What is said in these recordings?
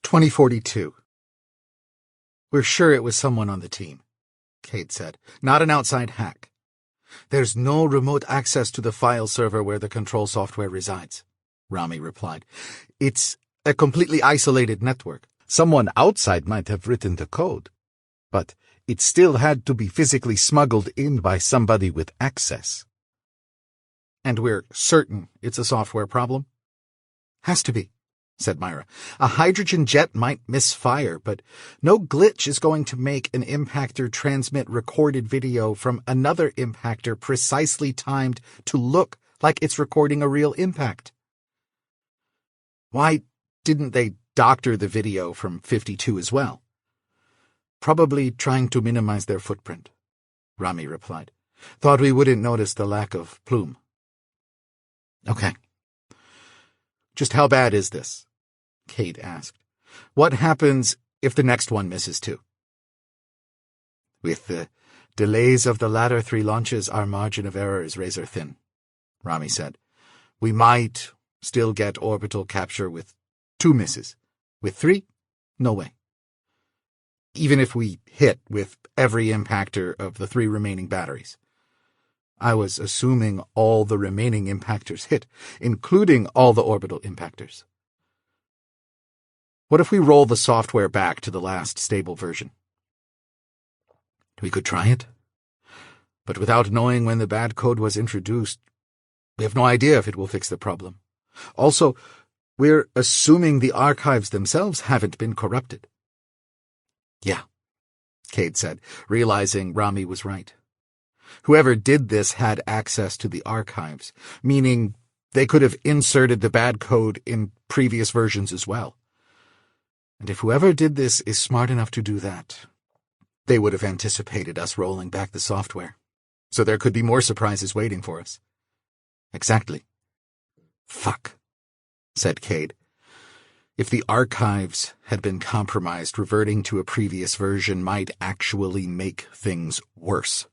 2042. We're sure it was someone on the team, Kade said. Not an outside hack. There's no remote access to the file server where the control software resides, Rami replied. It's a completely isolated network. Someone outside might have written the code, but it still had to be physically smuggled in by somebody with access. And we're certain it's a software problem? Has to be, said Myra. A hydrogen jet might misfire, but no glitch is going to make an impactor transmit recorded video from another impactor precisely timed to look like it's recording a real impact. Why didn't they doctor the video from 52 as well? Probably trying to minimize their footprint, Rami replied. Thought we wouldn't notice the lack of plume. Okay. Just how bad is this? Kade asked. What happens if the next one misses too? With the delays of the latter 3 launches, our margin of error is razor thin, Rami said. We might still get orbital capture with 2 misses. With 3, no way. Even if we hit with every impactor of the 3 remaining batteries. I was assuming all the remaining impactors hit, including all the orbital impactors. What if we roll the software back to the last stable version? We could try it, but without knowing when the bad code was introduced, we have no idea if it will fix the problem. Also, we're assuming the archives themselves haven't been corrupted. Yeah, Kade said, realizing Rami was right. Whoever did this had access to the archives, meaning they could have inserted the bad code in previous versions as well. And if whoever did this is smart enough to do that, they would have anticipated us rolling back the software, so there could be more surprises waiting for us. Exactly. Fuck, said Kade. If the archives had been compromised, reverting to a previous version might actually make things worse.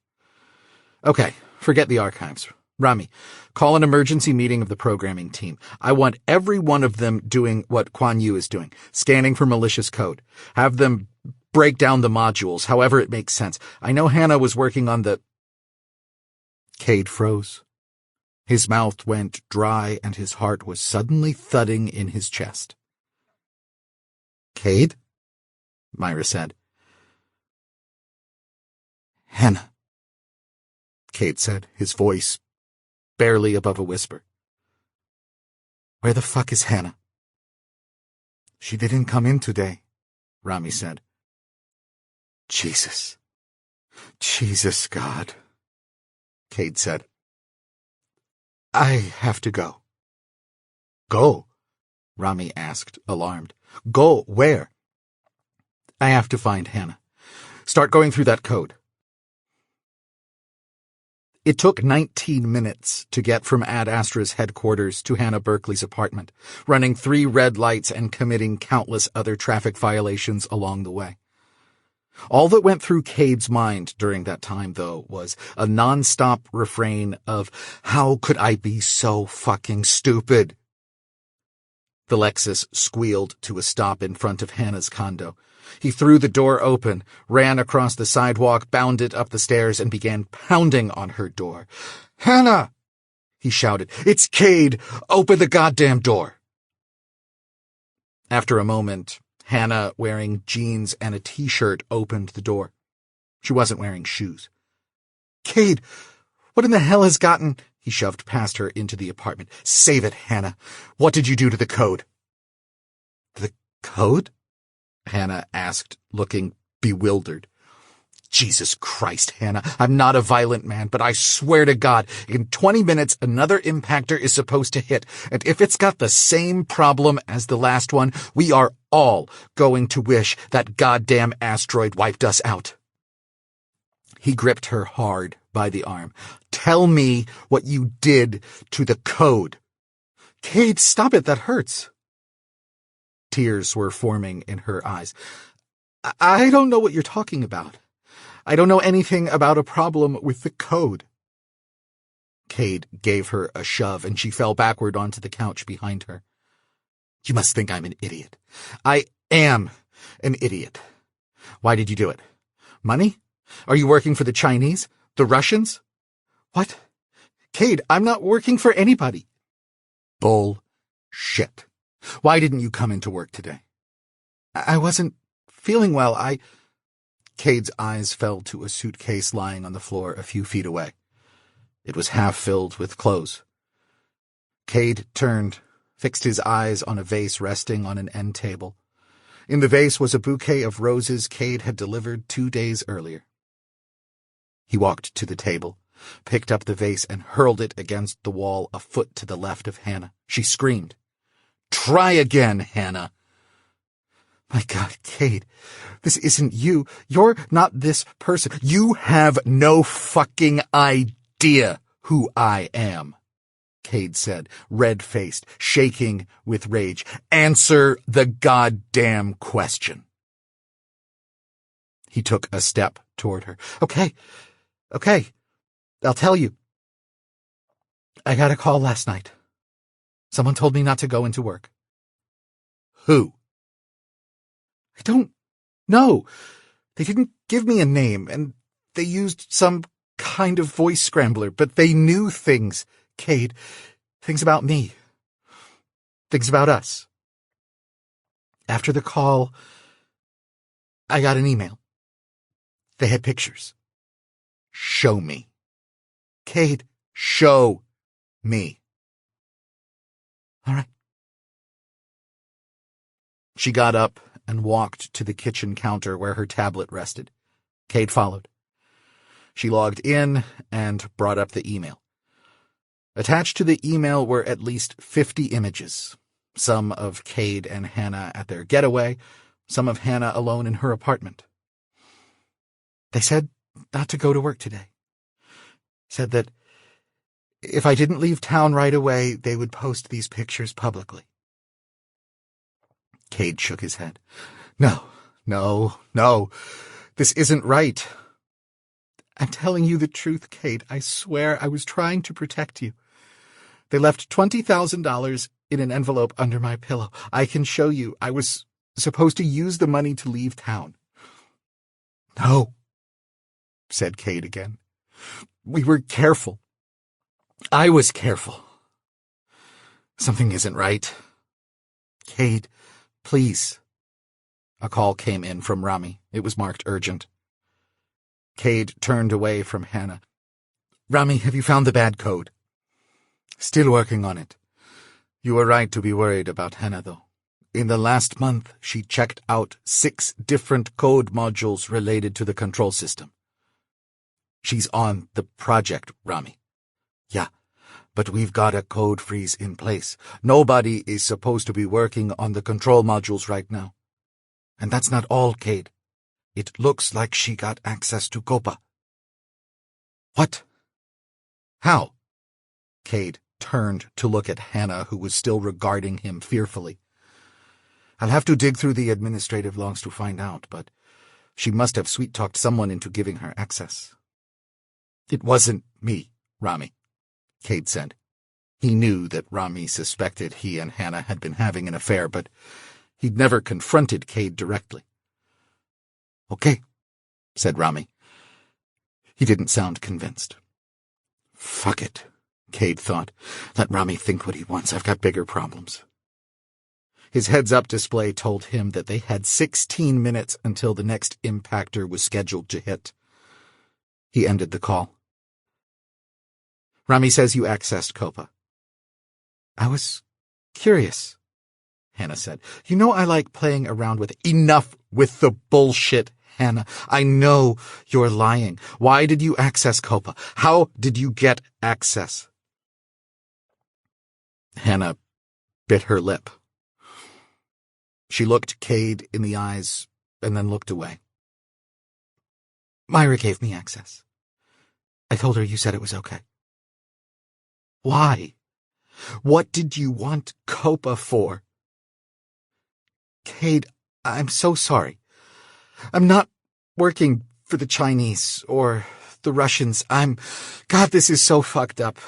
Okay, forget the archives. Rami, call an emergency meeting of the programming team. I want every one of them doing what Kuan Yu is doing, scanning for malicious code. Have them break down the modules, however it makes sense. I know Hannah was working on the... Kade froze. His mouth went dry and his heart was suddenly thudding in his chest. Kade? Myra said. Hannah, Kade said, his voice barely above a whisper. Where the fuck is Hannah? She didn't come in today, Rami said. Jesus. Jesus, God, Kade said. I have to go. Go? Rami asked, alarmed. Go where? I have to find Hannah. Start going through that code. It took 19 minutes to get from Ad Astra's headquarters to Hannah Berkeley's apartment, running 3 red lights and committing countless other traffic violations along the way. All that went through Kade's mind during that time, though, was a non-stop refrain of, how could I be so fucking stupid? The Lexus squealed to a stop in front of Hannah's condo. He threw the door open, ran across the sidewalk, bounded up the stairs, and began pounding on her door. Hannah! He shouted. It's Kade! Open the goddamn door! After a moment, Hannah, wearing jeans and a t-shirt, opened the door. She wasn't wearing shoes. Kade, what in the hell has gotten... He shoved past her into the apartment. Save it, Hannah. What did you do to the code? The code? Hannah asked, looking bewildered. Jesus Christ, Hannah, I'm not a violent man, but I swear to God, in 20 minutes another impactor is supposed to hit, and if it's got the same problem as the last one, we are all going to wish that goddamn asteroid wiped us out. He gripped her hard by the arm. Tell me what you did to the code. Kade, stop it, that hurts. Tears were forming in her eyes. I don't know what you're talking about. I don't know anything about a problem with the code. Kade gave her a shove, and she fell backward onto the couch behind her. You must think I'm an idiot. I am an idiot. Why did you do it? Money? Are you working for the Chinese? The Russians? What? Kade, I'm not working for anybody. Bullshit. Why didn't you come into work today? I wasn't feeling well. Kade's eyes fell to a suitcase lying on the floor a few feet away. It was half filled with clothes. Kade turned, fixed his eyes on a vase resting on an end table. In the vase was a bouquet of roses Kade had delivered 2 days earlier. He walked to the table, picked up the vase, and hurled it against the wall a foot to the left of Hannah. She screamed. "Try again, Hannah." My God, Kade, this isn't you. You're not this person. You have no fucking idea who I am, Kade said, red-faced, shaking with rage. Answer the goddamn question. He took a step toward her. Okay, I'll tell you. I got a call last night. Someone told me not to go into work. Who? I don't know. They didn't give me a name, and they used some kind of voice scrambler, but they knew things, Kade. Things about me. Things about us. After the call, I got an email. They had pictures. Show me. Kade, show me. All right. She got up and walked to the kitchen counter where her tablet rested. Kade followed. She logged in and brought up the email. Attached to the email were at least 50 images, some of Kade and Hannah at their getaway, some of Hannah alone in her apartment. They said not to go to work today. Said that if I didn't leave town right away, they would post these pictures publicly. Kade shook his head. No. This isn't right. I'm telling you the truth, Kade. I swear I was trying to protect you. They left $20,000 in an envelope under my pillow. I can show you. I was supposed to use the money to leave town. No, said Kade again. We were careful. I was careful. Something isn't right. Kade, please. A call came in from Rami. It was marked urgent. Kade turned away from Hannah. Rami, have you found the bad code? Still working on it. You were right to be worried about Hannah, though. In the last month, she checked out 6 different code modules related to the control system. She's on the project, Rami. Yeah, but we've got a code freeze in place. Nobody is supposed to be working on the control modules right now. And that's not all, Kade. It looks like she got access to Copa. What? How? Kade turned to look at Hannah, who was still regarding him fearfully. I'll have to dig through the administrative logs to find out, but she must have sweet-talked someone into giving her access. It wasn't me, Rami, Kade said. He knew that Rami suspected he and Hannah had been having an affair, but he'd never confronted Kade directly. Okay, said Rami. He didn't sound convinced. Fuck it, Kade thought. Let Rami think what he wants. I've got bigger problems. His heads-up display told him that they had 16 minutes until the next impactor was scheduled to hit. He ended the call. Rami says you accessed Copa. I was curious, Hannah said. You know I like playing around with it. Enough with the bullshit, Hannah. I know you're lying. Why did you access Copa? How did you get access? Hannah bit her lip. She looked Kade in the eyes and then looked away. Myra gave me access. I told her you said it was okay. Why? What did you want Copa for? Kade, I'm so sorry. I'm not working for the Chinese or the Russians. God, this is so fucked up.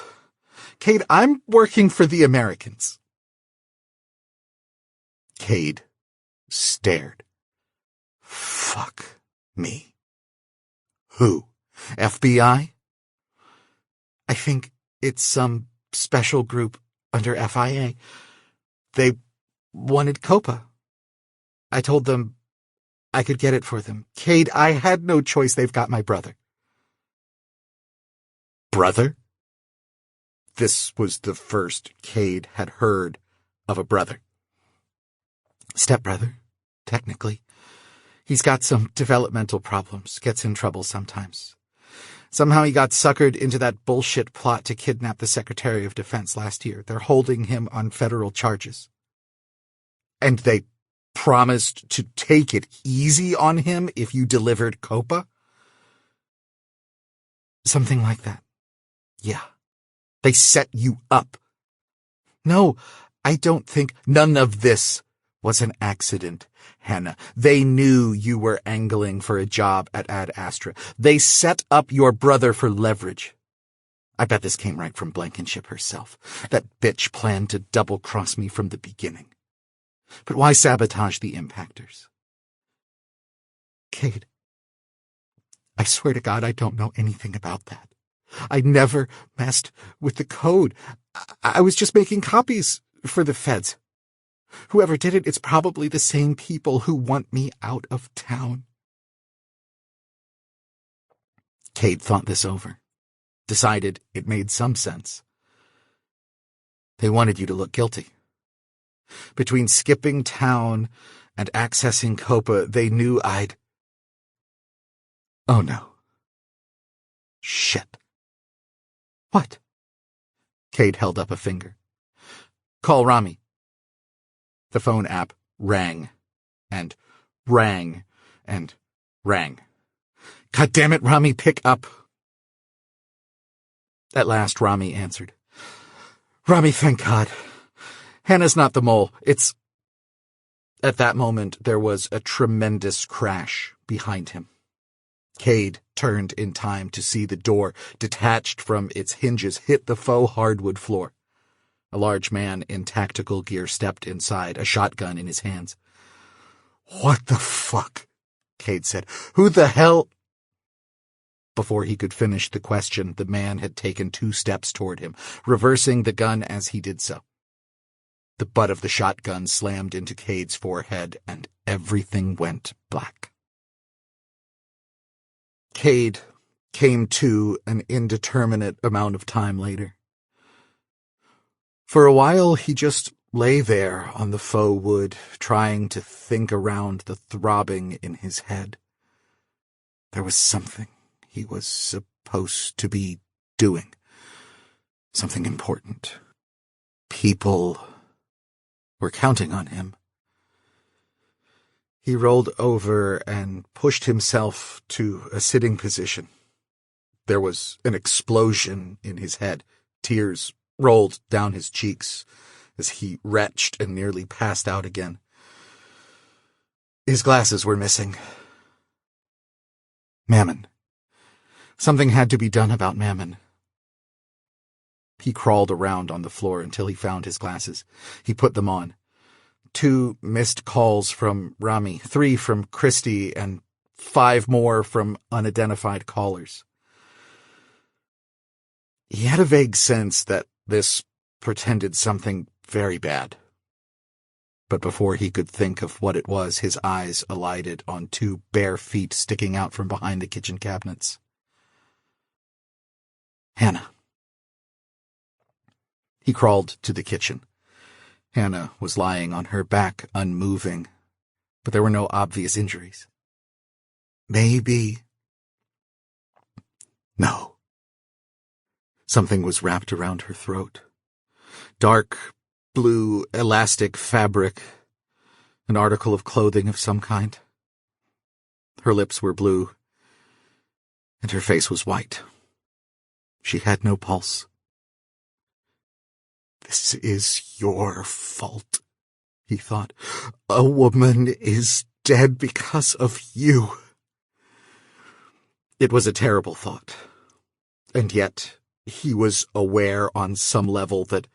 Kade, I'm working for the Americans. Kade stared. Fuck me. Who? FBI? I think it's some special group under FIA. They wanted Copa. I told them I could get it for them. Kade, I had no choice. They've got my brother. Brother? This was the first Kade had heard of a brother. Stepbrother, technically. He's got some developmental problems, gets in trouble sometimes. Somehow he got suckered into that bullshit plot to kidnap the Secretary of Defense last year. They're holding him on federal charges. And they promised to take it easy on him if you delivered Copa? Something like that. Yeah. They set you up. No, I don't think none of this was an accident, Hannah. They knew you were angling for a job at Ad Astra. They set up your brother for leverage. I bet this came right from Blankenship herself. That bitch planned to double-cross me from the beginning. But why sabotage the impactors? Kade, I swear to God I don't know anything about that. I never messed with the code. I was just making copies for the feds. Whoever did it, it's probably the same people who want me out of town. Kade thought this over, decided it made some sense. They wanted you to look guilty. Between skipping town and accessing Copa, they knew I'd... Oh no. Shit. What? Kade held up a finger. Call Rami. The phone app rang, and rang, and rang. God damn it, Rami, pick up. At last, Rami answered. Rami, thank God. Hannah's not the mole. It's... At that moment, there was a tremendous crash behind him. Kade turned in time to see the door, detached from its hinges, hit the faux hardwood floor. A large man in tactical gear stepped inside, a shotgun in his hands. What the fuck? Kade said. Who the hell? Before he could finish the question, the man had taken 2 steps toward him, reversing the gun as he did so. The butt of the shotgun slammed into Kade's forehead, and everything went black. Kade came to an indeterminate amount of time later. For a while, he just lay there on the faux wood, trying to think around the throbbing in his head. There was something he was supposed to be doing. Something important. People were counting on him. He rolled over and pushed himself to a sitting position. There was an explosion in his head. Tears rolled down his cheeks as he retched and nearly passed out again. His glasses were missing. Mammon. Something had to be done about Mammon. He crawled around on the floor until he found his glasses. He put them on. 2 missed calls from Rami, 3 from Christie, and 5 more from unidentified callers. He had a vague sense that this portended something very bad. But before he could think of what it was, his eyes alighted on 2 bare feet sticking out from behind the kitchen cabinets. Hannah. He crawled to the kitchen. Hannah was lying on her back, unmoving, but there were no obvious injuries. Maybe. No. Something was wrapped around her throat. Dark, blue, elastic fabric. An article of clothing of some kind. Her lips were blue, and her face was white. She had no pulse. This is your fault, he thought. A woman is dead because of you. It was a terrible thought, and yet he was aware on some level that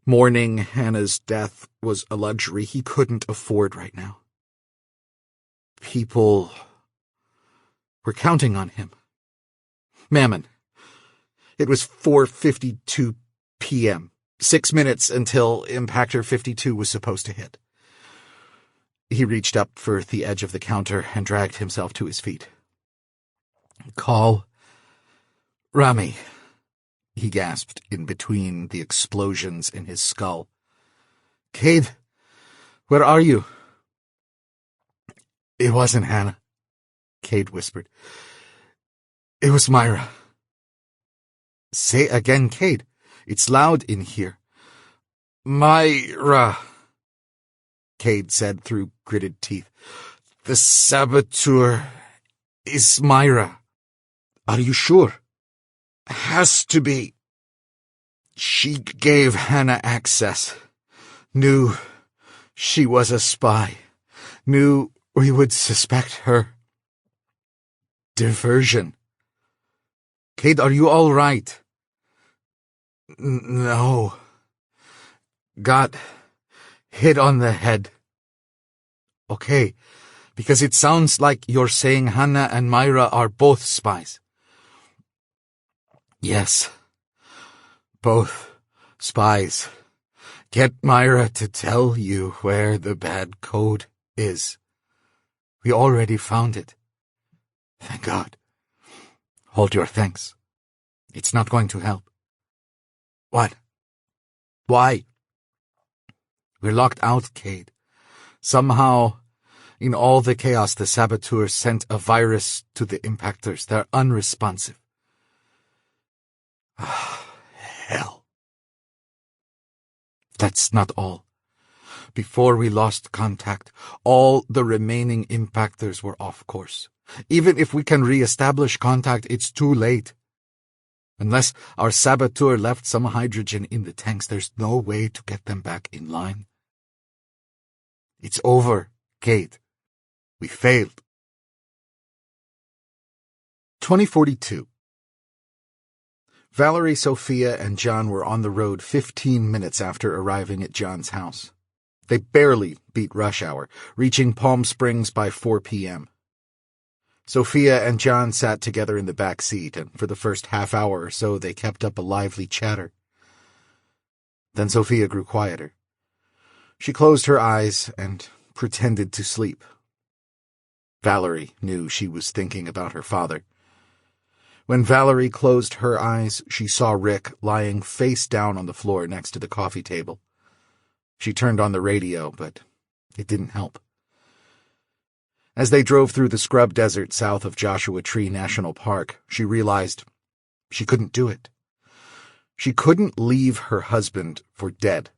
mourning Hannah's death was a luxury he couldn't afford right now. people were counting on him. Mammon. It was 4:52 p.m., 6 minutes until Impactor 52 was supposed to hit. He reached up for the edge of the counter and dragged himself to his feet. "Call Rami," he gasped in between the explosions in his skull. "Kade, where are you?" "It wasn't Hannah," Kade whispered. "It was Myra." "Say again, Kade. It's loud in here." "Myra," Kade said through gritted teeth. "The saboteur is Myra." "Are you sure?" "Has to be. She gave Hannah access. Knew she was a spy. Knew we would suspect her." "Diversion." "Kade, are you all right?" "No. Got hit on the head." "Okay, because it sounds like you're saying Hannah and Myra are both spies." "Yes, both spies. Get Myra to tell you where the bad code is. We already found it. Thank God." "Hold your thanks. It's not going to help." "What? Why?" "We're locked out, Kade. Somehow, in all the chaos, the saboteurs sent a virus to the impactors. They're unresponsive." Hell. "That's not all. Before we lost contact, all the remaining impactors were off course. Even if we can re-establish contact, it's too late. Unless our saboteur left some hydrogen in the tanks, there's no way to get them back in line. It's over, Kade. We failed." 2042. Valerie, Sophia, and John were on the road 15 minutes after arriving at John's house. They barely beat rush hour, reaching Palm Springs by 4 p.m. Sophia and John sat together in the back seat, and for the first half hour or so they kept up a lively chatter. Then Sophia grew quieter. She closed her eyes and pretended to sleep. Valerie knew she was thinking about her father. When Valerie closed her eyes, she saw Rick lying face down on the floor next to the coffee table. She turned on the radio, but it didn't help. As they drove through the scrub desert south of Joshua Tree National Park, she realized she couldn't do it. She couldn't leave her husband for dead,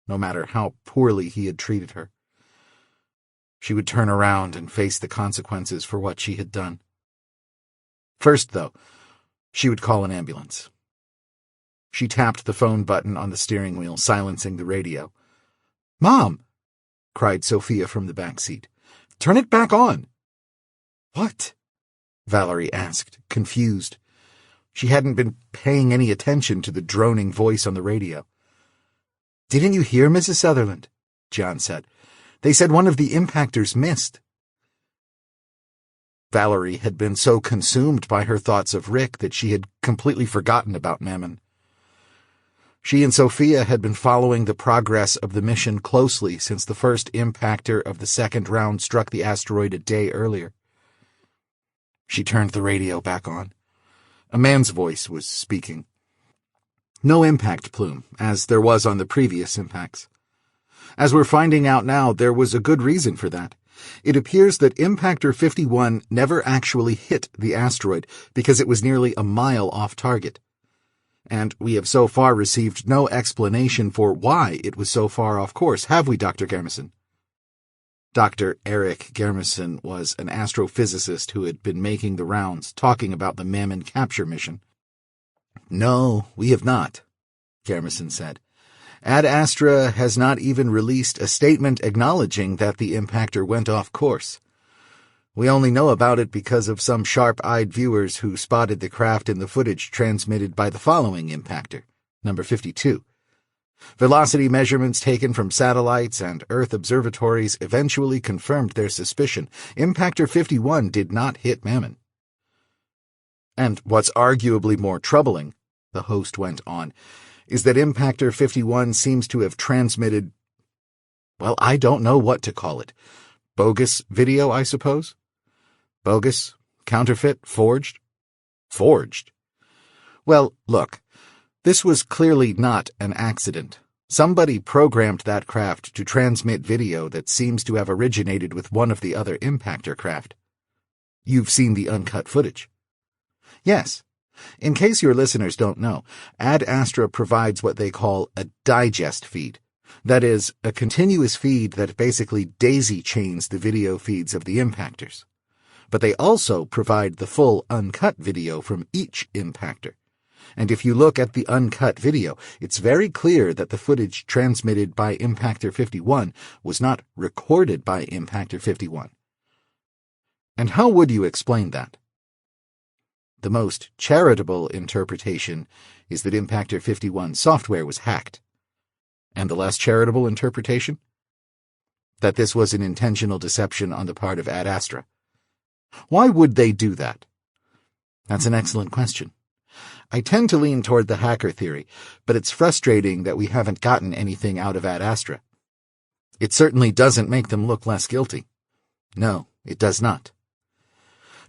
no matter how poorly he had treated her. She would turn around and face the consequences for what she had done. First, though, she would call an ambulance. She tapped the phone button on the steering wheel, silencing the radio. "Mom!" cried Sophia from the back seat. "Turn it back on." "What?" Valerie asked, confused. She hadn't been paying any attention to the droning voice on the radio. "Didn't you hear, Mrs. Sutherland?" John said. "They said one of the impactors missed." Valerie had been so consumed by her thoughts of Rick that she had completely forgotten about Mammon. She and Sophia had been following the progress of the mission closely since the first impactor of the second round struck the asteroid a day earlier. She turned the radio back on. A man's voice was speaking. No impact plume, as there was on the previous impacts. As we're finding out now, there was a good reason for that. It appears that Impactor 51 never actually hit the asteroid because it was nearly a mile off target. And we have so far received no explanation for why it was so far off course, have we, Dr. Garmison? Dr. Eric Garmison was an astrophysicist who had been making the rounds, talking about the Mammon capture mission. "No, we have not," Garmison said. Ad Astra has not even released a statement acknowledging that the impactor went off course. We only know about it because of some sharp-eyed viewers who spotted the craft in the footage transmitted by the following impactor, number 52. Velocity measurements taken from satellites and Earth observatories eventually confirmed their suspicion. Impactor 51 did not hit Mammon. And what's arguably more troubling, the host went on, is that Impactor 51 seems to have transmitted, well, I don't know what to call it. Bogus video, I suppose? Bogus? Counterfeit? Forged? Forged. Well, look, this was clearly not an accident. Somebody programmed that craft to transmit video that seems to have originated with one of the other Impactor craft. You've seen the uncut footage. Yes. In case your listeners don't know, Ad Astra provides what they call a digest feed. That is, a continuous feed that basically daisy-chains the video feeds of the impactors. But they also provide the full uncut video from each impactor. And if you look at the uncut video, it's very clear that the footage transmitted by Impactor 51 was not recorded by Impactor 51. And how would you explain that? The most charitable interpretation is that Impactor 51's software was hacked. And the less charitable interpretation? That this was an intentional deception on the part of Ad Astra. Why would they do that? That's an excellent question. I tend to lean toward the hacker theory, but it's frustrating that we haven't gotten anything out of Ad Astra. It certainly doesn't make them look less guilty. No, it does not.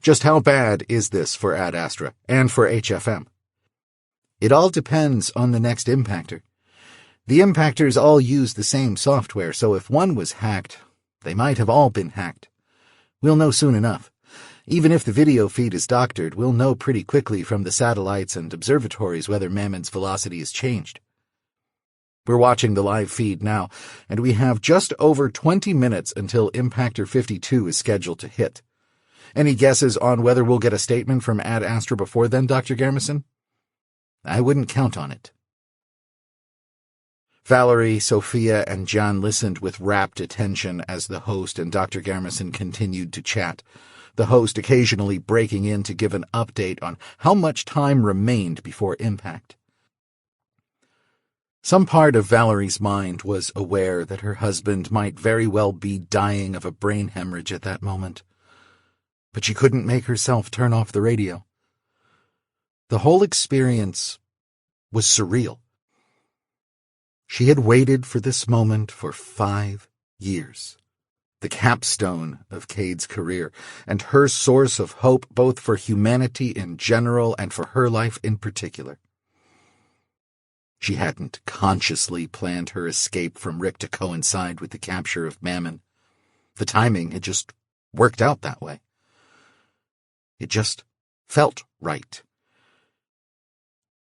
Just how bad is this for Ad Astra and for HFM? It all depends on the next impactor. The impactors all use the same software, so if one was hacked, they might have all been hacked. We'll know soon enough. Even if the video feed is doctored, we'll know pretty quickly from the satellites and observatories whether Mammon's velocity is changed. We're watching the live feed now, and we have just over 20 minutes until Impactor 52 is scheduled to hit. Any guesses on whether we'll get a statement from Ad Astra before then, Dr. Garmison? I wouldn't count on it. Valerie, Sophia, and John listened with rapt attention as the host and Dr. Garmison continued to chat, the host occasionally breaking in to give an update on how much time remained before impact. Some part of Valerie's mind was aware that her husband might very well be dying of a brain hemorrhage at that moment, but she couldn't make herself turn off the radio. The whole experience was surreal. She had waited for this moment for 5 years, the capstone of Kade's career, and her source of hope both for humanity in general and for her life in particular. She hadn't consciously planned her escape from Rick to coincide with the capture of Mammon. The timing had just worked out that way. It just felt right.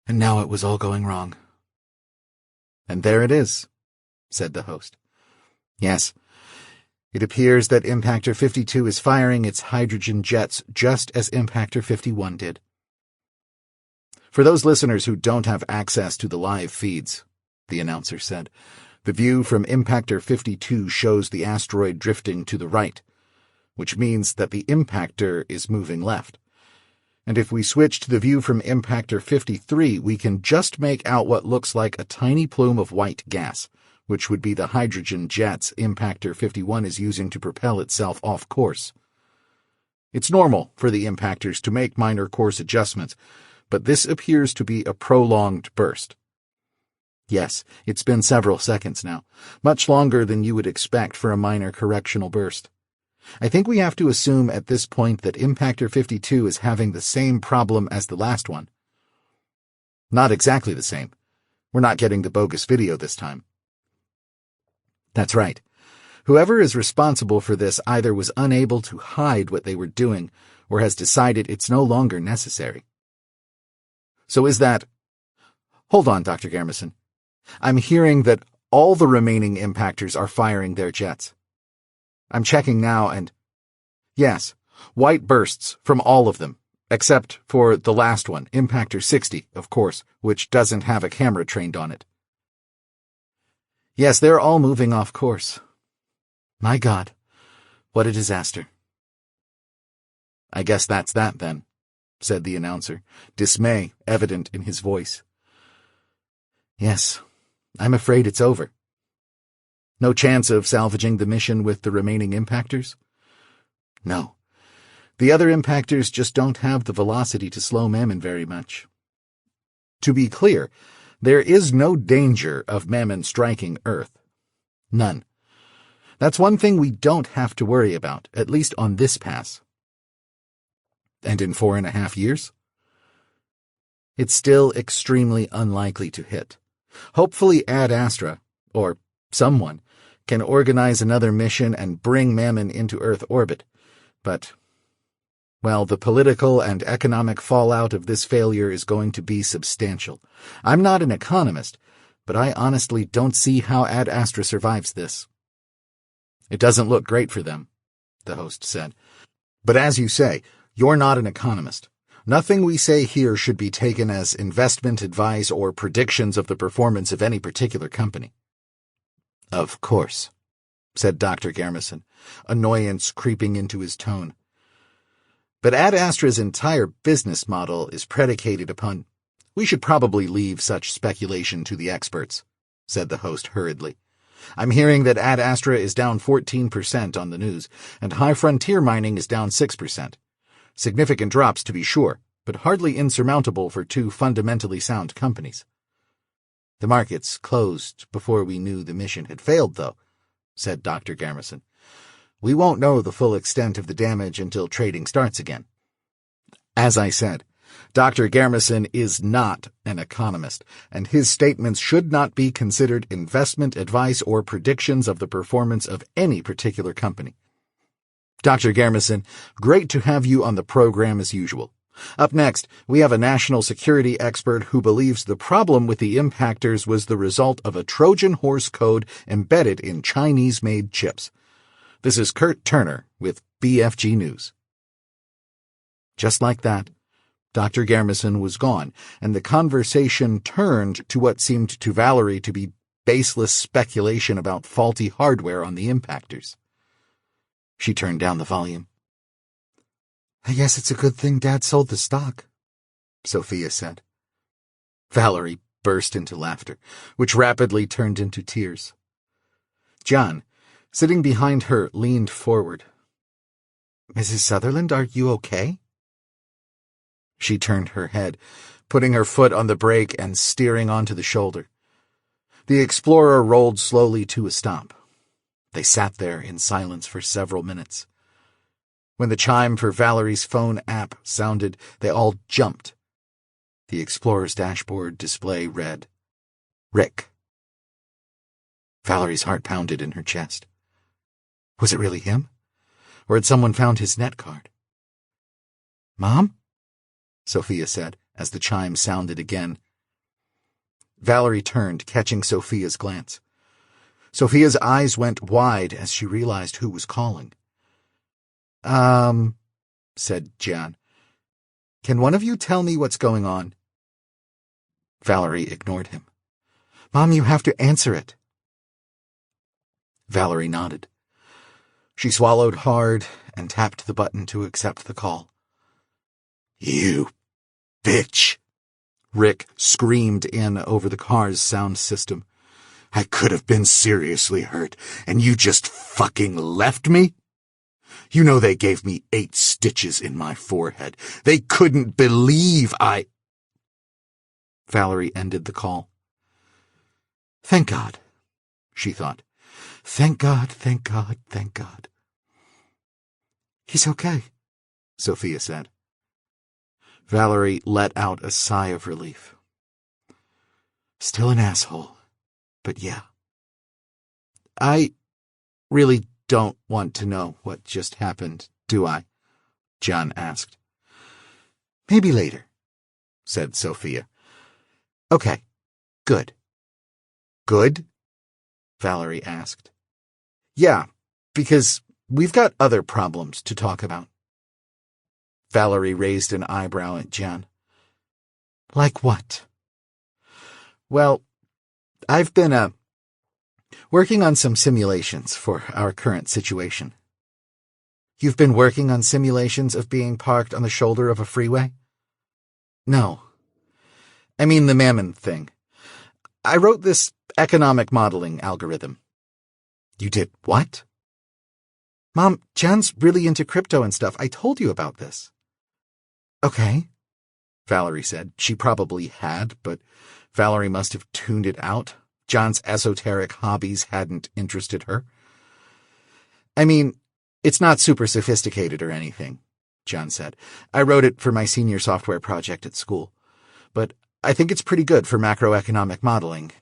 And now it was all going wrong. "And there it is," said the host. "Yes, it appears that Impactor 52 is firing its hydrogen jets just as Impactor 51 did. For those listeners who don't have access to the live feeds," the announcer said, "the view from Impactor 52 shows the asteroid drifting to the right, which means that the impactor is moving left. And if we switch to the view from Impactor 53, we can just make out what looks like a tiny plume of white gas, which would be the hydrogen jets Impactor 51 is using to propel itself off course. It's normal for the impactors to make minor course adjustments, but this appears to be a prolonged burst. Yes, it's been several seconds now, much longer than you would expect for a minor correctional burst. I think we have to assume at this point that Impactor 52 is having the same problem as the last one. Not exactly the same. We're not getting the bogus video this time." "That's right. Whoever is responsible for this either was unable to hide what they were doing or has decided it's no longer necessary." "So is that—" "Hold on, Dr. Garmison. I'm hearing that all the remaining impactors are firing their jets. I'm checking now and... Yes, white bursts from all of them, except for the last one, Impactor 60, of course, which doesn't have a camera trained on it. Yes, they're all moving off course. My God, what a disaster." "I guess that's that, then," said the announcer, dismay evident in his voice. "Yes, I'm afraid it's over. No chance of salvaging the mission with the remaining impactors? No. The other impactors just don't have the velocity to slow Mammon very much. To be clear, there is no danger of Mammon striking Earth. None. That's one thing we don't have to worry about, at least on this pass. And in 4.5 years? It's still extremely unlikely to hit. Hopefully Ad Astra, or someone, can organize another mission and bring Mammon into Earth orbit. But, well, the political and economic fallout of this failure is going to be substantial. I'm not an economist, but I honestly don't see how Ad Astra survives this. It doesn't look great for them, the host said. But as you say, you're not an economist. Nothing we say here should be taken as investment advice or predictions of the performance of any particular company. Of course, said Dr. Garmison, annoyance creeping into his tone. But Ad Astra's entire business model is predicated upon— We should probably leave such speculation to the experts, said the host hurriedly. I'm hearing that Ad Astra is down 14% on the news, and High Frontier Mining is down 6%. Significant drops, to be sure, but hardly insurmountable for two fundamentally sound companies. The markets closed before we knew the mission had failed, though, said Dr. Garmison. We won't know the full extent of the damage until trading starts again. As I said, Dr. Garmison is not an economist, and his statements should not be considered investment advice or predictions of the performance of any particular company. Dr. Garmison, great to have you on the program as usual. Up next, we have a national security expert who believes the problem with the impactors was the result of a Trojan horse code embedded in Chinese-made chips. This is Kurt Turner with BFG News. Just like that, Dr. Garmison was gone, and the conversation turned to what seemed to Valerie to be baseless speculation about faulty hardware on the impactors. She turned down the volume. I guess it's a good thing Dad sold the stock, Sophia said. Valerie burst into laughter, which rapidly turned into tears. John, sitting behind her, leaned forward. Mrs. Sutherland, are you okay? She turned her head, putting her foot on the brake and steering onto the shoulder. The Explorer rolled slowly to a stop. They sat there in silence for several minutes. When the chime for Valerie's phone app sounded, they all jumped. The Explorer's dashboard display read, Rick. Valerie's heart pounded in her chest. Was it really him? Or had someone found his net card? Mom? Sophia said, as the chime sounded again. Valerie turned, catching Sophia's glance. Sophia's eyes went wide as she realized who was calling. Said Jan. Can one of you tell me what's going on? Valerie ignored him. Mom, you have to answer it. Valerie nodded. She swallowed hard and tapped the button to accept the call. You bitch! Rick screamed in over the car's sound system. I could have been seriously hurt, and you just fucking left me? You know they gave me 8 stitches in my forehead. They couldn't believe I— Valerie ended the call. Thank God, she thought. Thank God, thank God, thank God. He's okay, Sophia said. Valerie let out a sigh of relief. Still an asshole, but yeah. I really don't want to know what just happened, do I? John asked. Maybe later, said Sophia. Okay, good. Good? Valerie asked. Yeah, because we've got other problems to talk about. Valerie raised an eyebrow at John. Like what? Well, I've been, working on some simulations for our current situation. You've been working on simulations of being parked on the shoulder of a freeway? No. I mean the Mammon thing. I wrote this economic modeling algorithm. You did what? Mom, Jan's really into crypto and stuff. I told you about this. Okay, Valerie said. She probably had, but Valerie must have tuned it out. John's esoteric hobbies hadn't interested her. I mean, it's not super sophisticated or anything, John said. I wrote it for my senior software project at school. But I think it's pretty good for macroeconomic modeling.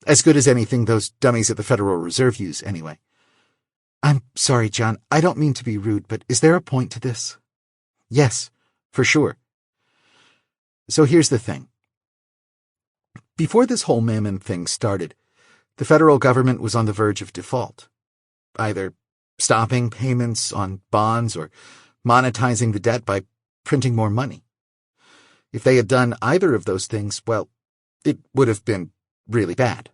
As good as anything those dummies at the Federal Reserve use, anyway. I'm sorry, John. I don't mean to be rude, but is there a point to this? Yes, for sure. So here's the thing. Before this whole Mammon thing started, the federal government was on the verge of default. Either stopping payments on bonds or monetizing the debt by printing more money. If they had done either of those things, well, it would have been really bad.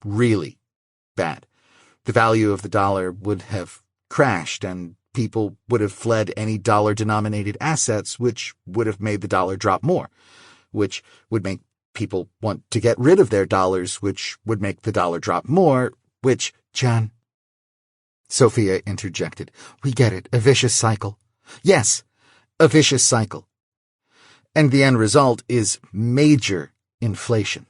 Really bad. The value of the dollar would have crashed, and people would have fled any dollar-denominated assets, which would have made the dollar drop more, which would make people want to get rid of their dollars, which would make the dollar drop more, which, John, Sophia interjected. We get it. A vicious cycle. Yes, a vicious cycle. And the end result is major inflation.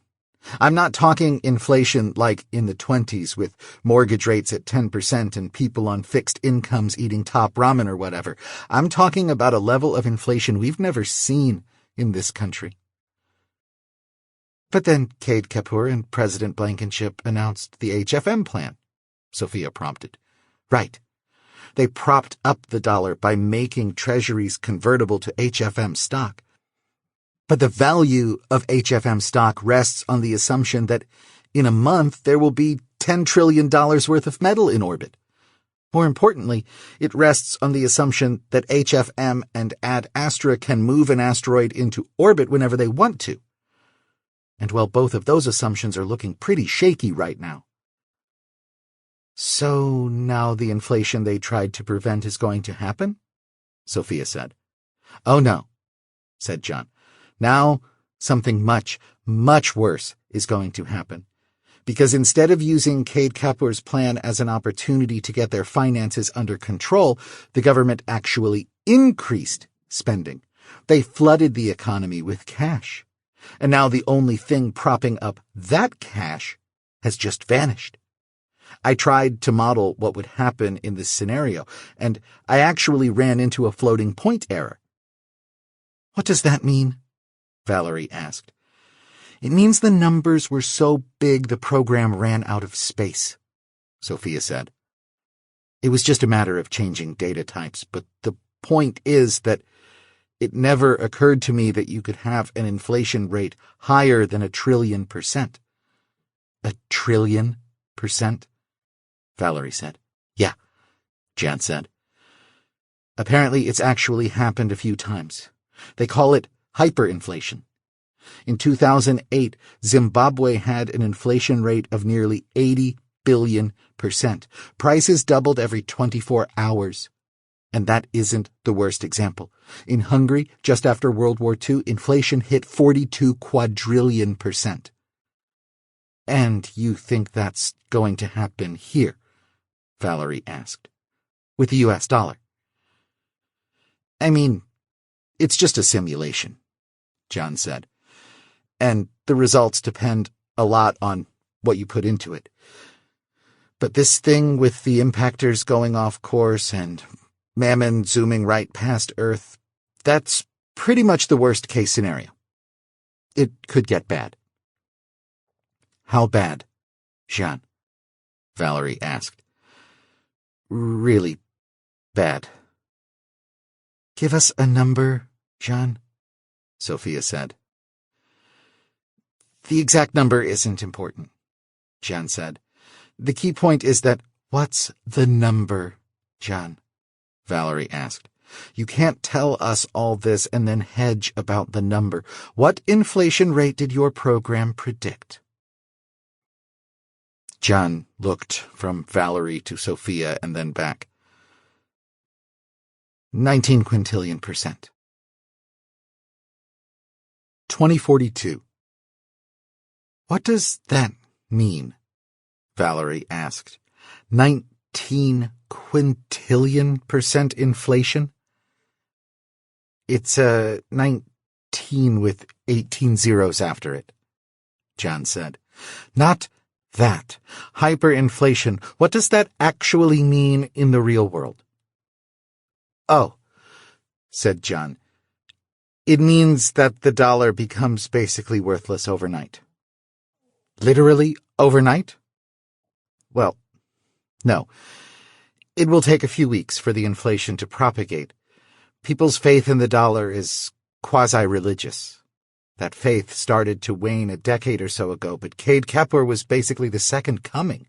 I'm not talking inflation like in the 20s with mortgage rates at 10% and people on fixed incomes eating top ramen or whatever. I'm talking about a level of inflation we've never seen in this country. But then Kade Kapur and President Blankenship announced the HFM plan, Sophia prompted. Right. They propped up the dollar by making treasuries convertible to HFM stock. But the value of HFM stock rests on the assumption that in a month there will be $10 trillion worth of metal in orbit. More importantly, it rests on the assumption that HFM and Ad Astra can move an asteroid into orbit whenever they want to. And well, both of those assumptions are looking pretty shaky right now. So now the inflation they tried to prevent is going to happen? Sophia said. Oh no, said John. Now something much, much worse is going to happen. Because instead of using Kade Kapur's plan as an opportunity to get their finances under control, the government actually increased spending. They flooded the economy with cash. And now the only thing propping up that cash has just vanished. I tried to model what would happen in this scenario, and I actually ran into a floating point error. What does that mean? Valerie asked. It means the numbers were so big the program ran out of space, Sophia said. It was just a matter of changing data types, but the point is that it never occurred to me that you could have an inflation rate higher than 1 trillion %. 1 trillion %? Valerie said. Yeah, Jan said. Apparently it's actually happened a few times. They call it hyperinflation. In 2008, Zimbabwe had an inflation rate of nearly 80 billion %. Prices doubled every 24 hours. And that isn't the worst example. In Hungary, just after World War II, inflation hit 42 quadrillion %. And you think that's going to happen here? Valerie asked. With the US dollar. I mean, it's just a simulation, John said. And the results depend a lot on what you put into it. But this thing with the impactors going off course and Mammon zooming right past Earth, that's pretty much the worst-case scenario. It could get bad. How bad, Jean? Valerie asked. Really bad. Give us a number, Jean, Sophia said. The exact number isn't important, Jean said. The key point is that, what's the number, Jean? Valerie asked. You can't tell us all this and then hedge about the number. What inflation rate did your program predict? John looked from Valerie to Sophia and then back. 19 quintillion %. 2042. What does that mean? Valerie asked. 19 quintillion% inflation? It's 19 with 18 zeros after it, John said. Not that. Hyperinflation. What does that actually mean in the real world? Oh, said John. It means that the dollar becomes basically worthless overnight. Literally overnight? Well, no. It will take a few weeks for the inflation to propagate. People's faith in the dollar is quasi-religious. That faith started to wane a decade or so ago, but Kade Kapur was basically the second coming.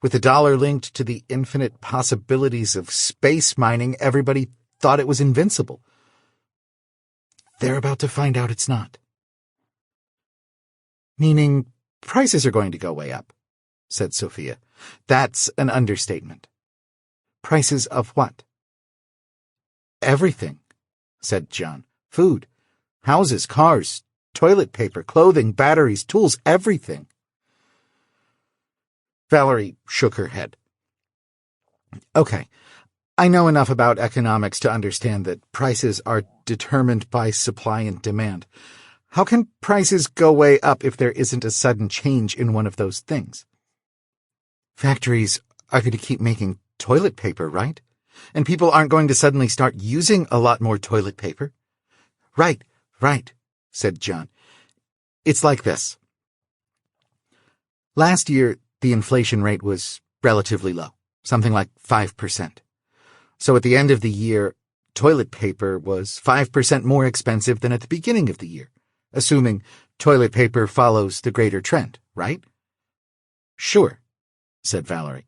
With the dollar linked to the infinite possibilities of space mining, everybody thought it was invincible. They're about to find out it's not. Meaning prices are going to go way up, said Sophia. That's an understatement. Prices of what? Everything, said John. Food, houses, cars, toilet paper, clothing, batteries, tools, everything. Valerie shook her head. Okay, I know enough about economics to understand that prices are determined by supply and demand. How can prices go way up if there isn't a sudden change in one of those things? Factories are going to keep making toilet paper, right? And people aren't going to suddenly start using a lot more toilet paper. Right, said John. It's like this. Last year, the inflation rate was relatively low, something like 5%. So at the end of the year, toilet paper was 5% more expensive than at the beginning of the year, assuming toilet paper follows the greater trend, right? Sure, said Valerie.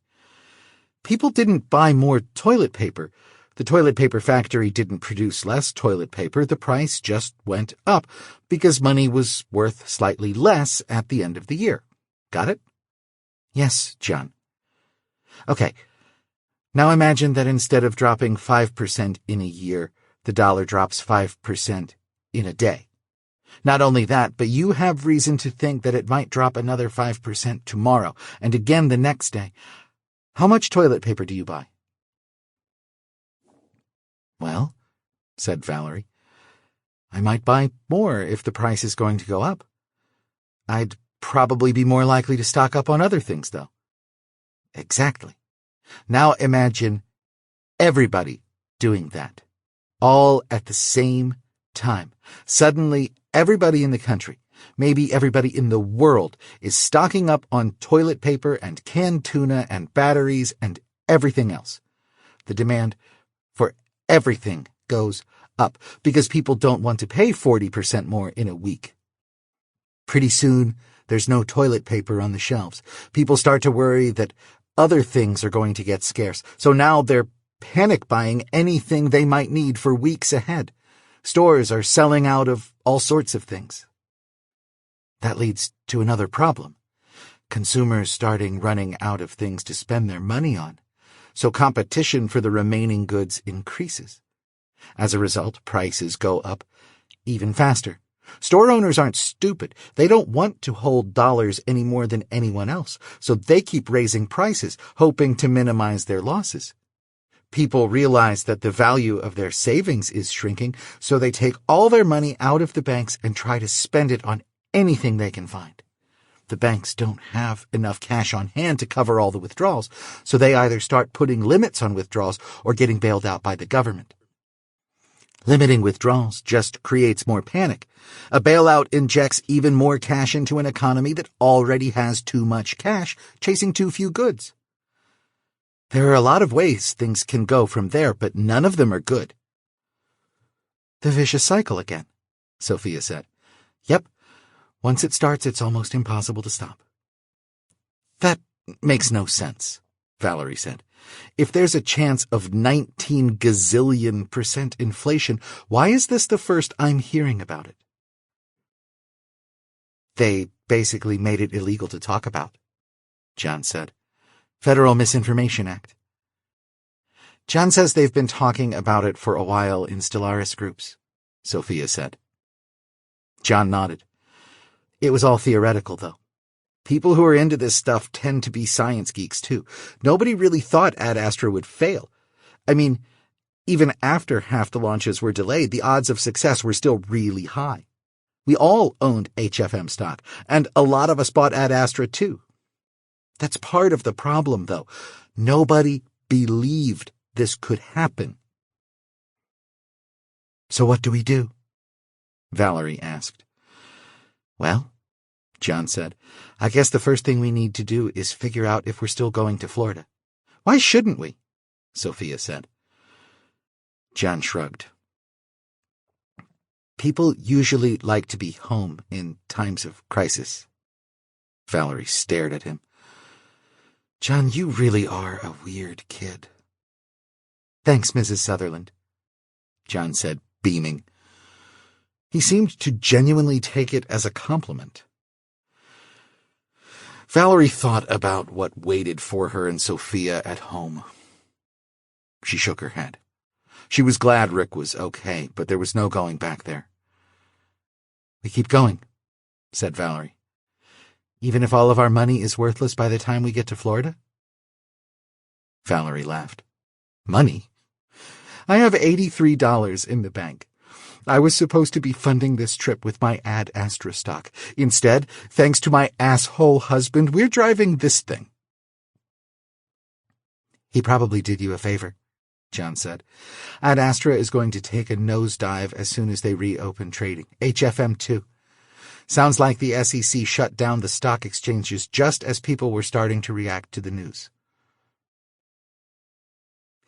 People didn't buy more toilet paper. The toilet paper factory didn't produce less toilet paper. The price just went up because money was worth slightly less at the end of the year. Got it? Yes, John. Okay. Now imagine that instead of dropping 5% in a year, the dollar drops 5% in a day. Not only that, but you have reason to think that it might drop another 5% tomorrow, and again the next day. How much toilet paper do you buy? Well, said Valerie, I might buy more if the price is going to go up. I'd probably be more likely to stock up on other things, though. Exactly. Now imagine everybody doing that, all at the same time. Suddenly, everybody in the country, maybe everybody in the world, is stocking up on toilet paper and canned tuna and batteries and everything else. The demand for everything goes up because people don't want to pay 40% more in a week. Pretty soon, there's no toilet paper on the shelves. People start to worry that other things are going to get scarce, so now they're panic buying anything they might need for weeks ahead. Stores are selling out of all sorts of things. That leads to another problem. Consumers starting running out of things to spend their money on, so competition for the remaining goods increases. As a result, prices go up even faster. Store owners aren't stupid. They don't want to hold dollars any more than anyone else, so they keep raising prices, hoping to minimize their losses. People realize that the value of their savings is shrinking, so they take all their money out of the banks and try to spend it on anything they can find. The banks don't have enough cash on hand to cover all the withdrawals, so they either start putting limits on withdrawals or getting bailed out by the government. Limiting withdrawals just creates more panic. A bailout injects even more cash into an economy that already has too much cash, chasing too few goods. There are a lot of ways things can go from there, but none of them are good. The vicious cycle again, Sophia said. Yep. Once it starts, it's almost impossible to stop. That makes no sense, Valerie said. If there's a chance of 19 gazillion% inflation, why is this the first I'm hearing about it? They basically made it illegal to talk about, John said. Federal Misinformation Act. John says they've been talking about it for a while in Stellaris groups, Sophia said. John nodded. It was all theoretical, though. People who are into this stuff tend to be science geeks, too. Nobody really thought Ad Astra would fail. I mean, even after half the launches were delayed, the odds of success were still really high. We all owned HFM stock, and a lot of us bought Ad Astra, too. That's part of the problem, though. Nobody believed this could happen. So what do we do? Valerie asked. Well, John said, I guess the first thing we need to do is figure out if we're still going to Florida. Why shouldn't we? Sophia said. John shrugged. People usually like to be home in times of crisis. Valerie stared at him. John, you really are a weird kid. Thanks, Mrs. Sutherland, John said, beaming. He seemed to genuinely take it as a compliment. Valerie thought about what waited for her and Sophia at home. She shook her head. She was glad Rick was okay, but there was no going back there. We keep going, said Valerie. Even if all of our money is worthless by the time we get to Florida? Valerie laughed. Money? I have $83 in the bank. I was supposed to be funding this trip with my Ad Astra stock. Instead, thanks to my asshole husband, we're driving this thing. He probably did you a favor, John said. Ad Astra is going to take a nosedive as soon as they reopen trading. HFM too. Sounds like the SEC shut down the stock exchanges just as people were starting to react to the news.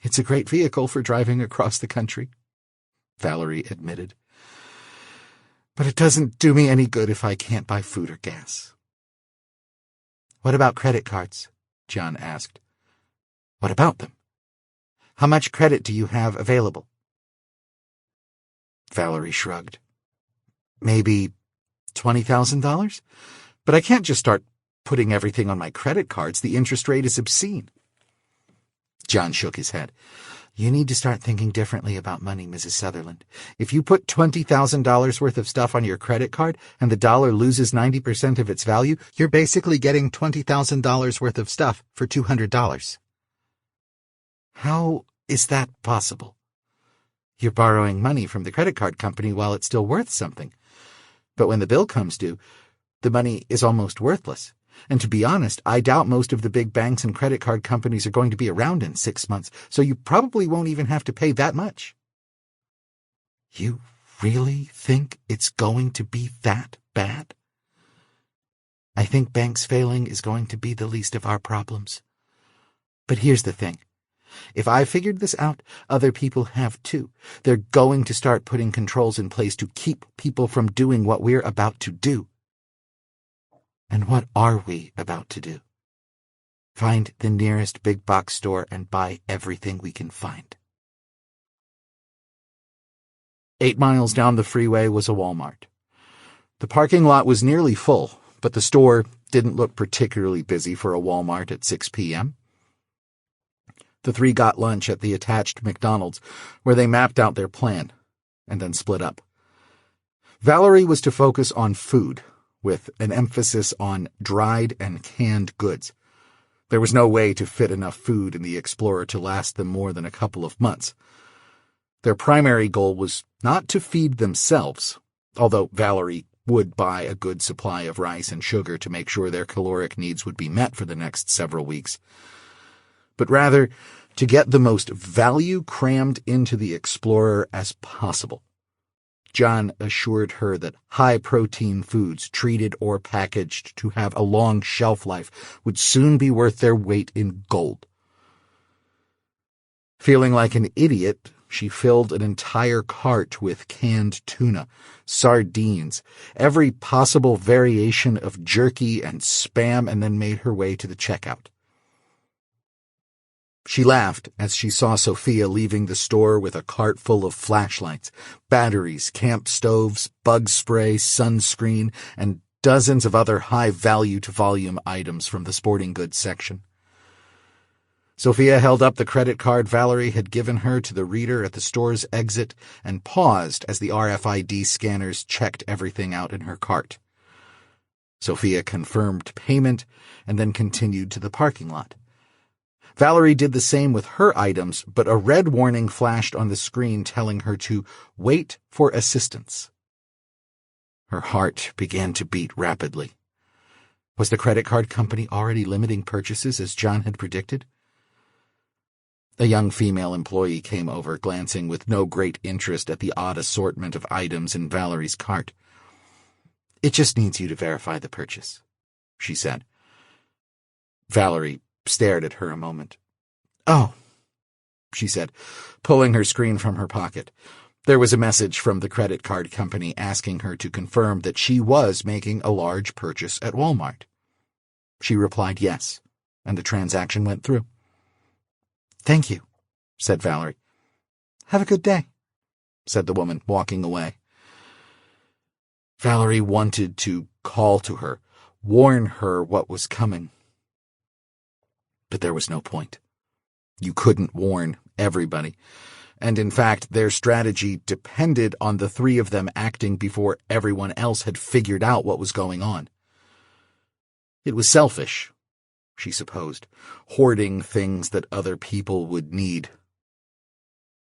It's a great vehicle for driving across the country, Valerie admitted. But it doesn't do me any good if I can't buy food or gas. What about credit cards? John asked. What about them? How much credit do you have available? Valerie shrugged. Maybe $20,000? But I can't just start putting everything on my credit cards. The interest rate is obscene. John shook his head. You need to start thinking differently about money, Mrs. Sutherland. If you put $20,000 worth of stuff on your credit card and the dollar loses 90% of its value, you're basically getting $20,000 worth of stuff for $200. How is that possible? You're borrowing money from the credit card company while it's still worth something. But when the bill comes due, the money is almost worthless. And to be honest, I doubt most of the big banks and credit card companies are going to be around in 6 months, so you probably won't even have to pay that much. You really think it's going to be that bad? I think banks failing is going to be the least of our problems. But here's the thing. If I figured this out, other people have too. They're going to start putting controls in place to keep people from doing what we're about to do. And what are we about to do? Find the nearest big box store and buy everything we can find. 8 miles down the freeway was a Walmart. The parking lot was nearly full, but the store didn't look particularly busy for a Walmart at 6 p.m. The three got lunch at the attached McDonald's, where they mapped out their plan, and then split up. Valerie was to focus on food, with an emphasis on dried and canned goods. There was no way to fit enough food in the Explorer to last them more than a couple of months. Their primary goal was not to feed themselves, although Valerie would buy a good supply of rice and sugar to make sure their caloric needs would be met for the next several weeks, but rather to get the most value crammed into the Explorer as possible. John assured her that high-protein foods, treated or packaged to have a long shelf life, would soon be worth their weight in gold. Feeling like an idiot, she filled an entire cart with canned tuna, sardines, every possible variation of jerky and Spam, and then made her way to the checkout. She laughed as she saw Sophia leaving the store with a cart full of flashlights, batteries, camp stoves, bug spray, sunscreen, and dozens of other high-value-to-volume items from the sporting goods section. Sophia held up the credit card Valerie had given her to the reader at the store's exit and paused as the RFID scanners checked everything out in her cart. Sophia confirmed payment and then continued to the parking lot. Valerie did the same with her items, but a red warning flashed on the screen telling her to wait for assistance. Her heart began to beat rapidly. Was the credit card company already limiting purchases as John had predicted? A young female employee came over, glancing with no great interest at the odd assortment of items in Valerie's cart. "It just needs you to verify the purchase," she said. Valerie stared at her a moment. "Oh," she said, pulling her screen from her pocket. There was a message from the credit card company asking her to confirm that she was making a large purchase at Walmart. She replied yes, and the transaction went through. "Thank you," said Valerie. "Have a good day," said the woman, walking away. Valerie wanted to call to her, warn her what was coming. But there was no point. You couldn't warn everybody. And in fact, their strategy depended on the three of them acting before everyone else had figured out what was going on. It was selfish, she supposed, hoarding things that other people would need.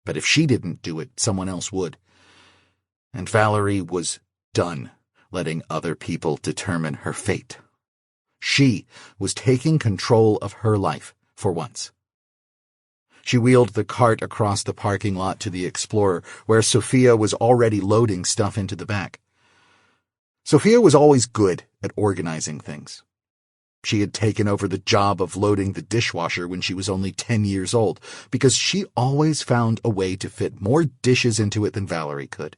But if she didn't do it, someone else would. And Valerie was done letting other people determine her fate. She was taking control of her life for once. She wheeled the cart across the parking lot to the Explorer, where Sophia was already loading stuff into the back. Sophia was always good at organizing things. She had taken over the job of loading the dishwasher when she was only 10 years old, because she always found a way to fit more dishes into it than Valerie could.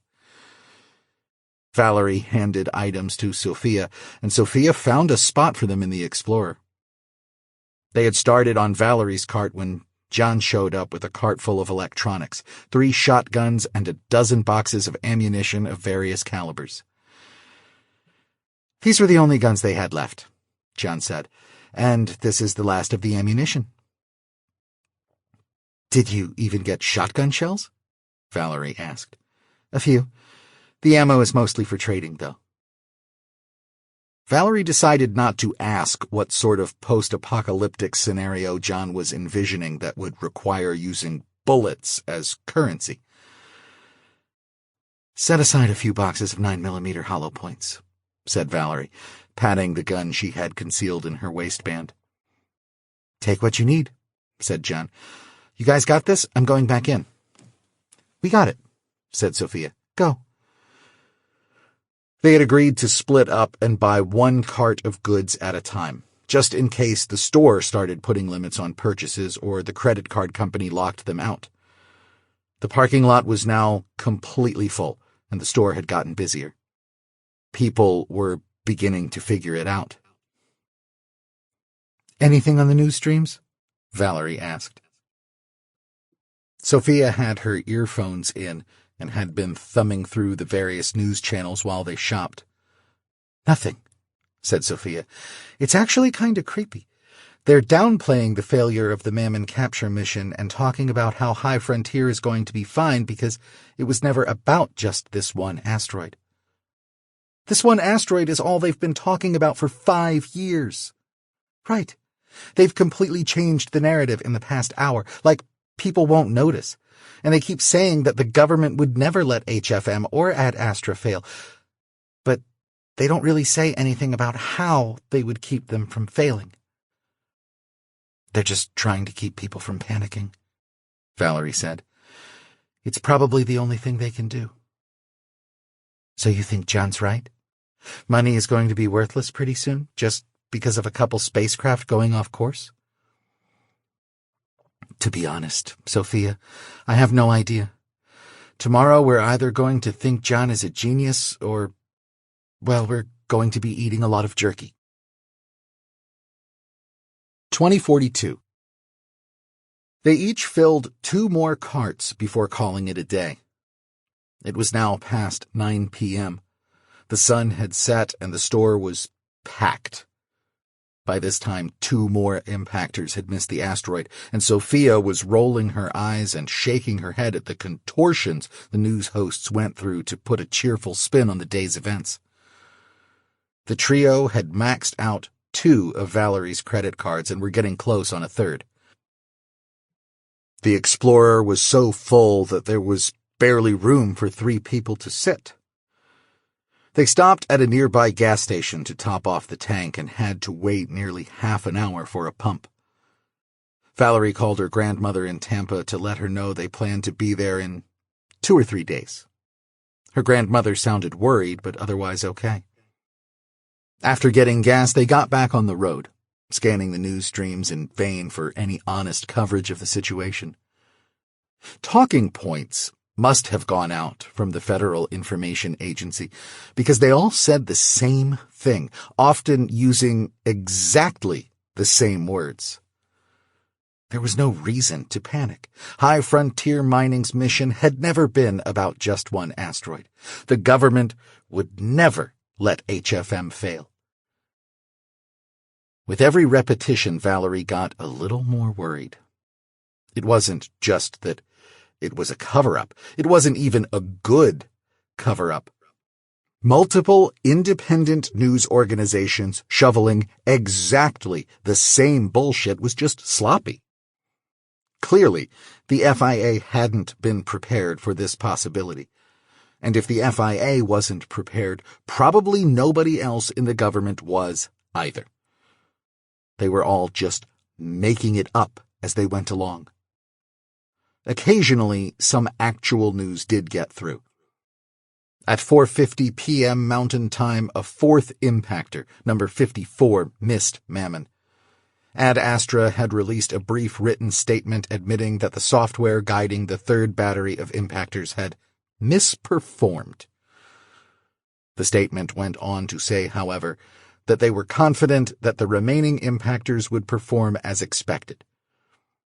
Valerie handed items to Sophia, and Sophia found a spot for them in the Explorer. They had started on Valerie's cart when John showed up with a cart full of electronics, 3 shotguns, and a dozen boxes of ammunition of various calibers. "These were the only guns they had left," John said, "and this is the last of the ammunition." "Did you even get shotgun shells?" Valerie asked. "A few. The ammo is mostly for trading, though." Valerie decided not to ask what sort of post-apocalyptic scenario John was envisioning that would require using bullets as currency. "Set aside a few boxes of 9mm hollow points," said Valerie, patting the gun she had concealed in her waistband. "Take what you need," said John. "You guys got this? I'm going back in." "We got it," said Sophia. "Go." They had agreed to split up and buy 1 cart of goods at a time, just in case the store started putting limits on purchases or the credit card company locked them out. The parking lot was now completely full, and the store had gotten busier. People were beginning to figure it out. "Anything on the news streams?" Valerie asked. Sophia had her earphones in and had been thumbing through the various news channels while they shopped. "Nothing," said Sophia. "It's actually kind of creepy. They're downplaying the failure of the Mammon capture mission and talking about how High Frontier is going to be fine because it was never about just this one asteroid. This one asteroid is all they've been talking about for 5 years. Right. They've completely changed the narrative in the past hour, like people won't notice. And they keep saying that the government would never let HFM or Ad Astra fail. But they don't really say anything about how they would keep them from failing. They're just trying to keep people from panicking," Valerie said. "It's probably the only thing they can do." "So you think John's right? Money is going to be worthless pretty soon, just because of a couple spacecraft going off course?" "To be honest, Sophia, I have no idea. Tomorrow we're either going to think John is a genius or, well, we're going to be eating a lot of jerky." 2042. They each filled 2 more carts before calling it a day. It was now past 9 p.m. The sun had set and the store was packed. By this time, 2 more impactors had missed the asteroid, and Sophia was rolling her eyes and shaking her head at the contortions the news hosts went through to put a cheerful spin on the day's events. The trio had maxed out 2 of Valerie's credit cards and were getting close on a third. The Explorer was so full that there was barely room for 3 people to sit. They stopped at a nearby gas station to top off the tank and had to wait nearly half an hour for a pump. Valerie called her grandmother in Tampa to let her know they planned to be there in 2 or 3 days. Her grandmother sounded worried, but otherwise okay. After getting gas, they got back on the road, scanning the news streams in vain for any honest coverage of the situation. Talking points must have gone out from the Federal Information Agency because they all said the same thing, often using exactly the same words. There was no reason to panic. High Frontier Mining's mission had never been about just one asteroid. The government would never let HFM fail. With every repetition, Valerie got a little more worried. It wasn't just that it was a cover-up. It wasn't even a good cover-up. Multiple independent news organizations shoveling exactly the same bullshit was just sloppy. Clearly, the FIA hadn't been prepared for this possibility. And if the FIA wasn't prepared, probably nobody else in the government was either. They were all just making it up as they went along. Occasionally, some actual news did get through. At 4:50 p.m. Mountain Time, a 4th impactor, number 54, missed Mammon. Ad Astra had released a brief written statement admitting that the software guiding the 3rd battery of impactors had misperformed. The statement went on to say, however, that they were confident that the remaining impactors would perform as expected.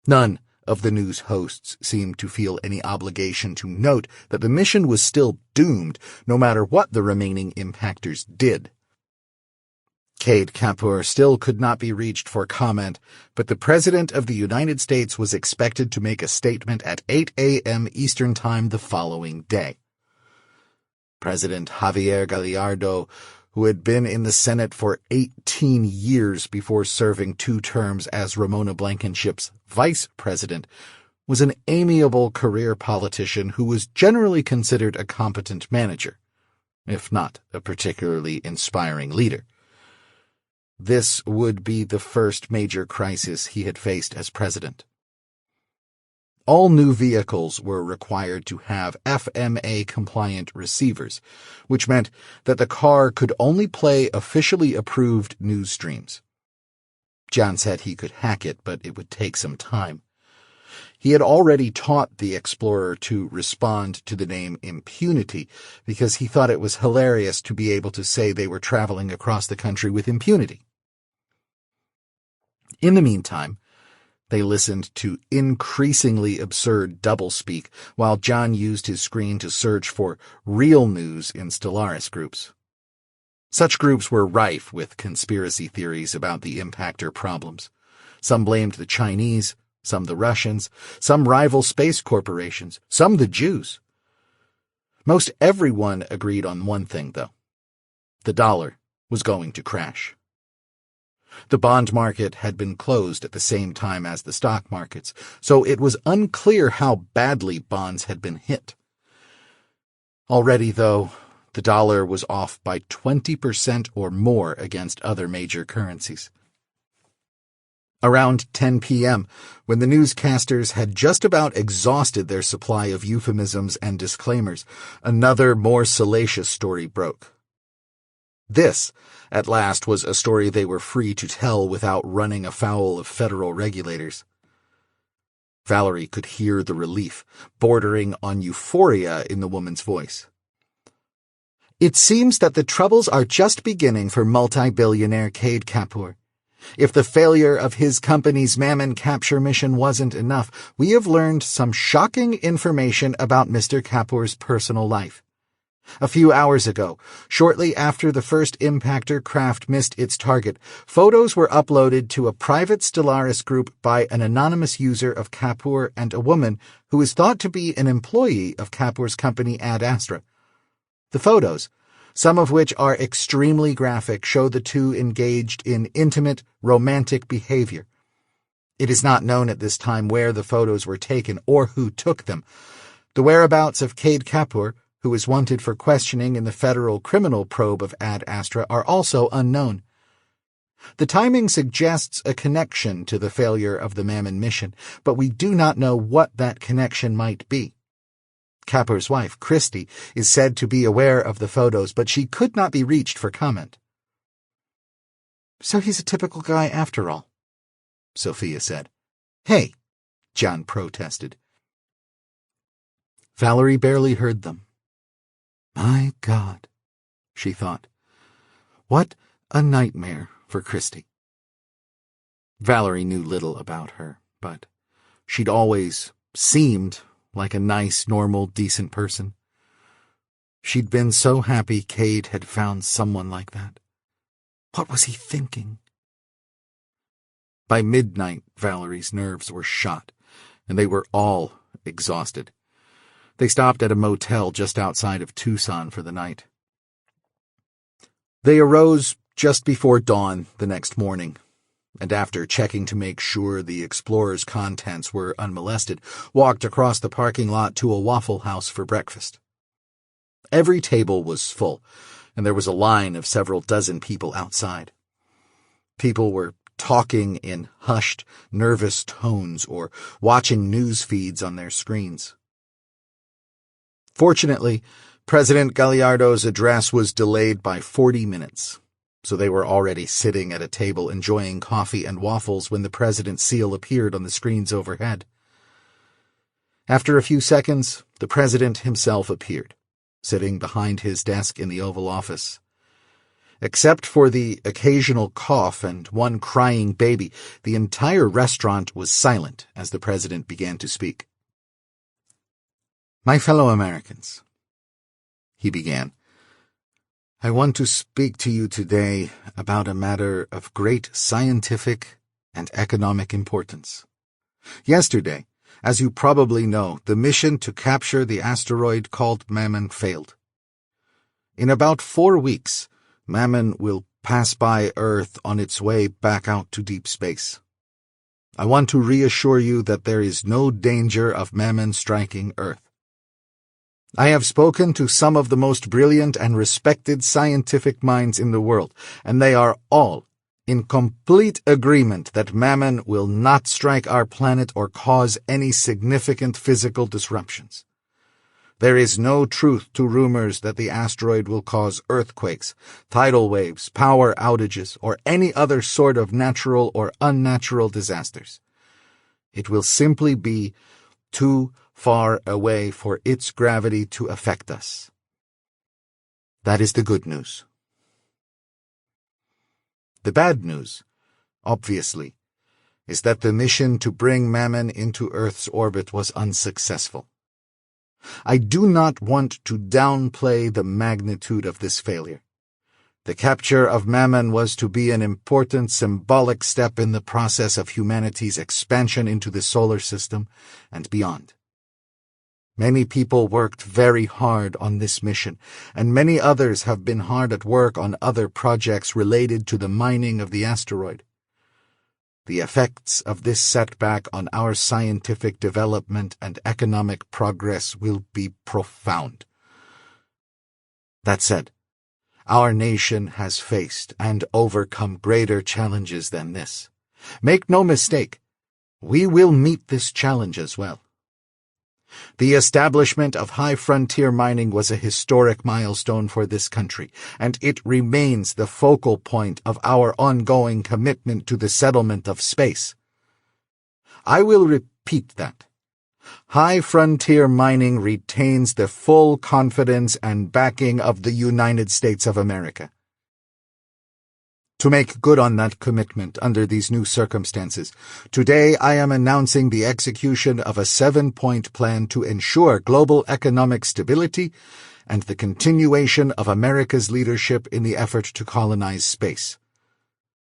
None of the news hosts seemed to feel any obligation to note that the mission was still doomed, no matter what the remaining impactors did. Kade Kapur still could not be reached for comment, but the President of the United States was expected to make a statement at 8 a.m. Eastern Time the following day. President Javier Gallardo, who had been in the Senate for 18 years before serving 2 terms as Ramona Blankenship's vice president, was an amiable career politician who was generally considered a competent manager, if not a particularly inspiring leader. This would be the first major crisis he had faced as president. All new vehicles were required to have FMA-compliant receivers, which meant that the car could only play officially approved news streams. John said he could hack it, but it would take some time. He had already taught the Explorer to respond to the name impunity because he thought it was hilarious to be able to say they were traveling across the country with impunity. In the meantime, they listened to increasingly absurd doublespeak while John used his screen to search for real news in Stellaris groups. Such groups were rife with conspiracy theories about the impactor problems. Some blamed the Chinese, some the Russians, some rival space corporations, some the Jews. Most everyone agreed on one thing, though. The dollar was going to crash. The bond market had been closed at the same time as the stock markets, so it was unclear how badly bonds had been hit. Already, though, the dollar was off by 20% or more against other major currencies. Around 10 p.m., when the newscasters had just about exhausted their supply of euphemisms and disclaimers, another more salacious story broke. This, at last, was a story they were free to tell without running afoul of federal regulators. Valerie could hear the relief, bordering on euphoria in the woman's voice. It seems that the troubles are just beginning for multi-billionaire Kade Kapur. If the failure of his company's Mammon capture mission wasn't enough, we have learned some shocking information about Mr. Kapur's personal life. A few hours ago, shortly after the first impactor craft missed its target, photos were uploaded to a private Stellaris group by an anonymous user of Kapur and a woman who is thought to be an employee of Kapur's company Ad Astra. The photos, some of which are extremely graphic, show the two engaged in intimate, romantic behavior. It is not known at this time where the photos were taken or who took them. The whereabouts of Kade Kapur, who is wanted for questioning in the federal criminal probe of Ad Astra, are also unknown. The timing suggests a connection to the failure of the Mammon mission, but we do not know what that connection might be. Kapur's wife, Christie, is said to be aware of the photos, but she could not be reached for comment. "So he's a typical guy after all," Sophia said. "Hey," John protested. Valerie barely heard them. My God, she thought. What a nightmare for Christie. Valerie knew little about her, but she'd always seemed like a nice, normal, decent person. She'd been so happy Kade had found someone like that. What was he thinking? By midnight, Valerie's nerves were shot, and they were all exhausted. They stopped at a motel just outside of Tucson for the night. They arose just before dawn the next morning, and after checking to make sure the Explorer's contents were unmolested, walked across the parking lot to a Waffle House for breakfast. Every table was full, and there was a line of several dozen people outside. People were talking in hushed, nervous tones or watching news feeds on their screens. Fortunately, President Gallardo's address was delayed by 40 minutes, so they were already sitting at a table enjoying coffee and waffles when the president's seal appeared on the screens overhead. After a few seconds, the president himself appeared, sitting behind his desk in the Oval Office. Except for the occasional cough and one crying baby, the entire restaurant was silent as the president began to speak. "My fellow Americans," he began, "I want to speak to you today about a matter of great scientific and economic importance. Yesterday, as you probably know, the mission to capture the asteroid called Mammon failed. In about 4 weeks, Mammon will pass by Earth on its way back out to deep space. I want to reassure you that there is no danger of Mammon striking Earth. I have spoken to some of the most brilliant and respected scientific minds in the world, and they are all in complete agreement that Mammon will not strike our planet or cause any significant physical disruptions. There is no truth to rumors that the asteroid will cause earthquakes, tidal waves, power outages, or any other sort of natural or unnatural disasters. It will simply be too far away for its gravity to affect us. That is the good news. The bad news, obviously, is that the mission to bring Mammon into Earth's orbit was unsuccessful. I do not want to downplay the magnitude of this failure. The capture of Mammon was to be an important symbolic step in the process of humanity's expansion into the solar system and beyond. Many people worked very hard on this mission, and many others have been hard at work on other projects related to the mining of the asteroid. The effects of this setback on our scientific development and economic progress will be profound. That said, our nation has faced and overcome greater challenges than this. Make no mistake, we will meet this challenge as well. The establishment of high-frontier mining was a historic milestone for this country, and it remains the focal point of our ongoing commitment to the settlement of space. I will repeat that. High-frontier mining retains the full confidence and backing of the United States of America. To make good on that commitment under these new circumstances, today I am announcing the execution of a 7-point plan to ensure global economic stability and the continuation of America's leadership in the effort to colonize space.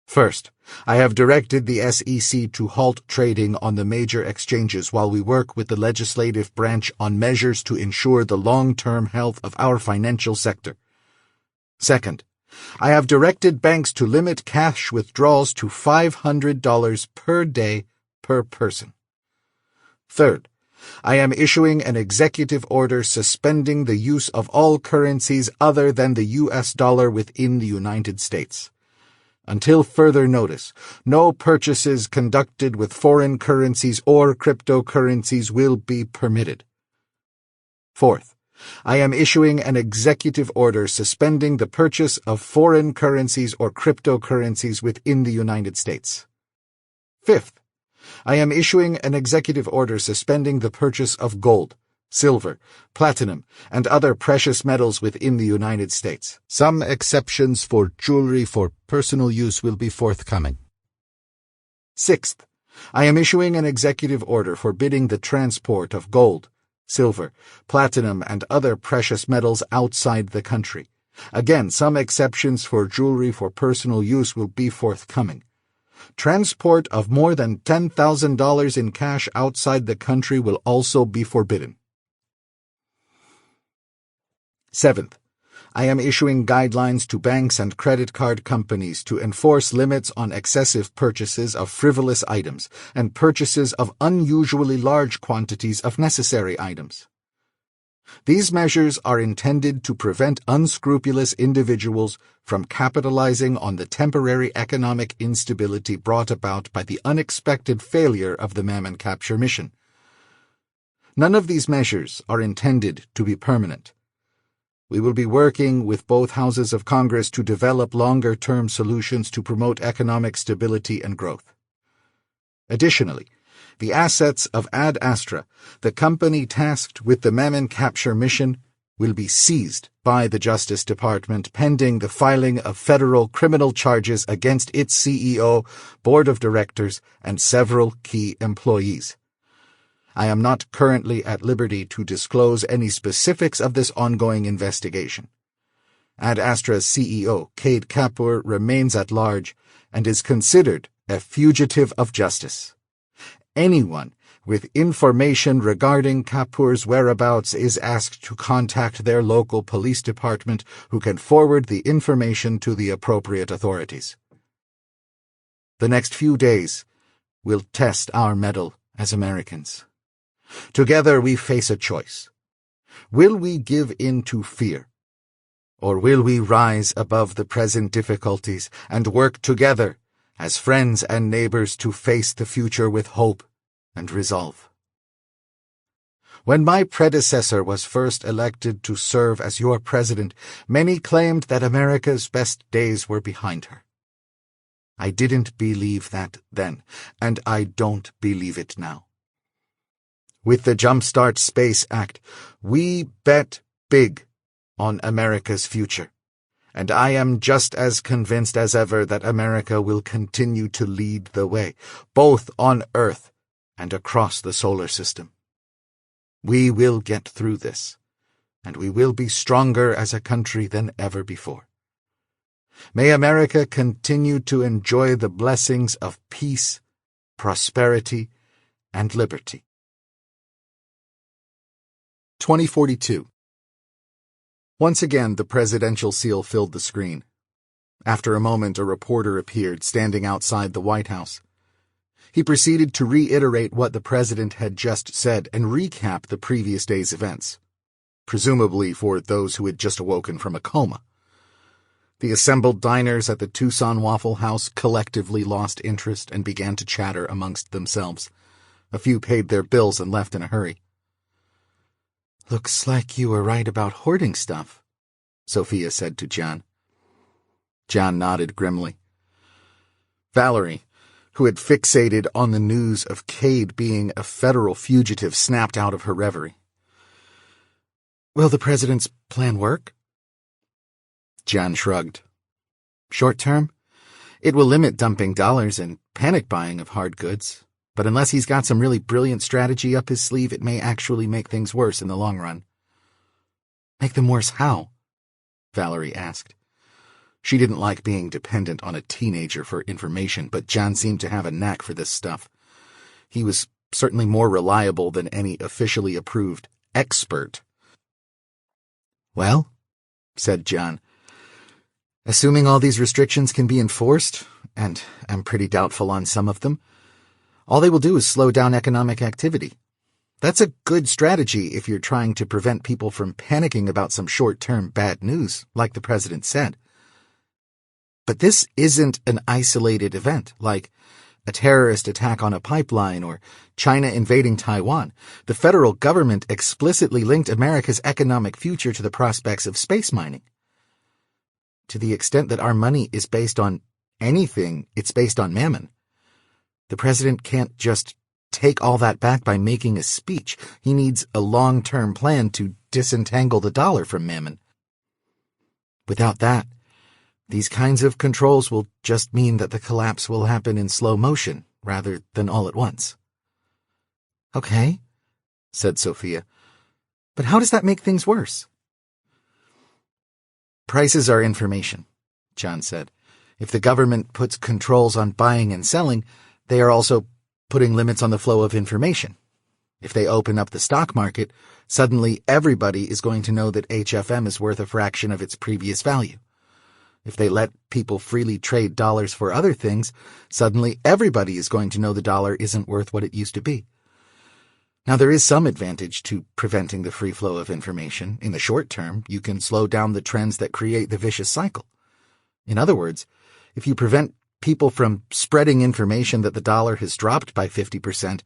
First, I have directed the SEC to halt trading on the major exchanges while we work with the legislative branch on measures to ensure the long-term health of our financial sector. Second, I have directed banks to limit cash withdrawals to $500 per day per person. Third, I am issuing an executive order suspending the use of all currencies other than the US dollar within the United States. Until further notice, no purchases conducted with foreign currencies or cryptocurrencies will be permitted. Fourth, I am issuing an executive order suspending the purchase of foreign currencies or cryptocurrencies within the United States. Fifth, I am issuing an executive order suspending the purchase of gold, silver, platinum, and other precious metals within the United States. Some exceptions for jewelry for personal use will be forthcoming. Sixth, I am issuing an executive order forbidding the transport of gold, silver, platinum, and other precious metals outside the country. Again, some exceptions for jewelry for personal use will be forthcoming. Transport of more than $10,000 in cash outside the country will also be forbidden. Seventh, I am issuing guidelines to banks and credit card companies to enforce limits on excessive purchases of frivolous items and purchases of unusually large quantities of necessary items. These measures are intended to prevent unscrupulous individuals from capitalizing on the temporary economic instability brought about by the unexpected failure of the Mammon capture mission. None of these measures are intended to be permanent. We will be working with both houses of Congress to develop longer-term solutions to promote economic stability and growth. Additionally, the assets of Ad Astra, the company tasked with the Mammon capture mission, will be seized by the Justice Department pending the filing of federal criminal charges against its CEO, board of directors, and several key employees. I am not currently at liberty to disclose any specifics of this ongoing investigation. Ad Astra's CEO, Kade Kapur, remains at large and is considered a fugitive of justice. Anyone with information regarding Kapur's whereabouts is asked to contact their local police department, who can forward the information to the appropriate authorities. The next few days will test our mettle as Americans. Together we face a choice. Will we give in to fear? Or will we rise above the present difficulties and work together as friends and neighbors to face the future with hope and resolve? When my predecessor was first elected to serve as your president, many claimed that America's best days were behind her. I didn't believe that then, and I don't believe it now. With the Jumpstart Space Act, we bet big on America's future, and I am just as convinced as ever that America will continue to lead the way, both on Earth and across the solar system. We will get through this, and we will be stronger as a country than ever before. May America continue to enjoy the blessings of peace, prosperity, and liberty. 2042. Once again, the presidential seal filled the screen. After a moment, a reporter appeared, standing outside the White House. He proceeded to reiterate what the president had just said and recap the previous day's events, presumably for those who had just awoken from a coma. The assembled diners at the Tucson Waffle House collectively lost interest and began to chatter amongst themselves. A few paid their bills and left in a hurry. "Looks like you were right about hoarding stuff," Sophia said to John. John nodded grimly. Valerie, who had fixated on the news of Kade being a federal fugitive, snapped out of her reverie. "Will the president's plan work?" John shrugged. "Short term, it will limit dumping dollars and panic buying of hard goods. But unless he's got some really brilliant strategy up his sleeve, it may actually make things worse in the long run." "Make them worse how?" Valerie asked. She didn't like being dependent on a teenager for information, but John seemed to have a knack for this stuff. He was certainly more reliable than any officially approved expert. "Well," said John, Assuming all these restrictions can be enforced, and I'm pretty doubtful on some of them, all they will do is slow down economic activity. That's a good strategy if you're trying to prevent people from panicking about some short-term bad news, like the president said. But this isn't an isolated event, like a terrorist attack on a pipeline or China invading Taiwan. The federal government explicitly linked America's economic future to the prospects of space mining. To the extent that our money is based on anything, it's based on Mammon. The president can't just take all that back by making a speech. He needs a long-term plan to disentangle the dollar from Mammon. Without that, these kinds of controls will just mean that the collapse will happen in slow motion rather than all at once. Okay, said Sophia. But how does that make things worse? Prices are information, John said. If the government puts controls on buying and selling, they are also putting limits on the flow of information. If they open up the stock market, suddenly everybody is going to know that HFM is worth a fraction of its previous value. If they let people freely trade dollars for other things, suddenly everybody is going to know the dollar isn't worth what it used to be. Now, there is some advantage to preventing the free flow of information. In the short term, you can slow down the trends that create the vicious cycle. In other words, if you prevent people from spreading information that the dollar has dropped by 50%,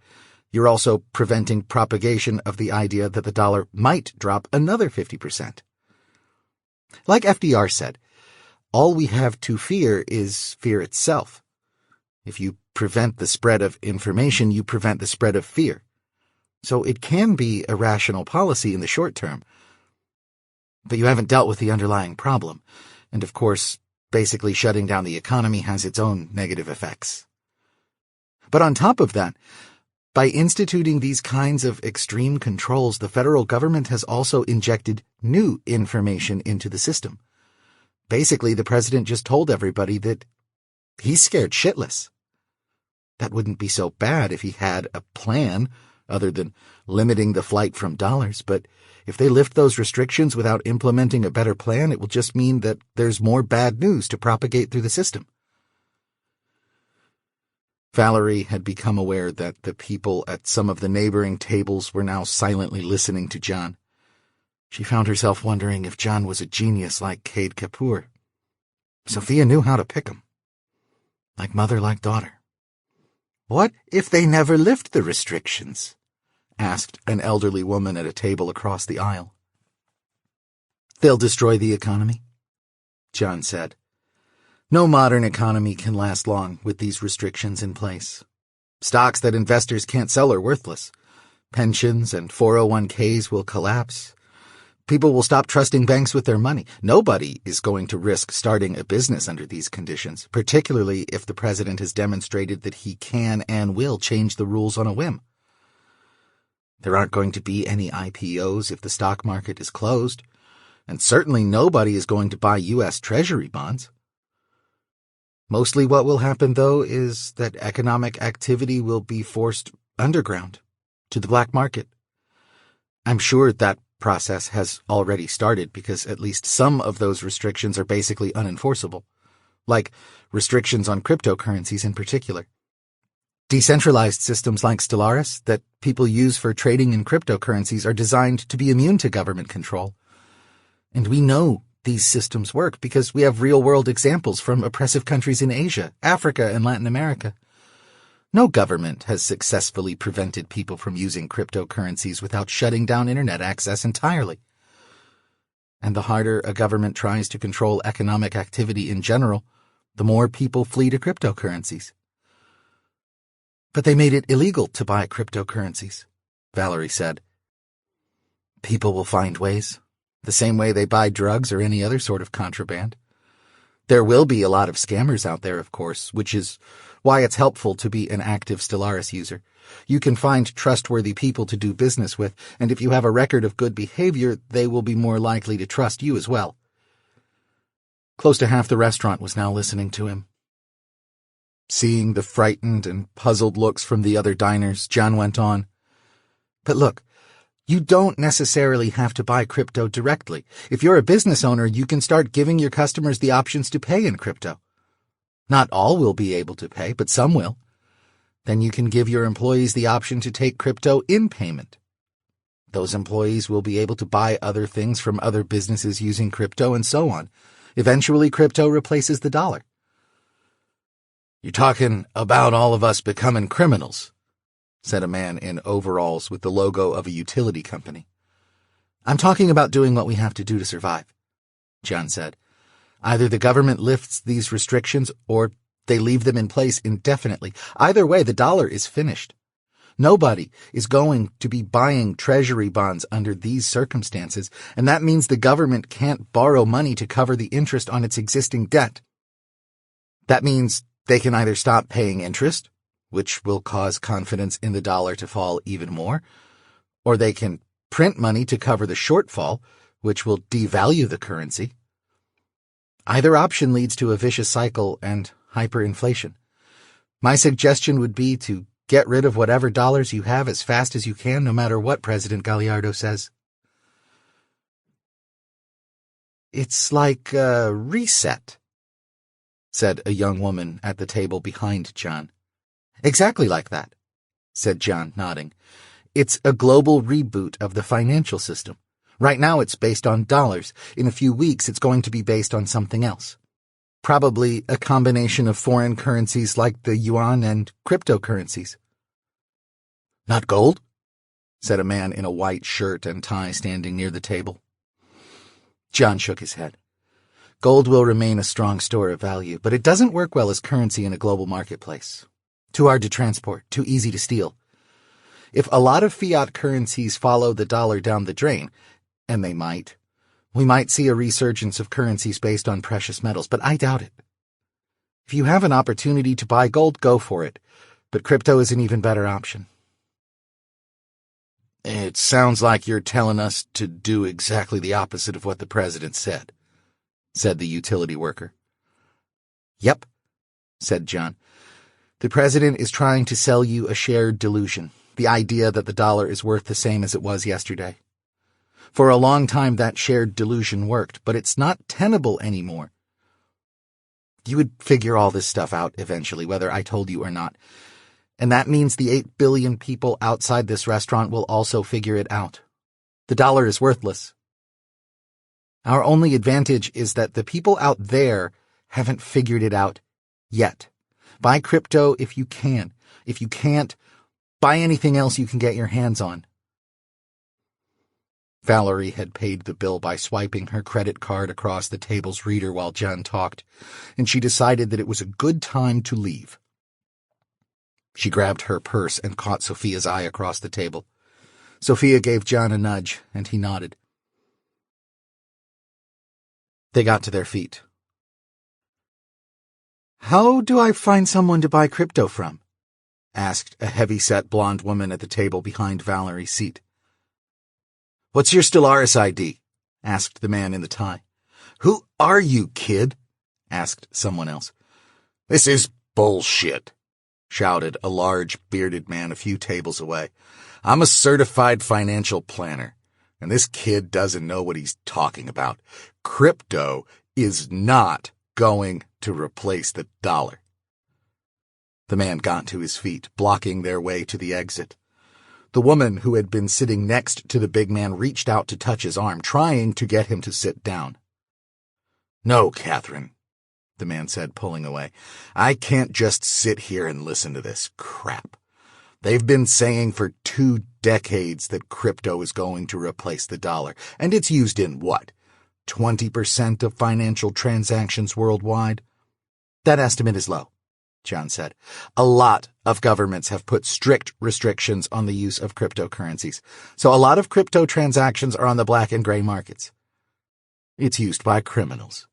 you're also preventing propagation of the idea that the dollar might drop another 50%. Like FDR said, all we have to fear is fear itself. If you prevent the spread of information, you prevent the spread of fear. So it can be a rational policy in the short term. But you haven't dealt with the underlying problem. And of course, basically shutting down the economy has its own negative effects. But on top of that, by instituting these kinds of extreme controls, the federal government has also injected new information into the system. Basically, the president just told everybody that he's scared shitless. That wouldn't be so bad if he had a plan other than limiting the flight from dollars, but if they lift those restrictions without implementing a better plan, it will just mean that there's more bad news to propagate through the system. Valerie had become aware that the people at some of the neighboring tables were now silently listening to John. She found herself wondering if John was a genius like Kade Kapur. Sophia knew how to pick him. Like mother, like daughter. What if they never lift the restrictions? Asked an elderly woman at a table across the aisle. They'll destroy the economy, John said. No modern economy can last long with these restrictions in place. Stocks that investors can't sell are worthless. Pensions and 401ks will collapse. People will stop trusting banks with their money. Nobody is going to risk starting a business under these conditions, particularly if the president has demonstrated that he can and will change the rules on a whim. There aren't going to be any IPOs if the stock market is closed, and certainly nobody is going to buy U.S. Treasury bonds. Mostly what will happen, though, is that economic activity will be forced underground, to the black market. I'm sure that process has already started because at least some of those restrictions are basically unenforceable, like restrictions on cryptocurrencies in particular. Decentralized systems like Stellaris that people use for trading in cryptocurrencies are designed to be immune to government control. And we know these systems work because we have real-world examples from oppressive countries in Asia, Africa, and Latin America. No government has successfully prevented people from using cryptocurrencies without shutting down internet access entirely. And the harder a government tries to control economic activity in general, the more people flee to cryptocurrencies. But they made it illegal to buy cryptocurrencies, Valerie said. People will find ways, the same way they buy drugs or any other sort of contraband. There will be a lot of scammers out there, of course, which is why it's helpful to be an active Stellaris user. You can find trustworthy people to do business with, and if you have a record of good behavior, they will be more likely to trust you as well. Close to half the restaurant was now listening to him. Seeing the frightened and puzzled looks from the other diners, John went on. But look, You don't necessarily have to buy crypto directly. If you're a business owner, you can start giving your customers the options to pay in crypto. Not all will be able to pay, but some will. Then you can give your employees the option to take crypto in payment. Those employees will be able to buy other things from other businesses using crypto and so on. Eventually, crypto replaces the dollar. You're talking about all of us becoming criminals, said a man in overalls with the logo of a utility company. I'm talking about doing what we have to do to survive, John said. Either the government lifts these restrictions or they leave them in place indefinitely. Either way, the dollar is finished. Nobody is going to be buying treasury bonds under these circumstances, and that means the government can't borrow money to cover the interest on its existing debt. That means they can either stop paying interest, which will cause confidence in the dollar to fall even more, or they can print money to cover the shortfall, which will devalue the currency. Either option leads to a vicious cycle and hyperinflation. My suggestion would be to get rid of whatever dollars you have as fast as you can, no matter what President Gallardo says. It's like a reset, said a young woman at the table behind John. Exactly like that, said John, nodding. It's a global reboot of the financial system. Right now it's based on dollars. In a few weeks it's going to be based on something else. Probably a combination of foreign currencies like the yuan and cryptocurrencies. Not gold? Said a man in a white shirt and tie standing near the table. John shook his head. Gold will remain a strong store of value, but it doesn't work well as currency in a global marketplace. Too hard to transport, too easy to steal. If a lot of fiat currencies follow the dollar down the drain, and they might, we might see a resurgence of currencies based on precious metals, but I doubt it. If you have an opportunity to buy gold, go for it, but crypto is an even better option. It sounds like you're telling us to do exactly the opposite of what the president said the utility worker. Yep, said John. The president is trying to sell you a shared delusion, the idea that the dollar is worth the same as it was yesterday. For a long time that shared delusion worked, but it's not tenable anymore. You would figure all this stuff out eventually, whether I told you or not. And that means the 8 billion people outside this restaurant will also figure it out. The dollar is worthless. Our only advantage is that the people out there haven't figured it out yet. Buy crypto if you can. If you can't, buy anything else you can get your hands on. Valerie had paid the bill by swiping her credit card across the table's reader while John talked, and she decided that it was a good time to leave. She grabbed her purse and caught Sophia's eye across the table. Sophia gave John a nudge, and he nodded. They got to their feet. How do I find someone to buy crypto from? Asked a heavy-set blonde woman at the table behind Valerie's seat. What's your Stellaris ID? Asked the man in the tie. Who are you, kid? Asked someone else. This is bullshit, shouted a large, bearded man a few tables away. I'm a certified financial planner, and this kid doesn't know what he's talking about. Crypto is not going to replace the dollar. The man got to his feet, blocking their way to the exit. The woman who had been sitting next to the big man reached out to touch his arm, trying to get him to sit down. No, Catherine, the man said, pulling away. I can't just sit here and listen to this crap. They've been saying for 2 decades that crypto is going to replace the dollar, and it's used in what? 20% of financial transactions worldwide? That estimate is low, John said. A lot of governments have put strict restrictions on the use of cryptocurrencies, so a lot of crypto transactions are on the black and gray markets. It's used by criminals,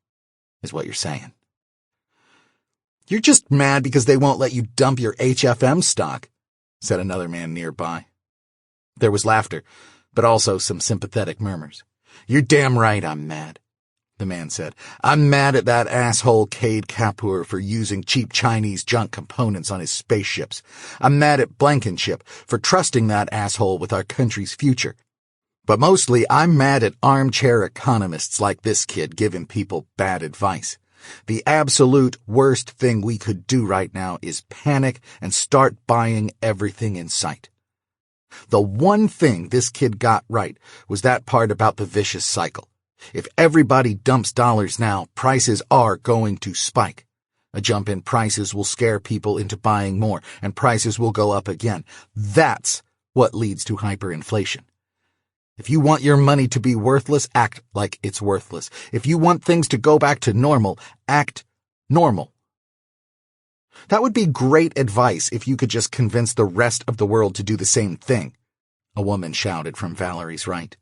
is what you're saying. You're just mad because they won't let you dump your HFM stock, said another man nearby. There was laughter, but also some sympathetic murmurs. You're damn right I'm mad, the man said. I'm mad at that asshole Kade Kapur for using cheap Chinese junk components on his spaceships. I'm mad at Blankenship for trusting that asshole with our country's future. But mostly, I'm mad at armchair economists like this kid giving people bad advice. The absolute worst thing we could do right now is panic and start buying everything in sight. The one thing this kid got right was that part about the vicious cycle. If everybody dumps dollars now, prices are going to spike. A jump in prices will scare people into buying more, and prices will go up again. That's what leads to hyperinflation. If you want your money to be worthless, act like it's worthless. If you want things to go back to normal, act normal. That would be great advice if you could just convince the rest of the world to do the same thing, a woman shouted from Valerie's right.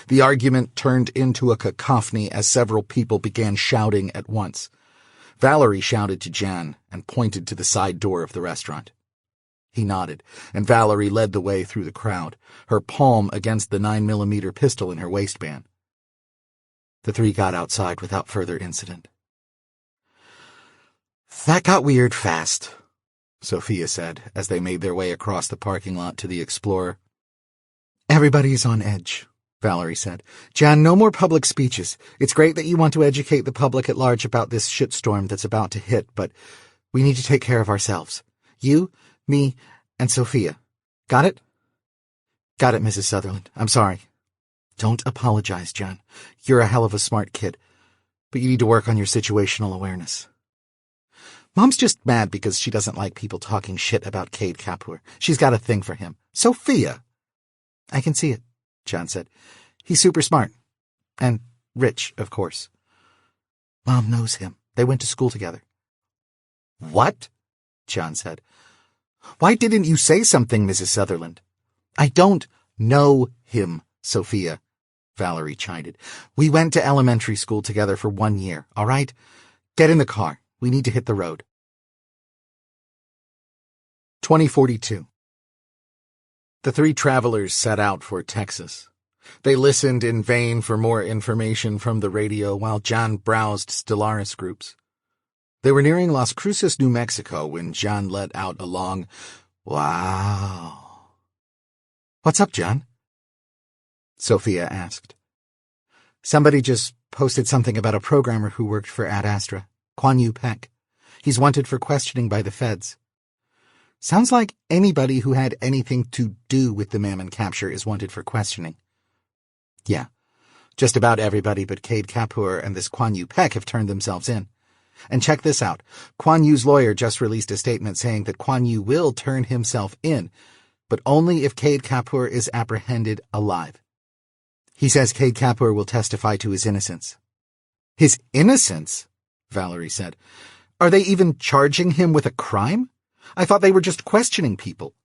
The argument turned into a cacophony as several people began shouting at once. Valerie shouted to Jan and pointed to the side door of the restaurant. He nodded, and Valerie led the way through the crowd, her palm against the 9mm pistol in her waistband. The three got outside without further incident. "That got weird fast," Sophia said, as they made their way across the parking lot to the Explorer. "Everybody's on edge," Valerie said. "Jan, no more public speeches. It's great that you want to educate the public at large about this shitstorm that's about to hit, but we need to take care of ourselves. You, me, and Sophia. Got it?" "Got it, Mrs. Sutherland. I'm sorry." "Don't apologize, Jan. You're a hell of a smart kid, but you need to work on your situational awareness." "Mom's just mad because she doesn't like people talking shit about Kade Kapur. She's got a thing for him." "Sophia!" "I can see it," Jan said. "He's super smart. And rich, of course." "Mom knows him. They went to school together." "What?" Jan said. "Why didn't you say something, Mrs. Sutherland?" "I don't know him, Sophia," Valerie chided. "We went to elementary school together for 1 year, all right? Get in the car. We need to hit the road." 2042. The three travelers set out for Texas. They listened in vain for more information from the radio while Jan browsed Stellaris groups. They were nearing Las Cruces, New Mexico, when Jan let out a long, "Wow." "What's up, Jan?" Sophia asked. "Somebody just posted something about a programmer who worked for Ad Astra, Quan Yu Peck. He's wanted for questioning by the feds. Sounds like anybody who had anything to do with the Mammon capture is wanted for questioning." "Yeah, just about everybody but Kade Kapur and this Quan Yu Peck have turned themselves in. And check this out. Quan Yu's lawyer just released a statement saying that Quan Yu will turn himself in, but only if Kade Kapur is apprehended alive. He says Kade Kapur will testify to his innocence." "His innocence?" Valerie said. "Are they even charging him with a crime? I thought they were just questioning people."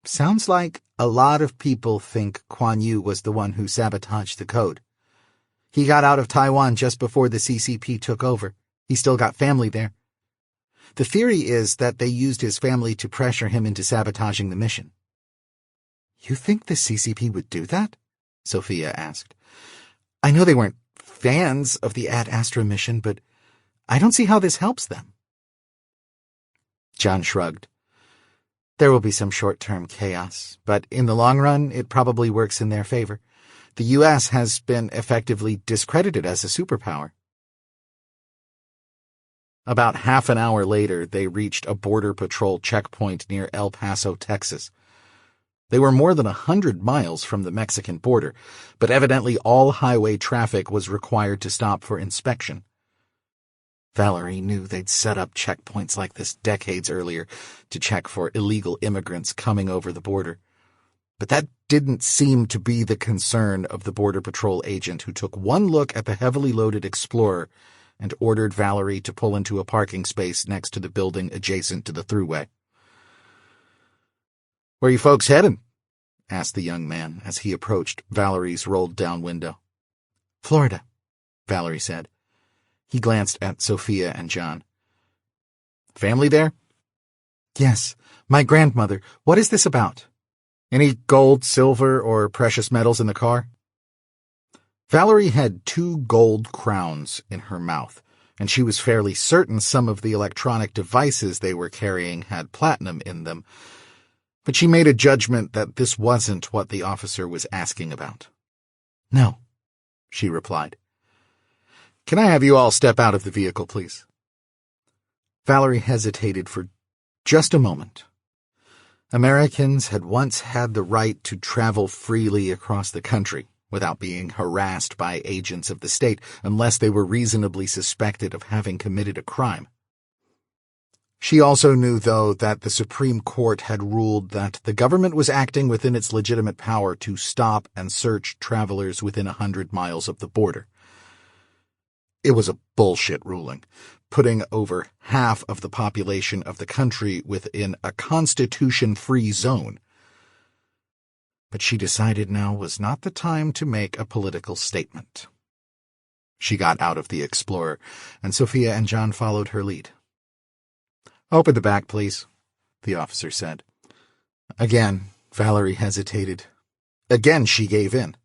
"Sounds like a lot of people think Quan Yu was the one who sabotaged the code. He got out of Taiwan just before the CCP took over. He's still got family there. The theory is that they used his family to pressure him into sabotaging the mission." "You think the CCP would do that?" Sophia asked. "I know they weren't fans of the Ad Astra mission, but I don't see how this helps them." Jan shrugged. "There will be some short-term chaos, but in the long run, it probably works in their favor. The U.S. has been effectively discredited as a superpower." About half an hour later, they reached a Border Patrol checkpoint near El Paso, Texas. They were more than 100 miles from the Mexican border, but evidently all highway traffic was required to stop for inspection. Valerie knew they'd set up checkpoints like this decades earlier to check for illegal immigrants coming over the border. But that didn't seem to be the concern of the Border Patrol agent, who took one look at the heavily loaded Explorer and ordered Valerie to pull into a parking space next to the building adjacent to the thruway. "Where you folks heading?" asked the young man as he approached Valerie's rolled-down window. "Florida," Valerie said. He glanced at Sophia and Jan. "Family there?" "Yes, my grandmother. What is this about?" "Any gold, silver, or precious metals in the car?" Valerie had 2 gold crowns in her mouth, and she was fairly certain some of the electronic devices they were carrying had platinum in them. But she made a judgment that this wasn't what the officer was asking about. "No," she replied. "Can I have you all step out of the vehicle, please?" Valerie hesitated for just a moment. Americans had once had the right to travel freely across the country without being harassed by agents of the state unless they were reasonably suspected of having committed a crime. She also knew, though, that the Supreme Court had ruled that the government was acting within its legitimate power to stop and search travelers within 100 miles of the border. It was a bullshit ruling, putting over half of the population of the country within a constitution-free zone. But she decided now was not the time to make a political statement. She got out of the Explorer, and Sophia and John followed her lead. "Open the back, please," the officer said. Again, Valerie hesitated. Again, she gave in.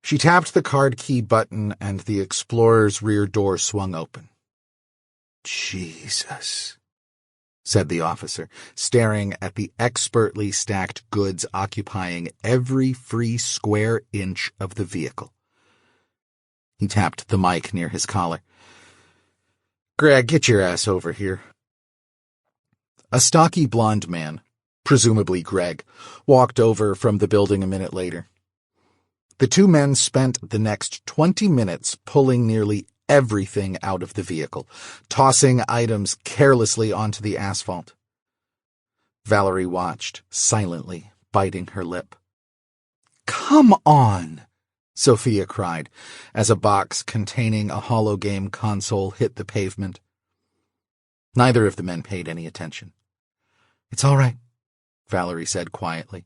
She tapped the card key button, and the Explorer's rear door swung open. "Jesus," said the officer, staring at the expertly stacked goods occupying every free square inch of the vehicle. He tapped the mic near his collar. "Greg, get your ass over here." A stocky blond man, presumably Greg, walked over from the building a minute later. The two men spent the next 20 minutes pulling nearly everything out of the vehicle, tossing items carelessly onto the asphalt. Valerie watched, silently, biting her lip. "Come on!" Sophia cried, as a box containing a hologame console hit the pavement. Neither of the men paid any attention. "It's all right," Valerie said quietly.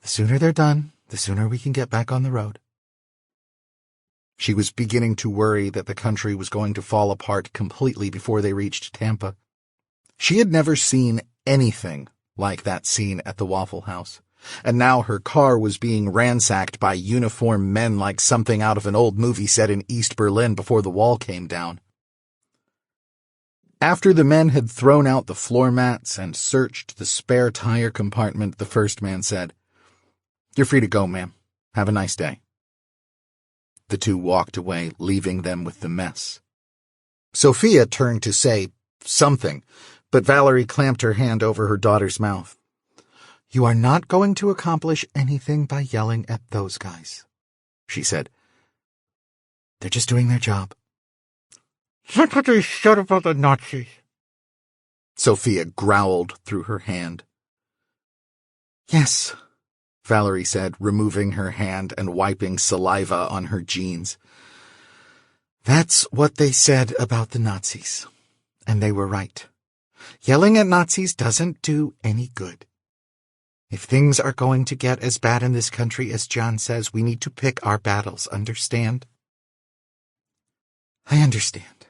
"The sooner they're done, the sooner we can get back on the road." She was beginning to worry that the country was going to fall apart completely before they reached Tampa. She had never seen anything like that scene at the Waffle House, and now her car was being ransacked by uniformed men like something out of an old movie set in East Berlin before the wall came down. After the men had thrown out the floor mats and searched the spare tire compartment, the first man said, "You're free to go, ma'am. Have a nice day." The two walked away, leaving them with the mess. Sophia turned to say something, but Valerie clamped her hand over her daughter's mouth. "You are not going to accomplish anything by yelling at those guys," she said. "They're just doing their job." "Somebody said about the Nazis," Sophia growled through her hand. "Yes," Valerie said, removing her hand and wiping saliva on her jeans. "That's what they said about the Nazis, and they were right. Yelling at Nazis doesn't do any good. If things are going to get as bad in this country as John says, we need to pick our battles, understand?" "I understand.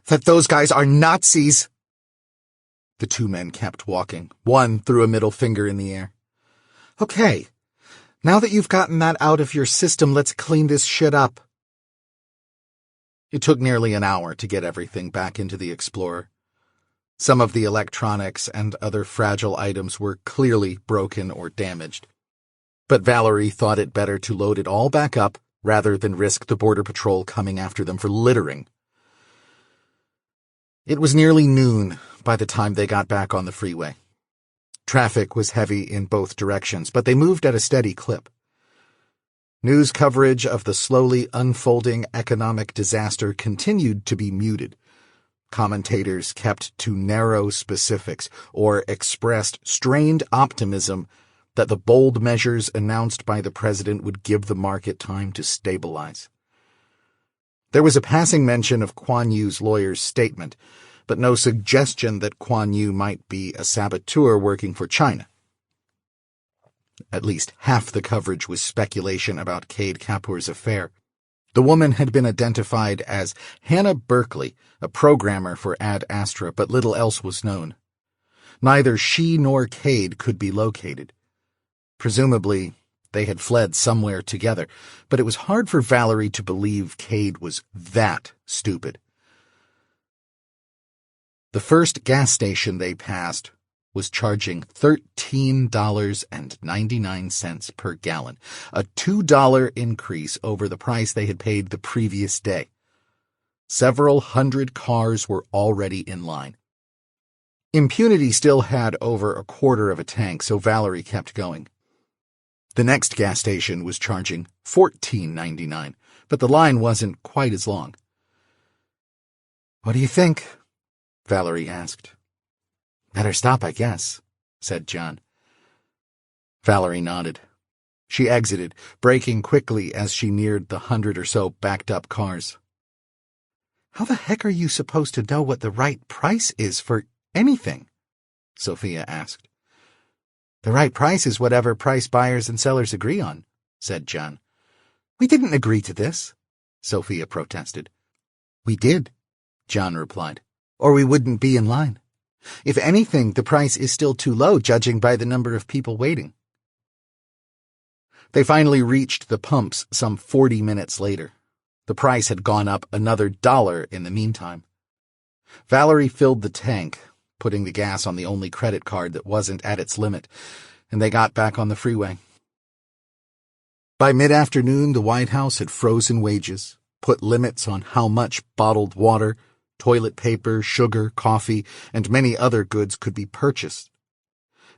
That those guys are Nazis." The two men kept walking. One threw a middle finger in the air. "Okay, now that you've gotten that out of your system, let's clean this shit up." It took nearly an hour to get everything back into the Explorer. Some of the electronics and other fragile items were clearly broken or damaged, but Valerie thought it better to load it all back up rather than risk the Border Patrol coming after them for littering. It was nearly noon by the time they got back on the freeway. Traffic was heavy in both directions, but they moved at a steady clip. News coverage of the slowly unfolding economic disaster continued to be muted. Commentators kept to narrow specifics or expressed strained optimism that the bold measures announced by the president would give the market time to stabilize. There was a passing mention of Kuan Yew's lawyer's statement, but no suggestion that Kuan Yew might be a saboteur working for China. At least half the coverage was speculation about Kade Kapur's affair. The woman had been identified as Hannah Berkeley, a programmer for Ad Astra, but little else was known. Neither she nor Kade could be located. Presumably, they had fled somewhere together, but it was hard for Valerie to believe Kade was that stupid. The first gas station they passed was charging $13.99 per gallon, a $2 increase over the price they had paid the previous day. Several hundred cars were already in line. Impunity still had over a quarter of a tank, so Valerie kept going. The next gas station was charging $14.99, but the line wasn't quite as long. "What do you think?" Valerie asked. "Better stop, I guess," said John. Valerie nodded. She exited, braking quickly as she neared the 100 or so backed-up cars. "How the heck are you supposed to know what the right price is for anything?" Sophia asked. "The right price is whatever price buyers and sellers agree on," said John. "We didn't agree to this," Sophia protested. "We did," John replied, "or we wouldn't be in line. If anything, the price is still too low, judging by the number of people waiting." They finally reached the pumps some 40 minutes later. The price had gone up another $1 in the meantime. Valerie filled the tank, putting the gas on the only credit card that wasn't at its limit, and they got back on the freeway. By mid-afternoon, the White House had frozen wages, put limits on how much bottled water, toilet paper, sugar, coffee, and many other goods could be purchased,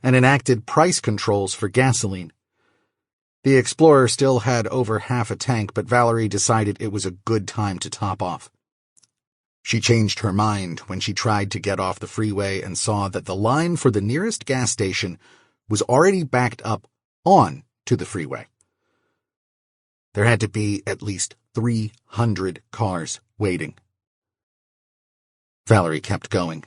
and enacted price controls for gasoline. The Explorer still had over half a tank, but Valerie decided it was a good time to top off. She changed her mind when she tried to get off the freeway and saw that the line for the nearest gas station was already backed up on to the freeway. There had to be at least 300 cars waiting. Valerie kept going.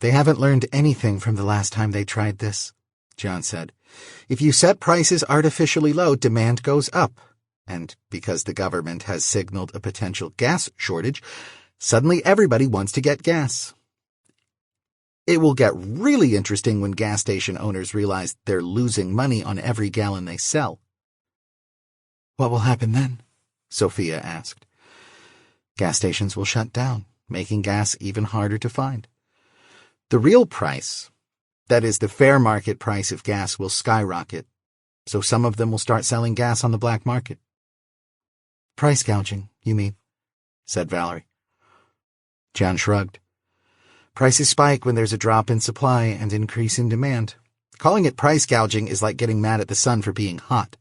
"They haven't learned anything from the last time they tried this," John said. "If you set prices artificially low, demand goes up. And because the government has signaled a potential gas shortage, suddenly everybody wants to get gas. It will get really interesting when gas station owners realize they're losing money on every gallon they sell." "What will happen then?" Sophia asked. "Gas stations will shut down, making gas even harder to find. The real price, that is the fair market price of gas, will skyrocket, so some of them will start selling gas on the black market." "Price gouging, you mean?" said Valerie. John shrugged. "Prices spike when there's a drop in supply and increase in demand. Calling it price gouging is like getting mad at the sun for being hot.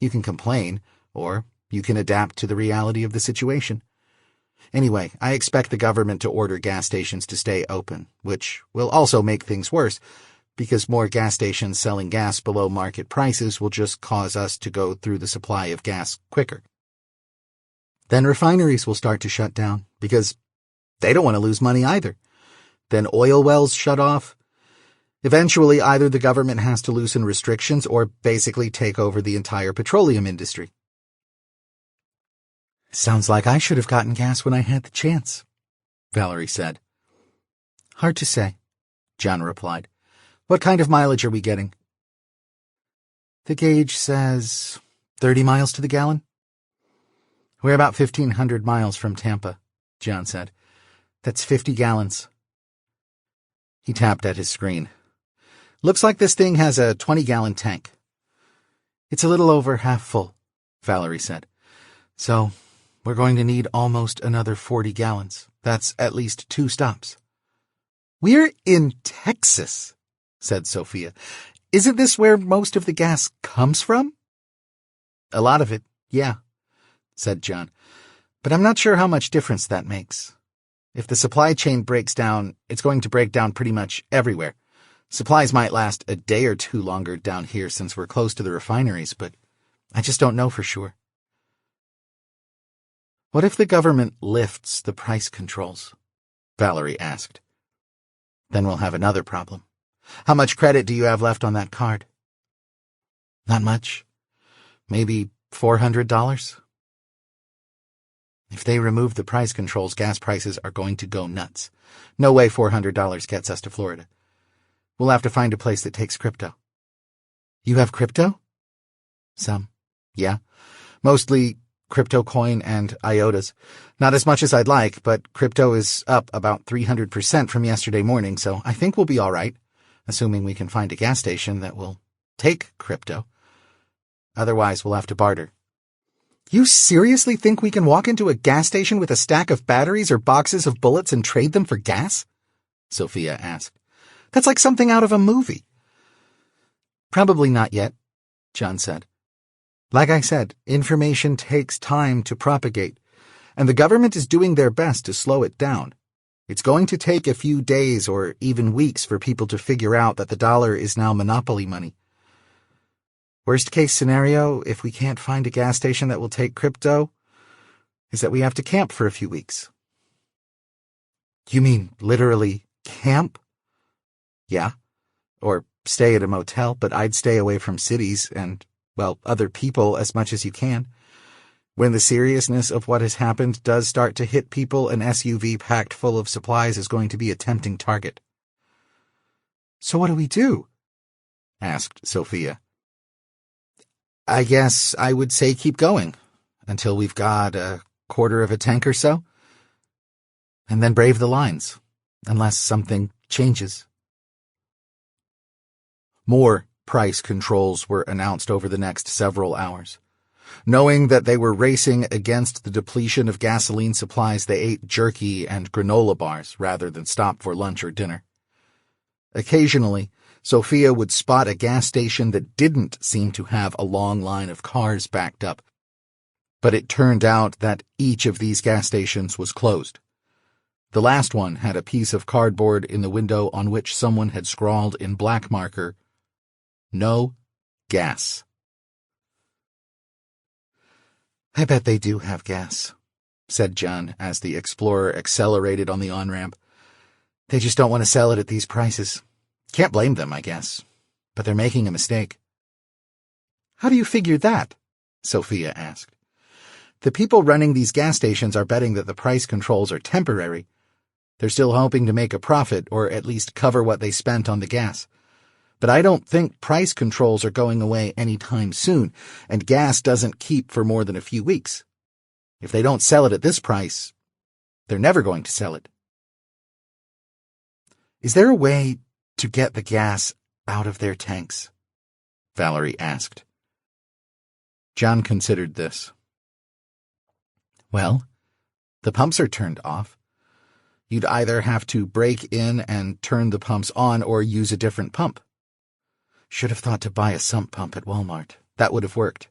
You can complain, or you can adapt to the reality of the situation. Anyway, I expect the government to order gas stations to stay open, which will also make things worse, because more gas stations selling gas below market prices will just cause us to go through the supply of gas quicker. Then refineries will start to shut down, because they don't want to lose money either. Then oil wells shut off. Eventually, either the government has to loosen restrictions or basically take over the entire petroleum industry." "Sounds like I should have gotten gas when I had the chance," Valerie said. "Hard to say," John replied. "What kind of mileage are we getting?" "The gauge says 30 miles to the gallon." "We're about 1,500 miles from Tampa," John said. "That's 50 gallons. He tapped at his screen. "Looks like this thing has a 20-gallon tank." "It's a little over half full," Valerie said. "So we're going to need almost another 40 gallons. That's at least 2 stops." "We're in Texas," said Sophia. "Isn't this where most of the gas comes from?" "A lot of it, yeah," said John. "But I'm not sure how much difference that makes. If the supply chain breaks down, it's going to break down pretty much everywhere. Supplies might last a day or two longer down here since we're close to the refineries, but I just don't know for sure." "What if the government lifts the price controls?" Valerie asked. "Then we'll have another problem. How much credit do you have left on that card?" "Not much. Maybe $400. If they remove the price controls, gas prices are going to go nuts. No way $400 gets us to Florida. We'll have to find a place that takes crypto." "You have crypto?" "Some. Yeah. Mostly crypto coin and IOTAs. Not as much as I'd like, but crypto is up about 300% from yesterday morning, so I think we'll be all right, assuming we can find a gas station that will take crypto. Otherwise, we'll have to barter. You seriously think we can walk into a gas station with a stack of batteries or boxes of bullets and trade them for gas? Sophia asked. That's like something out of a movie. Probably not yet, John said. Like I said, information takes time to propagate, and the government is doing their best to slow it down. It's going to take a few days or even weeks for people to figure out that the dollar is now monopoly money. Worst case scenario, if we can't find a gas station that will take crypto, is that we have to camp for a few weeks. You mean literally camp? Yeah. Or stay at a motel, but I'd stay away from cities and, well, other people as much as you can. When the seriousness of what has happened does start to hit people, an SUV packed full of supplies is going to be a tempting target. So what do we do? Asked Sophia. I guess I would say keep going until we've got a quarter of a tank or so, and then brave the lines, unless something changes. More price controls were announced over the next several hours. Knowing that they were racing against the depletion of gasoline supplies, they ate jerky and granola bars rather than stop for lunch or dinner. Occasionally, Sophia would spot a gas station that didn't seem to have a long line of cars backed up, but it turned out that each of these gas stations was closed. The last one had a piece of cardboard in the window on which someone had scrawled in black marker, "No gas." I bet they do have gas, said John as the Explorer accelerated on the on-ramp. They just don't want to sell it at these prices. Can't blame them, I guess. But they're making a mistake. How do you figure that? Sophia asked. The people running these gas stations are betting that the price controls are temporary. They're still hoping to make a profit, or at least cover what they spent on the gas. But I don't think price controls are going away anytime soon, and gas doesn't keep for more than a few weeks. If they don't sell it at this price, they're never going to sell it. Is there a way to get the gas out of their tanks? Valerie asked. John considered this. Well, the pumps are turned off. You'd either have to break in and turn the pumps on or use a different pump. Should have thought to buy a sump pump at Walmart. That would have worked.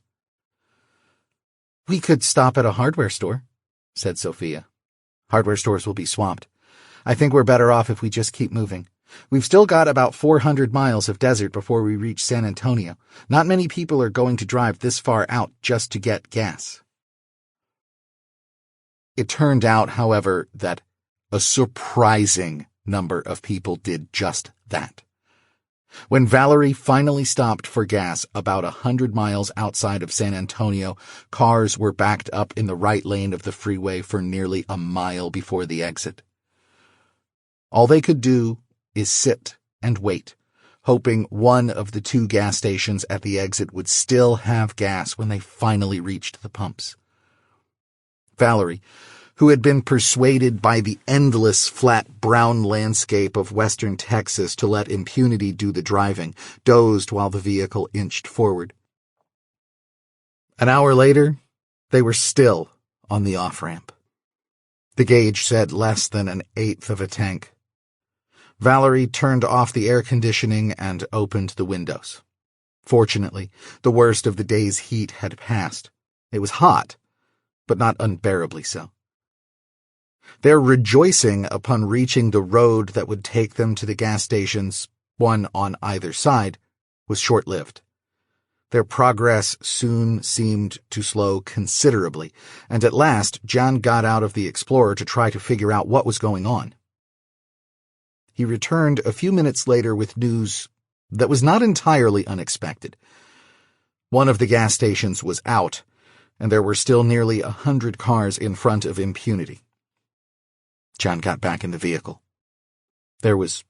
We could stop at a hardware store, said Sophia. Hardware stores will be swamped. I think we're better off if we just keep moving. We've still got about 400 miles of desert before we reach San Antonio. Not many people are going to drive this far out just to get gas. It turned out, however, that a surprising number of people did just that. When Valerie finally stopped for gas about 100 miles outside of San Antonio, cars were backed up in the right lane of the freeway for nearly a mile before the exit. All they could do is sit and wait, hoping one of the two gas stations at the exit would still have gas when they finally reached the pumps. Valerie, who had been persuaded by the endless flat brown landscape of western Texas to let impunity do the driving, dozed while the vehicle inched forward. An hour later, they were still on the off-ramp. The gauge said less than an eighth of a tank. Valerie turned off the air conditioning and opened the windows. Fortunately, the worst of the day's heat had passed. It was hot, but not unbearably so. Their rejoicing upon reaching the road that would take them to the gas stations, one on either side, was short-lived. Their progress soon seemed to slow considerably, and at last John got out of the Explorer to try to figure out what was going on. He returned a few minutes later with news that was not entirely unexpected. One of the gas stations was out, and there were still nearly 100 cars in front of impunity. John got back in the vehicle. There was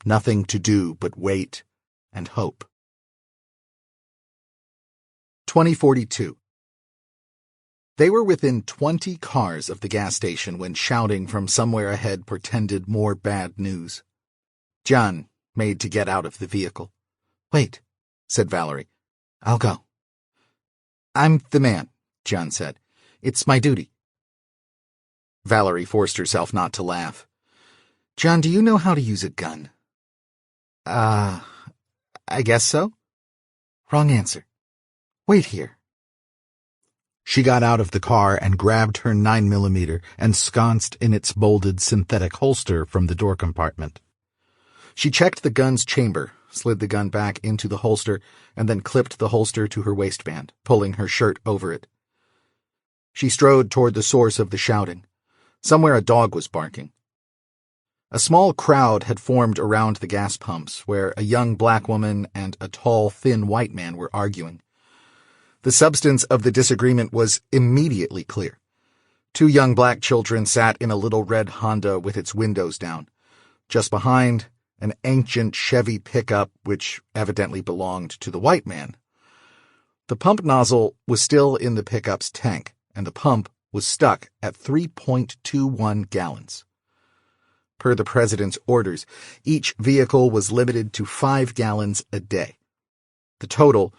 nothing to do but wait and hope. 2042. They were within 20 cars of the gas station when shouting from somewhere ahead portended more bad news. John made to get out of the vehicle. "Wait," said Valerie. "I'll go." "I'm the man," John said. "It's my duty." Valerie forced herself not to laugh. "John, do you know how to use a gun?" I guess so." "Wrong answer. Wait here." She got out of the car and grabbed her 9mm ensconced in its molded synthetic holster from the door compartment. She checked the gun's chamber, slid the gun back into the holster, and then clipped the holster to her waistband, pulling her shirt over it. She strode toward the source of the shouting. Somewhere a dog was barking. A small crowd had formed around the gas pumps, where a young black woman and a tall, thin white man were arguing. The substance of the disagreement was immediately clear. Two young black children sat in a little red Honda with its windows down. Just behind, an ancient Chevy pickup which evidently belonged to the white man. The pump nozzle was still in the pickup's tank, and the pump was stuck at 3.21 gallons. Per the president's orders, each vehicle was limited to 5 gallons a day. The total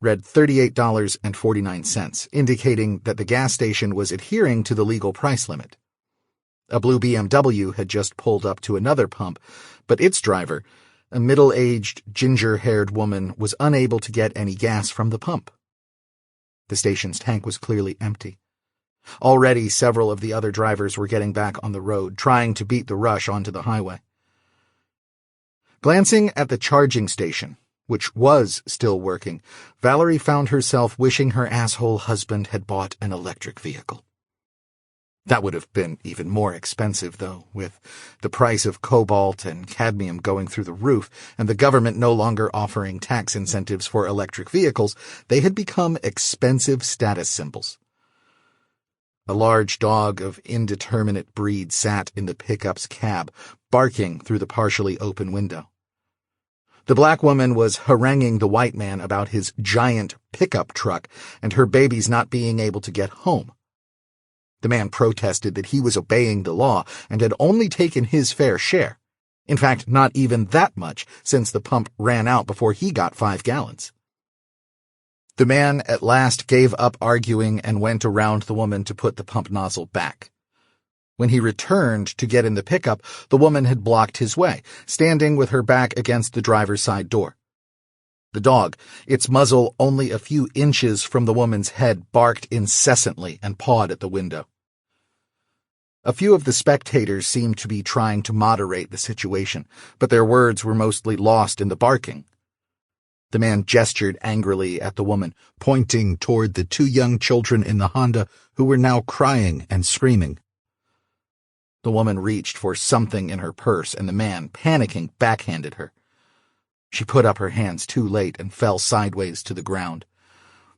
read $38.49, indicating that the gas station was adhering to the legal price limit. A blue BMW had just pulled up to another pump, but its driver, a middle-aged, ginger-haired woman, was unable to get any gas from the pump. The station's tank was clearly empty. Already several of the other drivers were getting back on the road, trying to beat the rush onto the highway. Glancing at the charging station, which was still working, Valerie found herself wishing her asshole husband had bought an electric vehicle. That would have been even more expensive, though, with the price of cobalt and cadmium going through the roof and the government no longer offering tax incentives for electric vehicles. They had become expensive status symbols. A large dog of indeterminate breed sat in the pickup's cab, barking through the partially open window. The black woman was haranguing the white man about his giant pickup truck and her babies not being able to get home. The man protested that he was obeying the law and had only taken his fair share. In fact, not even that much, since the pump ran out before he got 5 gallons. The man at last gave up arguing and went around the woman to put the pump nozzle back. When he returned to get in the pickup, the woman had blocked his way, standing with her back against the driver's side door. The dog, its muzzle only a few inches from the woman's head, barked incessantly and pawed at the window. A few of the spectators seemed to be trying to moderate the situation, but their words were mostly lost in the barking. The man gestured angrily at the woman, pointing toward the 2 young children in the Honda who were now crying and screaming. The woman reached for something in her purse, and the man, panicking, backhanded her. She put up her hands too late and fell sideways to the ground.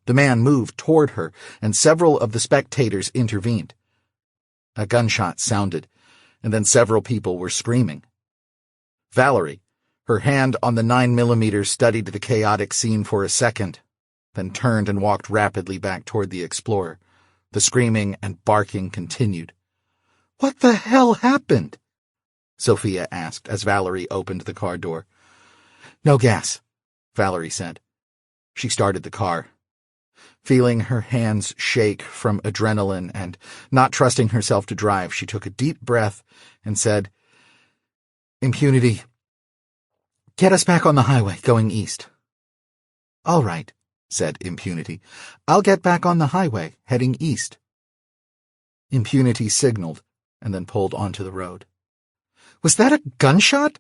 The man moved toward her, and several of the spectators intervened. A gunshot sounded, and then several people were screaming. Valerie, her hand on the 9mm, studied the chaotic scene for a second, then turned and walked rapidly back toward the Explorer. The screaming and barking continued. "What the hell happened?" Sophia asked as Valerie opened the car door. "No gas," Valerie said. She started the car. Feeling her hands shake from adrenaline and not trusting herself to drive, she took a deep breath and said, "Impunity, get us back on the highway going east." "All right," said Impunity. "I'll get back on the highway heading east." Impunity signaled and then pulled onto the road. "Was that a gunshot?"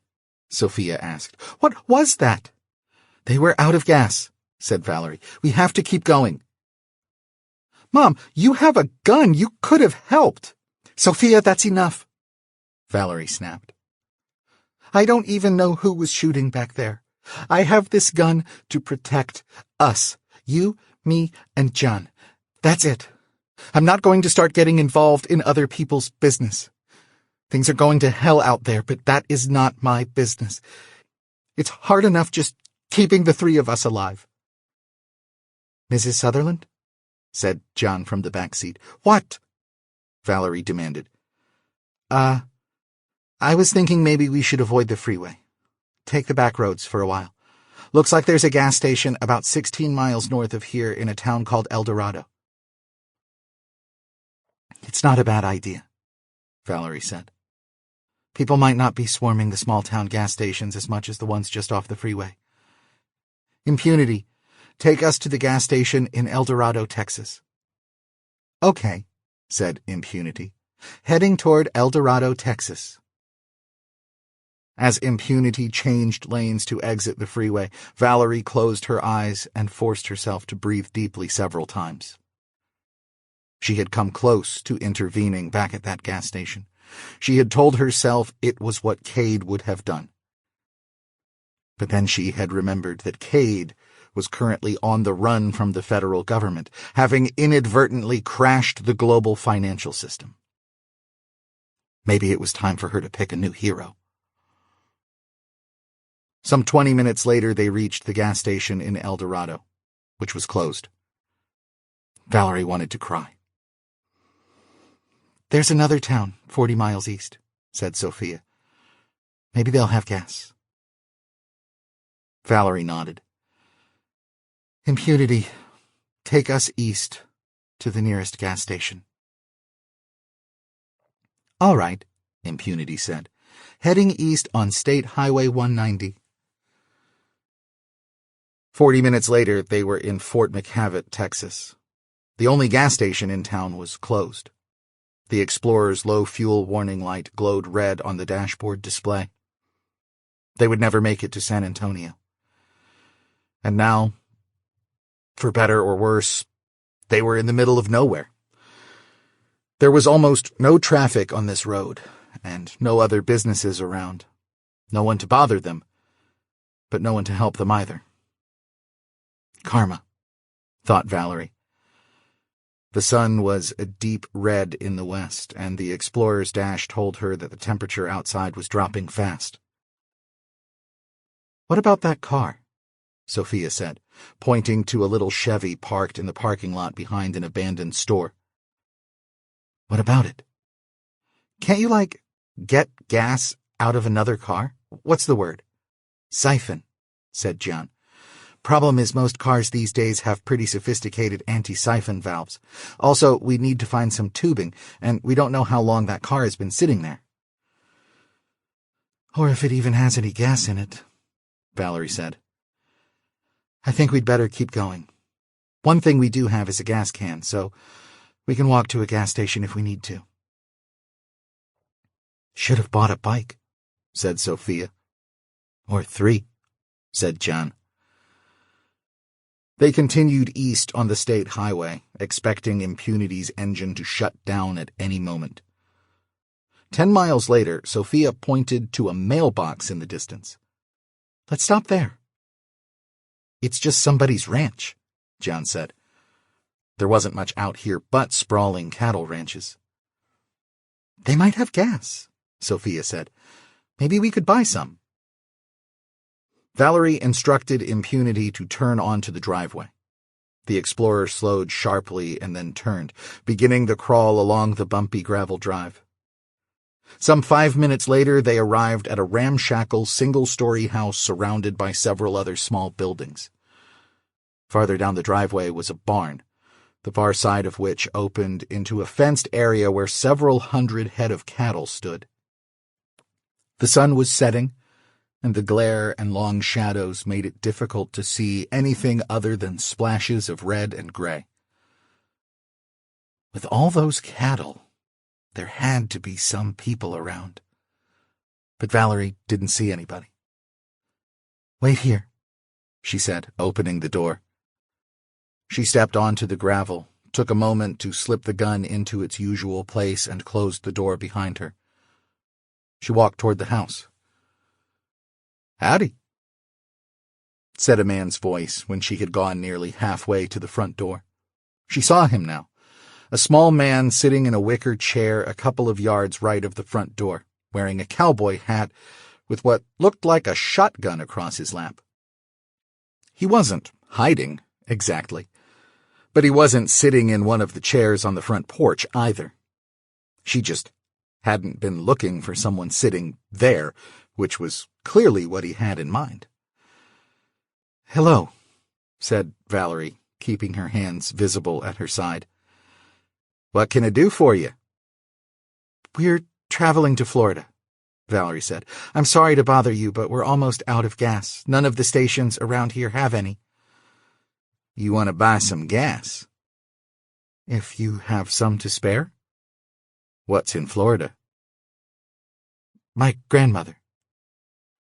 Sophia asked. "What was that?" "They were out of gas," said Valerie. "We have to keep going." "Mom, you have a gun. You could have helped." "Sophia, that's enough," Valerie snapped. "I don't even know who was shooting back there. I have this gun to protect us. You, me, and John. That's it. I'm not going to start getting involved in other people's business. Things are going to hell out there, but that is not my business. It's hard enough just keeping the 3 of us alive." "Mrs. Sutherland?" said John from the back seat. "What?" Valerie demanded. I was thinking maybe we should avoid the freeway. Take the back roads for a while. Looks like there's a gas station about 16 miles north of here in a town called El Dorado." "It's not a bad idea," Valerie said. "People might not be swarming the small-town gas stations as much as the ones just off the freeway. Impunity, take us to the gas station in El Dorado, Texas." "Okay," said Impunity. "Heading toward El Dorado, Texas." As Impunity changed lanes to exit the freeway, Valerie closed her eyes and forced herself to breathe deeply several times. She had come close to intervening back at that gas station. She had told herself it was what Kade would have done. But then she had remembered that Kade was currently on the run from the federal government, having inadvertently crashed the global financial system. Maybe it was time for her to pick a new hero. Some 20 minutes later, they reached the gas station in El Dorado, which was closed. Valerie wanted to cry. "There's another town 40 miles east," said Sophia. "Maybe they'll have gas." Valerie nodded. "Impunity, take us east to the nearest gas station." "All right," Impunity said. "Heading east on State Highway 190. 40 minutes later, they were in Fort McHavitt, Texas. The only gas station in town was closed. The Explorer's low-fuel warning light glowed red on the dashboard display. They would never make it to San Antonio. And now, for better or worse, they were in the middle of nowhere. There was almost no traffic on this road, and no other businesses around. No one to bother them, but no one to help them either. Karma, thought Valerie. The sun was a deep red in the west, and the Explorer's dash told her that the temperature outside was dropping fast. "What about that car?" Sophia said, pointing to a little Chevy parked in the parking lot behind an abandoned store. "What about it?" "Can't you, get gas out of another car? What's the word?" "Siphon," said John. "Problem is most cars these days have pretty sophisticated anti-siphon valves. Also, we need to find some tubing, and we don't know how long that car has been sitting there." "Or if it even has any gas in it," Valerie said. "I think we'd better keep going. One thing we do have is a gas can, so we can walk to a gas station if we need to." "Should have bought a bike," said Sophia. "Or 3, said John. They continued east on the state highway, expecting Impunity's engine to shut down at any moment. 10 miles later, Sophia pointed to a mailbox in the distance. "Let's stop there." "It's just somebody's ranch," John said. There wasn't much out here but sprawling cattle ranches. "They might have gas," Sophia said. "Maybe we could buy some." Valerie instructed Impunity to turn onto the driveway. The Explorer slowed sharply and then turned, beginning the crawl along the bumpy gravel drive. Some 5 minutes later, they arrived at a ramshackle single-story house surrounded by several other small buildings. Farther down the driveway was a barn, the far side of which opened into a fenced area where several hundred head of cattle stood. The sun was setting, and the glare and long shadows made it difficult to see anything other than splashes of red and gray. With all those cattle, there had to be some people around. But Valerie didn't see anybody. "Wait here," she said, opening the door. She stepped onto the gravel, took a moment to slip the gun into its usual place, and closed the door behind her. She walked toward the house. "Howdy," said a man's voice when she had gone nearly halfway to the front door. She saw him now, a small man sitting in a wicker chair a couple of yards right of the front door, wearing a cowboy hat with what looked like a shotgun across his lap. He wasn't hiding, exactly, But he wasn't sitting in one of the chairs on the front porch either. She just hadn't been looking for someone sitting there, which was clearly what he had in mind. "Hello," said Valerie, keeping her hands visible at her side. "What can I do for you?" "We're traveling to Florida," Valerie said. "I'm sorry to bother you, but we're almost out of gas. None of the stations around here have any." "You want to buy some gas?" "If you have some to spare." "What's in Florida?" "My grandmother."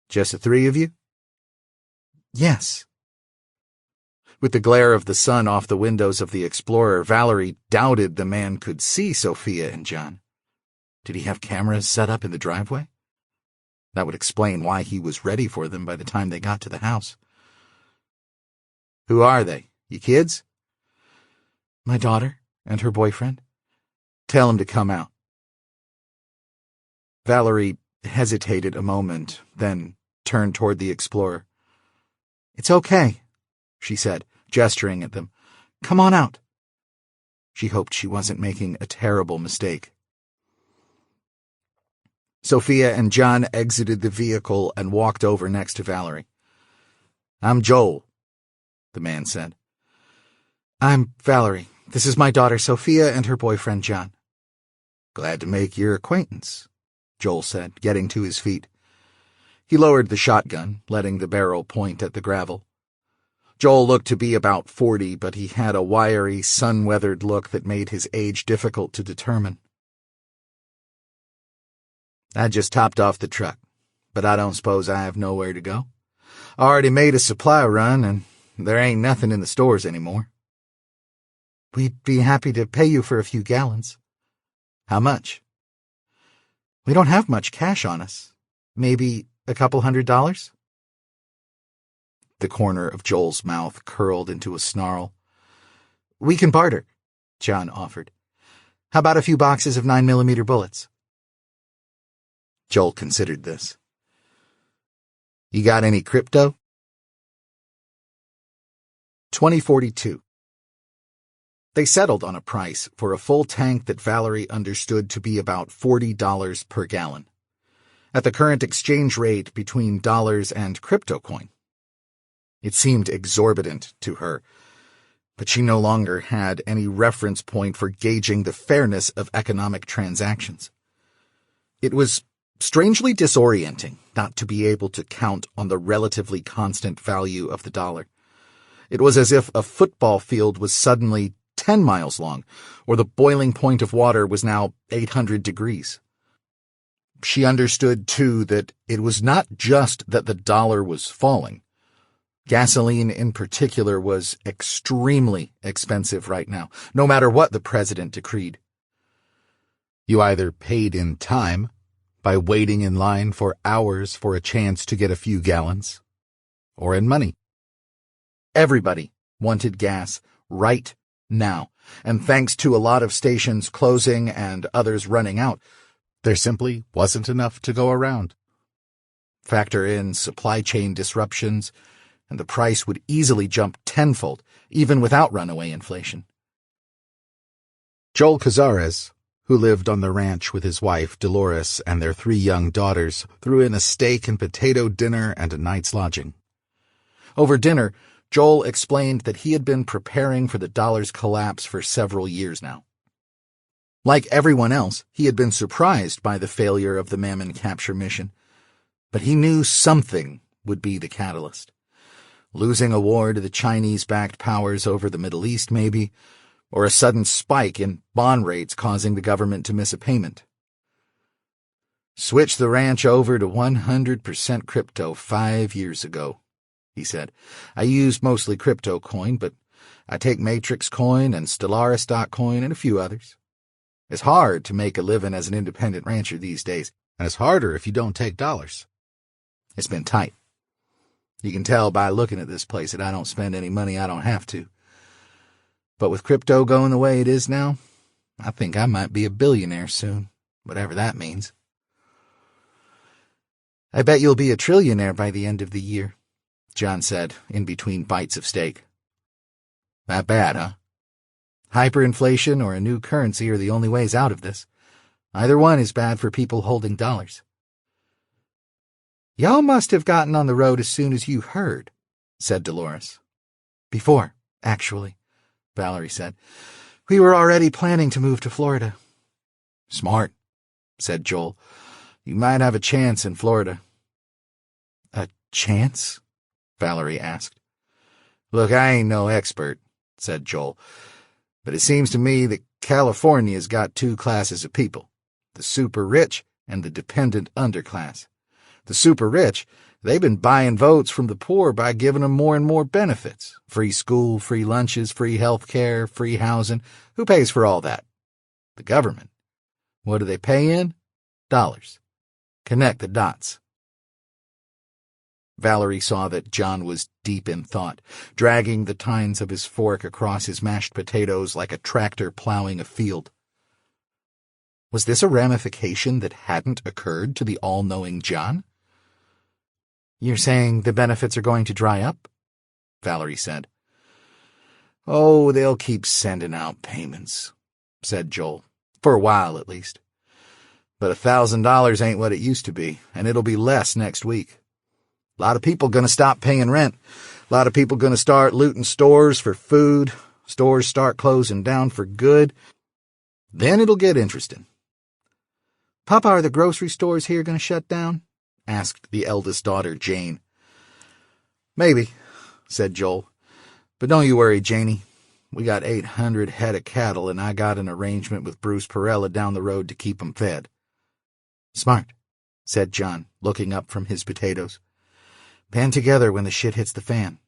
"Just the three of you?" "Yes." With the glare of the sun off the windows of the Explorer, Valerie doubted the man could see Sophia and John. Did he have cameras set up in the driveway? That would explain why he was ready for them by the time they got to the house. "Who are they? You kids?" "My daughter and her boyfriend." "Tell them to come out." Valerie hesitated a moment, then turned toward the Explorer. "It's okay," she said, gesturing at them. "Come on out." She hoped she wasn't making a terrible mistake. Sophia and John exited the vehicle and walked over next to Valerie. "I'm Joel," the man said. "I'm Valerie. This is my daughter Sophia and her boyfriend John." "Glad to make your acquaintance," Joel said, getting to his feet. He lowered the shotgun, letting the barrel point at the gravel. Joel looked to be about 40, but he had a wiry, sun-weathered look that made his age difficult to determine. "I just topped off the truck, but I don't suppose I have nowhere to go. I already made a supply run, and there ain't nothing in the stores anymore." "We'd be happy to pay you for a few gallons." "How much?" "We don't have much cash on us. Maybe a couple $100?" The corner of Joel's mouth curled into a snarl. "We can barter," John offered. "How about a few boxes of 9mm bullets?" Joel considered this. "You got any crypto?" 2042. They settled on a price for a full tank that Valerie understood to be about $40 per gallon. At the current exchange rate between dollars and crypto coin, it seemed exorbitant to her, but she no longer had any reference point for gauging the fairness of economic transactions. It was strangely disorienting not to be able to count on the relatively constant value of the dollar. It was as if a football field was suddenly 10 miles long, or the boiling point of water was now 800 degrees. She understood, too, that it was not just that the dollar was falling. Gasoline, in particular, was extremely expensive right now, no matter what the president decreed. You either paid in time, by waiting in line for hours for a chance to get a few gallons, or in money. Everybody wanted gas right now, and thanks to a lot of stations closing and others running out, there simply wasn't enough to go around. Factor in supply chain disruptions, and the price would easily jump tenfold, even without runaway inflation. Joel Cazares, who lived on the ranch with his wife, Dolores, and their 3 young daughters, threw in a steak and potato dinner and a night's lodging. Over dinner, Joel explained that he had been preparing for the dollar's collapse for several years now. Like everyone else, he had been surprised by the failure of the Mammon capture mission, but he knew something would be the catalyst. Losing a war to the Chinese-backed powers over the Middle East, maybe, or a sudden spike in bond rates causing the government to miss a payment. "Switched the ranch over to 100% crypto 5 years ago," he said. "I use mostly crypto coin, but I take Matrix coin and Stellaris coin and a few others. It's hard to make a living as an independent rancher these days, and it's harder if you don't take dollars. It's been tight. You can tell by looking at this place that I don't spend any money I don't have to. But with crypto going the way it is now, I think I might be a billionaire soon, whatever that means." "I bet you'll be a trillionaire by the end of the year," John said, in between bites of steak. "That bad, huh?" Hyperinflation or a new currency are the only ways out of this. Either one is bad for people holding dollars. "Y'all must have gotten on the road as soon as you heard," said Dolores. "Before, actually," Valerie said. "We were already planning to move to Florida." "Smart," said Joel. "You might have a chance in Florida." "A chance?" Valerie asked. "Look, I ain't no expert," said Joel, "but it seems to me that California's got two classes of people, the super rich and the dependent underclass. The super rich, they've been buying votes from the poor by giving them more and more benefits. Free school, free lunches, free health care, free housing. Who pays for all that? The government. What do they pay in? Dollars. Connect the dots." Valerie saw that John was deep in thought, dragging the tines of his fork across his mashed potatoes like a tractor plowing a field. Was this a ramification that hadn't occurred to the all-knowing John? "You're saying the benefits are going to dry up?" Valerie said. "Oh, they'll keep sending out payments," said Joel, "for a while at least. But $1,000 ain't what it used to be, and it'll be less next week. A lot of people gonna stop paying rent. A lot of people gonna start looting stores for food. Stores start closing down for good. Then it'll get interesting." "Papa, are the grocery stores here gonna shut down?" asked the eldest daughter, Jane. "Maybe," said Joel. "But don't you worry, Janie. We got 800 head of cattle, and I got an arrangement with Bruce Perella down the road to keep 'em fed." "Smart," said John, looking up from his potatoes. "Band together when the shit hits the fan."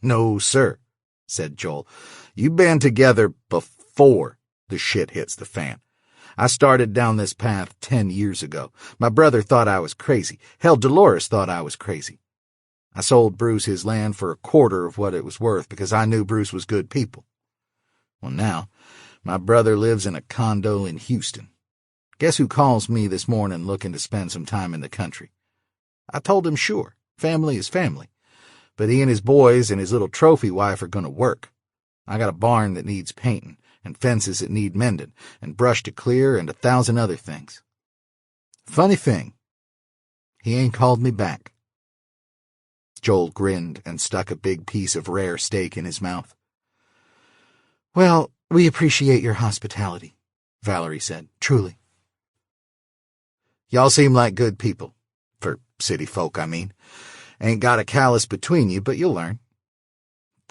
"No, sir," said Joel. "You band together before the shit hits the fan. I started down this path 10 years ago. My brother thought I was crazy. Hell, Dolores thought I was crazy. I sold Bruce his land for a quarter of what it was worth because I knew Bruce was good people. Well, now, my brother lives in a condo in Houston. Guess who calls me this morning looking to spend some time in the country? I told him sure, family is family. But he and his boys and his little trophy wife are going to work. I got a barn that needs painting, and fences that need mending, and brush to clear, and 1,000 other things. Funny thing, he ain't called me back." Joel grinned and stuck a big piece of rare steak in his mouth. "Well, we appreciate your hospitality," Valerie said, "truly." "Y'all seem like good people. For city folk, I mean. Ain't got a callus between you, but you'll learn."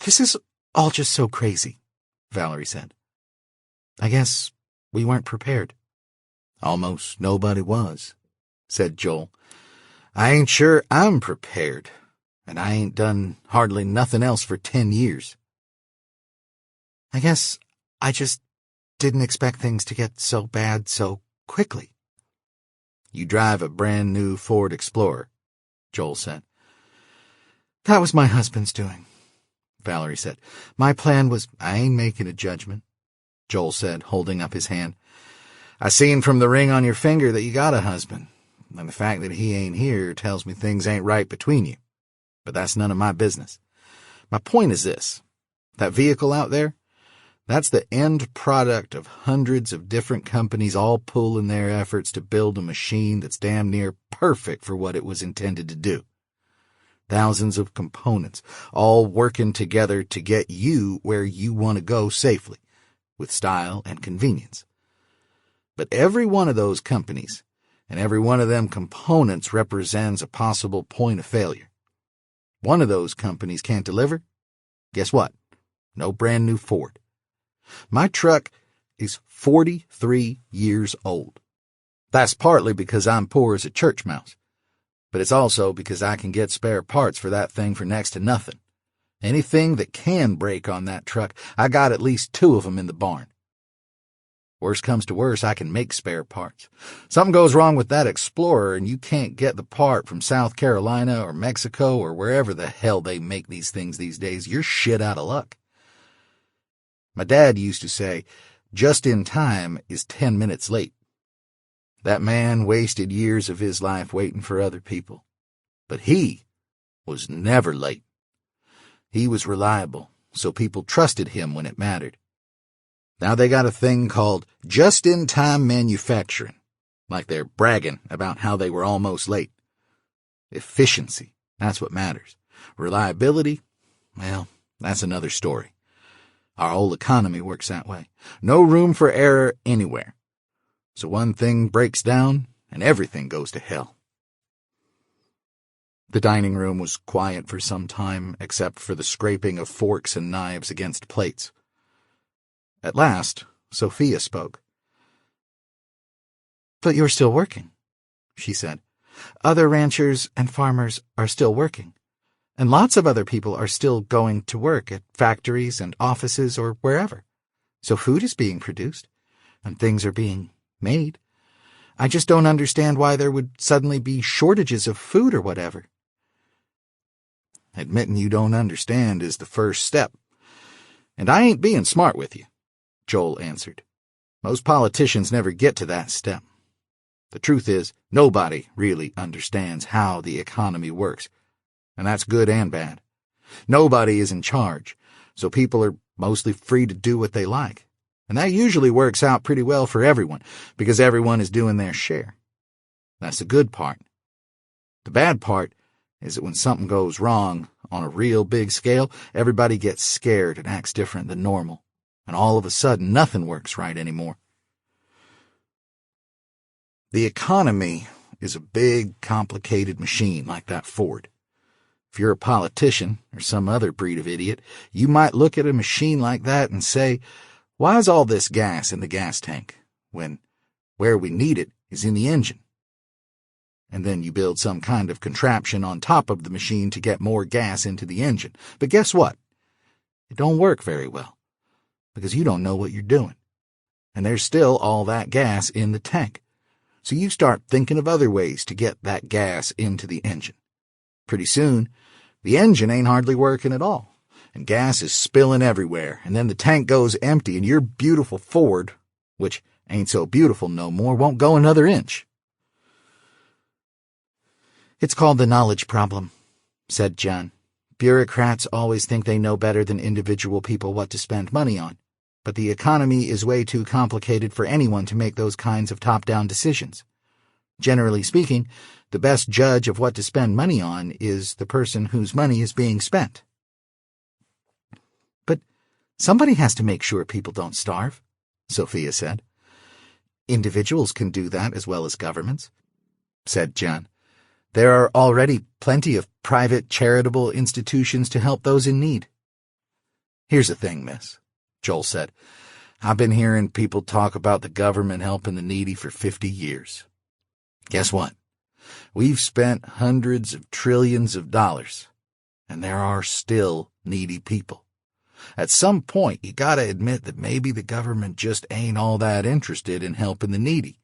"This is all just so crazy," Valerie said. "I guess we weren't prepared." "Almost nobody was," said Joel. "I ain't sure I'm prepared, and I ain't done hardly nothing else for 10 years. "I guess I just didn't expect things to get so bad so quickly." "You drive a brand-new Ford Explorer," Joel said. "That was my husband's doing," Valerie said. "My plan was—" "I ain't making a judgment," Joel said, holding up his hand. "I seen from the ring on your finger that you got a husband, and the fact that he ain't here tells me things ain't right between you. But that's none of my business. My point is this. That vehicle out there, that's the end product of hundreds of different companies all pooling their efforts to build a machine that's damn near perfect for what it was intended to do. Thousands of components, all working together to get you where you want to go safely, with style and convenience. But every one of those companies and every one of them components represents a possible point of failure. One of those companies can't deliver? Guess what? No brand new Ford. My truck is 43 years old. That's partly because I'm poor as a church mouse, but it's also because I can get spare parts for that thing for next to nothing. Anything that can break on that truck, I got at least 2 of them in the barn. Worst comes to worst, I can make spare parts. Something goes wrong with that Explorer and you can't get the part from South Carolina or Mexico or wherever the hell they make these things these days, you're shit out of luck. My dad used to say, just in time is 10 minutes late. That man wasted years of his life waiting for other people. But he was never late. He was reliable, so people trusted him when it mattered. Now they got a thing called just-in-time manufacturing, like they're bragging about how they were almost late. Efficiency, that's what matters. Reliability, well, that's another story. Our whole economy works that way. No room for error anywhere. So one thing breaks down, and everything goes to hell. The dining room was quiet for some time, except for the scraping of forks and knives against plates. At last, Sophia spoke. "But you're still working," she said. "Other ranchers and farmers are still working, and lots of other people are still going to work at factories and offices or wherever. So food is being produced, and things are being made. I just don't understand why there would suddenly be shortages of food or whatever." "Admitting you don't understand is the first step. And I ain't being smart with you," Joel answered. "Most politicians never get to that step. The truth is, nobody really understands how the economy works, and that's good and bad. Nobody is in charge, so people are mostly free to do what they like. And that usually works out pretty well for everyone, because everyone is doing their share. That's the good part. The bad part is that when something goes wrong on a real big scale, everybody gets scared and acts different than normal, and all of a sudden nothing works right anymore. The economy is a big, complicated machine like that Ford. If you're a politician or some other breed of idiot, you might look at a machine like that and say, why is all this gas in the gas tank, when where we need it is in the engine? And then you build some kind of contraption on top of the machine to get more gas into the engine. But guess what? It don't work very well, because you don't know what you're doing. And there's still all that gas in the tank. So you start thinking of other ways to get that gas into the engine. Pretty soon, the engine ain't hardly working at all, and gas is spilling everywhere, and then the tank goes empty, and your beautiful Ford, which ain't so beautiful no more, won't go another inch. "It's called the knowledge problem," said John. "Bureaucrats always think they know better than individual people what to spend money on, but the economy is way too complicated for anyone to make those kinds of top-down decisions. Generally speaking, the best judge of what to spend money on is the person whose money is being spent." "But somebody has to make sure people don't starve," Sophia said. "Individuals can do that as well as governments," said John. "There are already plenty of private charitable institutions to help those in need." "Here's the thing, miss," Joel said. "I've been hearing people talk about the government helping the needy for 50 years. Guess what? We've spent hundreds of trillions of dollars, and there are still needy people. At some point, you gotta admit that maybe the government just ain't all that interested in helping the needy.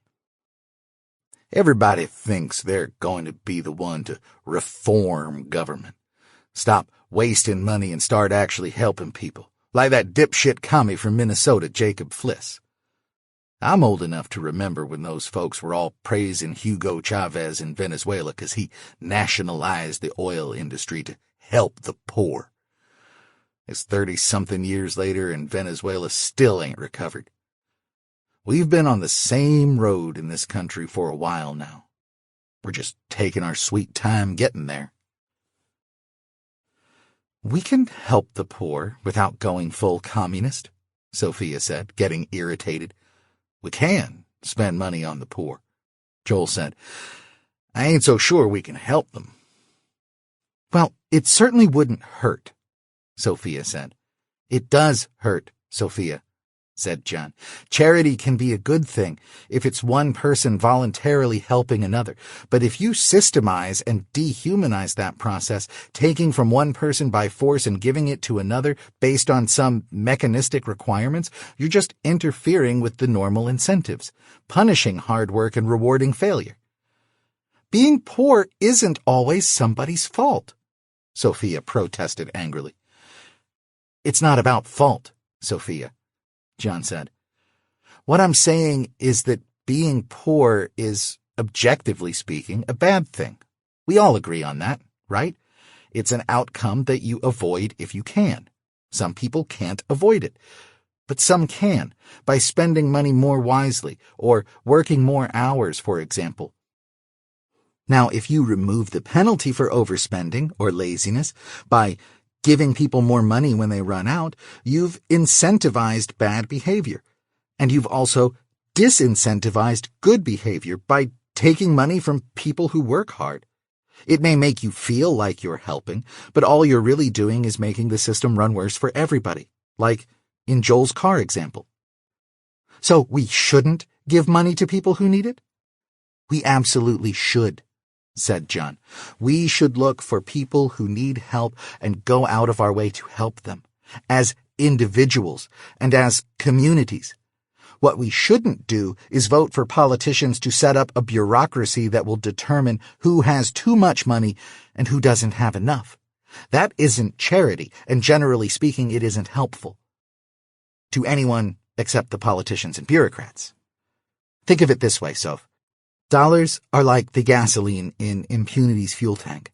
Everybody thinks they're going to be the one to reform government, stop wasting money and start actually helping people, like that dipshit commie from Minnesota, Jacob Fliss. I'm old enough to remember when those folks were all praising Hugo Chavez in Venezuela because he nationalized the oil industry to help the poor. It's 30-something years later, and Venezuela still ain't recovered. We've been on the same road in this country for a while now. We're just taking our sweet time getting there." "We can help the poor without going full communist," Sophia said, getting irritated. "We can spend money on the poor," Joel said. "I ain't so sure we can help them." "Well, it certainly wouldn't hurt," Sophia said. "It does hurt, Sophia," said John. "Charity can be a good thing if it's one person voluntarily helping another. But if you systemize and dehumanize that process, taking from one person by force and giving it to another based on some mechanistic requirements, you're just interfering with the normal incentives, punishing hard work and rewarding failure. Being poor isn't always somebody's fault," Sophia protested angrily. "It's not about fault, Sophia," John said. "What I'm saying is that being poor is, objectively speaking, a bad thing. We all agree on that, right? It's an outcome that you avoid if you can. Some people can't avoid it. But some can, by spending money more wisely, or working more hours, for example. Now, if you remove the penalty for overspending or laziness by giving people more money when they run out, you've incentivized bad behavior. And you've also disincentivized good behavior by taking money from people who work hard. It may make you feel like you're helping, but all you're really doing is making the system run worse for everybody, like in Joel's car example. So we shouldn't give money to people who need it? We absolutely should, said John. We should look for people who need help and go out of our way to help them, as individuals and as communities. What we shouldn't do is vote for politicians to set up a bureaucracy that will determine who has too much money and who doesn't have enough. That isn't charity, and generally speaking, it isn't helpful to anyone except the politicians and bureaucrats. Think of it this way, Soph. Dollars are like the gasoline in Impunity's fuel tank.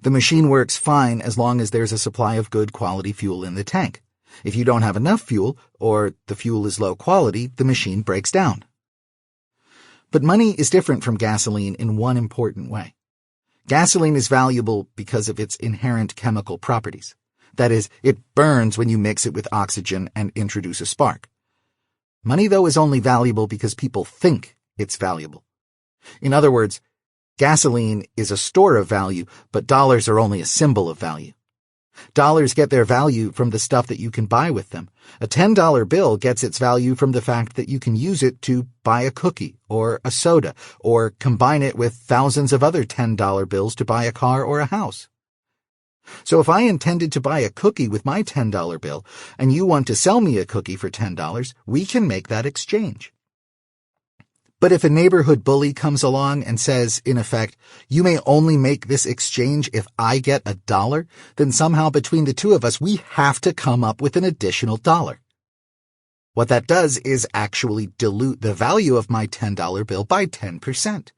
The machine works fine as long as there's a supply of good quality fuel in the tank. If you don't have enough fuel, or the fuel is low quality, the machine breaks down. But money is different from gasoline in one important way. Gasoline is valuable because of its inherent chemical properties. That is, it burns when you mix it with oxygen and introduce a spark. Money, though, is only valuable because people think it's valuable. In other words, gasoline is a store of value, but dollars are only a symbol of value. Dollars get their value from the stuff that you can buy with them. A $10 bill gets its value from the fact that you can use it to buy a cookie or a soda, or combine it with thousands of other $10 bills to buy a car or a house. So if I intended to buy a cookie with my $10 bill, and you want to sell me a cookie for $10, we can make that exchange. But if a neighborhood bully comes along and says, in effect, you may only make this exchange if I get $1, then somehow between the two of us we have to come up with an additional $1. What that does is actually dilute the value of my $10 bill by 10%.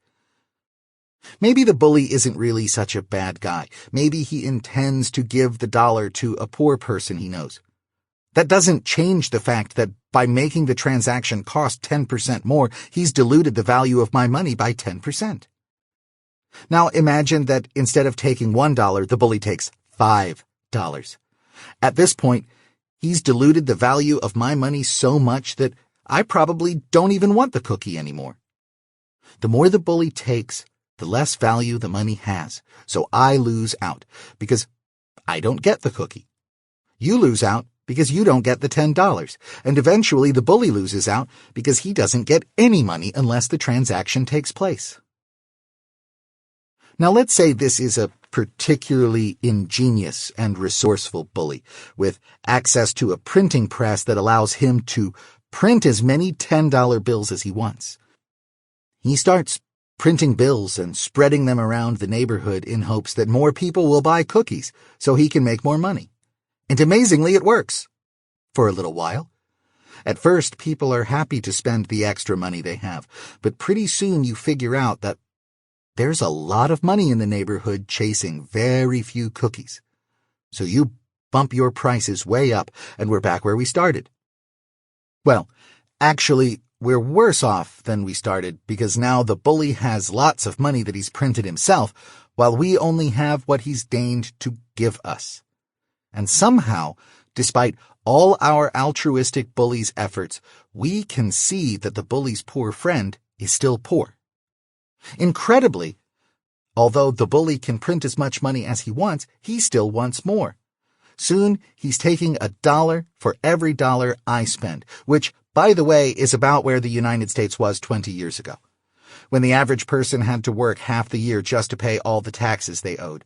Maybe the bully isn't really such a bad guy. Maybe he intends to give the dollar to a poor person he knows. That doesn't change the fact that by making the transaction cost 10% more, he's diluted the value of my money by 10%. Now imagine that instead of taking $1, the bully takes $5. At this point, he's diluted the value of my money so much that I probably don't even want the cookie anymore. The more the bully takes, the less value the money has, so I lose out because I don't get the cookie. You lose out because you don't get the $10, and eventually the bully loses out because he doesn't get any money unless the transaction takes place. Now let's say this is a particularly ingenious and resourceful bully, with access to a printing press that allows him to print as many $10 bills as he wants. He starts printing bills and spreading them around the neighborhood in hopes that more people will buy cookies so he can make more money. And amazingly, it works. For a little while. At first, people are happy to spend the extra money they have, but pretty soon you figure out that there's a lot of money in the neighborhood chasing very few cookies. So you bump your prices way up, and we're back where we started. Well, actually, we're worse off than we started because now the bully has lots of money that he's printed himself, while we only have what he's deigned to give us. And somehow, despite all our altruistic bully's efforts, we can see that the bully's poor friend is still poor. Incredibly, although the bully can print as much money as he wants, he still wants more. Soon, he's taking $1 for every dollar I spend, which, by the way, is about where the United States was 20 years ago, when the average person had to work half the year just to pay all the taxes they owed.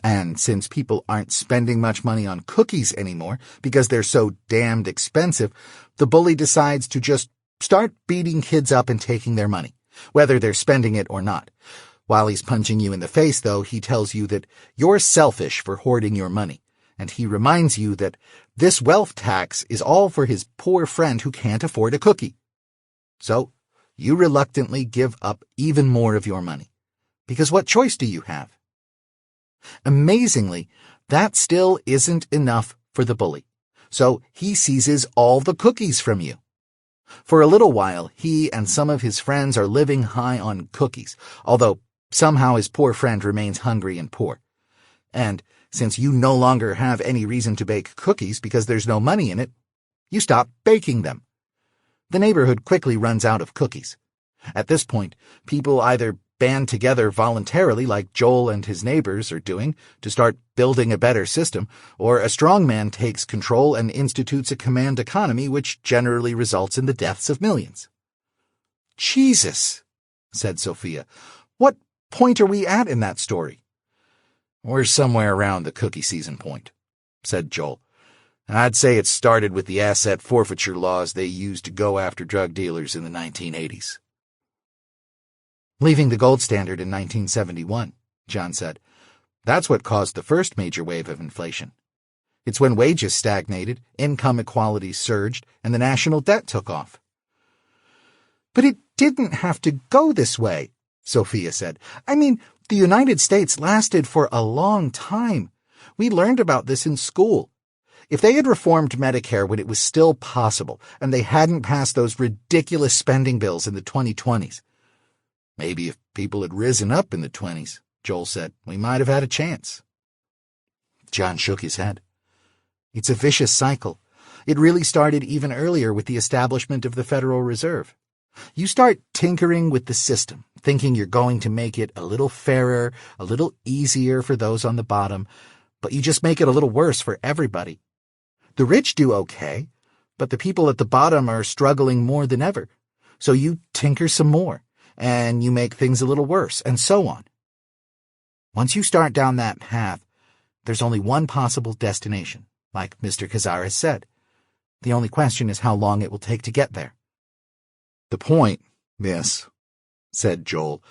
And since people aren't spending much money on cookies anymore because they're so damned expensive, the bully decides to just start beating kids up and taking their money, whether they're spending it or not. While he's punching you in the face, though, he tells you that you're selfish for hoarding your money, and he reminds you that this wealth tax is all for his poor friend who can't afford a cookie. So you reluctantly give up even more of your money, because what choice do you have? Amazingly, that still isn't enough for the bully. So he seizes all the cookies from you. For a little while, he and some of his friends are living high on cookies, although somehow his poor friend remains hungry and poor. And since you no longer have any reason to bake cookies because there's no money in it, you stop baking them. The neighborhood quickly runs out of cookies. At this point, people either band together voluntarily, like Joel and his neighbors are doing, to start building a better system, or a strong man takes control and institutes a command economy, which generally results in the deaths of millions. Jesus, said Sophia, what point are we at in that story? We're somewhere around the cookie season point, said Joel. I'd say it started with the asset forfeiture laws they used to go after drug dealers in the 1980s. Leaving the gold standard in 1971, John said. That's what caused the first major wave of inflation. It's when wages stagnated, income equality surged, and the national debt took off. But it didn't have to go this way, Sophia said. I mean, the United States lasted for a long time. We learned about this in school. If they had reformed Medicare when it was still possible, and they hadn't passed those ridiculous spending bills in the 2020s, maybe if people had risen up in the 20s, Joel said, we might have had a chance. John shook his head. It's a vicious cycle. It really started even earlier with the establishment of the Federal Reserve. You start tinkering with the system, thinking you're going to make it a little fairer, a little easier for those on the bottom, but you just make it a little worse for everybody. The rich do okay, but the people at the bottom are struggling more than ever. So you tinker some more, and you make things a little worse, and so on. Once you start down that path, there's only one possible destination, like Mr. Cazares said. The only question is how long it will take to get there. The point, miss, said Joel,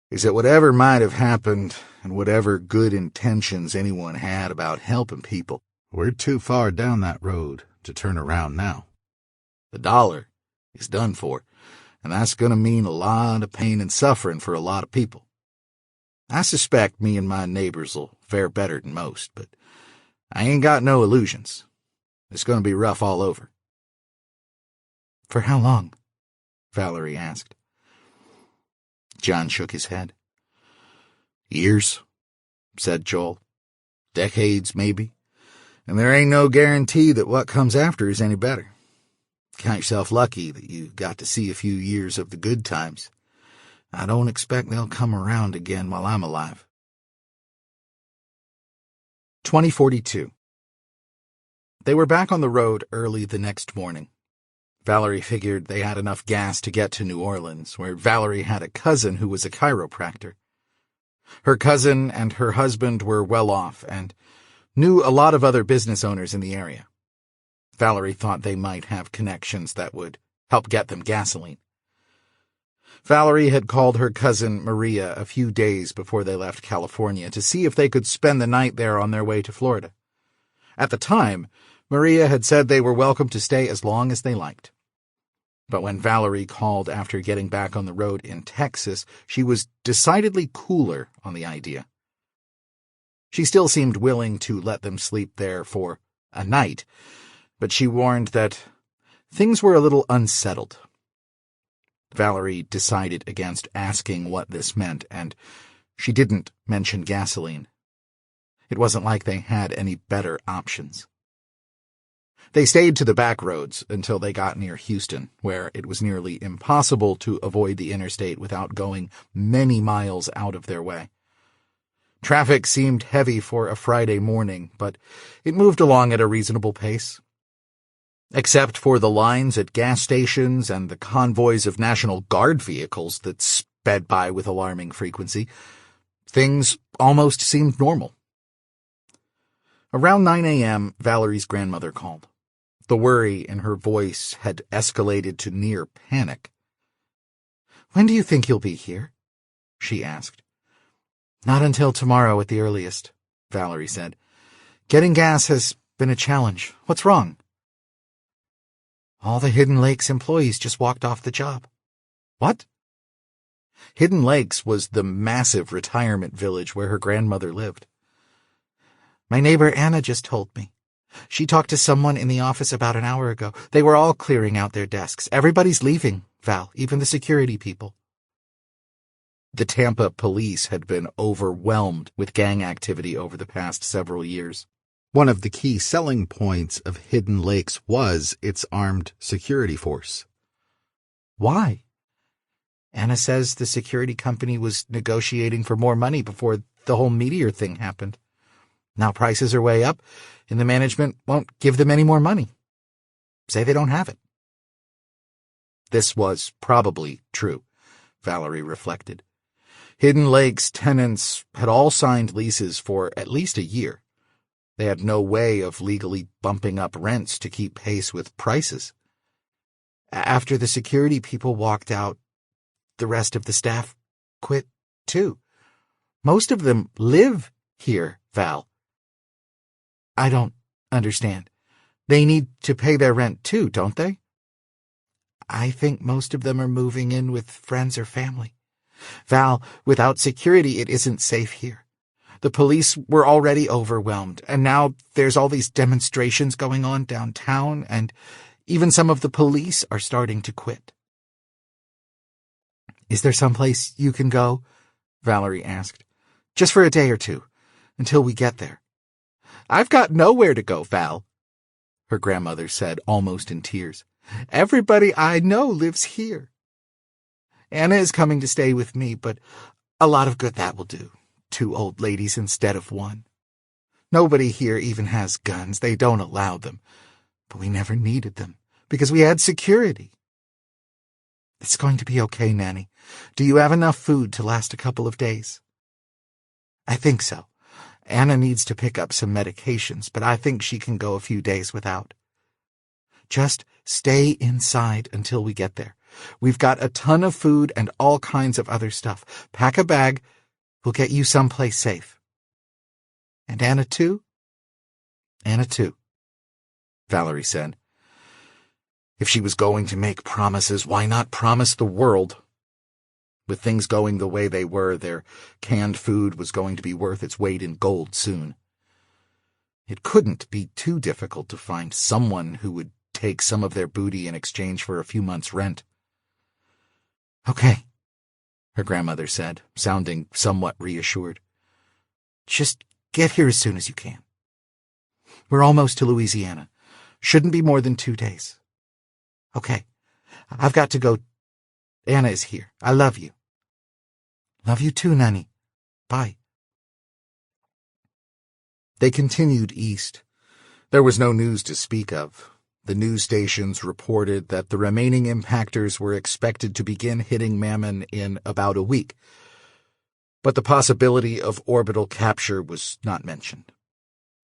is that whatever might have happened and whatever good intentions anyone had about helping people, we're too far down that road to turn around now. The dollar is done for, and that's going to mean a lot of pain and suffering for a lot of people. I suspect me and my neighbors will fare better than most, but I ain't got no illusions. It's going to be rough all over. For how long? Valerie asked. John shook his head. Years, said Joel. Decades, maybe. And there ain't no guarantee that what comes after is any better. Count yourself lucky that you got to see a few years of the good times. I don't expect they'll come around again while I'm alive. 2042. They were back on the road early the next morning. Valerie figured they had enough gas to get to New Orleans, where Valerie had a cousin who was a chiropractor. Her cousin and her husband were well off and knew a lot of other business owners in the area. Valerie thought they might have connections that would help get them gasoline. Valerie had called her cousin Maria a few days before they left California to see if they could spend the night there on their way to Florida. At the time, Maria had said they were welcome to stay as long as they liked. But when Valerie called after getting back on the road in Texas, she was decidedly cooler on the idea. She still seemed willing to let them sleep there for a night, but she warned that things were a little unsettled. Valerie decided against asking what this meant, and she didn't mention gasoline. It wasn't like they had any better options. They stayed to the back roads until they got near Houston, where it was nearly impossible to avoid the interstate without going many miles out of their way. Traffic seemed heavy for a Friday morning, but it moved along at a reasonable pace. Except for the lines at gas stations and the convoys of National Guard vehicles that sped by with alarming frequency, things almost seemed normal. Around 9 a.m., Valerie's grandmother called. The worry in her voice had escalated to near panic. "When do you think you'll be here?" she asked. "Not until tomorrow at the earliest," Valerie said. "Getting gas has been a challenge. What's wrong?" "All the Hidden Lakes employees just walked off the job." "What?" Hidden Lakes was the massive retirement village where her grandmother lived. "My neighbor Anna just told me. She talked to someone in the office about an hour ago. They were all clearing out their desks. Everybody's leaving, Val, even the security people. The Tampa police had been overwhelmed with gang activity over the past several years. One of the key selling points of Hidden Lakes was its armed security force. Why? Anna says the security company was negotiating for more money before the whole meteor thing happened. Now prices are way up, and the management won't give them any more money. Say they don't have it. This was probably true, Valerie reflected. Hidden Lakes tenants had all signed leases for at least a year. They had no way of legally bumping up rents to keep pace with prices. After the security people walked out, the rest of the staff quit, too. Most of them live here, Val. I don't understand. They need to pay their rent, too, don't they? I think most of them are moving in with friends or family. Val, without security, it isn't safe here. The police were already overwhelmed, and now there's all these demonstrations going on downtown, and even some of the police are starting to quit. Is there someplace you can go? Valerie asked. Just for a day or two, until we get there. I've got nowhere to go, Val, her grandmother said, almost in tears. Everybody I know lives here. Anna is coming to stay with me, but a lot of good that will do. 2 old ladies instead of 1. Nobody here even has guns. They don't allow them. But we never needed them, because we had security. It's going to be okay, Nanny. Do you have enough food to last a couple of days? I think so. Anna needs to pick up some medications, but I think she can go a few days without. Just stay inside until we get there. We've got a ton of food and all kinds of other stuff. Pack a bag. We'll get you someplace safe. And Anna, too? Anna, too, Valerie said. If she was going to make promises, why not promise the world? With things going the way they were, their canned food was going to be worth its weight in gold soon. It couldn't be too difficult to find someone who would take some of their booty in exchange for a few months' rent. Okay, her grandmother said, sounding somewhat reassured. Just get here as soon as you can. We're almost to Louisiana. Shouldn't be more than 2 days. Okay, I've got to go. Anna is here. I love you. Love you too, Nanny. Bye. They continued east. There was no news to speak of. The news stations reported that the remaining impactors were expected to begin hitting Mammon in about a week. But the possibility of orbital capture was not mentioned.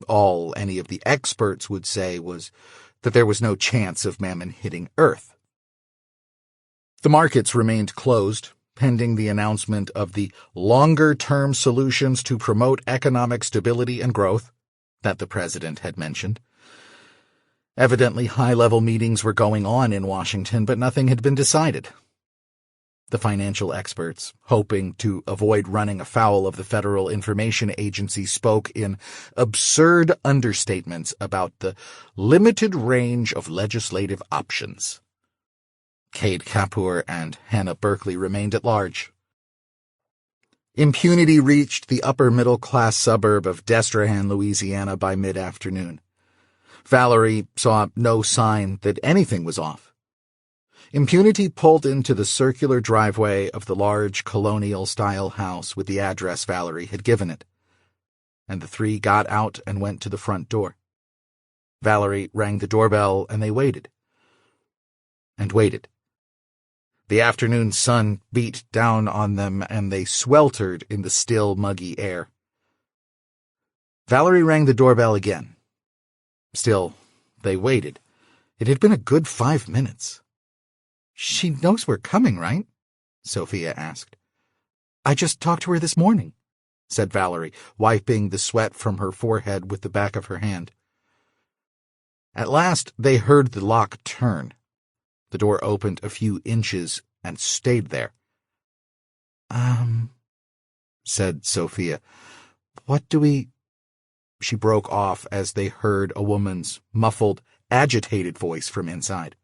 All any of the experts would say was that there was no chance of Mammon hitting Earth. The markets remained closed, pending the announcement of the longer-term solutions to promote economic stability and growth that the president had mentioned. Evidently, high-level meetings were going on in Washington, but nothing had been decided. The financial experts, hoping to avoid running afoul of the Federal Information Agency, spoke in absurd understatements about the limited range of legislative options. Kade Kapur and Hannah Berkeley remained at large. Impunity reached the upper-middle-class suburb of Destrehan, Louisiana by mid-afternoon. Valerie saw no sign that anything was off. Impunity pulled into the circular driveway of the large colonial-style house with the address Valerie had given it, and the three got out and went to the front door. Valerie rang the doorbell, and they waited. And waited. The afternoon sun beat down on them, and they sweltered in the still, muggy air. Valerie rang the doorbell again. Still, they waited. It had been a good 5 minutes. "She knows we're coming, right?" Sophia asked. "I just talked to her this morning," said Valerie, wiping the sweat from her forehead with the back of her hand. At last they heard the lock turn. The door opened a few inches and stayed there. Said Sophia. "What do we—" She broke off as they heard a woman's muffled, agitated voice from inside.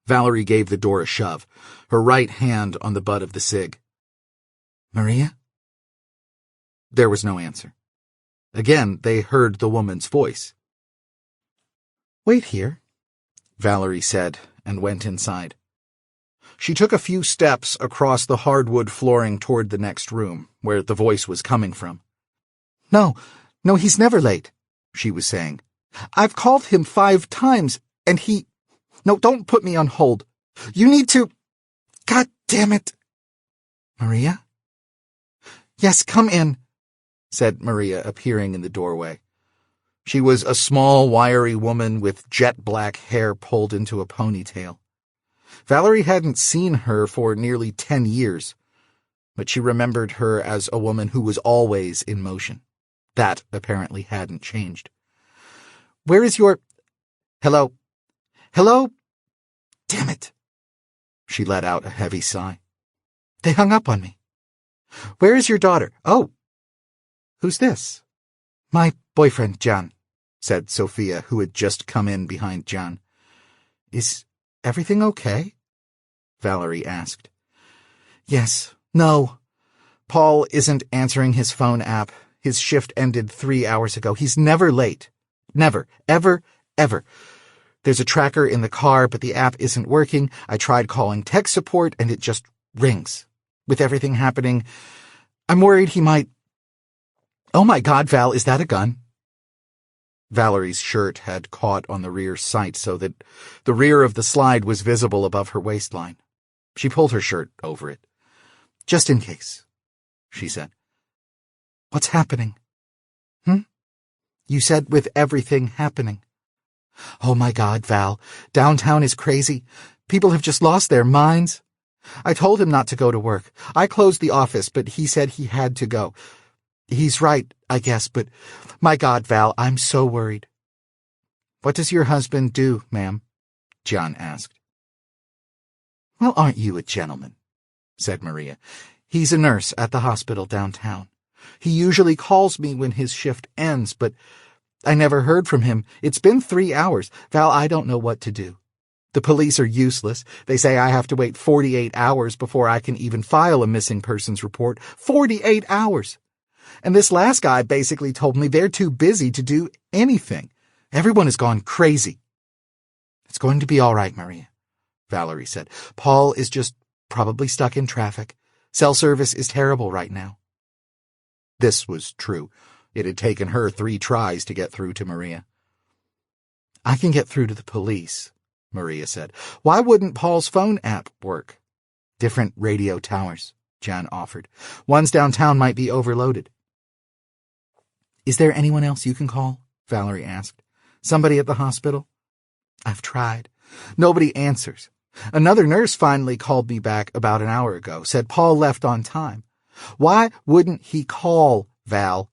Valerie gave the door a shove, her right hand on the butt of the cig. "Maria?" There was no answer. Again, they heard the woman's voice. "Wait here," Valerie said, and went inside. She took a few steps across the hardwood flooring toward the next room, where the voice was coming from. No, he's never late," she was saying. "I've called him 5 times, and he... No, don't put me on hold. You need to... God damn it!" "Maria?" "Yes, come in," said Maria, appearing in the doorway. She was a small, wiry woman with jet-black hair pulled into a ponytail. Valerie hadn't seen her for nearly 10 years, but she remembered her as a woman who was always in motion. That apparently hadn't changed. "Where is your... Hello? Hello? Damn it!" She let out a heavy sigh. "They hung up on me. Where is your daughter? Oh, who's this?" "My boyfriend, John," said Sophia, who had just come in behind John. "Is everything okay?" Valerie asked. "Yes. No. Paul isn't answering his phone app. His shift ended 3 hours ago. He's never late. Never. Ever. Ever. There's a tracker in the car, but the app isn't working. I tried calling tech support, and it just rings. With everything happening, I'm worried he might... Oh my God, Val, is that a gun?" Valerie's shirt had caught on the rear sight so that the rear of the slide was visible above her waistline. She pulled her shirt over it. "Just in case," she said. "What's happening?" "You said with everything happening." "Oh my God, Val, downtown is crazy. People have just lost their minds. I told him not to go to work. I closed the office, but he said he had to go. He's right, I guess, but my God, Val, I'm so worried." "What does your husband do, ma'am?" John asked. "Well, aren't you a gentleman?" said Maria. "He's a nurse at the hospital downtown. He usually calls me when his shift ends, but I never heard from him. It's been 3 hours. Val, I don't know what to do. The police are useless. They say I have to wait 48 hours before I can even file a missing persons report. 48 hours! And this last guy basically told me they're too busy to do anything. Everyone has gone crazy." "It's going to be all right, Maria," Valerie said. "Paul is just probably stuck in traffic. Cell service is terrible right now." This was true. It had taken her 3 tries to get through to Maria. "I can get through to the police," Maria said. "Why wouldn't Paul's phone app work?" "Different radio towers," John offered. "Ones downtown might be overloaded." "Is there anyone else you can call?" Valerie asked. "Somebody at the hospital?" "I've tried. Nobody answers. Another nurse finally called me back about an hour ago, said Paul left on time. Why wouldn't he call, Val?"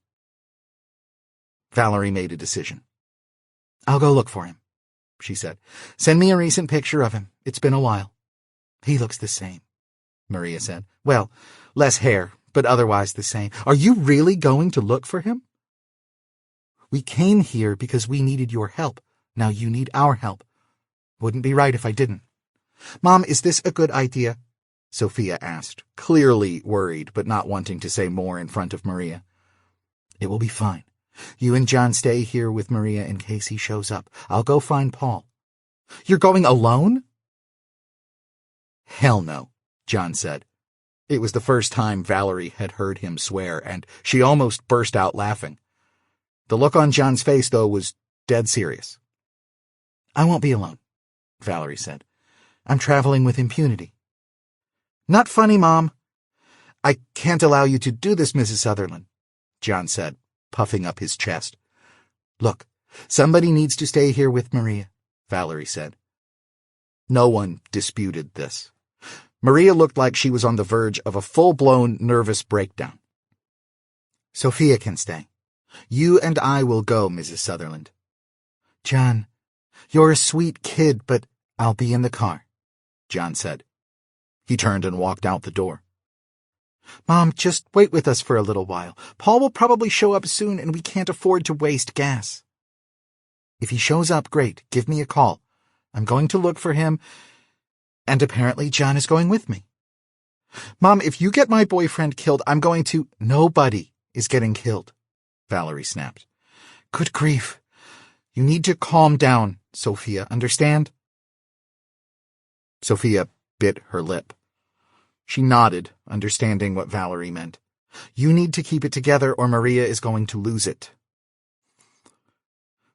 Valerie made a decision. "I'll go look for him," she said. "Send me a recent picture of him. It's been a while." "He looks the same," Maria said. "Well, less hair, but otherwise the same. Are you really going to look for him?" "We came here because we needed your help. Now you need our help. Wouldn't be right if I didn't." "Mom, is this a good idea?" Sophia asked, clearly worried but not wanting to say more in front of Maria. "It will be fine. You and John stay here with Maria in case he shows up. I'll go find Paul." "You're going alone?" "Hell no," John said. It was the first time Valerie had heard him swear, and she almost burst out laughing. The look on John's face, though, was dead serious. "I won't be alone," Valerie said. "I'm traveling with impunity." "Not funny, Mom." "I can't allow you to do this, Mrs. Sutherland," John said, puffing up his chest. "Look, somebody needs to stay here with Maria," Valerie said. No one disputed this. Maria looked like she was on the verge of a full-blown nervous breakdown. "Sophia can stay. You and I will go, Mrs. Sutherland." "John, you're a sweet kid, but I'll be in the car," John said. He turned and walked out the door. Mom, just wait with us for a little while. Paul will probably show up soon and we can't afford to waste gas. If he shows up, great. Give me a call. I'm going to look for him, and apparently John is going with me. Mom, if you get my boyfriend killed, I'm going to— Nobody is getting killed, Valerie snapped. Good grief. You need to calm down, Sophia, understand? Sophia bit her lip. She nodded, understanding what Valerie meant. You need to keep it together or Maria is going to lose it.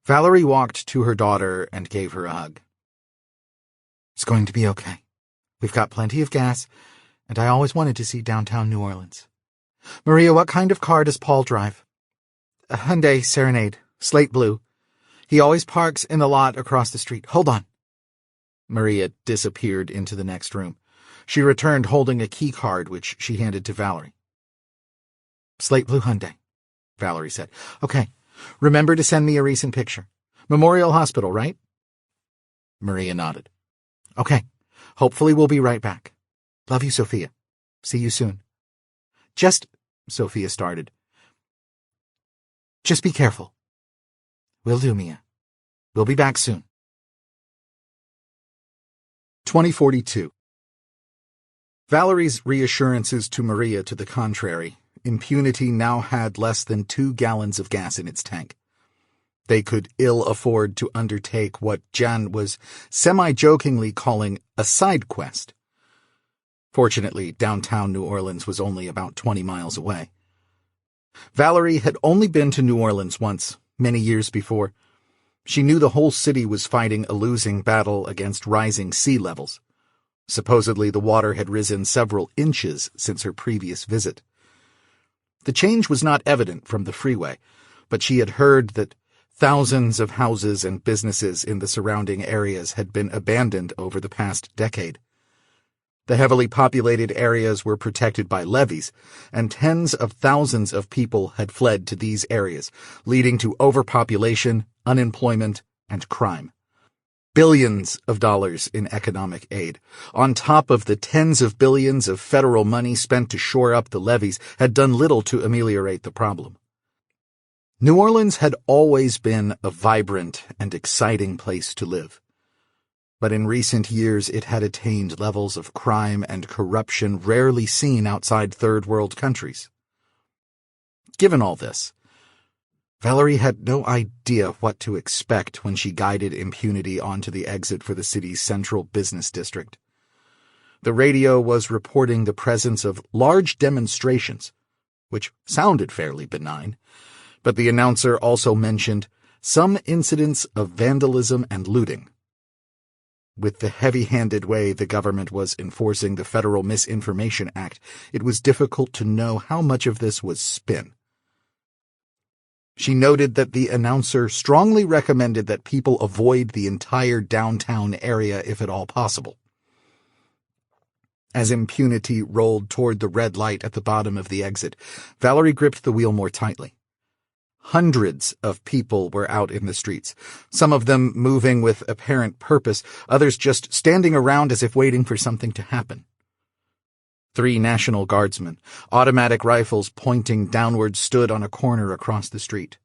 Valerie walked to her daughter and gave her a hug. It's going to be okay. We've got plenty of gas, and I always wanted to see downtown New Orleans. Maria, what kind of car does Paul drive? A Hyundai Serenade, slate blue. He always parks in the lot across the street. Hold on. Maria disappeared into the next room. She returned holding a key card, which she handed to Valerie. Slate blue Hyundai, Valerie said. Okay, remember to send me a recent picture. Memorial Hospital, right? Maria nodded. Okay, hopefully we'll be right back. Love you, Sophia. See you soon. Sophia started. Just be careful. Will do, Mia. We'll be back soon. 2042. Valerie's reassurances to Maria to the contrary, Impunity now had less than 2 gallons of gas in its tank. They could ill afford to undertake what Jan was semi-jokingly calling a side quest. Fortunately, downtown New Orleans was only about 20 miles away. Valerie had only been to New Orleans once, many years before. She knew the whole city was fighting a losing battle against rising sea levels. Supposedly, the water had risen several inches since her previous visit. The change was not evident from the freeway, but she had heard that thousands of houses and businesses in the surrounding areas had been abandoned over the past decade. The heavily populated areas were protected by levees, and tens of thousands of people had fled to these areas, leading to overpopulation, unemployment, and crime. Billions of dollars in economic aid, on top of the tens of billions of federal money spent to shore up the levees, had done little to ameliorate the problem. New Orleans had always been a vibrant and exciting place to live. But in recent years it had attained levels of crime and corruption rarely seen outside third world countries. Given all this, Valerie had no idea what to expect when she guided Impunity onto the exit for the city's central business district. The radio was reporting the presence of large demonstrations, which sounded fairly benign, but the announcer also mentioned some incidents of vandalism and looting. With the heavy-handed way the government was enforcing the Federal Misinformation Act, it was difficult to know how much of this was spin. She noted that the announcer strongly recommended that people avoid the entire downtown area if at all possible. As Impunity rolled toward the red light at the bottom of the exit, Valerie gripped the wheel more tightly. Hundreds of people were out in the streets, some of them moving with apparent purpose, others just standing around as if waiting for something to happen. 3 National Guardsmen, automatic rifles pointing downward, stood on a corner across the street.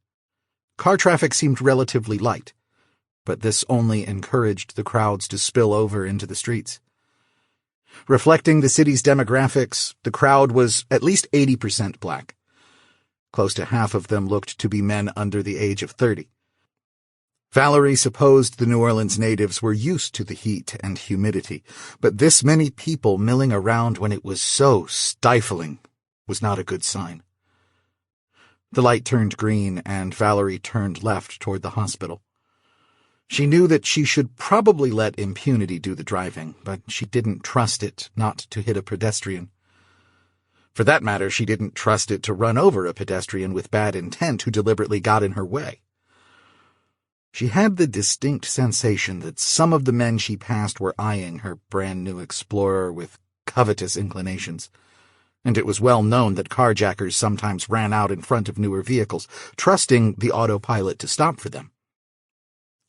Car traffic seemed relatively light, but this only encouraged the crowds to spill over into the streets. Reflecting the city's demographics, the crowd was at least 80% black. Close to half of them looked to be men under the age of 30. Valerie supposed the New Orleans natives were used to the heat and humidity, but this many people milling around when it was so stifling was not a good sign. The light turned green, and Valerie turned left toward the hospital. She knew that she should probably let Impunity do the driving, but she didn't trust it not to hit a pedestrian. For that matter, she didn't trust it to run over a pedestrian with bad intent who deliberately got in her way. She had the distinct sensation that some of the men she passed were eyeing her brand-new Explorer with covetous inclinations, and it was well known that carjackers sometimes ran out in front of newer vehicles, trusting the autopilot to stop for them.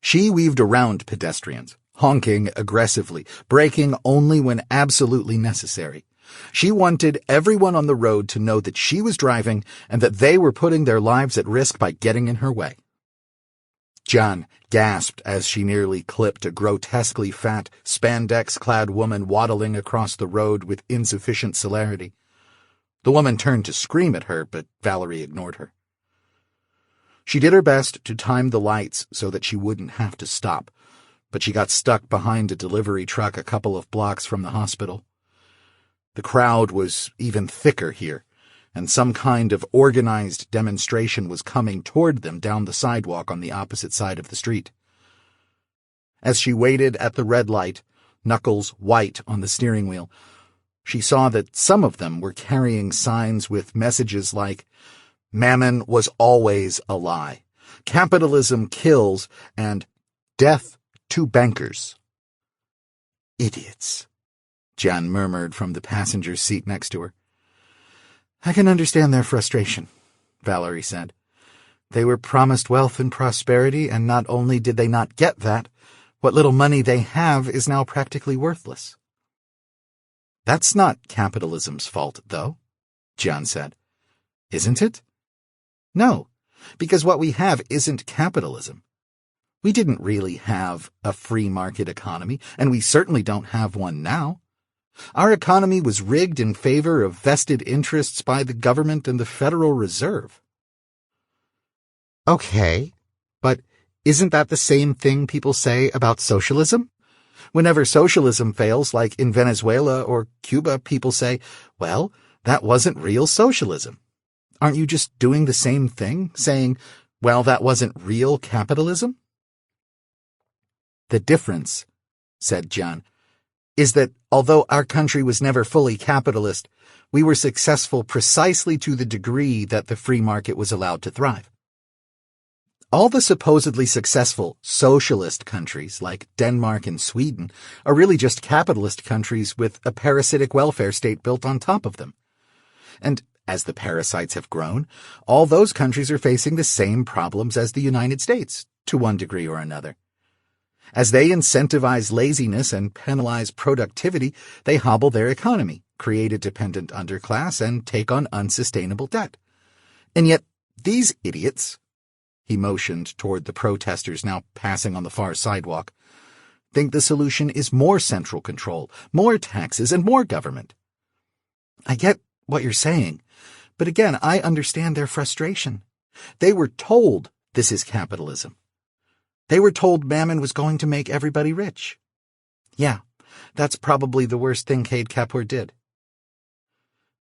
She weaved around pedestrians, honking aggressively, braking only when absolutely necessary, She wanted everyone on the road to know that she was driving and that they were putting their lives at risk by getting in her way. John gasped as she nearly clipped a grotesquely fat, spandex-clad woman waddling across the road with insufficient celerity. The woman turned to scream at her, but Valerie ignored her. She did her best to time the lights so that she wouldn't have to stop, but she got stuck behind a delivery truck a couple of blocks from the hospital. The crowd was even thicker here, and some kind of organized demonstration was coming toward them down the sidewalk on the opposite side of the street. As she waited at the red light, knuckles white on the steering wheel, she saw that some of them were carrying signs with messages like, "Mammon was always a lie," "Capitalism kills," and "Death to bankers." "Idiots," John murmured from the passenger seat next to her. "I can understand their frustration," Valerie said. "They were promised wealth and prosperity, and not only did they not get that, what little money they have is now practically worthless." "That's not capitalism's fault, though," John said. "Isn't it?" "No, because what we have isn't capitalism. We didn't really have a free market economy, and we certainly don't have one now. Our economy was rigged in favor of vested interests by the government and the Federal Reserve." "Okay, but isn't that the same thing people say about socialism? Whenever socialism fails, like in Venezuela or Cuba, people say, well, that wasn't real socialism. Aren't you just doing the same thing, saying, well, that wasn't real capitalism?" "The difference," said John, "is that although our country was never fully capitalist, we were successful precisely to the degree that the free market was allowed to thrive. All the supposedly successful socialist countries, like Denmark and Sweden, are really just capitalist countries with a parasitic welfare state built on top of them. And as the parasites have grown, all those countries are facing the same problems as the United States, to one degree or another. As they incentivize laziness and penalize productivity, they hobble their economy, create a dependent underclass, and take on unsustainable debt. And yet, these idiots," he motioned toward the protesters now passing on the far sidewalk, "think the solution is more central control, more taxes, and more government." "I get what you're saying, but again, I understand their frustration. They were told this is capitalism. They were told Mammon was going to make everybody rich. Yeah, that's probably the worst thing Kade Kapur did."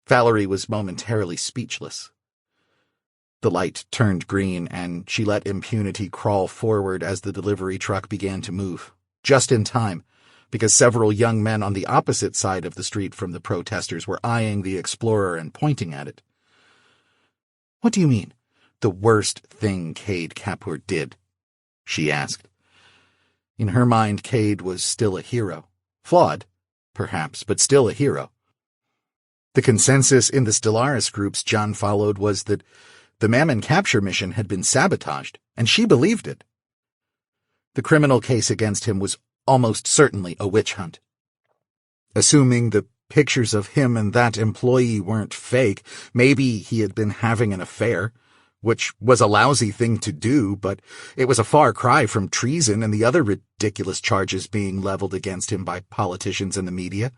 Valerie was momentarily speechless. The light turned green, and she let impunity crawl forward as the delivery truck began to move, just in time, because several young men on the opposite side of the street from the protesters were eyeing the Explorer and pointing at it. "What do you mean, the worst thing Kade Kapur did?" she asked. In her mind, Kade was still a hero. Flawed, perhaps, but still a hero. The consensus in the Stellaris groups John followed was that the Mammon capture mission had been sabotaged, and she believed it. The criminal case against him was almost certainly a witch hunt. Assuming the pictures of him and that employee weren't fake, maybe he had been having an affair, which was a lousy thing to do, but it was a far cry from treason and the other ridiculous charges being leveled against him by politicians and the media.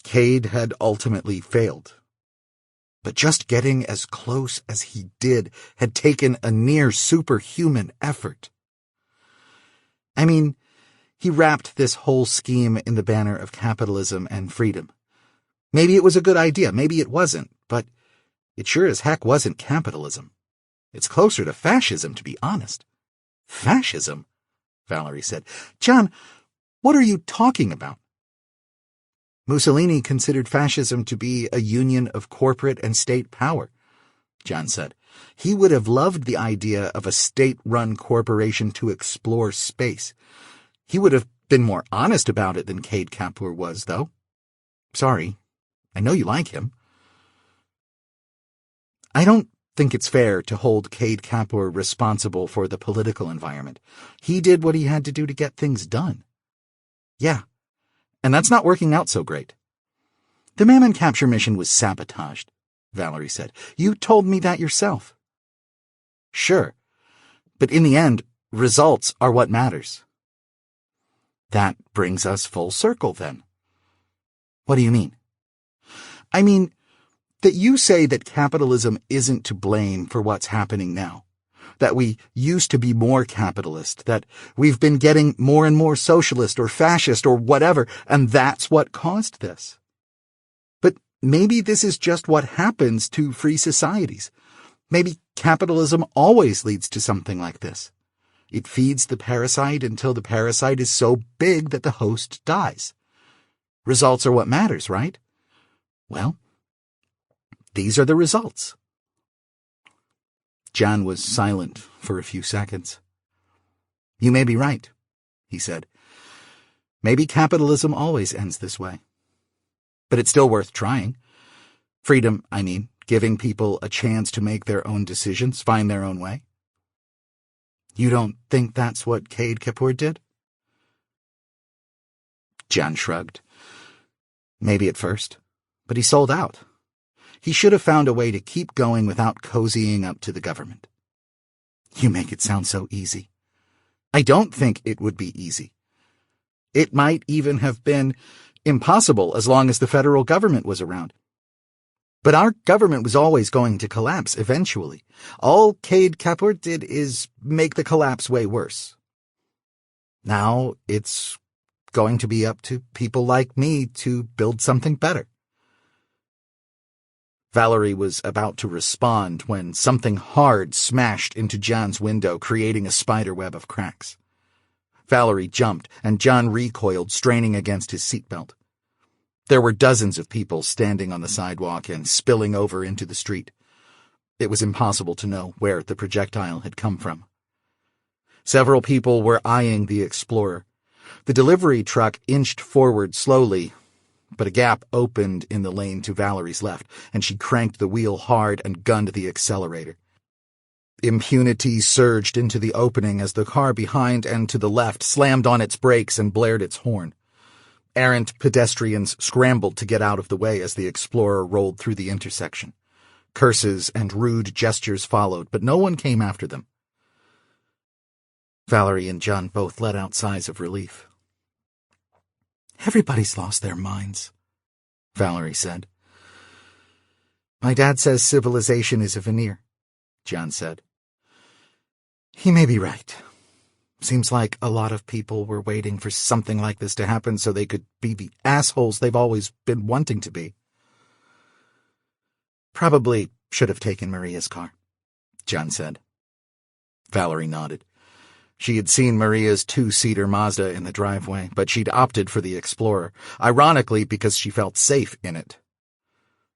Kade had ultimately failed. But just getting as close as he did had taken a near superhuman effort. I mean, he wrapped this whole scheme in the banner of capitalism and freedom. Maybe it was a good idea, maybe it wasn't, but it sure as heck wasn't capitalism. It's closer to fascism, to be honest. "Fascism?" Valerie said. "John, what are you talking about?" "Mussolini considered fascism to be a union of corporate and state power," John said. "He would have loved the idea of a state-run corporation to explore space. He would have been more honest about it than Kade Kapur was, though. Sorry, I know you like him." "I don't think it's fair to hold Kade Kapur responsible for the political environment. He did what he had to do to get things done." "Yeah, and that's not working out so great. The Mammon capture mission was sabotaged, Valerie said. You told me that yourself. Sure, but in the end, results are what matters. That brings us full circle, then. What do you mean? I mean that you say that capitalism isn't to blame for what's happening now, that we used to be more capitalist, that we've been getting more and more socialist or fascist or whatever, and that's what caused this. But maybe this is just what happens to free societies. Maybe capitalism always leads to something like this. It feeds the parasite until the parasite is so big that the host dies. Results are what matters, right? Well, these are the results. John was silent for a few seconds. You may be right, he said. Maybe capitalism always ends this way. But it's still worth trying. Freedom, I mean, giving people a chance to make their own decisions, find their own way. You don't think that's what Kade Kapur did? John shrugged. Maybe at first, but he sold out. He should have found a way to keep going without cozying up to the government. You make it sound so easy. I don't think it would be easy. It might even have been impossible as long as the federal government was around. But our government was always going to collapse eventually. All Kade Kapur did is make the collapse way worse. Now it's going to be up to people like me to build something better. Valerie was about to respond when something hard smashed into John's window, creating a spiderweb of cracks. Valerie jumped, and John recoiled, straining against his seatbelt. There were dozens of people standing on the sidewalk and spilling over into the street. It was impossible to know where the projectile had come from. Several people were eyeing the Explorer. The delivery truck inched forward slowly, but a gap opened in the lane to Valerie's left, and she cranked the wheel hard and gunned the accelerator. Impunity surged into the opening as the car behind and to the left slammed on its brakes and blared its horn. Errant pedestrians scrambled to get out of the way as the Explorer rolled through the intersection. Curses and rude gestures followed, but no one came after them. Valerie and John both let out sighs of relief. Everybody's lost their minds, Valerie said. My dad says civilization is a veneer, John said. He may be right. Seems like a lot of people were waiting for something like this to happen so they could be the assholes they've always been wanting to be. Probably should have taken Maria's car, John said. Valerie nodded. She had seen Maria's two-seater Mazda in the driveway, but she'd opted for the Explorer, ironically because she felt safe in it.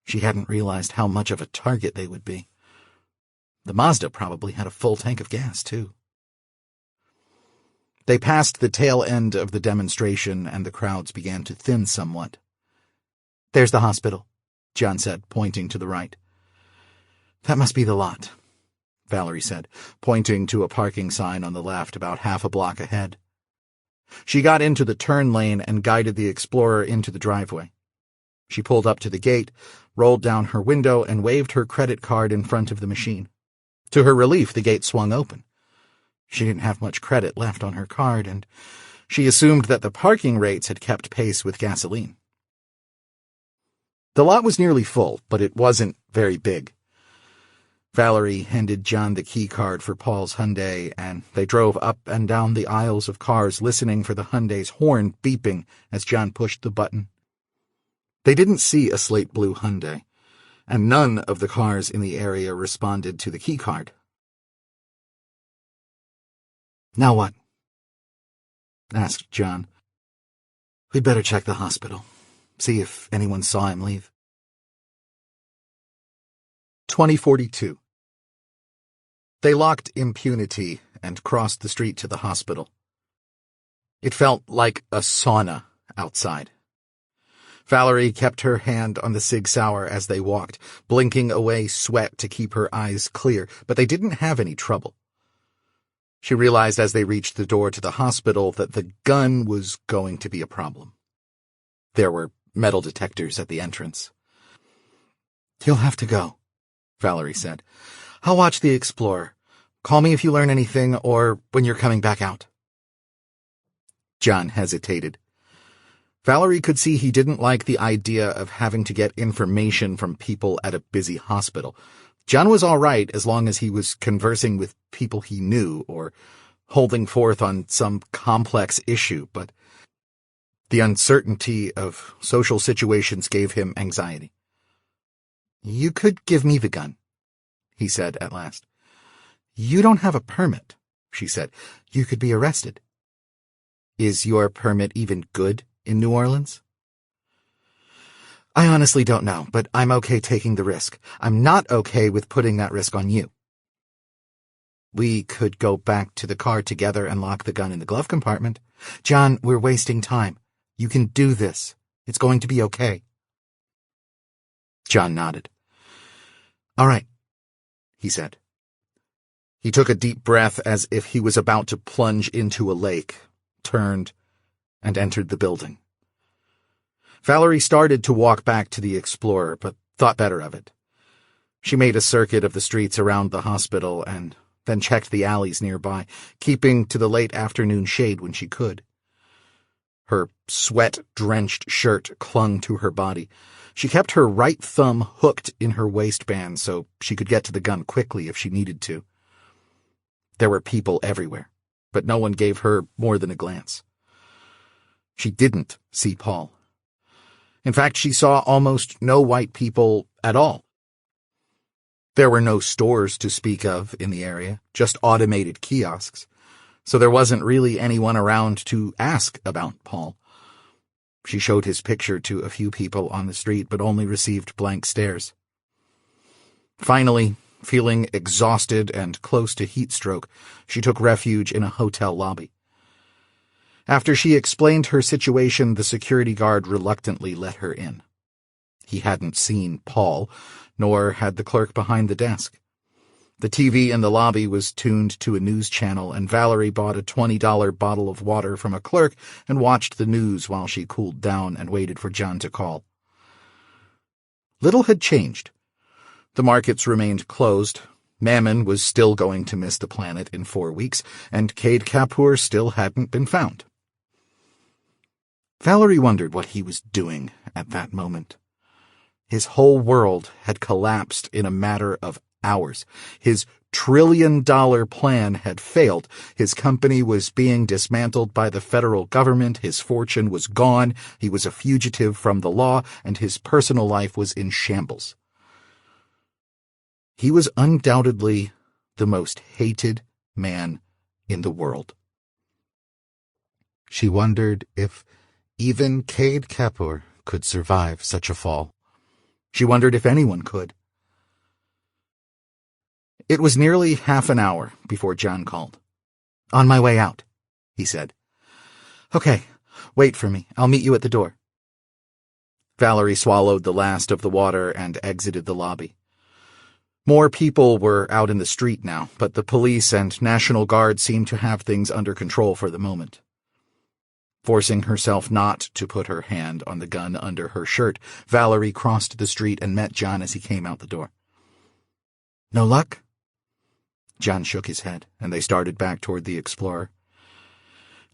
She hadn't realized how much of a target they would be. The Mazda probably had a full tank of gas, too. They passed the tail end of the demonstration, and the crowds began to thin somewhat. There's the hospital, John said, pointing to the right. That must be the lot, Valerie said, pointing to a parking sign on the left about half a block ahead. She got into the turn lane and guided the Explorer into the driveway. She pulled up to the gate, rolled down her window, and waved her credit card in front of the machine. To her relief, the gate swung open. She didn't have much credit left on her card, and she assumed that the parking rates had kept pace with gasoline. The lot was nearly full, but it wasn't very big. Valerie handed John the key card for Paul's Hyundai, and they drove up and down the aisles of cars, listening for the Hyundai's horn beeping as John pushed the button. They didn't see a slate blue Hyundai, and none of the cars in the area responded to the key card. Now what? Asked John. We'd better check the hospital, see if anyone saw him leave. 2042. They locked Impunity and crossed the street to the hospital. It felt like a sauna outside. Valerie kept her hand on the Sig Sauer as they walked, blinking away sweat to keep her eyes clear, but they didn't have any trouble. She realized as they reached the door to the hospital that the gun was going to be a problem. There were metal detectors at the entrance. "You'll have to go," Valerie said. "I'll watch the Explorer. Call me if you learn anything or when you're coming back out." John hesitated. Valerie could see he didn't like the idea of having to get information from people at a busy hospital. John was all right as long as he was conversing with people he knew or holding forth on some complex issue, but the uncertainty of social situations gave him anxiety. "You could give me the gun," he said at last. "You don't have a permit," she said. "You could be arrested." "Is your permit even good in New Orleans?" "I honestly don't know, but I'm okay taking the risk. I'm not okay with putting that risk on you." "We could go back to the car together and lock the gun in the glove compartment." "John, we're wasting time. You can do this. It's going to be okay." John nodded. "All right," he said. He took a deep breath as if he was about to plunge into a lake, turned, and entered the building. Valerie started to walk back to the Explorer, but thought better of it. She made a circuit of the streets around the hospital and then checked the alleys nearby, keeping to the late afternoon shade when she could. Her sweat-drenched shirt clung to her body. She kept her right thumb hooked in her waistband so she could get to the gun quickly if she needed to. There were people everywhere, but no one gave her more than a glance. She didn't see Paul. In fact, she saw almost no white people at all. There were no stores to speak of in the area, just automated kiosks, so there wasn't really anyone around to ask about Paul. She showed his picture to a few people on the street, but only received blank stares. Finally, feeling exhausted and close to heat stroke, she took refuge in a hotel lobby. After she explained her situation, the security guard reluctantly let her in. He hadn't seen Paul, nor had the clerk behind the desk. The TV in the lobby was tuned to a news channel, and Valerie bought a $20 bottle of water from a clerk and watched the news while she cooled down and waited for John to call. Little had changed. The markets remained closed. Mammon was still going to miss the planet in 4 weeks, and Kade Kapur still hadn't been found. Valerie wondered what he was doing at that moment. His whole world had collapsed in a matter of hours. His trillion-dollar plan had failed. His company was being dismantled by the federal government. His fortune was gone. He was a fugitive from the law, and his personal life was in shambles. He was undoubtedly the most hated man in the world. She wondered if even Kade Kapur could survive such a fall. She wondered if anyone could. It was nearly half an hour before John called. "On my way out," he said. "Okay, wait for me. I'll meet you at the door." Valerie swallowed the last of the water and exited the lobby. More people were out in the street now, but the police and National Guard seemed to have things under control for the moment. Forcing herself not to put her hand on the gun under her shirt, Valerie crossed the street and met John as he came out the door. "No luck?" John shook his head, and they started back toward the Explorer.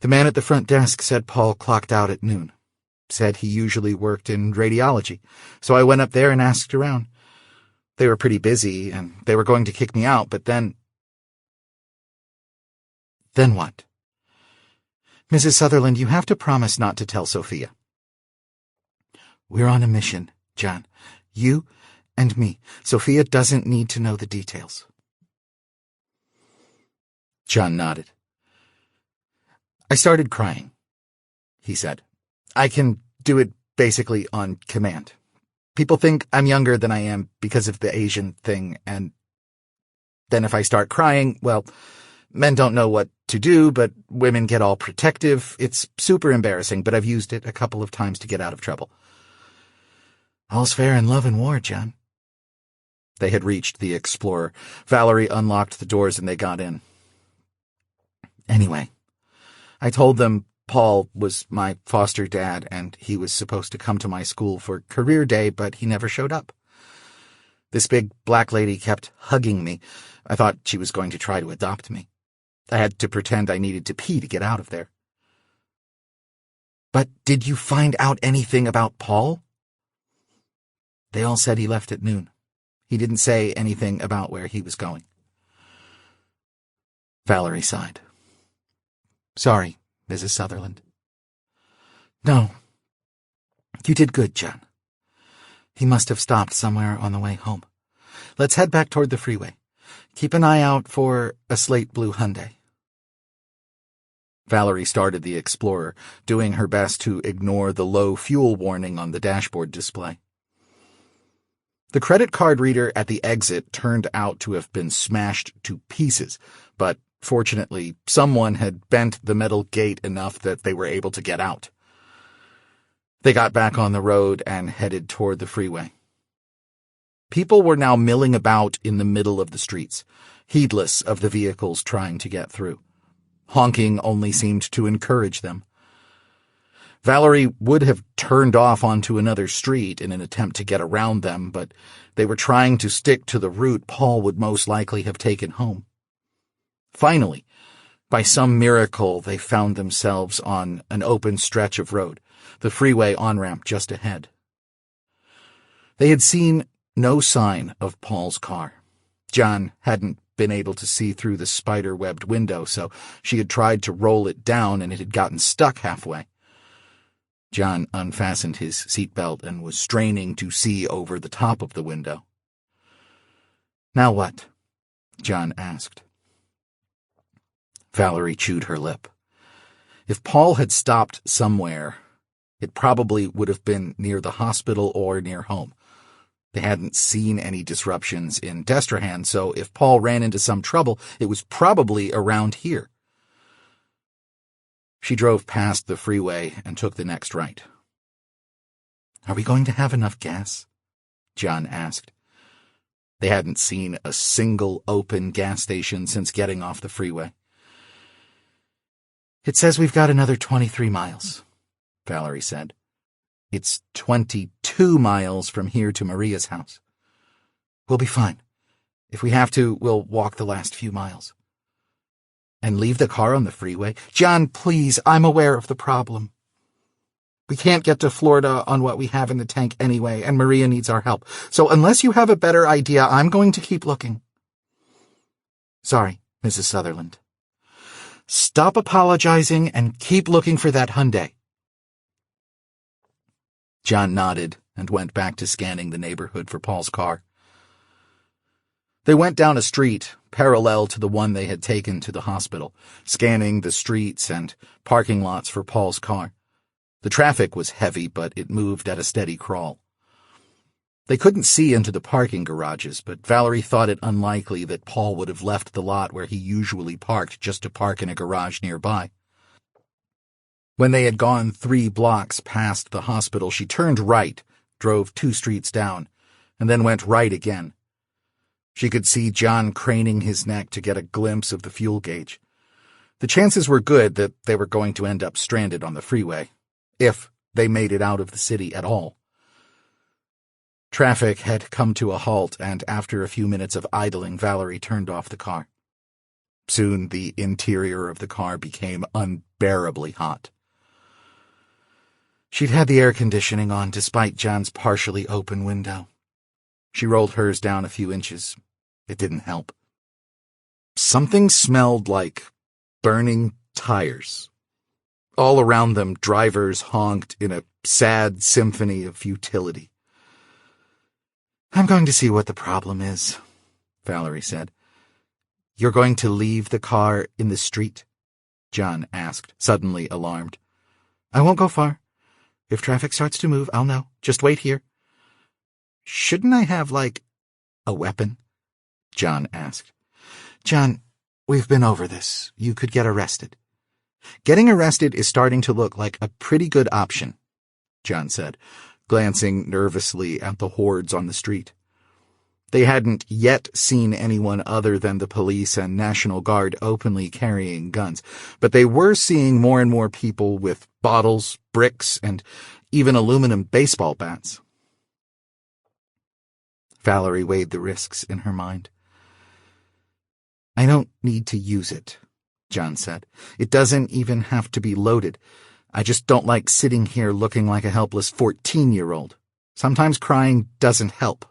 "The man at the front desk said Paul clocked out at noon. Said he usually worked in radiology, so I went up there and asked around. They were pretty busy, and they were going to kick me out, but then—" "Then what?" "Mrs. Sutherland, you have to promise not to tell Sophia." "We're on a mission, John. You and me. Sophia doesn't need to know the details." John nodded. "I started crying," he said. "I can do it basically on command. People think I'm younger than I am because of the Asian thing, and then if I start crying, well, men don't know what to do, but women get all protective. It's super embarrassing, but I've used it a couple of times to get out of trouble." "All's fair in love and war, John." They had reached the Explorer. Valerie unlocked the doors and they got in. "Anyway, I told them Paul was my foster dad, and he was supposed to come to my school for career day, but he never showed up. This big black lady kept hugging me. I thought she was going to try to adopt me. I had to pretend I needed to pee to get out of there. But did you find out anything about Paul? They all said he left at noon. He didn't say anything about where he was going. Valerie sighed. Sorry, Mrs. Sutherland. No. You did good, John. He must have stopped somewhere on the way home. Let's head back toward the freeway. Keep an eye out for a slate blue Hyundai. Valerie started the Explorer, doing her best to ignore the low fuel warning on the dashboard display. The credit card reader at the exit turned out to have been smashed to pieces, but fortunately, someone had bent the metal gate enough that they were able to get out. They got back on the road and headed toward the freeway. People were now milling about in the middle of the streets, heedless of the vehicles trying to get through. Honking only seemed to encourage them. Valerie would have turned off onto another street in an attempt to get around them, but they were trying to stick to the route Paul would most likely have taken home. Finally, by some miracle, they found themselves on an open stretch of road, the freeway on-ramp just ahead. They had seen no sign of Paul's car. John hadn't been able to see through the spider-webbed window, so she had tried to roll it down and it had gotten stuck halfway. John unfastened his seatbelt and was straining to see over the top of the window. Now what? John asked. Valerie chewed her lip. If Paul had stopped somewhere, it probably would have been near the hospital or near home. They hadn't seen any disruptions in Destrehan, so if Paul ran into some trouble, it was probably around here. She drove past the freeway and took the next right. Are we going to have enough gas? John asked. They hadn't seen a single open gas station since getting off the freeway. It says we've got another 23 miles, Valerie said. It's 22 miles from here to Maria's house. We'll be fine. If we have to, we'll walk the last few miles. And leave the car on the freeway? John, please, I'm aware of the problem. We can't get to Florida on what we have in the tank anyway, and Maria needs our help. So unless you have a better idea, I'm going to keep looking. Sorry, Mrs. Sutherland. Stop apologizing and keep looking for that Hyundai. John nodded and went back to scanning the neighborhood for Paul's car. They went down a street parallel to the one they had taken to the hospital, scanning the streets and parking lots for Paul's car. The traffic was heavy, but it moved at a steady crawl. They couldn't see into the parking garages, but Valerie thought it unlikely that Paul would have left the lot where he usually parked just to park in a garage nearby. When they had gone 3 blocks past the hospital, she turned right, drove 2 streets down, and then went right again. She could see John craning his neck to get a glimpse of the fuel gauge. The chances were good that they were going to end up stranded on the freeway, if they made it out of the city at all. Traffic had come to a halt, and after a few minutes of idling, Valerie turned off the car. Soon the interior of the car became unbearably hot. She'd had the air conditioning on despite John's partially open window. She rolled hers down a few inches. It didn't help. Something smelled like burning tires. All around them, drivers honked in a sad symphony of futility. I'm going to see what the problem is, Valerie said. You're going to leave the car in the street? John asked, suddenly alarmed. I won't go far. If traffic starts to move, I'll know. Just wait here. Shouldn't I have, a weapon? John asked. John, we've been over this. You could get arrested. Getting arrested is starting to look like a pretty good option, John said, glancing nervously at the hordes on the street. They hadn't yet seen anyone other than the police and National Guard openly carrying guns, but they were seeing more and more people with bottles, bricks, and even aluminum baseball bats. Valerie weighed the risks in her mind. "I don't need to use it," John said. "It doesn't even have to be loaded. I just don't like sitting here looking like a helpless 14-year-old. Sometimes crying doesn't help."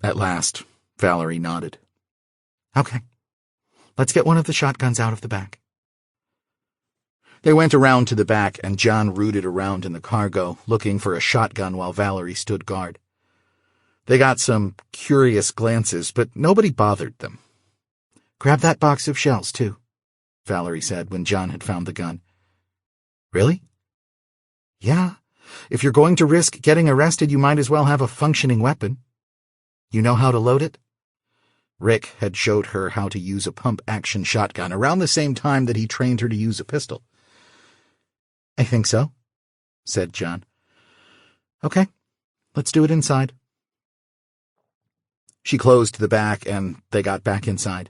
At last, Valerie nodded. "Okay, let's get one of the shotguns out of the back." They went around to the back, and John rooted around in the cargo, looking for a shotgun while Valerie stood guard. They got some curious glances, but nobody bothered them. "Grab that box of shells, too," Valerie said when John had found the gun. "Really?" "Yeah. If you're going to risk getting arrested, you might as well have a functioning weapon. You know how to load it?" Rick had showed her how to use a pump-action shotgun around the same time that he trained her to use a pistol. "I think so," said John. "Okay, let's do it inside." She closed the back, and they got back inside.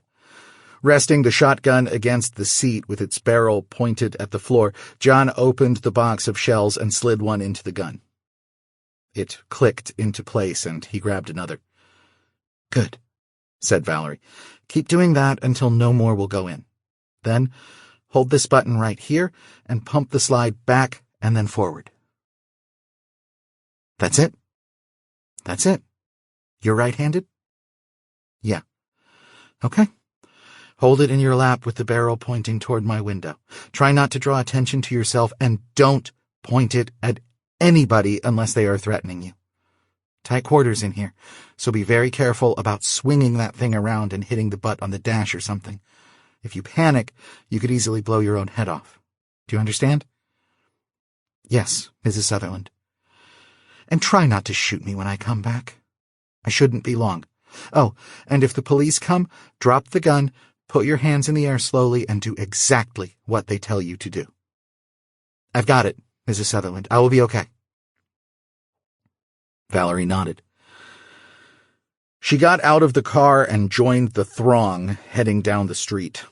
Resting the shotgun against the seat with its barrel pointed at the floor, John opened the box of shells and slid one into the gun. It clicked into place, and he grabbed another. "Good," said Valerie. "Keep doing that until no more will go in. Then hold this button right here and pump the slide back and then forward." "That's it?" "That's it. You're right-handed?" "Yeah." "Okay. Hold it in your lap with the barrel pointing toward my window. Try not to draw attention to yourself, and don't point it at anybody unless they are threatening you. Tight quarters in here, so be very careful about swinging that thing around and hitting the butt on the dash or something. If you panic, you could easily blow your own head off. Do you understand?" "Yes, Mrs. Sutherland." "And try not to shoot me when I come back. I shouldn't be long. Oh, and if the police come, drop the gun, put your hands in the air slowly, and do exactly what they tell you to do." "I've got it, Mrs. Sutherland. I will be okay." Valerie nodded. She got out of the car and joined the throng heading down the street.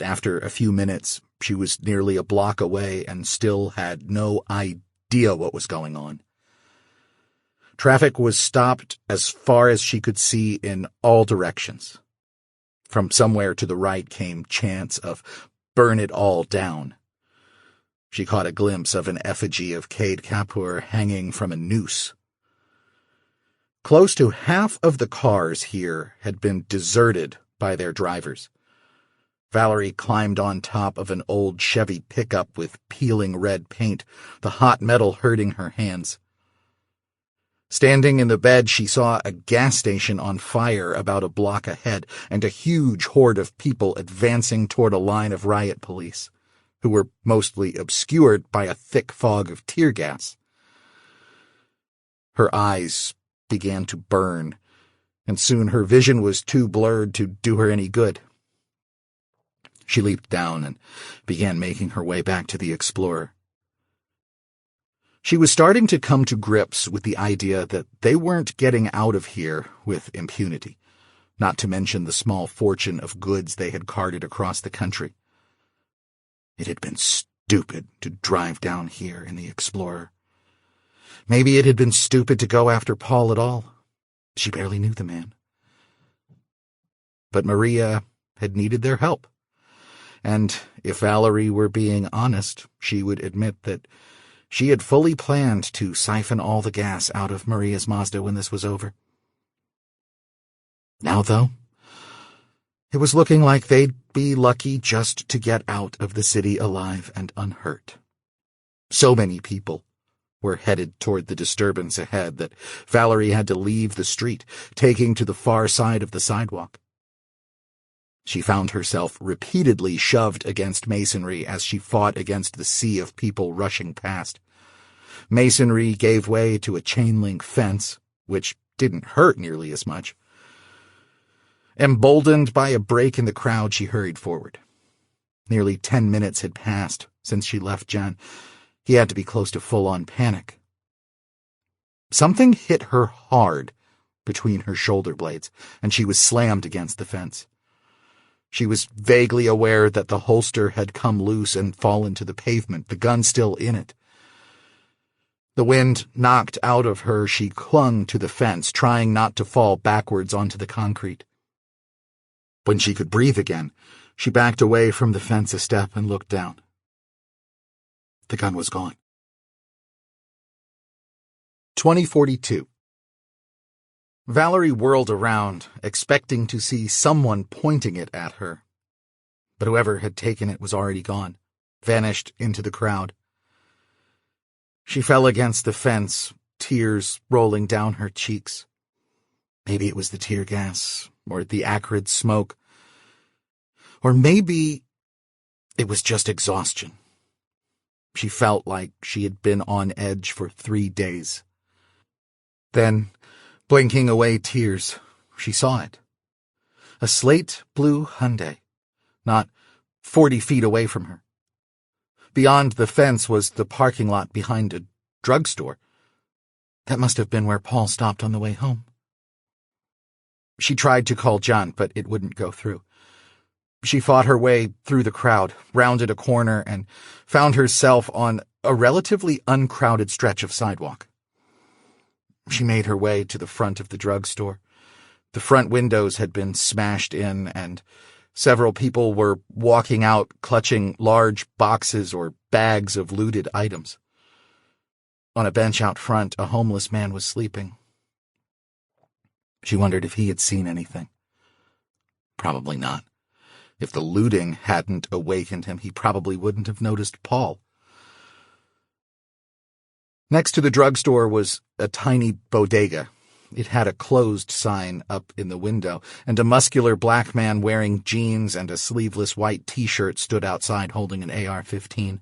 After a few minutes, she was nearly a block away and still had no idea what was going on. Traffic was stopped as far as she could see in all directions. From somewhere to the right came chants of "burn it all down." She caught a glimpse of an effigy of Kade Kapur hanging from a noose. Close to half of the cars here had been deserted by their drivers. Valerie climbed on top of an old Chevy pickup with peeling red paint, the hot metal hurting her hands. Standing in the bed, she saw a gas station on fire about a block ahead and a huge horde of people advancing toward a line of riot police, who were mostly obscured by a thick fog of tear gas. Her eyes began to burn, and soon her vision was too blurred to do her any good. She leaped down and began making her way back to the Explorer. She was starting to come to grips with the idea that they weren't getting out of here with impunity, not to mention the small fortune of goods they had carted across the country. It had been stupid to drive down here in the Explorer. Maybe it had been stupid to go after Paul at all. She barely knew the man. But Maria had needed their help. And if Valerie were being honest, she would admit that she had fully planned to siphon all the gas out of Maria's Mazda when this was over. Now, though, it was looking like they'd be lucky just to get out of the city alive and unhurt. So many people were headed toward the disturbance ahead that Valerie had to leave the street, taking to the far side of the sidewalk. She found herself repeatedly shoved against masonry as she fought against the sea of people rushing past. Masonry gave way to a chain-link fence, which didn't hurt nearly as much. Emboldened by a break in the crowd, she hurried forward. Nearly 10 minutes had passed since she left John. He had to be close to full-on panic. Something hit her hard between her shoulder blades, and she was slammed against the fence. She was vaguely aware that the holster had come loose and fallen to the pavement, the gun still in it. The wind knocked out of her. She clung to the fence, trying not to fall backwards onto the concrete. When she could breathe again, she backed away from the fence a step and looked down. The gun was gone. 2042. Valerie whirled around, expecting to see someone pointing it at her. But whoever had taken it was already gone, vanished into the crowd. She fell against the fence, tears rolling down her cheeks. Maybe it was the tear gas, or the acrid smoke. Or maybe it was just exhaustion. She felt like she had been on edge for 3 days. Then, blinking away tears, she saw it. A slate blue Hyundai, not 40 feet away from her. Beyond the fence was the parking lot behind a drugstore. That must have been where Paul stopped on the way home. She tried to call John, but it wouldn't go through. She fought her way through the crowd, rounded a corner, and found herself on a relatively uncrowded stretch of sidewalk. She made her way to the front of the drugstore. The front windows had been smashed in, and several people were walking out clutching large boxes or bags of looted items. On a bench out front, a homeless man was sleeping. She wondered if he had seen anything. Probably not. If the looting hadn't awakened him, he probably wouldn't have noticed Paul. Next to the drugstore was a tiny bodega. It had a closed sign up in the window, and a muscular black man wearing jeans and a sleeveless white t-shirt stood outside holding an AR-15.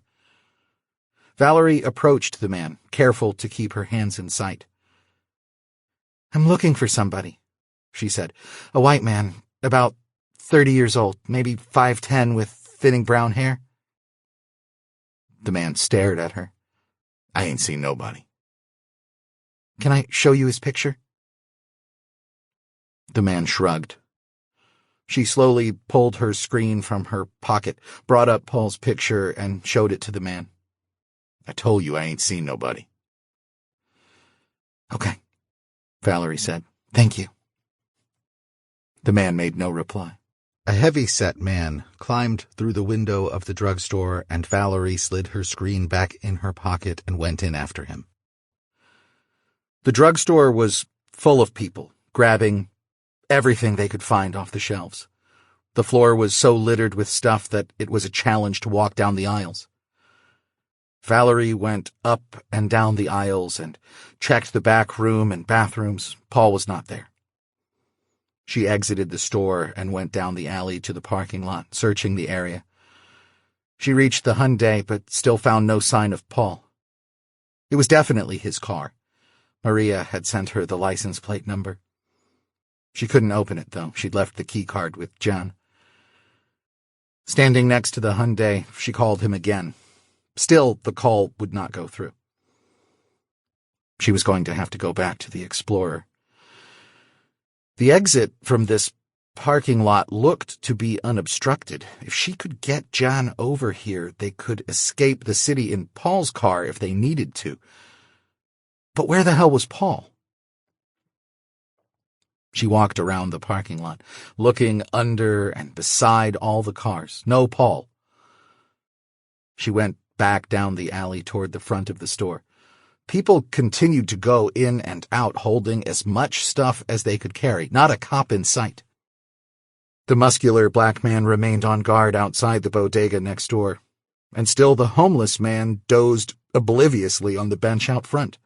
Valerie approached the man, careful to keep her hands in sight. "I'm looking for somebody," she said. "A white man, about 30 years old, maybe 5'10", with thinning brown hair." The man stared at her. "I ain't seen nobody." "Can I show you his picture?" The man shrugged. She slowly pulled her screen from her pocket, brought up Paul's picture, and showed it to the man. "I told you I ain't seen nobody." "Okay," Valerie said. "Thank you." The man made no reply. A heavy-set man climbed through the window of the drugstore, and Valerie slid her screen back in her pocket and went in after him. The drugstore was full of people, grabbing everything they could find off the shelves. The floor was so littered with stuff that it was a challenge to walk down the aisles. Valerie went up and down the aisles and checked the back room and bathrooms. Paul was not there. She exited the store and went down the alley to the parking lot, searching the area. She reached the Hyundai, but still found no sign of Paul. It was definitely his car. Maria had sent her the license plate number. She couldn't open it, though. She'd left the key card with John. Standing next to the Hyundai, she called him again. Still, the call would not go through. She was going to have to go back to the Explorer. The exit from this parking lot looked to be unobstructed. If she could get John over here, they could escape the city in Paul's car if they needed to. But where the hell was Paul? She walked around the parking lot, looking under and beside all the cars. No Paul. She went back down the alley toward the front of the store. People continued to go in and out, holding as much stuff as they could carry. Not a cop in sight. The muscular black man remained on guard outside the bodega next door, and still the homeless man dozed obliviously on the bench out front.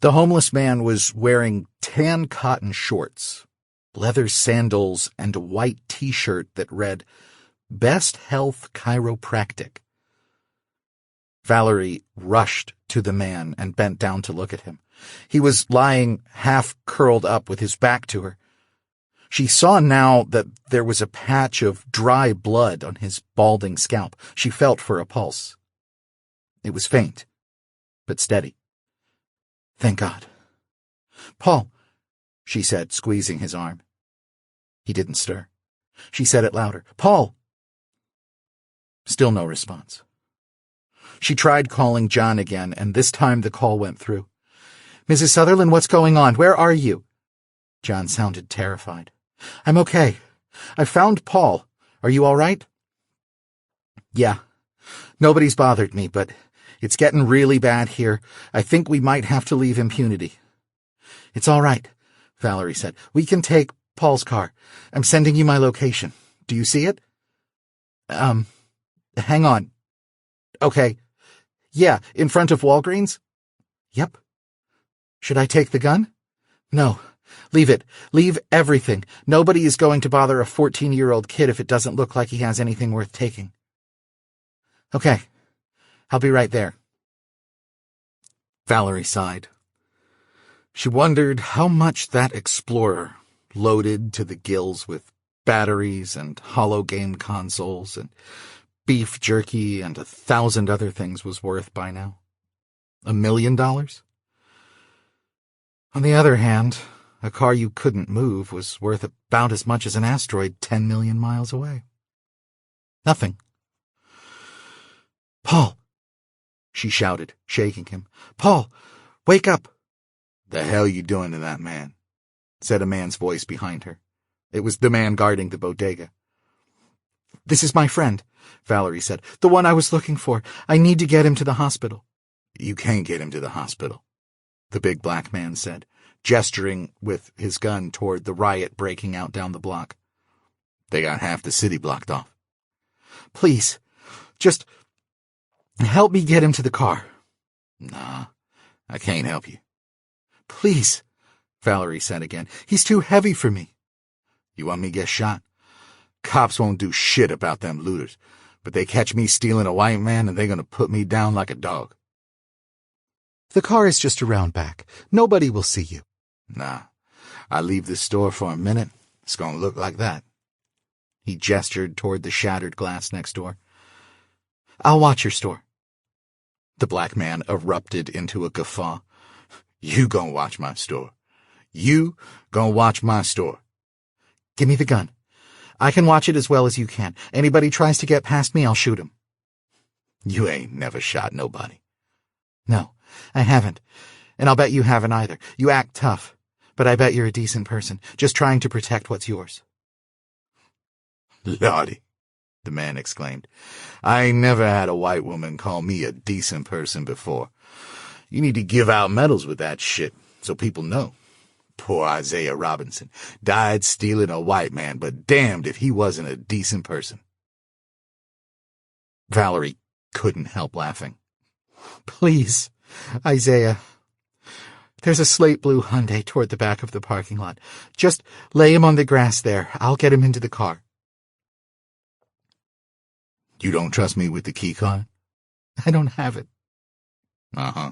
The homeless man was wearing tan cotton shorts, leather sandals, and a white t-shirt that read, "Best Health Chiropractic." Valerie rushed to the man and bent down to look at him. He was lying half curled up with his back to her. She saw now that there was a patch of dry blood on his balding scalp. She felt for a pulse. It was faint, but steady. Thank God. Paul, she said, squeezing his arm. He didn't stir. She said it louder. Paul! Still no response. She tried calling John again, and this time the call went through. Mrs. Sutherland, what's going on? Where are you? John sounded terrified. I'm okay. I found Paul. Are you all right? Yeah. Nobody's bothered me, but it's getting really bad here. I think we might have to leave impunity. It's all right, Valerie said. We can take Paul's car. I'm sending you my location. Do you see it? Hang on. Okay. Yeah, in front of Walgreens? Yep. Should I take the gun? No. Leave it. Leave everything. Nobody is going to bother a 14-year-old kid if it doesn't look like he has anything worth taking. Okay. I'll be right there. Valerie sighed. She wondered how much that Explorer, loaded to the gills with batteries and hollow game consoles and beef jerky and 1,000 other things, was worth by now. $1 million? On the other hand, a car you couldn't move was worth about as much as an asteroid 10 million miles away. Nothing. Paul! She shouted, shaking him. Paul, wake up! The hell you doing to that man? Said a man's voice behind her. It was the man guarding the bodega. This is my friend, Valerie said. The one I was looking for. I need to get him to the hospital. You can't get him to the hospital, the big black man said, gesturing with his gun toward the riot breaking out down the block. They got half the city blocked off. Please, just help me get him to the car. Nah, I can't help you. Please, Valerie said again. He's too heavy for me. You want me to get shot? Cops won't do shit about them looters, but they catch me stealing a white man and they're gonna put me down like a dog. The car is just around back. Nobody will see you. Nah, I leave this store for a minute. It's gonna look like that. He gestured toward the shattered glass next door. I'll watch your store. The black man erupted into a guffaw. You gonna watch my store. You gonna watch my store. Give me the gun. I can watch it as well as you can. Anybody tries to get past me, I'll shoot him. You ain't never shot nobody. No, I haven't. And I'll bet you haven't either. You act tough, but I bet you're a decent person, just trying to protect what's yours. Lordy, the man exclaimed. I ain't never had a white woman call me a decent person before. You need to give out medals with that shit, so people know. Poor Isaiah Robinson died stealing a white man, but damned if he wasn't a decent person. Valerie couldn't help laughing. Please, Isaiah. There's a slate blue Hyundai toward the back of the parking lot. Just lay him on the grass there. I'll get him into the car. You don't trust me with the key card? I don't have it. Uh-huh.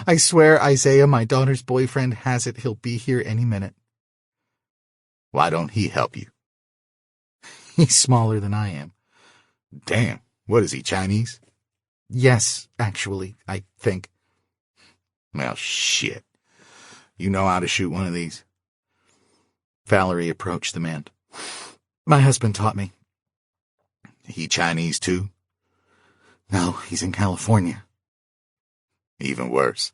I swear, Isaiah, my daughter's boyfriend has it. He'll be here any minute. Why don't he help you? He's smaller than I am. Damn, what is he, Chinese? Yes, actually, I think. Well, shit. You know how to shoot one of these? Valerie approached the man. My husband taught me. He Chinese too? No, he's in California. Even worse.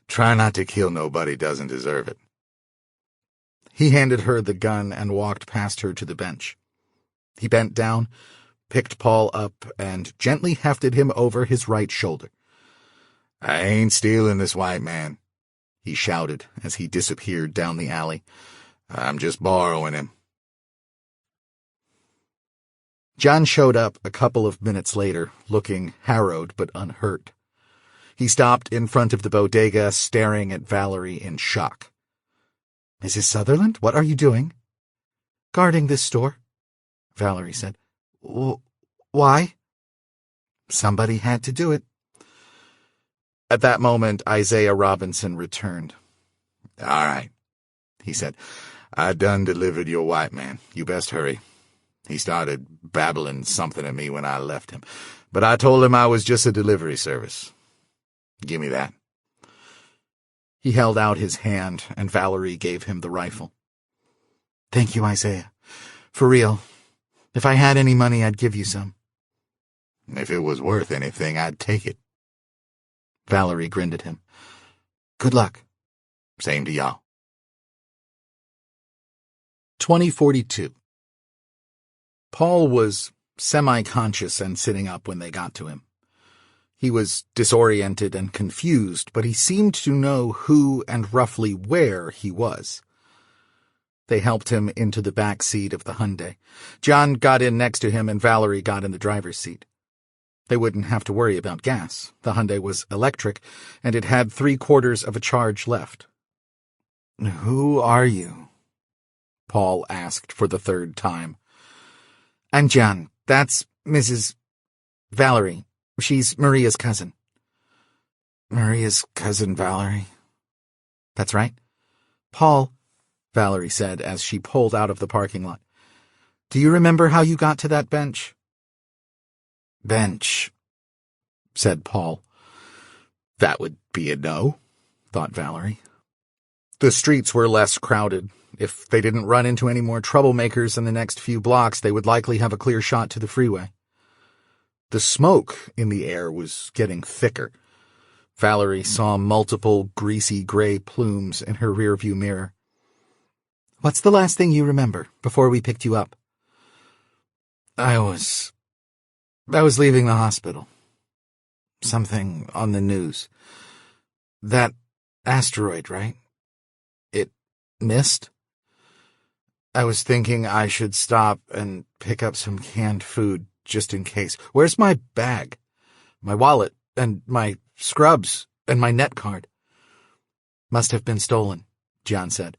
Try not to kill nobody doesn't deserve it. He handed her the gun and walked past her to the bench. He bent down, picked Paul up, and gently hefted him over his right shoulder. I ain't stealing this white man, he shouted as he disappeared down the alley. I'm just borrowing him. John showed up a couple of minutes later, looking harrowed but unhurt. He stopped in front of the bodega, staring at Valerie in shock. Mrs. Sutherland, what are you doing? Guarding this store, Valerie said. Why? Somebody had to do it. At that moment, Isaiah Robinson returned. All right, he said. I done delivered your white man. You best hurry. He started babbling something at me when I left him, but I told him I was just a delivery service. Give me that. He held out his hand, and Valerie gave him the rifle. "Thank you, Isaiah. For real. If I had any money, I'd give you some." "If it was worth anything, I'd take it." Valerie grinned at him. "Good luck." "Same to y'all." 2042. Paul was semi-conscious and sitting up when they got to him. He was disoriented and confused, but he seemed to know who and roughly where he was. They helped him into the back seat of the Hyundai. John got in next to him and Valerie got in the driver's seat. They wouldn't have to worry about gas. The Hyundai was electric, and it had 3/4 of a charge left. "Who are you?" Paul asked for the third time. "I'm John. That's Mrs. Valerie. She's Maria's cousin." "Maria's cousin Valerie?" "That's right." "Paul," Valerie said as she pulled out of the parking lot, "do you remember how you got to that bench?" "Bench," said Paul. That would be a no, thought Valerie. The streets were less crowded. If they didn't run into any more troublemakers in the next few blocks, they would likely have a clear shot to the freeway. The smoke in the air was getting thicker. Valerie saw multiple greasy gray plumes in her rearview mirror. "What's the last thing you remember before we picked you up?" I was leaving the hospital. Something on the news. That asteroid, right? It missed? I was thinking I should stop and pick up some canned food just in case. Where's my bag? My wallet and my scrubs and my net card? "Must have been stolen," John said.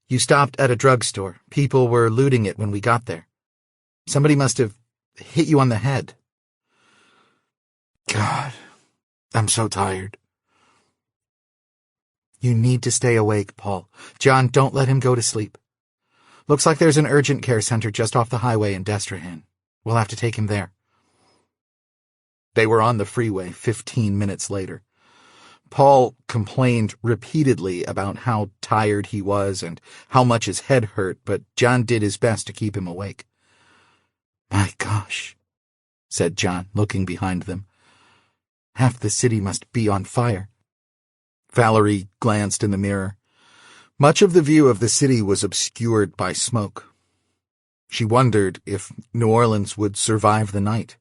"You stopped at a drugstore. People were looting it when we got there. Somebody must have hit you on the head." God, I'm so tired. "You need to stay awake, Paul. John, don't let him go to sleep. Looks like there's an urgent care center just off the highway in debt-ridden. We'll have to take him there." They were on the freeway 15 minutes later. Paul complained repeatedly about how tired he was and how much his head hurt, but John did his best to keep him awake. "My gosh," said John, looking behind them. "Half the city must be on fire." Valerie glanced in the mirror. Much of the view of the city was obscured by smoke. She wondered if New Orleans would survive the night.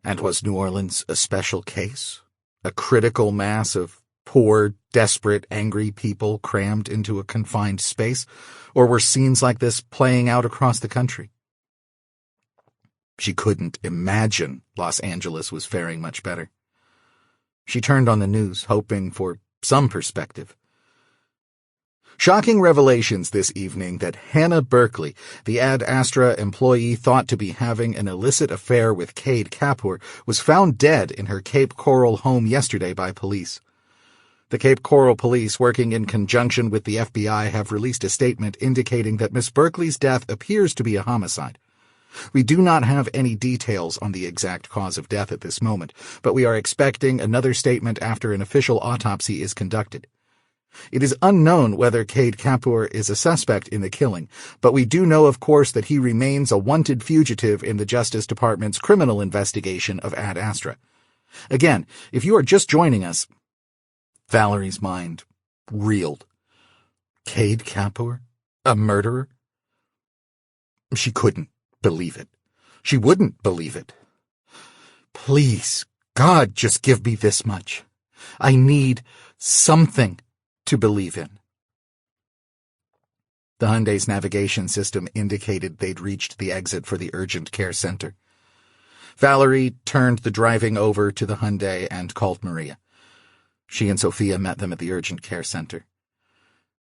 And was New Orleans a special case? A critical mass of poor, desperate, angry people crammed into a confined space? Or were scenes like this playing out across the country? She couldn't imagine Los Angeles was faring much better. She turned on the news, hoping for some perspective. Shocking revelations this evening that Hannah Berkeley, the Ad Astra employee thought to be having an illicit affair with Kade Kapur, was found dead in her Cape Coral home yesterday by police. The Cape Coral police, working in conjunction with the FBI, have released a statement indicating that Miss Berkeley's death appears to be a homicide. We do not have any details on the exact cause of death at this moment, but we are expecting another statement after an official autopsy is conducted. It is unknown whether Kade Kapur is a suspect in the killing, but we do know, of course, that he remains a wanted fugitive in the Justice Department's criminal investigation of Ad Astra. Again, if you are just joining us, Valerie's mind reeled. Kade Kapur? A murderer? She couldn't believe it. She wouldn't believe it. Please, God, just give me this much. I need something to believe in. The Hyundai's navigation system indicated they'd reached the exit for the urgent care center. Valerie turned the driving over to the Hyundai and called Maria. She and Sophia met them at the urgent care center.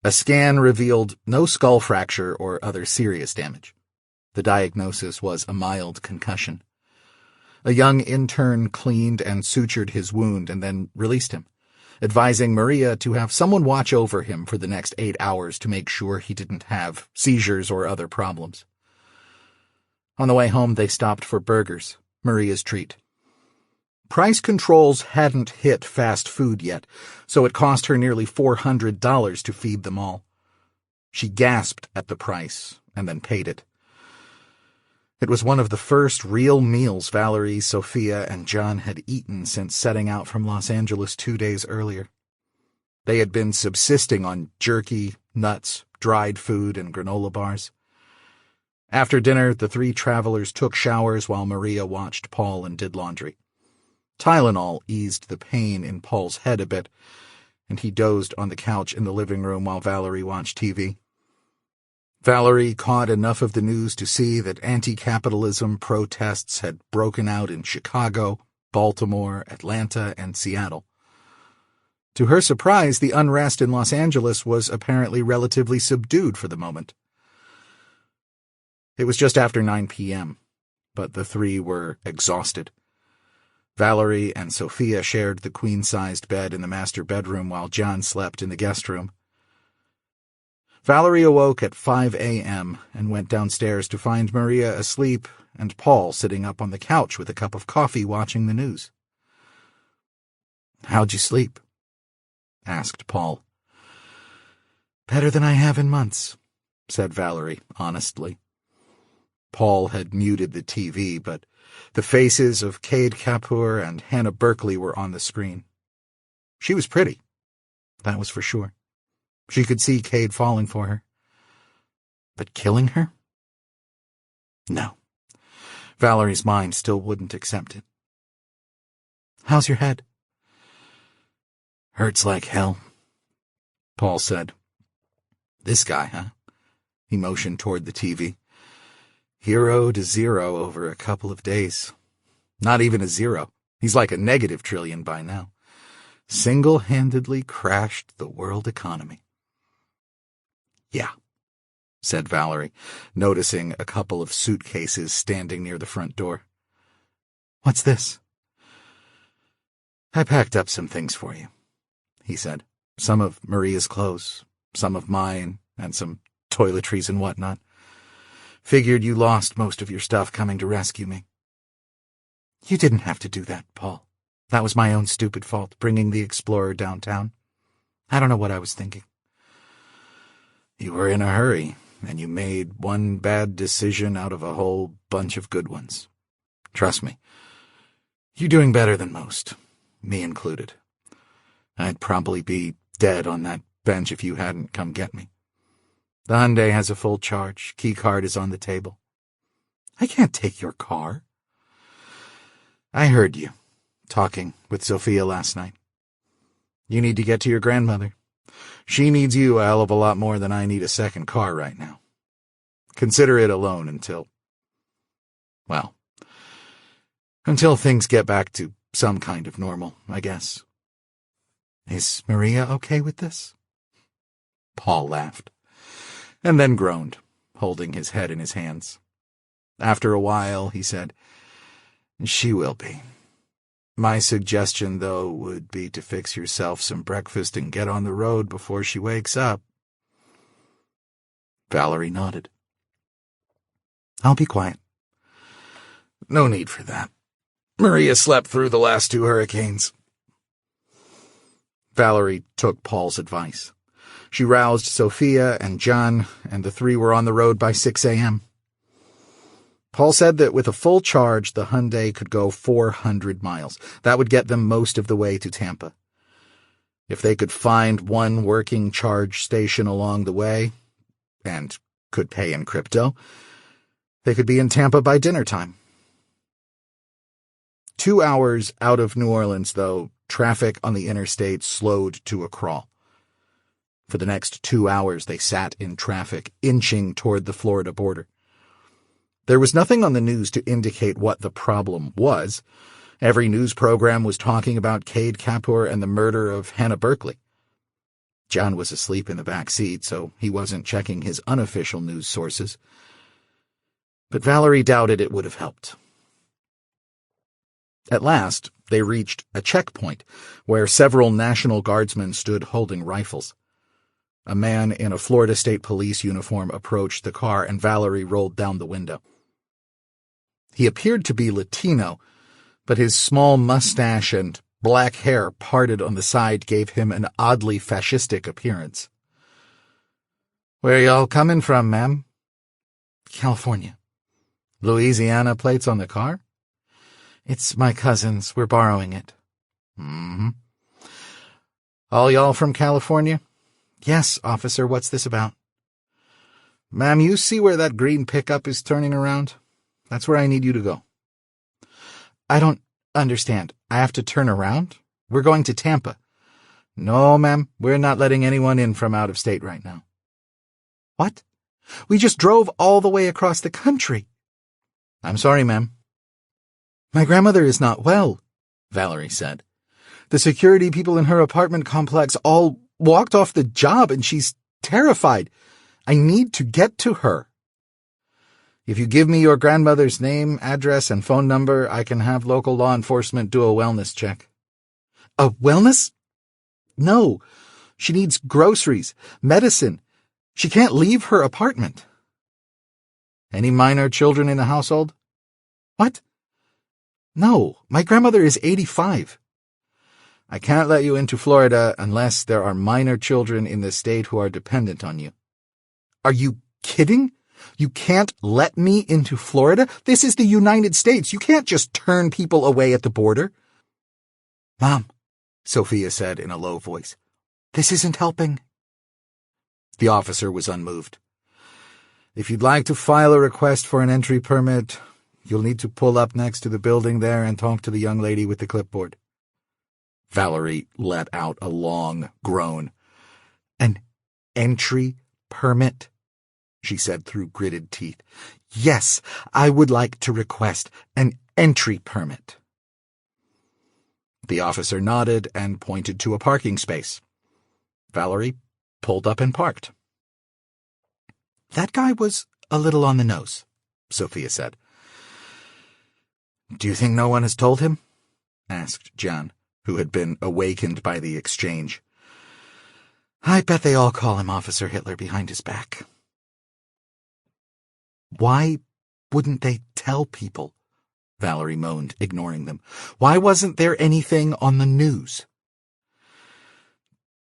A scan revealed no skull fracture or other serious damage. The diagnosis was a mild concussion. A young intern cleaned and sutured his wound and then released him, advising Maria to have someone watch over him for the next 8 hours to make sure he didn't have seizures or other problems. On the way home, they stopped for burgers, Maria's treat. Price controls hadn't hit fast food yet, so it cost her nearly $400 to feed them all. She gasped at the price and then paid it. It was one of the first real meals Valerie, Sophia, and John had eaten since setting out from Los Angeles 2 days earlier. They had been subsisting on jerky, nuts, dried food, and granola bars. After dinner, the 3 travelers took showers while Maria watched Paul and did laundry. Tylenol eased the pain in Paul's head a bit, and he dozed on the couch in the living room while Valerie watched TV. Valerie caught enough of the news to see that anti-capitalism protests had broken out in Chicago, Baltimore, Atlanta, and Seattle. To her surprise, the unrest in Los Angeles was apparently relatively subdued for the moment. It was just after 9 p.m., but the 3 were exhausted. Valerie and Sophia shared the queen-sized bed in the master bedroom while John slept in the guest room. Valerie awoke at 5 a.m. and went downstairs to find Maria asleep and Paul sitting up on the couch with a cup of coffee watching the news. "How'd you sleep?" asked Paul. "Better than I have in months," said Valerie honestly. Paul had muted the TV, but the faces of Kade Kapur and Hannah Berkeley were on the screen. She was pretty, that was for sure. She could see Kade falling for her. But killing her? No. Valerie's mind still wouldn't accept it. "How's your head?" "Hurts like hell," Paul said. "This guy, huh?" He motioned toward the TV. "Hero to zero over a couple of days. Not even a zero. He's like a negative trillion by now. Single-handedly crashed the world economy." "Yeah," said Valerie, noticing a couple of suitcases standing near the front door. "What's this?" "I packed up some things for you," he said. "Some of Maria's clothes, some of mine, and some toiletries and whatnot. Figured you lost most of your stuff coming to rescue me." "You didn't have to do that, Paul. That was my own stupid fault, bringing the Explorer downtown. I don't know what I was thinking." "You were in a hurry, and you made one bad decision out of a whole bunch of good ones. Trust me, you're doing better than most, me included. I'd probably be dead on that bench if you hadn't come get me. The Hyundai has a full charge. Key card is on the table." "I can't take your car." "I heard you talking with Sophia last night. You need to get to your grandmother. She needs you a hell of a lot more than I need a second car right now. Consider it a loan until things get back to some kind of normal, I guess." "Is Maria okay with this?" Paul laughed, and then groaned, holding his head in his hands. After a while, he said, "She will be. My suggestion, though, would be to fix yourself some breakfast and get on the road before she wakes up." Valerie nodded. "I'll be quiet." "No need for that. Maria slept through the last 2 hurricanes." Valerie took Paul's advice. She roused Sophia and John, and the 3 were on the road by 6 a.m. Paul said that with a full charge, the Hyundai could go 400 miles. That would get them most of the way to Tampa. If they could find one working charge station along the way, and could pay in crypto, they could be in Tampa by dinner time. 2 hours out of New Orleans, though, traffic on the interstate slowed to a crawl. For the next 2 hours, they sat in traffic, inching toward the Florida border. There was nothing on the news to indicate what the problem was. Every news program was talking about Kade Kapur and the murder of Hannah Berkeley. John was asleep in the back seat, so he wasn't checking his unofficial news sources. But Valerie doubted it would have helped. At last, they reached a checkpoint where several National Guardsmen stood holding rifles. A man in a Florida State Police uniform approached the car, and Valerie rolled down the window. He appeared to be Latino, but his small mustache and black hair parted on the side gave him an oddly fascistic appearance. "Where y'all coming from, ma'am?" "California." "Louisiana plates on the car?" "It's my cousin's. We're borrowing it." "Mm-hmm. All y'all from California?" "Yes, officer. What's this about?" "Ma'am, you see where that green pickup is turning around? That's where I need you to go." "I don't understand. I have to turn around? We're going to Tampa." "No, ma'am. We're not letting anyone in from out of state right now." "What? We just drove all the way across the country." "I'm sorry, ma'am." "My grandmother is not well," Valerie said. "The security people in her apartment complex all walked off the job and she's terrified. I need to get to her." "If you give me your grandmother's name, address, and phone number, I can have local law enforcement do a wellness check." "A wellness? No. She needs groceries, medicine. She can't leave her apartment." "Any minor children in the household?" "What? No, my grandmother is 85. "I can't let you into Florida unless there are minor children in the state who are dependent on you." "Are you kidding? You can't let me into Florida? This is the United States. You can't just turn people away at the border." "Mom," Sophia said in a low voice, "this isn't helping." The officer was unmoved. "If you'd like to file a request for an entry permit, you'll need to pull up next to the building there and talk to the young lady with the clipboard." Valerie let out a long groan. "An entry permit?" she said through gritted teeth. "Yes, I would like to request an entry permit." The officer nodded and pointed to a parking space. Valerie pulled up and parked. "That guy was a little on the nose," Sophia said. "Do you think no one has told him?" asked John, who had been awakened by the exchange. "I bet they all call him Officer Hitler behind his back." "Why wouldn't they tell people?" Valerie moaned, ignoring them. "Why wasn't there anything on the news?"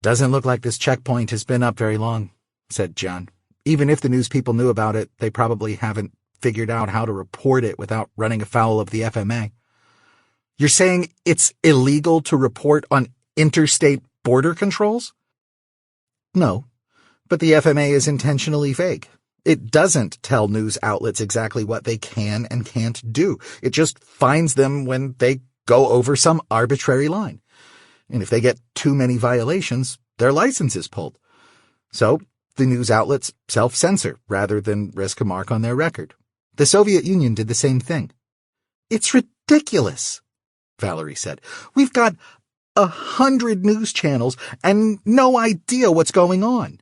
"Doesn't look like this checkpoint has been up very long," said John. "Even if the news people knew about it, they probably haven't figured out how to report it without running afoul of the FMA." "You're saying it's illegal to report on interstate border controls?" "No, but the FMA is intentionally vague. It doesn't tell news outlets exactly what they can and can't do. It just fines them when they go over some arbitrary line. And if they get too many violations, their license is pulled. So the news outlets self-censor rather than risk a mark on their record. The Soviet Union did the same thing." "It's ridiculous," Valerie said. "We've got 100 news channels and no idea what's going on."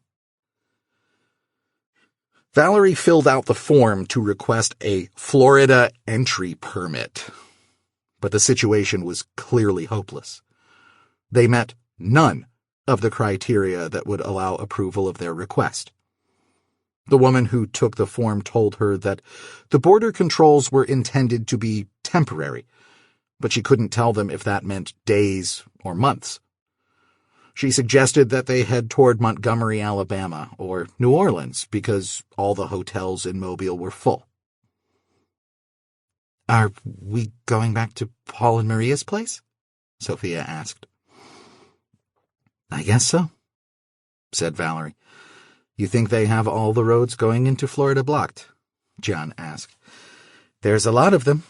Valerie filled out the form to request a Florida entry permit, but the situation was clearly hopeless. They met none of the criteria that would allow approval of their request. The woman who took the form told her that the border controls were intended to be temporary, but she couldn't tell them if that meant days or months. She suggested that they head toward Montgomery, Alabama, or New Orleans, because all the hotels in Mobile were full. "Are we going back to Paul and Maria's place?" Sophia asked. "I guess so," said Valerie. "You think they have all the roads going into Florida blocked?" John asked. "There's a lot of them.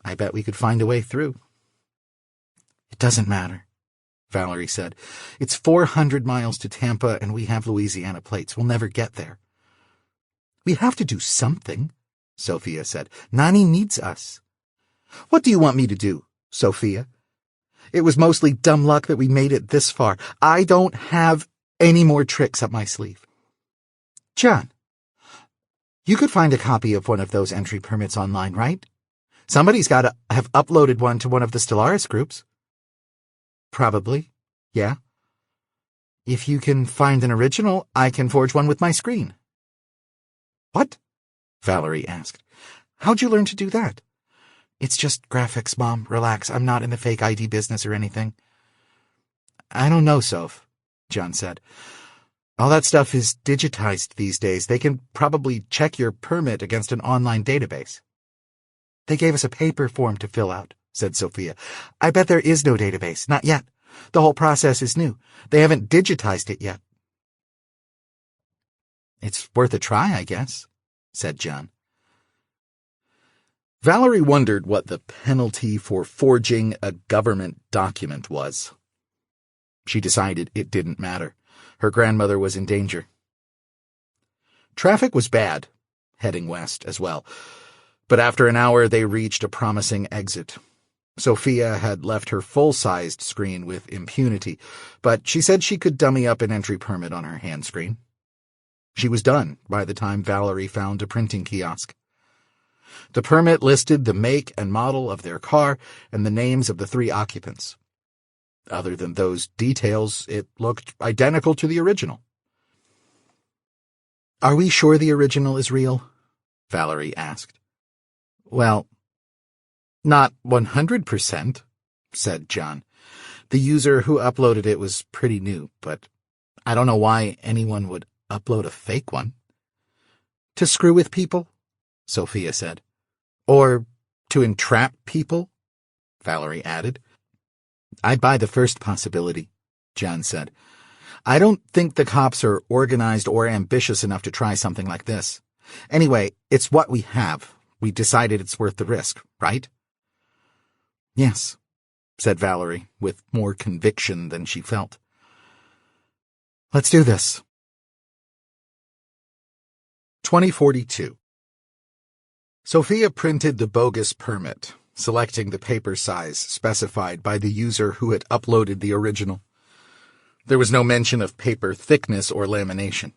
I bet we could find a way through." "It doesn't matter," Valerie said. "It's 400 miles to Tampa and we have Louisiana plates. We'll never get there." "We have to do something," Sophia said. "Nani needs us." "What do you want me to do, Sophia? It was mostly dumb luck that we made it this far. I don't have any more tricks up my sleeve." "John, you could find a copy of one of those entry permits online, right? Somebody's got to have uploaded one to one of the Stellaris groups." "Probably, yeah. If you can find an original, I can forge one with my screen." "What?" Valerie asked. "How'd you learn to do that?" It's just graphics, Mom. Relax. I'm not in the fake ID business or anything. I don't know, Soph, John said. All that stuff is digitized these days. They can probably check your permit against an online database. They gave us a paper form to fill out, said Sophia. I bet there is no database. Not yet. The whole process is new. They haven't digitized it yet. It's worth a try, I guess, said John. Valerie wondered what the penalty for forging a government document was. She decided it didn't matter. Her grandmother was in danger. Traffic was bad, heading west as well, but after an hour they reached a promising exit. Sophia had left her full-sized screen with impunity, but she said she could dummy up an entry permit on her hand screen. She was done by the time Valerie found a printing kiosk. The permit listed the make and model of their car and the names of the 3 occupants. Other than those details, it looked identical to the original. Are we sure the original is real? Valerie asked. Well, not 100%, said John. The user who uploaded it was pretty new, but I don't know why anyone would upload a fake one. To screw with people, Sophia said. Or to entrap people, Valerie added. I'd buy the first possibility, John said. I don't think the cops are organized or ambitious enough to try something like this. Anyway, it's what we have. We decided it's worth the risk, right? Yes, said Valerie, with more conviction than she felt. Let's do this. 2042. Sophia printed the bogus permit, selecting the paper size specified by the user who had uploaded the original. There was no mention of paper thickness or lamination.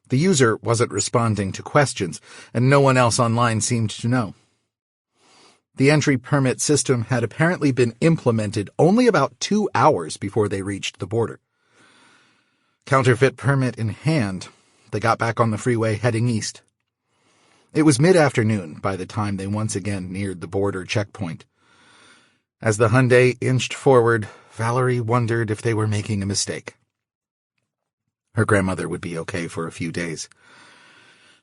The user wasn't responding to questions, and no one else online seemed to know. The entry permit system had apparently been implemented only about 2 hours before they reached the border. Counterfeit permit in hand, they got back on the freeway heading east. It was mid-afternoon by the time they once again neared the border checkpoint. As the Hyundai inched forward, Valerie wondered if they were making a mistake. Her grandmother would be okay for a few days.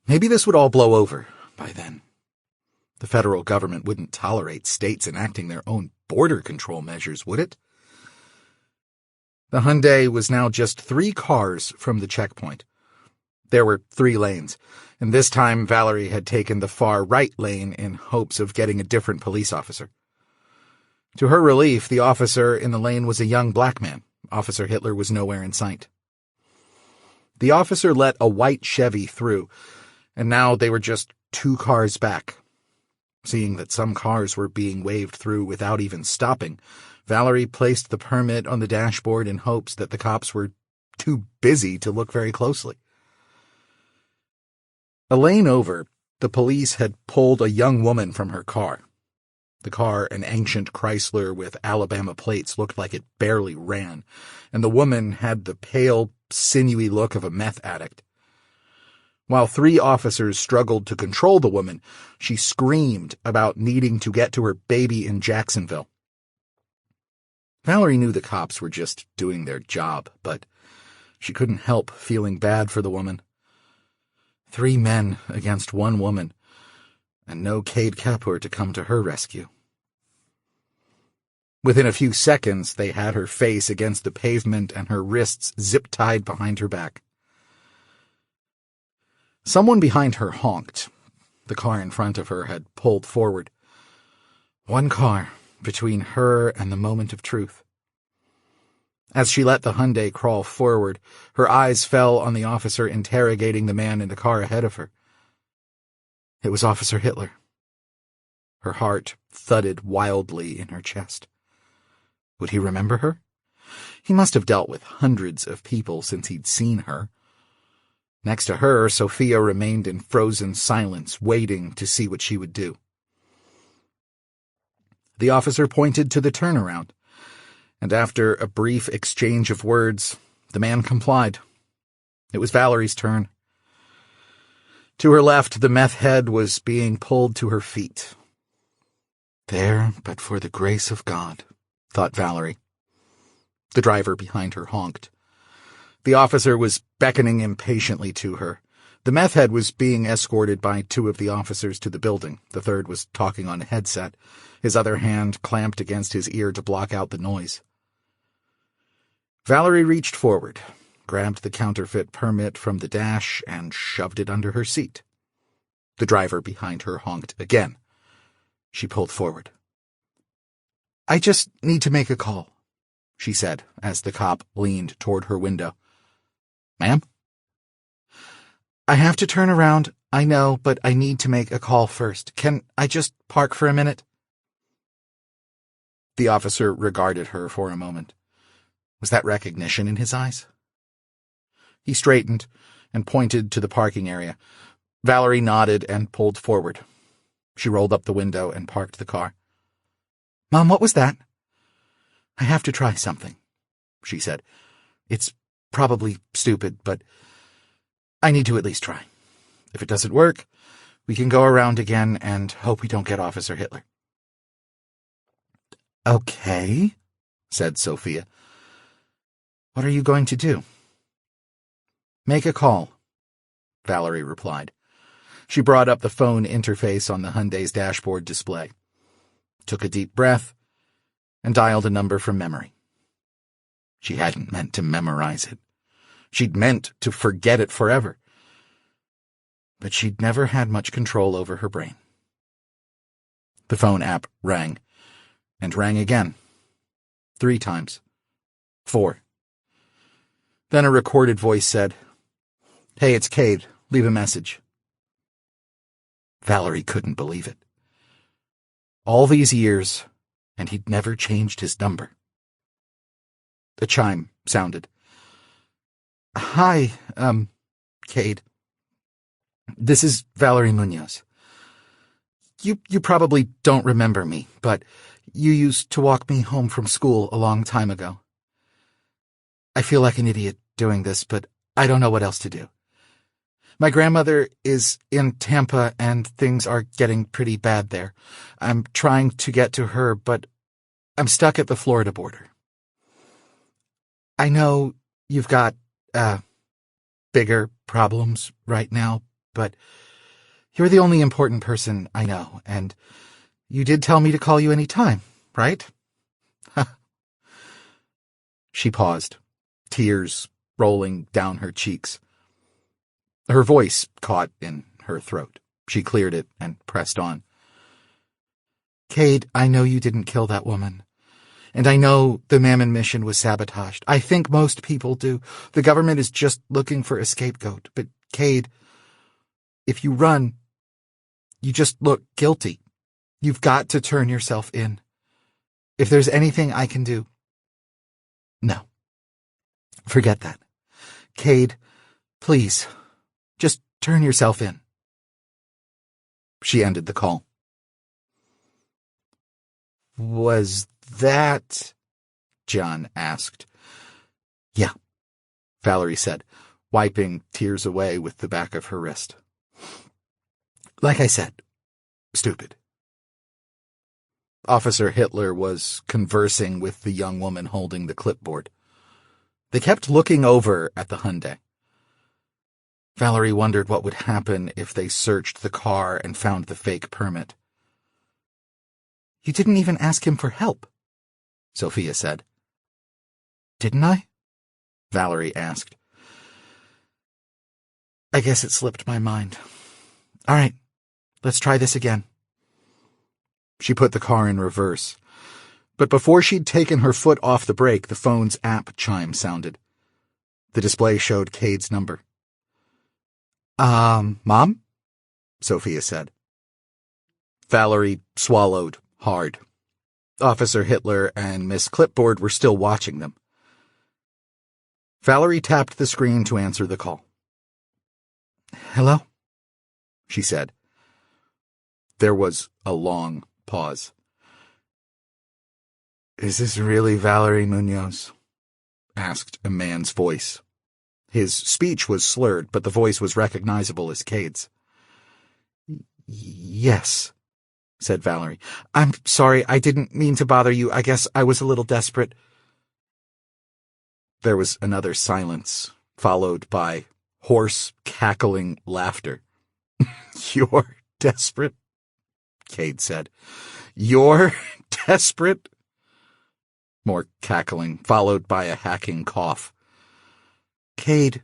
Maybe this would all blow over by then. The federal government wouldn't tolerate states enacting their own border control measures, would it? The Hyundai was now just 3 cars from the checkpoint. There were 3 lanes, and this time Valerie had taken the far right lane in hopes of getting a different police officer. To her relief, the officer in the lane was a young black man. Officer Hitler was nowhere in sight. The officer let a white Chevy through, and now they were just 2 cars back. Seeing that some cars were being waved through without even stopping, Valerie placed the permit on the dashboard in hopes that the cops were too busy to look very closely. A lane over, the police had pulled a young woman from her car. The car, an ancient Chrysler with Alabama plates, looked like it barely ran, and the woman had the pale, sinewy look of a meth addict. While 3 officers struggled to control the woman, she screamed about needing to get to her baby in Jacksonville. Valerie knew the cops were just doing their job, but she couldn't help feeling bad for the woman. 3 men against 1 woman, and no Kade Kapur to come to her rescue. Within a few seconds, they had her face against the pavement and her wrists zip-tied behind her back. Someone behind her honked. The car in front of her had pulled forward. 1 car between her and the moment of truth. As she let the Hyundai crawl forward, her eyes fell on the officer interrogating the man in the car ahead of her. It was Officer Hitler. Her heart thudded wildly in her chest. Would he remember her? He must have dealt with hundreds of people since he'd seen her. Next to her, Sophia remained in frozen silence, waiting to see what she would do. The officer pointed to the turnaround, and after a brief exchange of words, the man complied. It was Valerie's turn. To her left, the meth head was being pulled to her feet. There, but for the grace of God, thought Valerie. The driver behind her honked. The officer was beckoning impatiently to her. The meth head was being escorted by two of the officers to the building. The third was talking on a headset, his other hand clamped against his ear to block out the noise. Valerie reached forward, grabbed the counterfeit permit from the dash, and shoved it under her seat. The driver behind her honked again. She pulled forward. "I just need to make a call," she said as the cop leaned toward her window. "Ma'am?" "I have to turn around, I know, but I need to make a call first. Can I just park for a minute?" The officer regarded her for a moment. Was that recognition in his eyes? He straightened and pointed to the parking area. Valerie nodded and pulled forward. She rolled up the window and parked the car. "Mom, what was that?" "I have to try something," she said. "It's probably stupid, but I need to at least try. If it doesn't work, we can go around again and hope we don't get Officer Hitler." "Okay," said Sophia. "What are you going to do?" "Make a call," Valerie replied. She brought up the phone interface on the Hyundai's dashboard display, took a deep breath, and dialed a number from memory. She hadn't meant to memorize it. She'd meant to forget it forever. But she'd never had much control over her brain. The phone app rang, and rang again. 3 times. 4. Then a recorded voice said, "Hey, it's Kade. Leave a message." Valerie couldn't believe it. All these years, and he'd never changed his number. The chime sounded. "Hi, Kade. This is Valerie Munoz. You probably don't remember me, but you used to walk me home from school a long time ago. I feel like an idiot doing this, but I don't know what else to do. My grandmother is in Tampa, and things are getting pretty bad there. I'm trying to get to her, but I'm stuck at the Florida border. I know you've got, bigger problems right now, but you're the only important person I know, and you did tell me to call you any time, right?" She paused, tears rolling down her cheeks. Her voice caught in her throat. She cleared it and pressed on. "Kade, I know you didn't kill that woman. And I know the Mammon mission was sabotaged. I think most people do. The government is just looking for a scapegoat. But, Kade, if you run, you just look guilty. You've got to turn yourself in. If there's anything I can do..." "No. Forget that. Kade, please, just turn yourself in." She ended the call. "Was that..." John asked. "Yeah," Valerie said, wiping tears away with the back of her wrist. "Like I said, stupid." Officer Hitler was conversing with the young woman holding the clipboard. They kept looking over at the Hyundai. Valerie wondered what would happen if they searched the car and found the fake permit. "You didn't even ask him for help," Sophia said. "Didn't I?" Valerie asked. "I guess it slipped my mind. All right, let's try this again." She put the car in reverse. But before she'd taken her foot off the brake, the phone's app chime sounded. The display showed Kade's number. Mom?" Sophia said. Valerie swallowed hard. Officer Hitler and Miss Clipboard were still watching them. Valerie tapped the screen to answer the call. "Hello?" she said. There was a long pause. "Is this really Valerie Munoz?" asked a man's voice. His speech was slurred, but the voice was recognizable as Kade's. "Yes," said Valerie. "I'm sorry, I didn't mean to bother you. I guess I was a little desperate." There was another silence, followed by hoarse, cackling laughter. "You're desperate?" Kade said. "You're desperate?" More cackling, followed by a hacking cough. "Kade,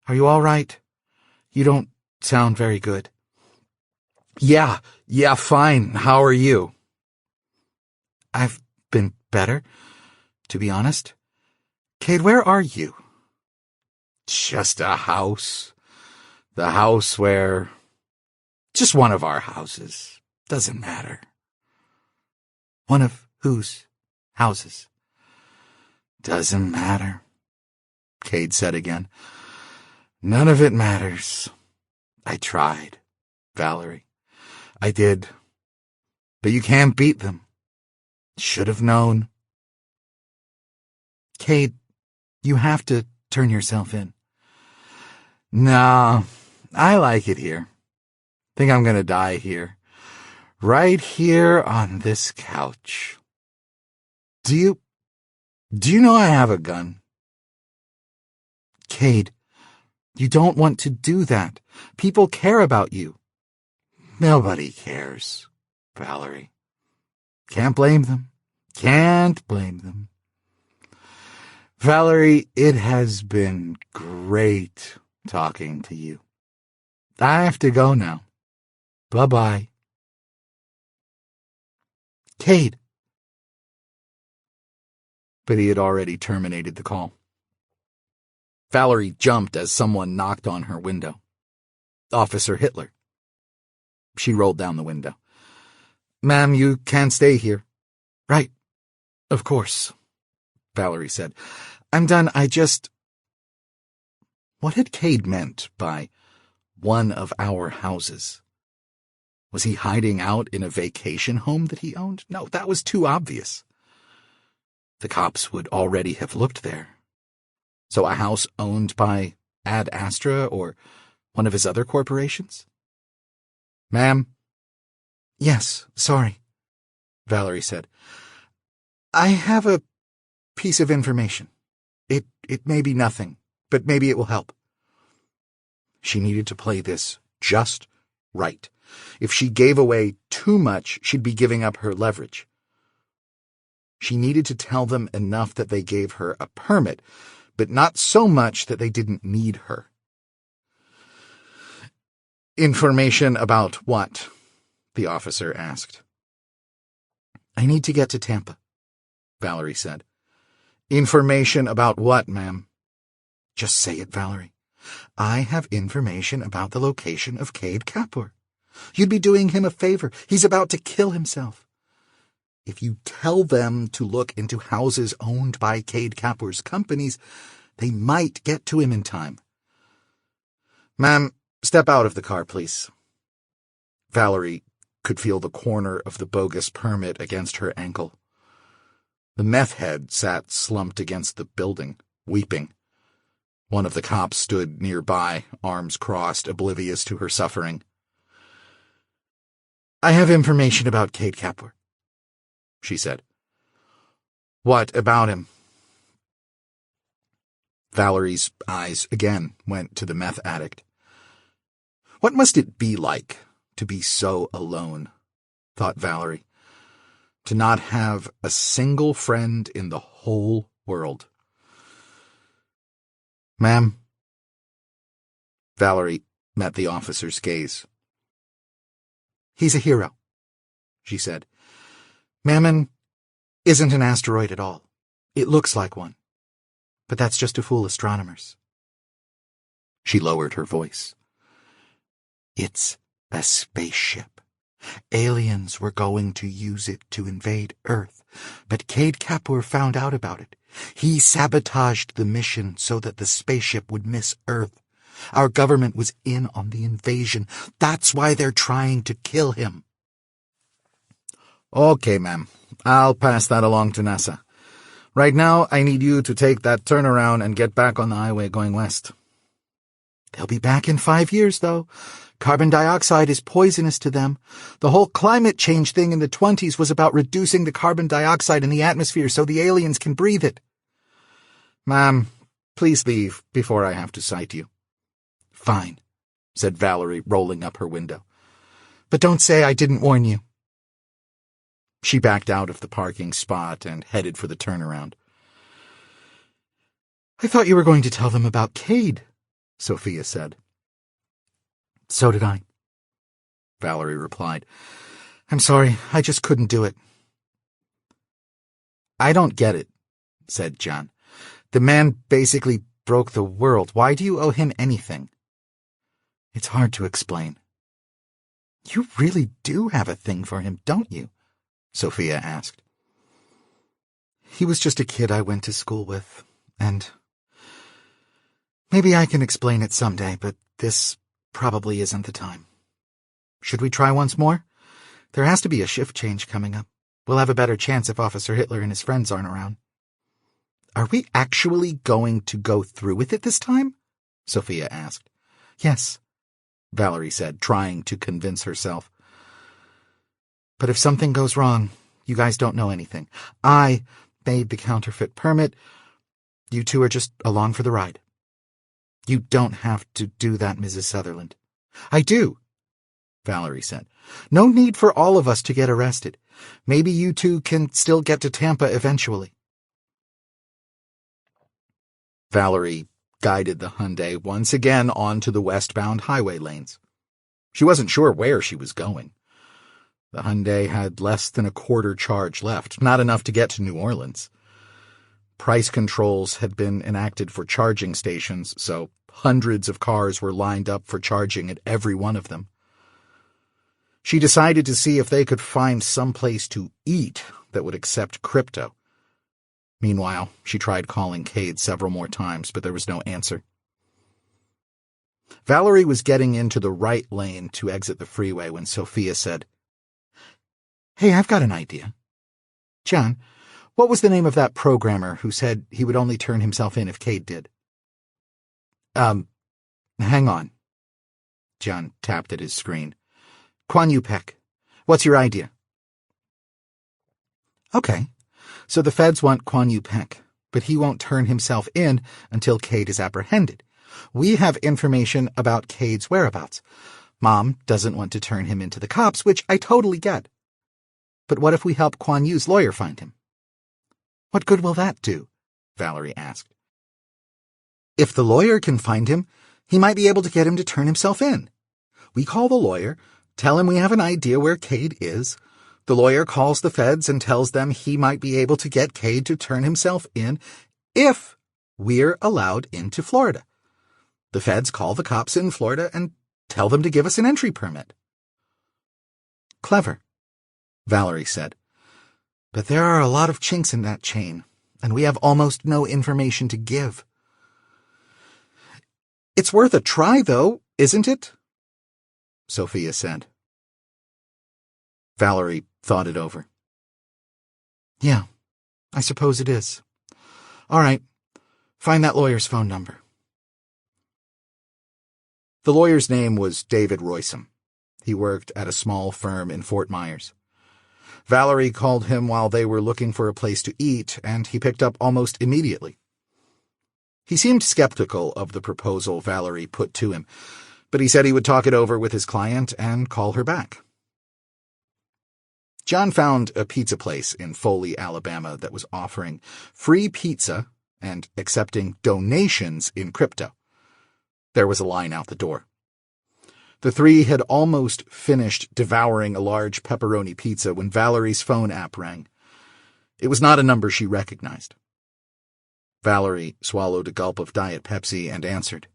are you all right? You don't sound very good." Yeah, fine. How are you?" "I've been better, to be honest. Kade, where are you?" "Just a house. The house where... Just one of our houses. Doesn't matter." "One of whose houses?" "Doesn't matter," Kade said again. "None of it matters. I tried, Valerie. I did. But you can't beat them. Should have known." "Kade, you have to turn yourself in." "No, I like it here. Think I'm gonna die here. Right here on this couch. Do you know I have a gun?" "Kade, you don't want to do that. People care about you." "Nobody cares, Valerie. Can't blame them. Can't blame them. Valerie, it has been great talking to you. I have to go now. Bye-bye." "Kade." But he had already terminated the call. Valerie jumped as someone knocked on her window. Officer Hitler. She rolled down the window. "Ma'am, you can't stay here." "Right. Of course," Valerie said. "I'm done. What had Kade meant by one of our houses? Was he hiding out in a vacation home that he owned? No, that was too obvious. The cops would already have looked there. So a house owned by Ad Astra or one of his other corporations? "Ma'am?" "Yes, sorry," Valerie said. "I have a piece of information. It may be nothing, but maybe it will help." She needed to play this just right. If she gave away too much, she'd be giving up her leverage. She needed to tell them enough that they gave her a permit, but not so much that they didn't need her. "Information about what?" the officer asked. "I need to get to Tampa," Valerie said. "Information about what, ma'am?" "Just say it, Valerie. I have information about the location of Kade Kapur. You'd be doing him a favor. He's about to kill himself. If you tell them to look into houses owned by Kade Kapur's companies, they might get to him in time." "Ma'am, step out of the car, please." Valerie could feel the corner of the bogus permit against her ankle. The meth head sat slumped against the building, weeping. One of the cops stood nearby, arms crossed, oblivious to her suffering. "I have information about Kade Kapur," she said. "What about him?" Valerie's eyes again went to the meth addict. What must it be like to be so alone, thought Valerie, to not have a single friend in the whole world? "Ma'am?" Valerie met the officer's gaze. "He's a hero," she said. "Mammon isn't an asteroid at all. It looks like one. But that's just to fool astronomers." She lowered her voice. "It's a spaceship. Aliens were going to use it to invade Earth, but Kade Kapur found out about it. He sabotaged the mission so that the spaceship would miss Earth. Our government was in on the invasion. That's why they're trying to kill him." "Okay, ma'am. I'll pass that along to NASA. Right now, I need you to take that turnaround and get back on the highway going west." "They'll be back in 5 years, though. Carbon dioxide is poisonous to them. The whole climate change thing in the 1920s was about reducing the carbon dioxide in the atmosphere so the aliens can breathe it. Ma'am, please leave before I have to cite you. Fine, said Valerie, rolling up her window. But don't say I didn't warn you. She backed out of the parking spot and headed for the turnaround. I thought you were going to tell them about Kade, Sophia said. So did I, Valerie replied. I'm sorry, I just couldn't do it. I don't get it, said John. The man basically broke the world. Why do you owe him anything? It's hard to explain. You really do have a thing for him, don't you? Sophia asked. He was just a kid I went to school with, and maybe I can explain it someday, but this probably isn't the time. Should we try once more? There has to be a shift change coming up. We'll have a better chance if Officer Hitler and his friends aren't around. Are we actually going to go through with it this time? Sophia asked. Yes, Valerie said, trying to convince herself. But if something goes wrong, you guys don't know anything. I made the counterfeit permit. You two are just along for the ride. You don't have to do that, Mrs. Sutherland. I do, Valerie said. No need for all of us to get arrested. Maybe you two can still get to Tampa eventually. Valerie guided the Hyundai once again onto the westbound highway lanes. She wasn't sure where she was going. The Hyundai had less than a quarter charge left, not enough to get to New Orleans. Price controls had been enacted for charging stations, so hundreds of cars were lined up for charging at every one of them. She decided to see if they could find some place to eat that would accept crypto. Meanwhile, she tried calling Kade several more times, but there was no answer. Valerie was getting into the right lane to exit the freeway when Sophia said, Hey, I've got an idea. John, what was the name of that programmer who said he would only turn himself in if Kade did? Hang on. John tapped at his screen. Quan Yu Peck. What's your idea? Okay, so the feds want Quan Yu Peck, but he won't turn himself in until Kade is apprehended. We have information about Kade's whereabouts. Mom doesn't want to turn him into the cops, which I totally get. But what if we help Quan Yu's lawyer find him? What good will that do? Valerie asked. If the lawyer can find him, he might be able to get him to turn himself in. We call the lawyer, tell him we have an idea where Kade is. The lawyer calls the feds and tells them he might be able to get Kade to turn himself in if we're allowed into Florida. The feds call the cops in Florida and tell them to give us an entry permit. Clever, Valerie said. But there are a lot of chinks in that chain, and we have almost no information to give. It's worth a try, though, isn't it? Sophia said. Valerie thought it over. Yeah, I suppose it is. All right, find that lawyer's phone number. The lawyer's name was David Roysam. He worked at a small firm in Fort Myers. Valerie called him while they were looking for a place to eat, and he picked up almost immediately. He seemed skeptical of the proposal Valerie put to him, but he said he would talk it over with his client and call her back. John found a pizza place in Foley, Alabama that was offering free pizza and accepting donations in crypto. There was a line out the door. The three had almost finished devouring a large pepperoni pizza when Valerie's phone app rang. It was not a number she recognized. Valerie swallowed a gulp of Diet Pepsi and answered.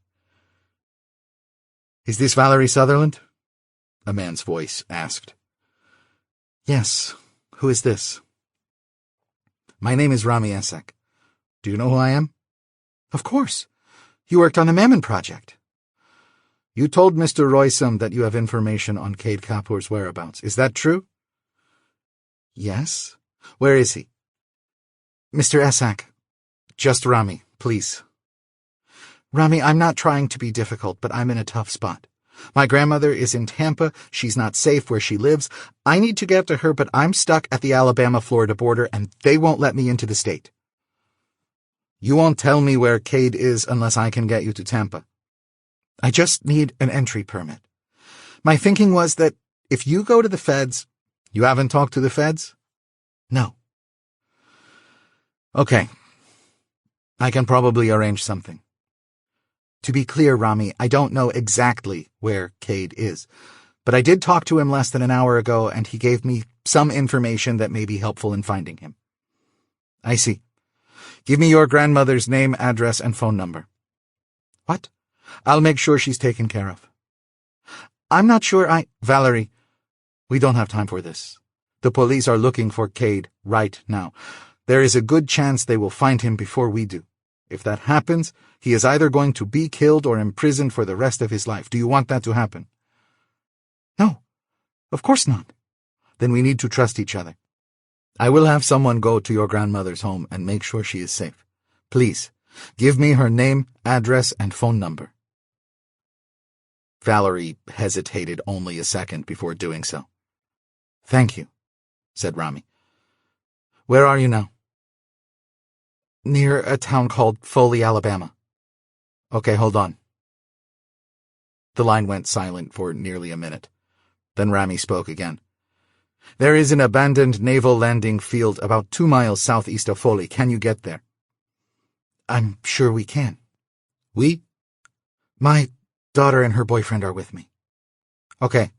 Is this Valerie Sutherland? A man's voice asked. Yes. Who is this? My name is Rami Esek. Do you know who I am? Of course. You worked on the Mammon project. You told Mr. Roysam that you have information on Kade Kapur's whereabouts. Is that true? Yes. Where is he? Mr. Esek. Just Rami, please. Rami, I'm not trying to be difficult, but I'm in a tough spot. My grandmother is in Tampa. She's not safe where she lives. I need to get to her, but I'm stuck at the Alabama-Florida border, and they won't let me into the state. You won't tell me where Kade is unless I can get you to Tampa. I just need an entry permit. My thinking was that if you go to the feds... You haven't talked to the feds? No. Okay. I can probably arrange something. To be clear, Rami, I don't know exactly where Kade is, but I did talk to him less than an hour ago, and he gave me some information that may be helpful in finding him. I see. Give me your grandmother's name, address, and phone number. What? I'll make sure she's taken care of. I'm not sure Valerie, we don't have time for this. The police are looking for Kade right now. There is a good chance they will find him before we do. If that happens, he is either going to be killed or imprisoned for the rest of his life. Do you want that to happen? No, of course not. Then we need to trust each other. I will have someone go to your grandmother's home and make sure she is safe. Please, give me her name, address, and phone number. Valerie hesitated only a second before doing so. Thank you, said Rami. Where are you now? Near a town called Foley, Alabama. Okay, hold on. The line went silent for nearly a minute. Then Rami spoke again. There is an abandoned naval landing field about 2 miles southeast of Foley. Can you get there? I'm sure we can. We? My daughter and her boyfriend are with me. Okay.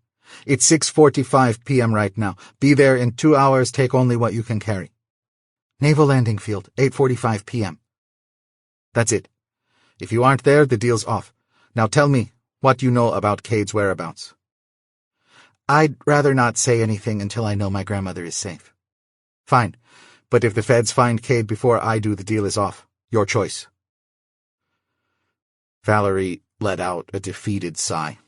It's 6:45 p.m. right now. Be there in 2 hours. Take only what you can carry. Naval landing field, 8:45 p.m. That's it. If you aren't there, the deal's off. Now tell me what you know about Kade's whereabouts. I'd rather not say anything until I know my grandmother is safe. Fine, but if the feds find Kade before I do, the deal is off. Your choice. Valerie let out a defeated sigh.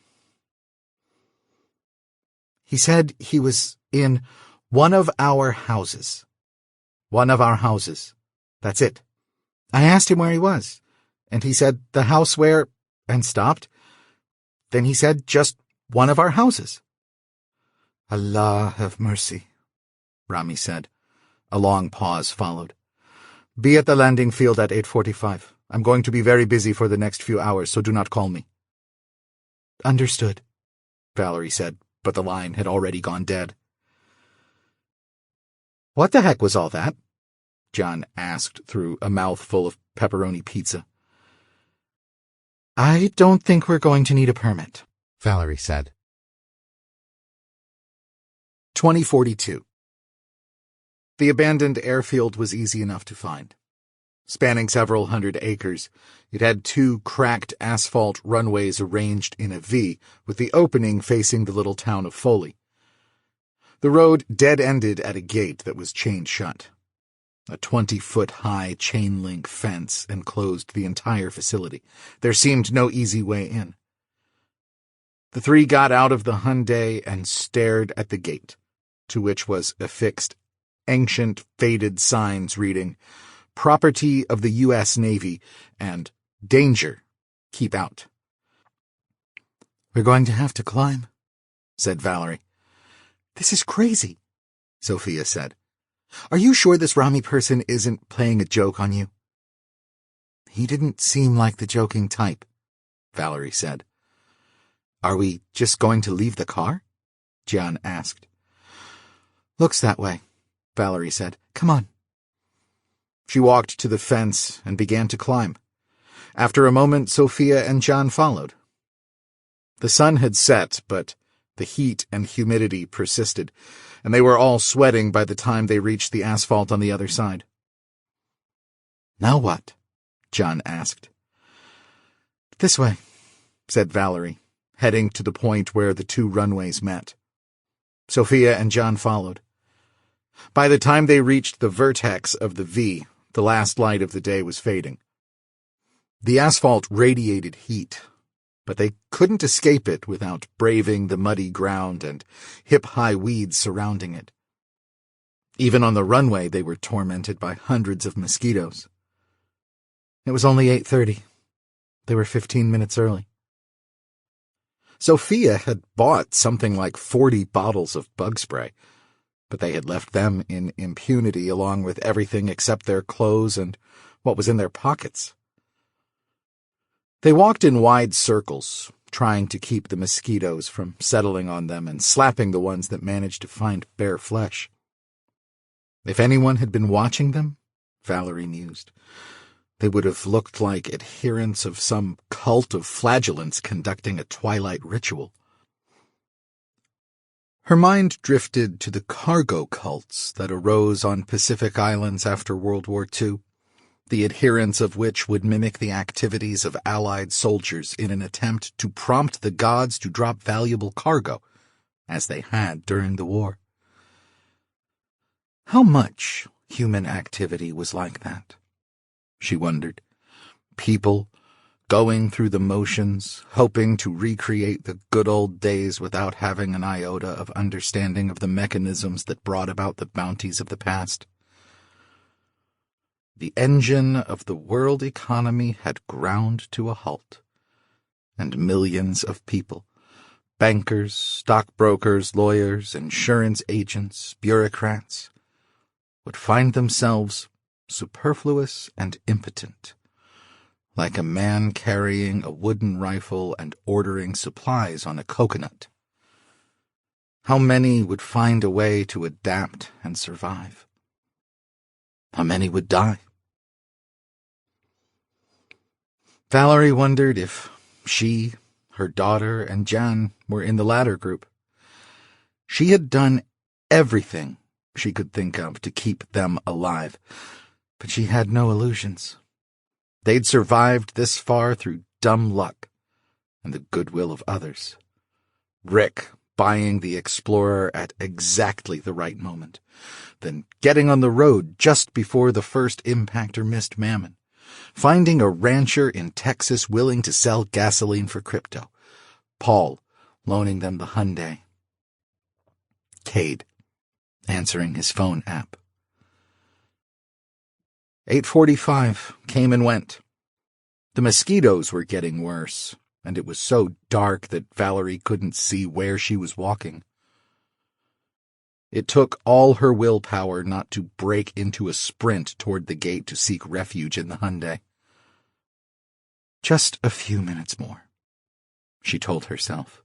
He said he was in one of our houses. One of our houses. That's it. I asked him where he was, and he said the house where, and stopped. Then he said just one of our houses. Allah have mercy, Rami said. A long pause followed. Be at the landing field at 8:45. I'm going to be very busy for the next few hours, so do not call me. Understood, Valerie said, but the line had already gone dead. What the heck was all that? John asked through a mouthful of pepperoni pizza. I don't think we're going to need a permit, Valerie said. 2042. The abandoned airfield was easy enough to find. Spanning several hundred acres, it had 2 cracked asphalt runways arranged in a V, with the opening facing the little town of Foley. The road dead-ended at a gate that was chained shut. A 20-foot-high chain-link fence enclosed the entire facility. There seemed no easy way in. The 3 got out of the Hyundai and stared at the gate, to which was affixed ancient, faded signs reading, Property of the U.S. Navy, and Danger, keep out. We're going to have to climb, said Valerie. This is crazy, Sophia said. Are you sure this Rami person isn't playing a joke on you? He didn't seem like the joking type, Valerie said. Are we just going to leave the car? John asked. Looks that way, Valerie said. Come on. She walked to the fence and began to climb. After a moment, Sophia and John followed. The sun had set, but the heat and humidity persisted, and they were all sweating by the time they reached the asphalt on the other side. Now what? John asked. This way, said Valerie, heading to the point where the 2 runways met. Sophia and John followed. By the time they reached the vertex of the V, the last light of the day was fading. The asphalt radiated heat, but they couldn't escape it without braving the muddy ground and hip-high weeds surrounding it. Even on the runway, they were tormented by hundreds of mosquitoes. It was only 8:30. They were 15 minutes early. Sophia had bought something like 40 bottles of bug spray, but they had left them in impunity along with everything except their clothes and what was in their pockets. They walked in wide circles, trying to keep the mosquitoes from settling on them and slapping the ones that managed to find bare flesh. If anyone had been watching them, Valerie mused, they would have looked like adherents of some cult of flagellants conducting a twilight ritual. Her mind drifted to the cargo cults that arose on Pacific Islands after World War II, the adherents of which would mimic the activities of Allied soldiers in an attempt to prompt the gods to drop valuable cargo, as they had during the war. How much human activity was like that? She wondered. People going through the motions, hoping to recreate the good old days without having an iota of understanding of the mechanisms that brought about the bounties of the past. The engine of the world economy had ground to a halt, and millions of people, bankers, stockbrokers, lawyers, insurance agents, bureaucrats, would find themselves superfluous and impotent, like a man carrying a wooden rifle and ordering supplies on a coconut. How many would find a way to adapt and survive? How many would die? Valerie wondered if she, her daughter, and Jan were in the latter group. She had done everything she could think of to keep them alive, but she had no illusions. They'd survived this far through dumb luck and the goodwill of others. Rick buying the Explorer at exactly the right moment, then getting on the road just before the first impactor missed Mammon, finding a rancher in Texas willing to sell gasoline for crypto, Paul loaning them the Hyundai, Kade answering his phone app. 8:45 came and went. The mosquitoes were getting worse, and it was so dark that Valerie couldn't see where she was walking. It took all her willpower not to break into a sprint toward the gate to seek refuge in the Hyundai. Just a few minutes more, she told herself.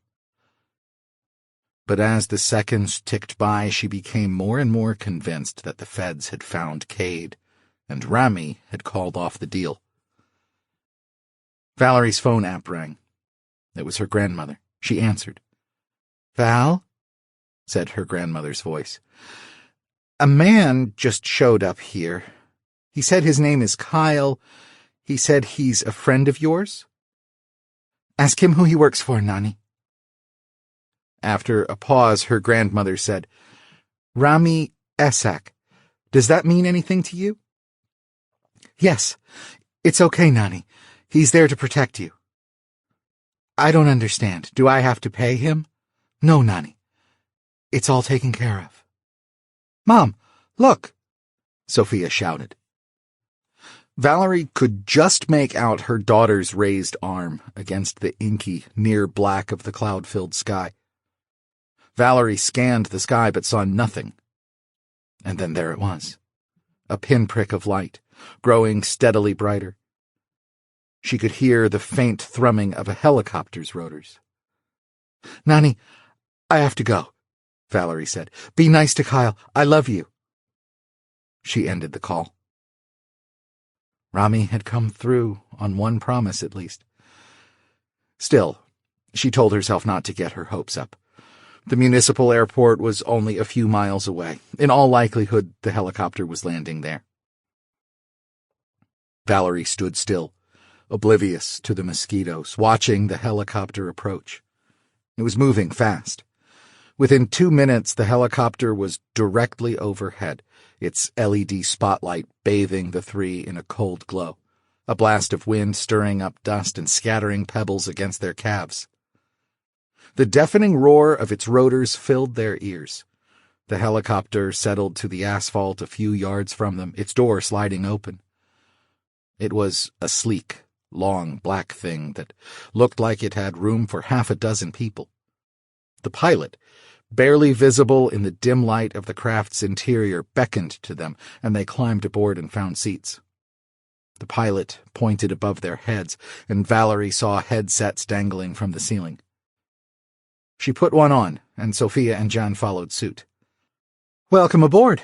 But as the seconds ticked by, she became more and more convinced that the feds had found Kade, and Rami had called off the deal. Valerie's phone app rang. It was her grandmother. She answered. "Val?" said her grandmother's voice. "A man just showed up here. He said his name is Kyle. He said he's a friend of yours. Ask him who he works for, Nani." After a pause, her grandmother said, "Rami Esak. Does that mean anything to you?" "Yes. It's okay, Nani. He's there to protect you." "I don't understand. Do I have to pay him?" "No, Nani. It's all taken care of." "Mom, look!" Sophia shouted. Valerie could just make out her daughter's raised arm against the inky, near black of the cloud-filled sky. Valerie scanned the sky but saw nothing. And then there it was, a pinprick of light, growing steadily brighter. She could hear the faint thrumming of a helicopter's rotors. "Nani, I have to go," Valerie said. "Be nice to Kyle. I love you." She ended the call. Rami had come through on one promise at least. Still, she told herself not to get her hopes up. The municipal airport was only a few miles away. In all likelihood, the helicopter was landing there. Valerie stood still, oblivious to the mosquitoes, watching the helicopter approach. It was moving fast. Within 2 minutes, the helicopter was directly overhead, its LED spotlight bathing the three in a cold glow, a blast of wind stirring up dust and scattering pebbles against their calves. The deafening roar of its rotors filled their ears. The helicopter settled to the asphalt a few yards from them, its door sliding open. It was a sleek, long black thing that looked like it had room for 6 people. The pilot, barely visible in the dim light of the craft's interior, beckoned to them, and they climbed aboard and found seats. The pilot pointed above their heads, and Valerie saw headsets dangling from the ceiling. She put one on, and Sophia and Jan followed suit. "Welcome aboard,"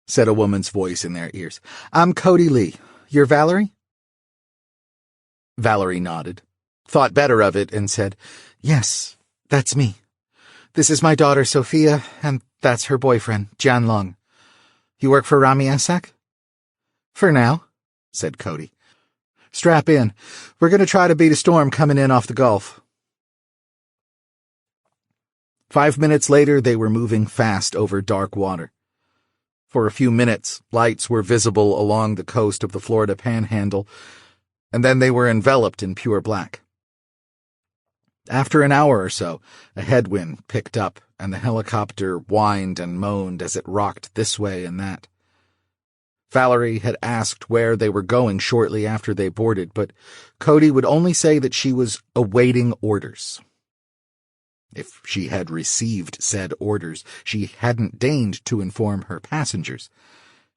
said a woman's voice in their ears. "I'm Kade Lee. You're Valerie?" Valerie nodded, thought better of it, and said, "Yes, that's me. This is my daughter, Sophia, and that's her boyfriend, Jan Long. You work for Rami Esak?" "For now," said Kade. "Strap in. We're going to try to beat a storm coming in off the Gulf." 5 minutes later, they were moving fast over dark water. For a few minutes, lights were visible along the coast of the Florida Panhandle, and then they were enveloped in pure black. After an hour or so, a headwind picked up, and the helicopter whined and moaned as it rocked this way and that. Valerie had asked where they were going shortly after they boarded, but Kade would only say that she was awaiting orders. If she had received said orders, she hadn't deigned to inform her passengers,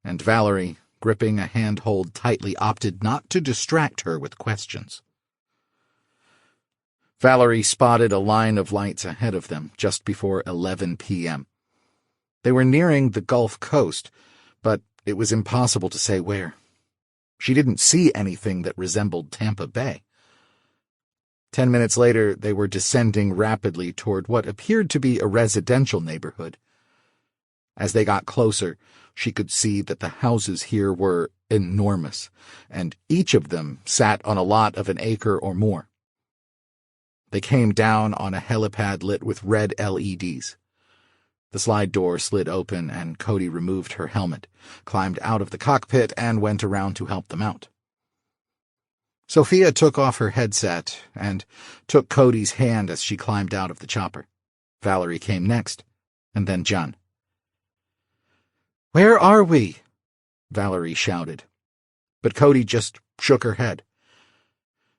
and Valerie, gripping a handhold tightly, opted not to distract her with questions. Valerie spotted a line of lights ahead of them just before 11 p.m. They were nearing the Gulf Coast, but it was impossible to say where. She didn't see anything that resembled Tampa Bay. 10 minutes later, they were descending rapidly toward what appeared to be a residential neighborhood. As they got closer, she could see that the houses here were enormous, and each of them sat on a lot of an acre or more. They came down on a helipad lit with red LEDs. The slide door slid open, and Kade removed her helmet, climbed out of the cockpit, and went around to help them out. Sophia took off her headset and took Cody's hand as she climbed out of the chopper. Valerie came next, and then Jan. "Where are we?" Valerie shouted, but Kade just shook her head.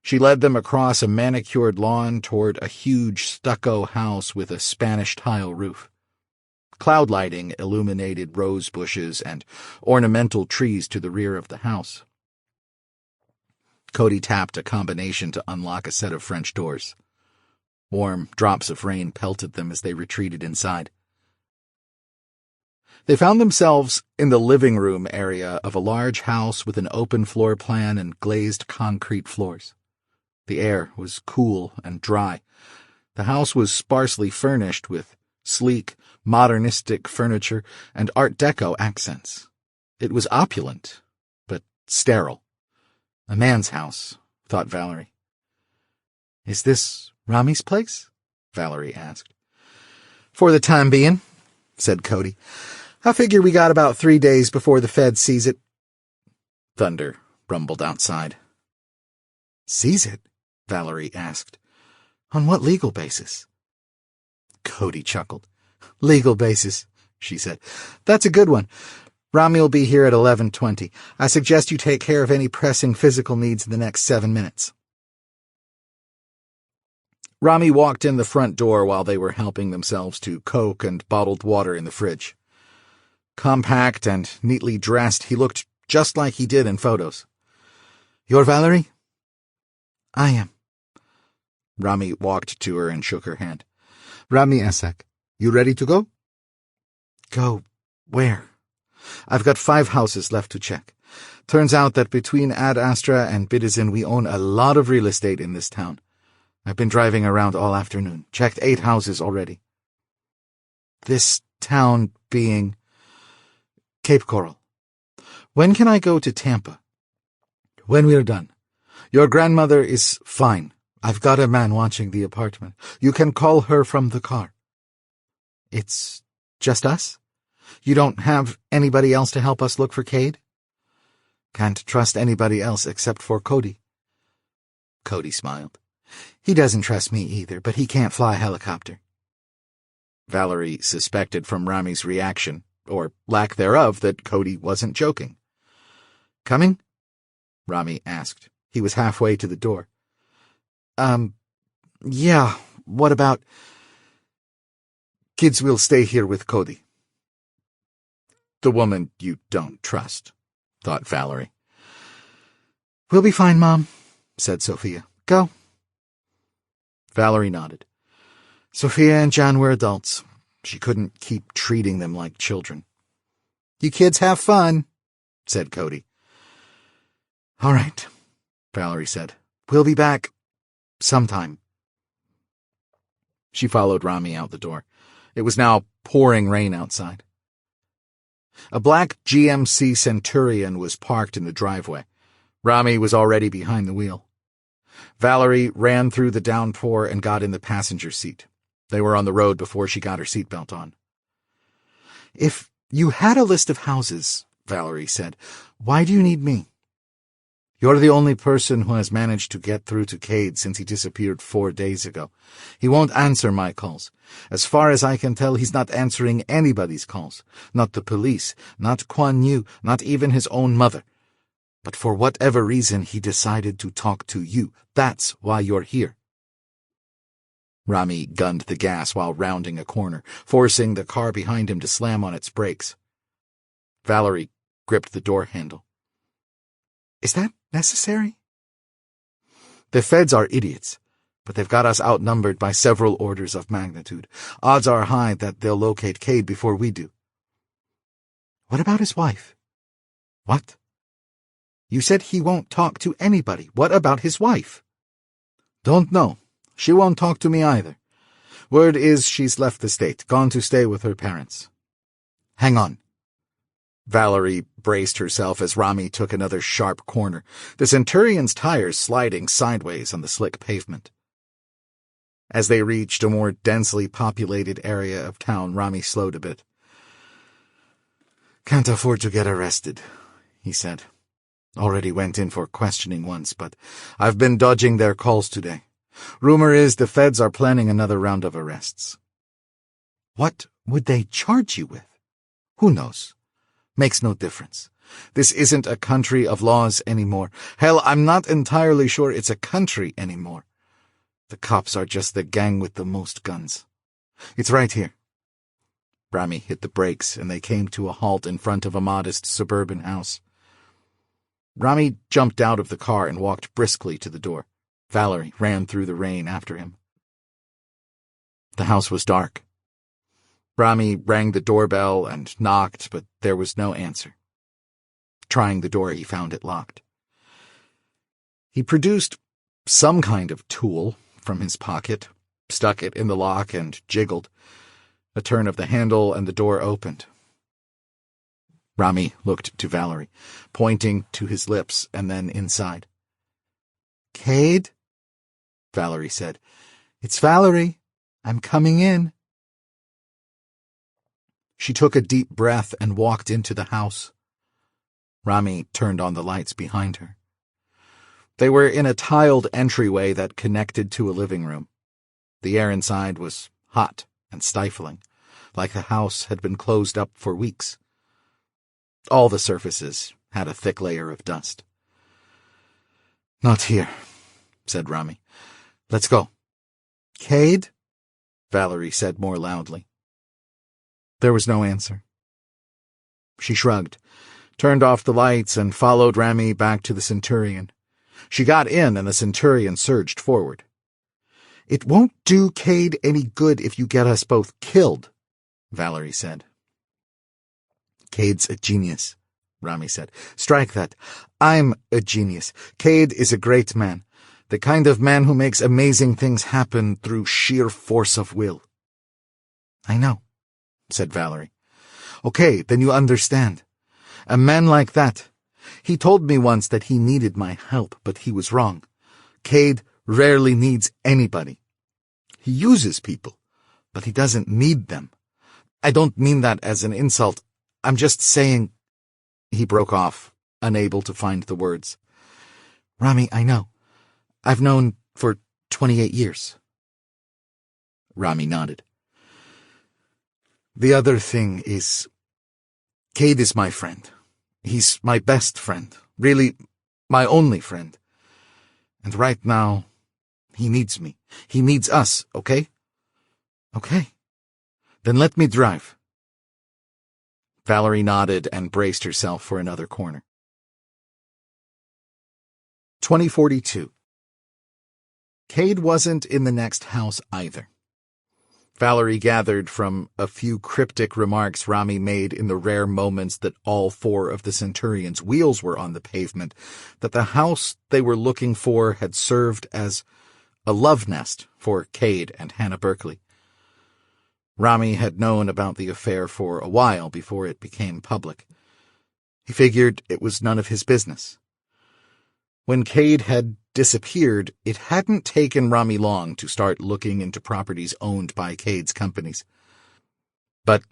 She led them across a manicured lawn toward a huge stucco house with a Spanish tile roof. Cloud lighting illuminated rose bushes and ornamental trees to the rear of the house. Kade tapped a combination to unlock a set of French doors. Warm drops of rain pelted them as they retreated inside. They found themselves in the living room area of a large house with an open floor plan and glazed concrete floors. The air was cool and dry. The house was sparsely furnished with sleek, modernistic furniture and Art Deco accents. It was opulent, but sterile. A man's house, thought Valerie. "Is this Rami's place?" Valerie asked. "For the time being," said Kade. "I figure we got about 3 days before the Fed sees it." Thunder rumbled outside. "Sees it?" Valerie asked. "On what legal basis?" Kade chuckled. "Legal basis," she said. "That's a good one. Rami will be here at 11:20. I suggest you take care of any pressing physical needs in the next 7 minutes. Rami walked in the front door while they were helping themselves to Coke and bottled water in the fridge. Compact and neatly dressed, he looked just like he did in photos. "You're Valerie?" "I am." Rami walked to her and shook her hand. "Rami Esak, you ready to go?" "Go where?" "I've got 5 houses left to check. Turns out that between Ad Astra and Bidizin we own a lot of real estate in this town. I've been driving around all afternoon. Checked 8 houses already." "This town being?" "Cape Coral. When can I go to Tampa?" "When we're done. Your grandmother is fine. I've got a man watching the apartment. You can call her from the car." "It's just us? You don't have anybody else to help us look for Kade?" "Can't trust anybody else except for Kade." Kade smiled. "He doesn't trust me either, but he can't fly a helicopter." Valerie suspected from Rami's reaction, or lack thereof, that Kade wasn't joking. "Coming?" Rami asked, He was halfway to the door. Yeah, what about... Kids will stay here with Cody. The woman you don't trust, thought Valerie. We'll be fine, Mom, said Sophia. Go. Valerie nodded. Sophia and John were adults. She couldn't keep treating them like children. You kids have fun, said Cody. All right, Valerie said. We'll be back sometime. She followed Rami out the door. It was now pouring rain outside. A black GMC Centurion was parked in the driveway. Rami was already behind the wheel. Valerie ran through the downpour and got in the passenger seat. They were on the road before she got her seatbelt on. If you had a list of houses, Valerie said, why do you need me? You're the only person who has managed to get through to Kade since he disappeared 4 days ago. He won't answer my calls. As far as I can tell, he's not answering anybody's calls. Not the police, not Kuan Yu, not even his own mother. But for whatever reason, he decided to talk to you. That's why you're here. Rami gunned the gas while rounding a corner, forcing the car behind him to slam on its brakes. Valerie gripped the door handle. Is that necessary? The feds are idiots, but they've got us outnumbered by several orders of magnitude. Odds are high that they'll locate Kade before we do. What about his wife? What? You said he won't talk to anybody. What about his wife? Don't know. She won't talk to me either. Word is she's left the state, gone to stay with her parents. Hang on. Valerie braced herself as Rami took another sharp corner, the Centurion's tires sliding sideways on the slick pavement. As they reached a more densely populated area of town, Rami slowed a bit. Can't afford to get arrested, he said. Already went in for questioning once, but I've been dodging their calls today. Rumor is the feds are planning another round of arrests. What would they charge you with? Who knows? Makes no difference. This isn't a country of laws anymore. Hell, I'm not entirely sure it's a country anymore. The cops are just the gang with the most guns. It's right here. Rami hit the brakes, and they came to a halt in front of a modest suburban house. Rami jumped out of the car and walked briskly to the door. Valerie ran through the rain after him. The house was dark. Rami rang the doorbell and knocked, but there was no answer. Trying the door, he found it locked. He produced some kind of tool from his pocket, stuck it in the lock, and jiggled. A turn of the handle, and the door opened. Rami looked to Valerie, pointing to his lips and then inside. Kade? Valerie said. It's Valerie. I'm coming in. She took a deep breath and walked into the house. Rami turned on the lights behind her. They were in a tiled entryway that connected to a living room. The air inside was hot and stifling, like the house had been closed up for weeks. All the surfaces had a thick layer of dust. Not here, said Rami. Let's go. Kade? Valerie said more loudly. There was no answer. She shrugged, turned off the lights, and followed Rami back to the Centurion. She got in, and the Centurion surged forward. It won't do Kade any good if you get us both killed, Valerie said. Kade's a genius, Rami said. Strike that. I'm a genius. Kade is a great man. The kind of man who makes amazing things happen through sheer force of will. I know, said Valerie. Okay, then you understand. A man like that. He told me once that he needed my help, but he was wrong. Kade rarely needs anybody. He uses people, but he doesn't need them. I don't mean that as an insult. I'm just saying... He broke off, unable to find the words. Rami, I know. I've known for 28 years. Rami nodded. The other thing is, Kade is my friend. He's my best friend, really my only friend. And right now, he needs me. He needs us, okay? Okay. Then let me drive. Valerie nodded and braced herself for another corner. 2042. Kade wasn't in the next house either. Valerie gathered from a few cryptic remarks Rami made in the rare moments that all four of the Centurion's wheels were on the pavement that the house they were looking for had served as a love nest for Kade and Hannah Berkeley. Rami had known about the affair for a while before it became public. He figured it was none of his business. When Kade had disappeared, it hadn't taken Rami long to start looking into properties owned by Kade's companies. But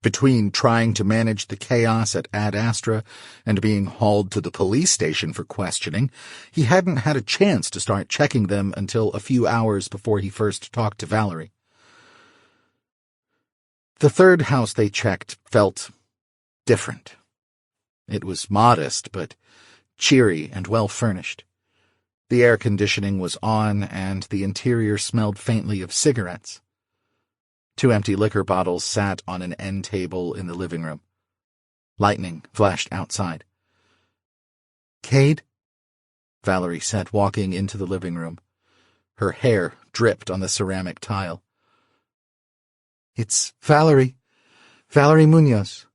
between trying to manage the chaos at Ad Astra and being hauled to the police station for questioning, he hadn't had a chance to start checking them until a few hours before he first talked to Valerie. The third house they checked felt different. It was modest, but cheery and well-furnished. The air conditioning was on, and the interior smelled faintly of cigarettes. 2 empty liquor bottles sat on an end table in the living room. Lightning flashed outside. "Kade?" Valerie said, walking into the living room. Her hair dripped on the ceramic tile. "It's Valerie. Valerie Munoz."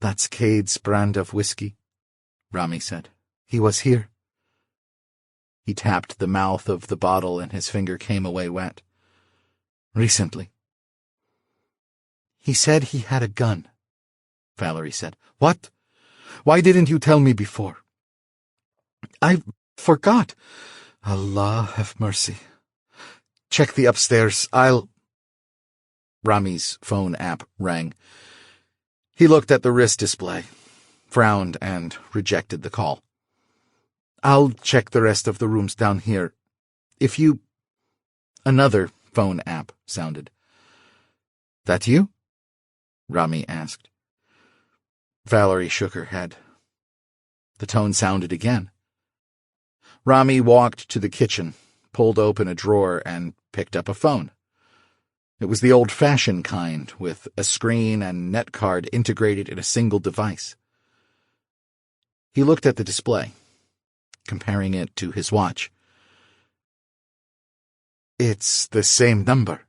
"That's Kade's brand of whiskey," Rami said. "He was here." He tapped the mouth of the bottle and his finger came away wet. "Recently." "He said he had a gun," Valerie said. "What? Why didn't you tell me before?" "I forgot. Allah have mercy. Check the upstairs. Rami's phone app rang. He looked at the wrist display, frowned, and rejected the call. "I'll check the rest of the rooms down here. If you—" Another phone app sounded. "That you?" Rami asked. Valerie shook her head. The tone sounded again. Rami walked to the kitchen, pulled open a drawer, and picked up a phone. It was the old-fashioned kind, with a screen and net card integrated in a single device. He looked at the display, comparing it to his watch. "It's the same number."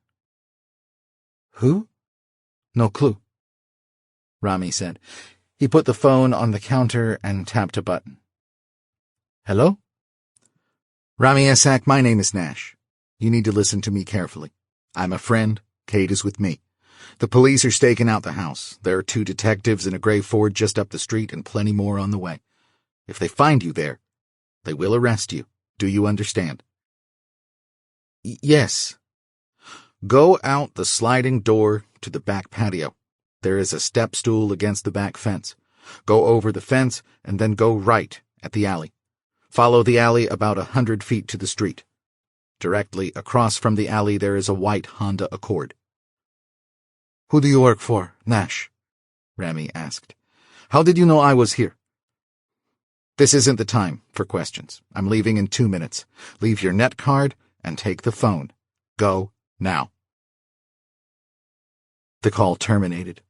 "Who?" "No clue," Rami said. He put the phone on the counter and tapped a button. "Hello?" "Rami Esak, my name is Nash. You need to listen to me carefully. I'm a friend. Kade is with me. The police are staking out the house. There are 2 detectives in a gray Ford just up the street and plenty more on the way. If they find you there, they will arrest you. Do you understand?" "Yes." "Go out the sliding door to the back patio. There is a step stool against the back fence. Go over the fence and then go right at the alley. Follow the alley about 100 feet to the street. Directly across from the alley there is a white Honda Accord." "Who do you work for, Nash?" Rami asked. "How did you know I was here?" "This isn't the time for questions. I'm leaving in 2 minutes. Leave your net card and take the phone. Go now." The call terminated.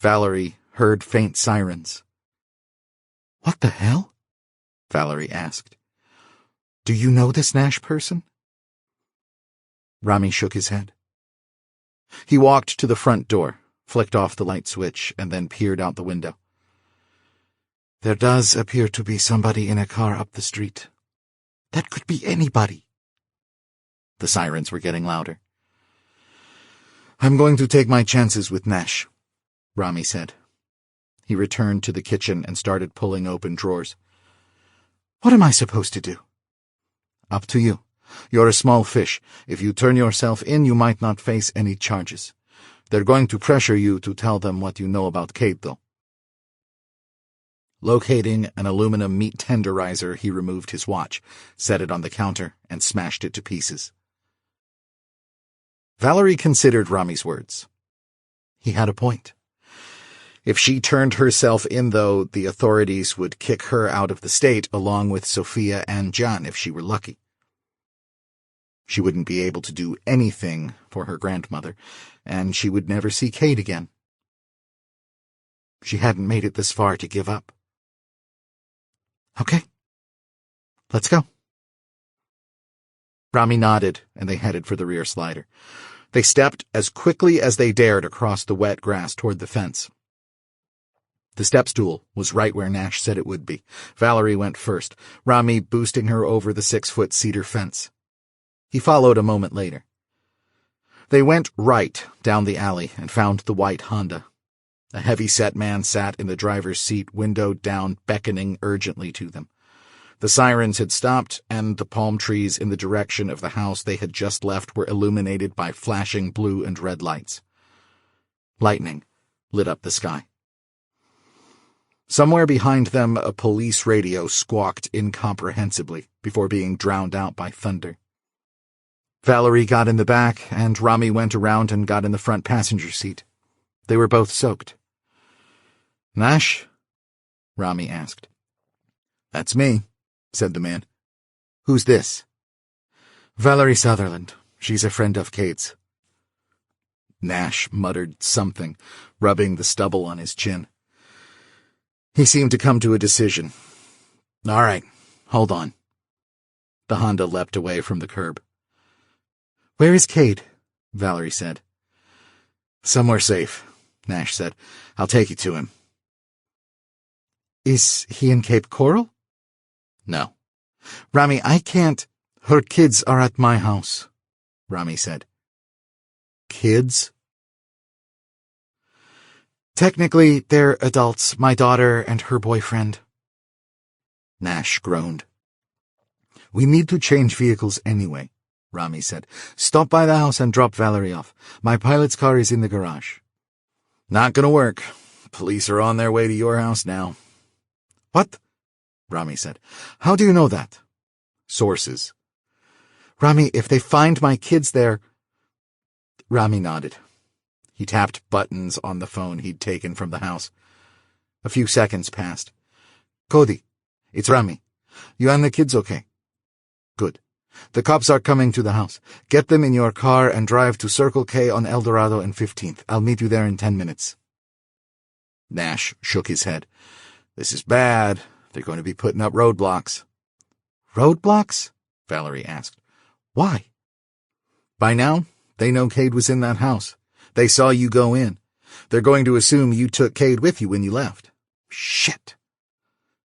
Valerie heard faint sirens. "What the hell?" Valerie asked. "Do you know this Nash person?" Rami shook his head. He walked to the front door, flicked off the light switch, and then peered out the window. "There does appear to be somebody in a car up the street. That could be anybody." The sirens were getting louder. "I'm going to take my chances with Nash," Rami said. He returned to the kitchen and started pulling open drawers. "What am I supposed to do?" "Up to you. You're a small fish. If you turn yourself in, you might not face any charges. They're going to pressure you to tell them what you know about Kade, though." Locating an aluminum meat tenderizer, he removed his watch, set it on the counter, and smashed it to pieces. Valerie considered Rami's words. He had a point. If she turned herself in, though, the authorities would kick her out of the state along with Sophia and John if she were lucky. She wouldn't be able to do anything for her grandmother, and she would never see Kade again. She hadn't made it this far to give up. Okay, let's go. Rami nodded, and they headed for the rear slider. They stepped as quickly as they dared across the wet grass toward the fence. The step stool was right where Nash said it would be. Valerie went first, Rami boosting her over the 6-foot cedar fence. He followed a moment later. They went right down the alley and found the white Honda. A heavy-set man sat in the driver's seat, window down, beckoning urgently to them. The sirens had stopped, and the palm trees in the direction of the house they had just left were illuminated by flashing blue and red lights. Lightning lit up the sky. Somewhere behind them, a police radio squawked incomprehensibly before being drowned out by thunder. Valerie got in the back, and Rami went around and got in the front passenger seat. They were both soaked. "Nash?" Rami asked. "That's me," said the man. "Who's this?" "Valerie Sutherland. She's a friend of Kade's." Nash muttered something, rubbing the stubble on his chin. He seemed to come to a decision. "All right, hold on." The Honda leapt away from the curb. "Where is Kade?" Valerie said. "Somewhere safe," Nash said. "I'll take you to him." "Is he in Cape Coral?" "No." "Rami, I can't—" "Her kids are at my house," Rami said. "Kids?" "Technically, they're adults, my daughter and her boyfriend." Nash groaned. "We need to change vehicles anyway," Rami said. "Stop by the house and drop Valerie off. My pilot's car is in the garage." "Not gonna work. Police are on their way to your house now." "What?" Rami said. "How do you know that?" "Sources." "Rami, if they find my kids there—" Rami nodded. He tapped buttons on the phone he'd taken from the house. A few seconds passed. "Cody, it's Rami. You and the kids okay?" "Good. The cops are coming to the house. Get them in your car and drive to Circle K on El Dorado and 15th. I'll meet you there in 10 minutes. Nash shook his head. "This is bad. They're going to be putting up roadblocks." "Roadblocks?" Valerie asked. "Why?" "By now, they know Kade was in that house. They saw you go in. They're going to assume you took Kade with you when you left." "Shit."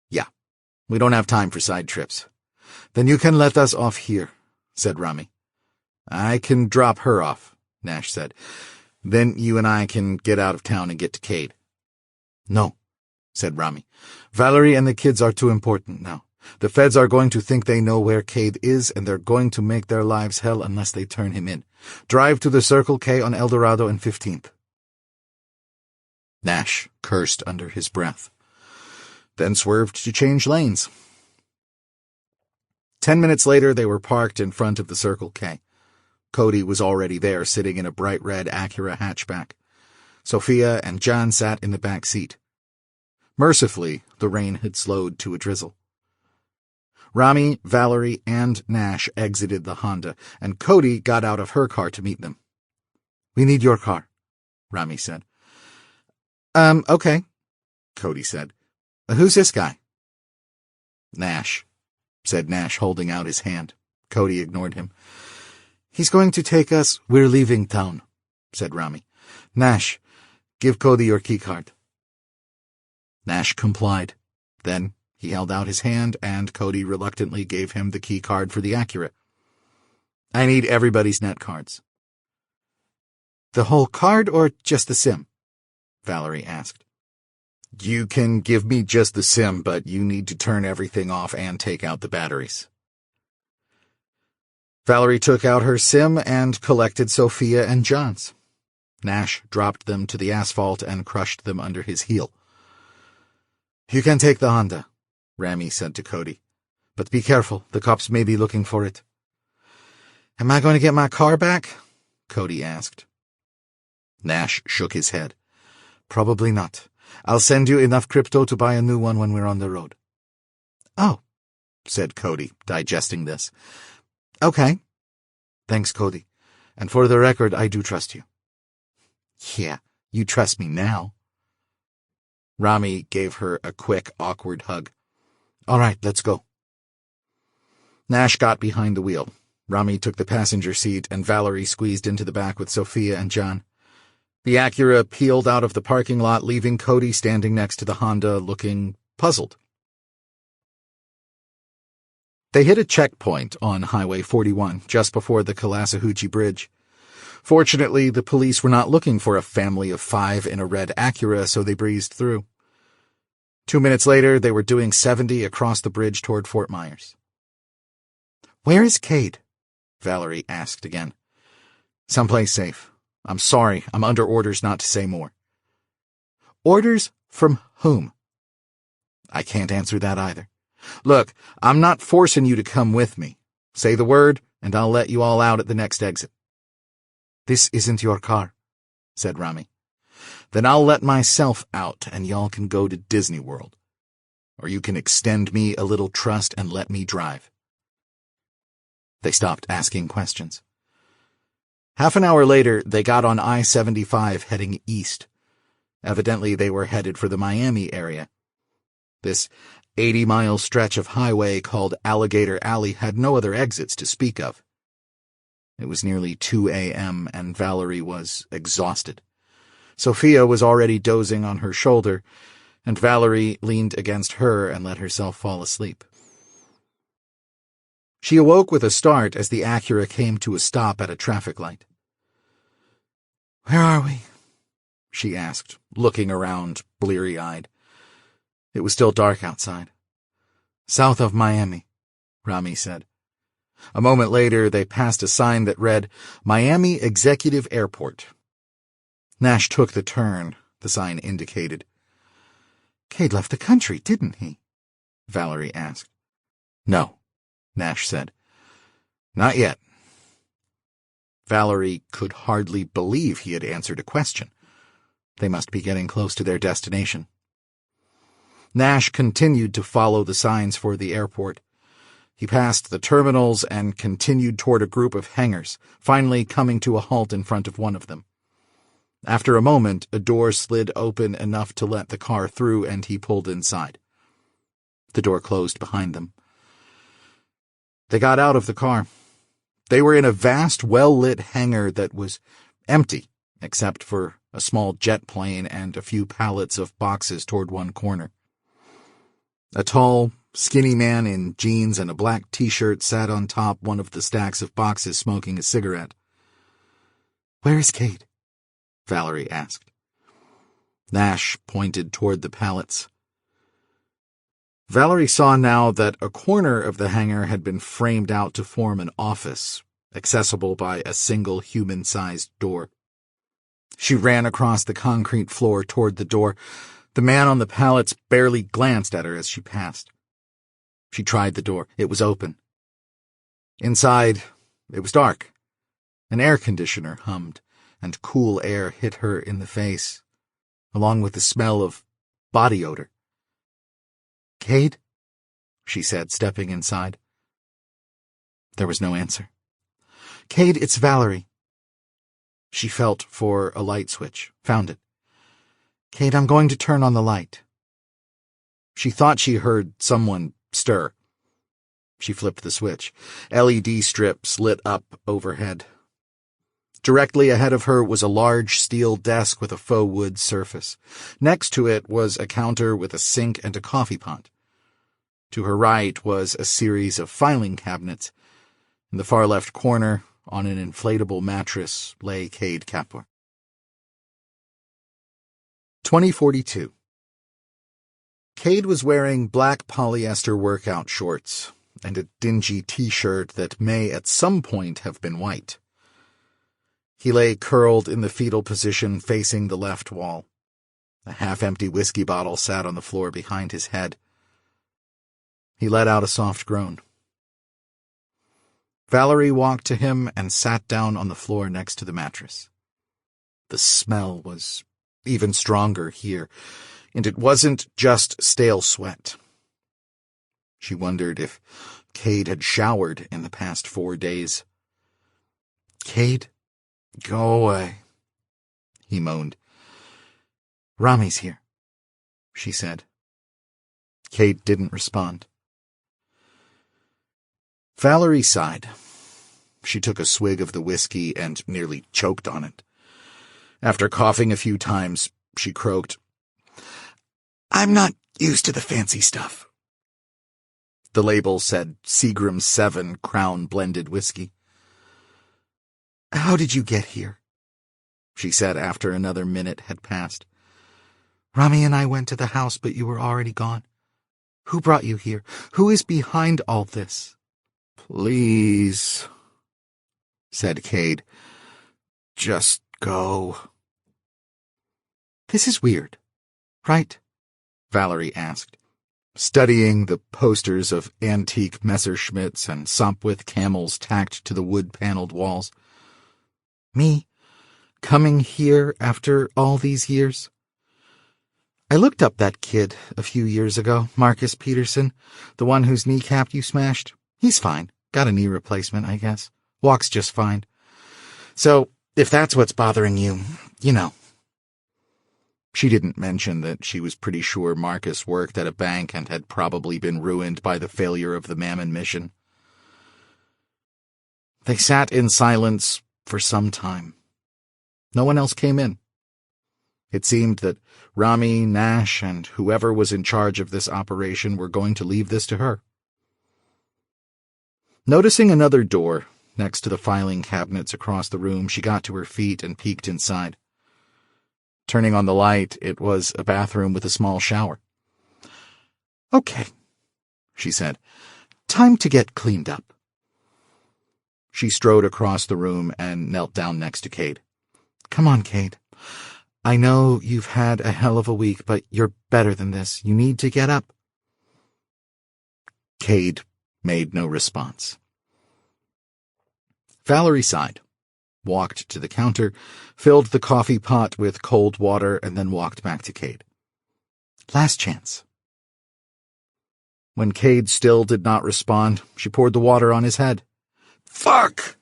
"Yeah, we don't have time for side trips." "Then you can let us off here," said Rami. "I can drop her off," Nash said. "Then you and I can get out of town and get to Kade." "No," said Rami. "Valerie and the kids are too important now. The feds are going to think they know where Kade is, and they're going to make their lives hell unless they turn him in. Drive to the Circle K on El Dorado and 15th. Nash cursed under his breath, then swerved to change lanes. 10 minutes later, they were parked in front of the Circle K. Cody was already there, sitting in a bright red Acura hatchback. Sophia and John sat in the back seat. Mercifully, the rain had slowed to a drizzle. Rami, Valerie, and Nash exited the Honda, and Cody got out of her car to meet them. "We need your car," Rami said. Okay," Cody said. "Who's this guy?" "Nash," said Nash, holding out his hand. Cody ignored him. "He's going to take us—" "We're leaving town," said Rami. "Nash, give Cody your keycard." Nash complied. Then he held out his hand, and Cody reluctantly gave him the key card for the Acura. "I need everybody's net cards." "The whole card or just the SIM?" Valerie asked. "You can give me just the SIM, but you need to turn everything off and take out the batteries." Valerie took out her SIM and collected Sophia and John's. Nash dropped them to the asphalt and crushed them under his heel. "You can take the Honda," Rami said to Cody. "But be careful, the cops may be looking for it." "Am I going to get my car back?" Cody asked. Nash shook his head. "Probably not. I'll send you enough crypto to buy a new one when we're on the road." "Oh," said Cody, digesting this. "Okay. Thanks, Cody. And for the record, I do trust you." "Yeah, you trust me now." Rami gave her a quick, awkward hug. "All right, let's go." Nash got behind the wheel. Rami took the passenger seat, and Valerie squeezed into the back with Sophia and John. The Acura peeled out of the parking lot, leaving Cody standing next to the Honda, looking puzzled. They hit a checkpoint on Highway 41, just before the Calasahoochee Bridge. Fortunately, the police were not looking for a family of 5 in a red Acura, so they breezed through. 2 minutes later, they were doing 70 across the bridge toward Fort Myers. "Where is Kade?" Valerie asked again. "Someplace safe. I'm sorry, I'm under orders not to say more." "Orders from whom?" "I can't answer that either. Look, I'm not forcing you to come with me. Say the word, and I'll let you all out at the next exit." "This isn't your car," said Rami. "Then I'll let myself out, and y'all can go to Disney World. Or you can extend me a little trust and let me drive." They stopped asking questions. Half an hour later, they got on I-75 heading east. Evidently, they were headed for the Miami area. This 80-mile stretch of highway called Alligator Alley had no other exits to speak of. It was nearly 2 a.m., and Valerie was exhausted. Sophia was already dozing on her shoulder, and Valerie leaned against her and let herself fall asleep. She awoke with a start as the Acura came to a stop at a traffic light. "Where are we?" she asked, looking around, bleary-eyed. It was still dark outside. "South of Miami," Rami said. A moment later, they passed a sign that read, "Miami Executive Airport." Nash took the turn, the sign indicated. "Kade left the country, didn't he?" Valerie asked. "No," Nash said. "Not yet." Valerie could hardly believe he had answered a question. They must be getting close to their destination. Nash continued to follow the signs for the airport. He passed the terminals and continued toward a group of hangars, finally coming to a halt in front of one of them. After a moment, a door slid open enough to let the car through, and he pulled inside. The door closed behind them. They got out of the car. They were in a vast, well-lit hangar that was empty, except for a small jet plane and a few pallets of boxes toward one corner. A tall, skinny man in jeans and a black t-shirt sat on top one of the stacks of boxes smoking a cigarette. "Where is Kade?" Valerie asked. Nash pointed toward the pallets. Valerie saw now that a corner of the hangar had been framed out to form an office, accessible by a single human-sized door. She ran across the concrete floor toward the door. The man on the pallets barely glanced at her as she passed. She tried the door. It was open. Inside, it was dark. An air conditioner hummed, and cool air hit her in the face, along with the smell of body odor. "Kade?" she said, stepping inside. There was no answer. "Kade, it's Valerie." She felt for a light switch, found it. "Kade, I'm going to turn on the light." She thought she heard someone stir. She flipped the switch. LED strips lit up overhead. Directly ahead of her was a large steel desk with a faux wood surface. Next to it was a counter with a sink and a coffee pot. To her right was a series of filing cabinets. In the far left corner, on an inflatable mattress, lay Kade Kapur. 2042. Kade was wearing black polyester workout shorts and a dingy t-shirt that may at some point have been white. He lay curled in the fetal position facing the left wall. A half-empty whiskey bottle sat on the floor behind his head. He let out a soft groan. Valerie walked to him and sat down on the floor next to the mattress. The smell was even stronger here. And it wasn't just stale sweat. She wondered if Kade had showered in the past 4 days. Kade, go away, he moaned. Rami's here, she said. Kade didn't respond. Valerie sighed. She took a swig of the whiskey and nearly choked on it. After coughing a few times, she croaked, "I'm not used to the fancy stuff." The label said Seagram's 7 Crown-blended whiskey. "How did you get here?" she said after another minute had passed. "Rami and I went to the house, but you were already gone. Who brought you here? Who is behind all this?" "Please," said Kade. "Just go." "This is weird, right?" Valerie asked, studying the posters of antique Messerschmitts and Sopwith camels tacked to the wood-paneled walls. "Me? Coming here after all these years?" "I looked up that kid a few years ago, Marcus Peterson, the one whose kneecap you smashed. He's fine. Got a knee replacement, I guess. Walks just fine. So, if that's what's bothering you, you know." She didn't mention that she was pretty sure Marcus worked at a bank and had probably been ruined by the failure of the Mammon mission. They sat in silence for some time. No one else came in. It seemed that Rami, Nash, and whoever was in charge of this operation were going to leave this to her. Noticing another door next to the filing cabinets across the room, she got to her feet and peeked inside. Turning on the light, it was a bathroom with a small shower. "Okay," she said. "Time to get cleaned up." She strode across the room and knelt down next to Kade. "Come on, Kade. I know you've had a hell of a week, but you're better than this. You need to get up." Kade made no response. Valerie sighed, walked to the counter, filled the coffee pot with cold water, and then walked back to Kade. "Last chance." When Kade still did not respond, she poured the water on his head. "Fuck!"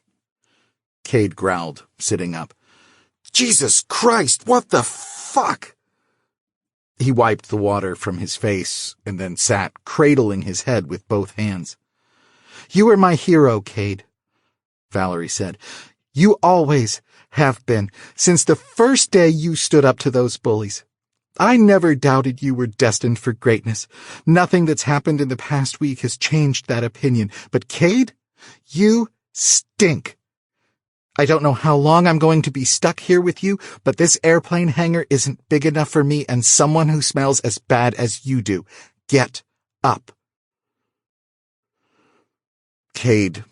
Kade growled, sitting up. "Jesus Christ, what the fuck?" He wiped the water from his face and then sat, cradling his head with both hands. "You are my hero, Kade," Valerie said. "You always have been, since the first day you stood up to those bullies. I never doubted you were destined for greatness. Nothing that's happened in the past week has changed that opinion. But Kade, you stink. I don't know how long I'm going to be stuck here with you, but this airplane hangar isn't big enough for me and someone who smells as bad as you do. Get up." Kade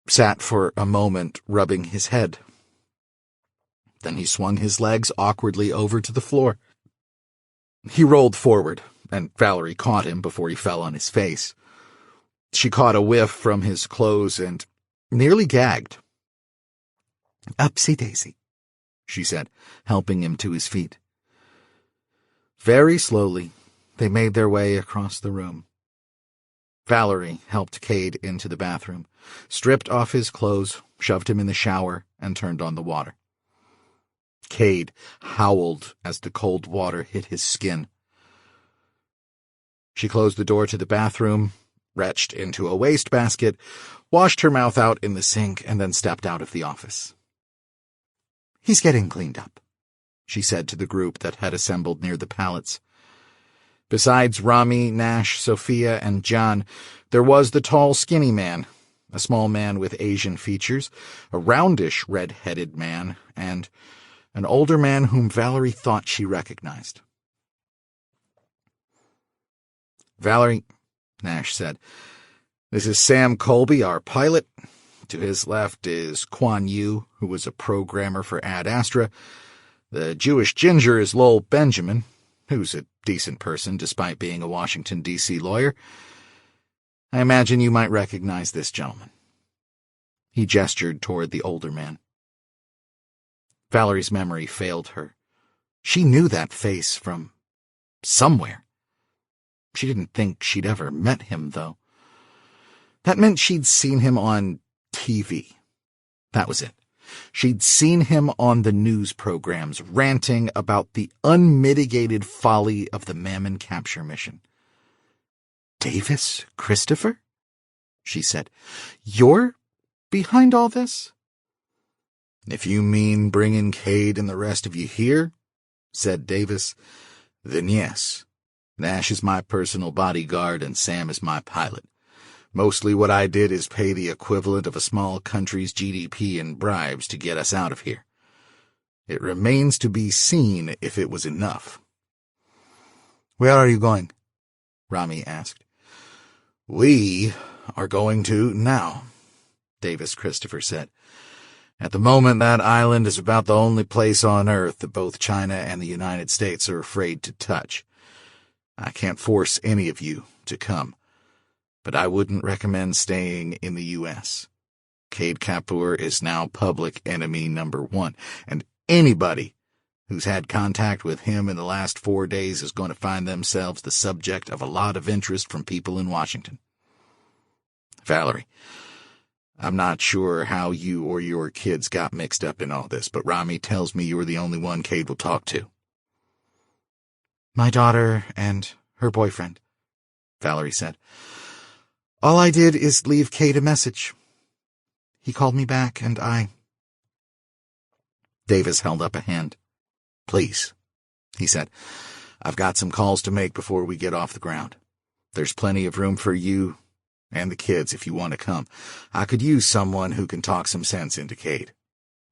sat for a moment, rubbing his head. Then he swung his legs awkwardly over to the floor. He rolled forward, and Valerie caught him before he fell on his face. She caught a whiff from his clothes and nearly gagged. "Upsy-daisy," she said, helping him to his feet. Very slowly, they made their way across the room. Valerie helped Kade into the bathroom, stripped off his clothes, shoved him in the shower, and turned on the water. Kade howled as the cold water hit his skin. She closed the door to the bathroom, retched into a wastebasket, washed her mouth out in the sink, and then stepped out of the office. "He's getting cleaned up," she said to the group that had assembled near the pallets. Besides Rami, Nash, Sophia, and John, there was the tall, skinny man, a small man with Asian features, a roundish, red-headed man, and an older man whom Valerie thought she recognized. "Valerie," Nash said, "this is Sam Colby, our pilot. To his left is Quan Yu, who was a programmer for Ad Astra. The Jewish ginger is Lowell Benjamin, who's a decent person despite being a Washington, D.C. lawyer. I imagine you might recognize this gentleman." He gestured toward the older man. Valerie's memory failed her. She knew that face from somewhere. She didn't think she'd ever met him, though. That meant she'd seen him on TV. That was it. She'd seen him on the news programs ranting about the unmitigated folly of the Mammon capture mission. "Davis Christopher?" she said. "You're behind all this?" "If you mean bringing Kade and the rest of you here," said Davis, "then yes. Nash is my personal bodyguard and Sam is my pilot. Mostly what I did is pay the equivalent of a small country's GDP in bribes to get us out of here. It remains to be seen if it was enough." "Where are you going?" Rami asked. "We are going to now," Davis Christopher said. "At the moment, that island is about the only place on Earth that both China and the United States are afraid to touch. I can't force any of you to come, but I wouldn't recommend staying in the U.S. Kade Kapur is now public enemy number 1, and anybody who's had contact with him in the last 4 days is going to find themselves the subject of a lot of interest from people in Washington. Valerie, I'm not sure how you or your kids got mixed up in all this, but Rami tells me you're the only one Kade will talk to." "My daughter and her boyfriend," Valerie said. "All I did is leave Kade a message. He called me back, and I—" Davis held up a hand. "Please," he said. "I've got some calls to make before we get off the ground. There's plenty of room for you and the kids if you want to come. I could use someone who can talk some sense into Kade.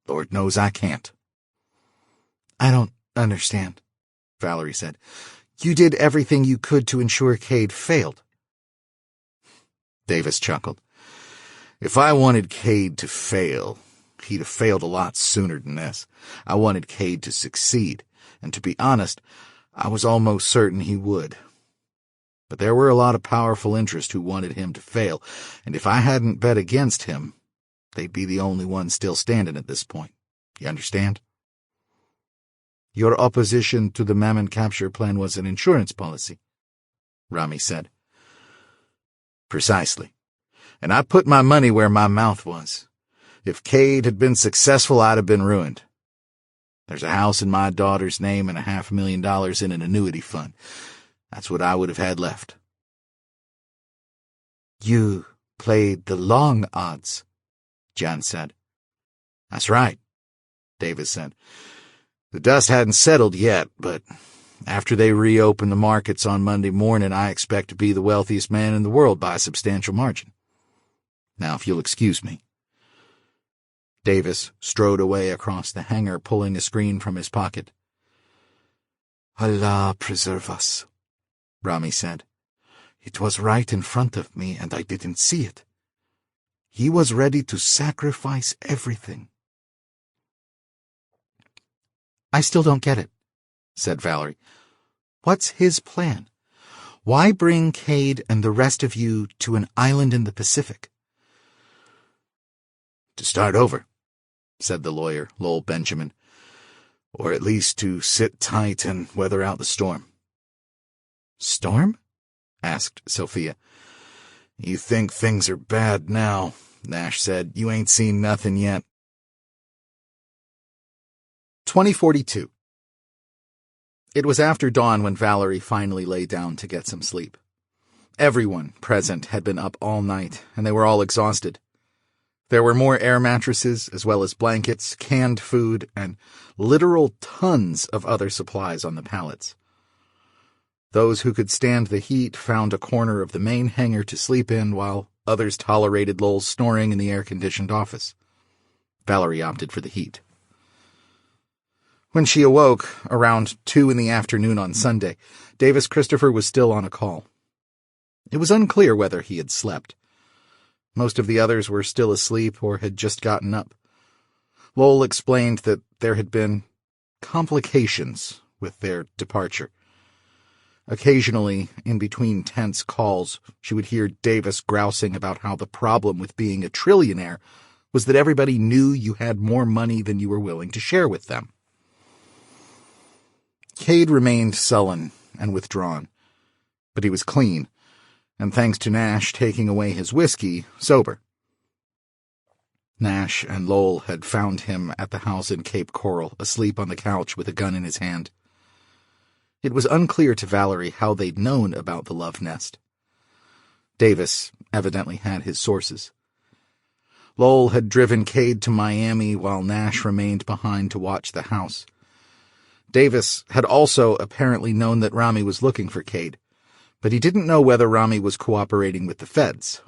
Lord knows I can't." "I don't understand," Valerie said. "You did everything you could to ensure Kade failed." Davis chuckled. "If I wanted Kade to fail, he'd have failed a lot sooner than this. I wanted Kade to succeed, and to be honest, I was almost certain he would. But there were a lot of powerful interests who wanted him to fail, and if I hadn't bet against him, they'd be the only ones still standing at this point. You understand?" "Your opposition to the Mammon capture plan was an insurance policy," Rami said. "Precisely. And I put my money where my mouth was. If Kade had been successful, I'd have been ruined. There's a house in my daughter's name and $500,000 in an annuity fund. That's what I would have had left." "You played the long odds," Jan said. "That's right," Davis said. "The dust hadn't settled yet, but after they reopen the markets on Monday morning, I expect to be the wealthiest man in the world by a substantial margin. Now, if you'll excuse me." Davis strode away across the hangar, pulling a screen from his pocket. "Allah preserve us," Rami said. "It was right in front of me, and I didn't see it. He was ready to sacrifice everything." "I still don't get it," said Valerie. "What's his plan? Why bring Kade and the rest of you to an island in the Pacific?" "To start over," said the lawyer, Lowell Benjamin. "Or at least to sit tight and weather out the storm." "Storm?" asked Sophia. "You think things are bad now," Nash said. "You ain't seen nothing yet." 2042. It was after dawn when Valerie finally lay down to get some sleep. Everyone present had been up all night, and they were all exhausted. There were more air mattresses, as well as blankets, canned food, and literal tons of other supplies on the pallets. Those who could stand the heat found a corner of the main hangar to sleep in, while others tolerated Lowell's snoring in the air-conditioned office. Valerie opted for the heat. When she awoke, around 2 in the afternoon on Sunday, Davis Christopher was still on a call. It was unclear whether he had slept. Most of the others were still asleep or had just gotten up. Lowell explained that there had been complications with their departure. Occasionally, in between tense calls, she would hear Davis grousing about how the problem with being a trillionaire was that everybody knew you had more money than you were willing to share with them. Kade remained sullen and withdrawn. But he was clean, and thanks to Nash taking away his whiskey, sober. Nash and Lowell had found him at the house in Cape Coral, asleep on the couch with a gun in his hand. It was unclear to Valerie how they'd known about the love nest. Davis evidently had his sources. Lowell had driven Kade to Miami while Nash remained behind to watch the house. Davis had also apparently known that Rami was looking for Kade, but he didn't know whether Rami was cooperating with the feds.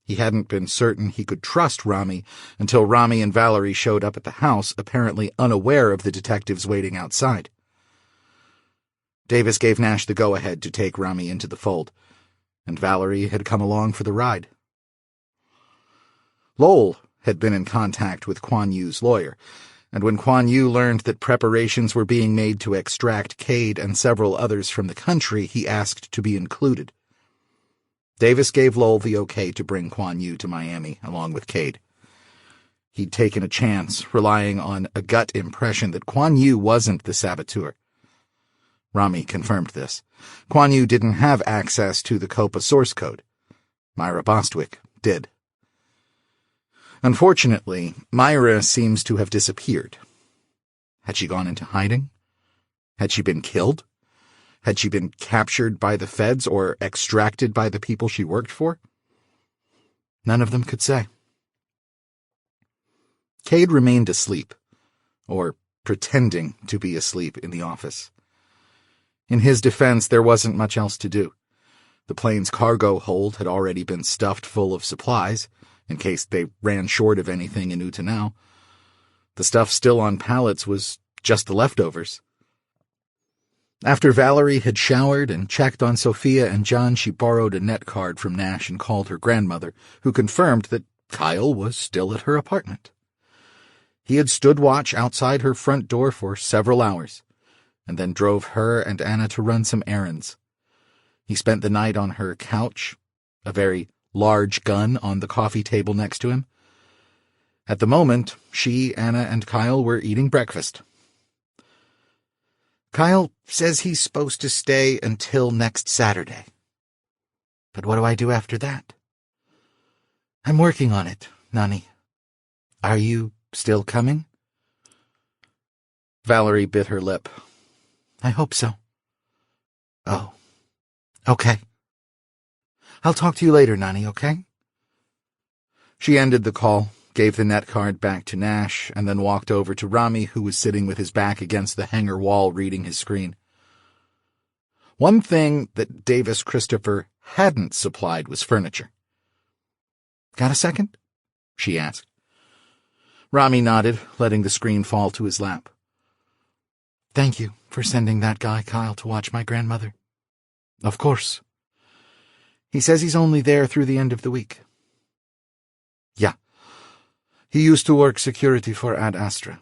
He hadn't been certain he could trust Rami until Rami and Valerie showed up at the house, apparently unaware of the detectives waiting outside. Davis gave Nash the go-ahead to take Rami into the fold, and Valerie had come along for the ride. Lowell had been in contact with Kuan Yu's lawyer, and when Kuan Yu learned that preparations were being made to extract Kade and several others from the country, he asked to be included. Davis gave Lowell the okay to bring Kuan Yu to Miami, along with Kade. He'd taken a chance, relying on a gut impression that Kuan Yu wasn't the saboteur. Rami confirmed this. Kuan Yu didn't have access to the COPA source code. Myra Bostwick did. Unfortunately, Myra seems to have disappeared. Had she gone into hiding? Had she been killed? Had she been captured by the feds or extracted by the people she worked for? None of them could say. Kade remained asleep, or pretending to be asleep in the office. In his defense, there wasn't much else to do. The plane's cargo hold had already been stuffed full of supplies, in case they ran short of anything in Utenau. The stuff still on pallets was just the leftovers. After Valerie had showered and checked on Sophia and John, she borrowed a net card from Nash and called her grandmother, who confirmed that Kyle was still at her apartment. He had stood watch outside her front door for several hours, and then drove her and Anna to run some errands. He spent the night on her couch, a very large gun on the coffee table next to him. At the moment, she, Anna, and Kyle were eating breakfast. Kyle says he's supposed to stay until next Saturday. But what do I do after that? I'm working on it, Nani. Are you still coming? Valerie bit her lip. I hope so. Oh, okay. I'll talk to you later, Nani, okay? She ended the call, gave the net card back to Nash, and then walked over to Rami, who was sitting with his back against the hangar wall reading his screen. One thing that Davis Christopher hadn't supplied was furniture. Got a second? She asked. Rami nodded, letting the screen fall to his lap. Thank you for sending that guy Kyle to watch my grandmother. Of course. He says he's only there through the end of the week. Yeah. He used to work security for Ad Astra.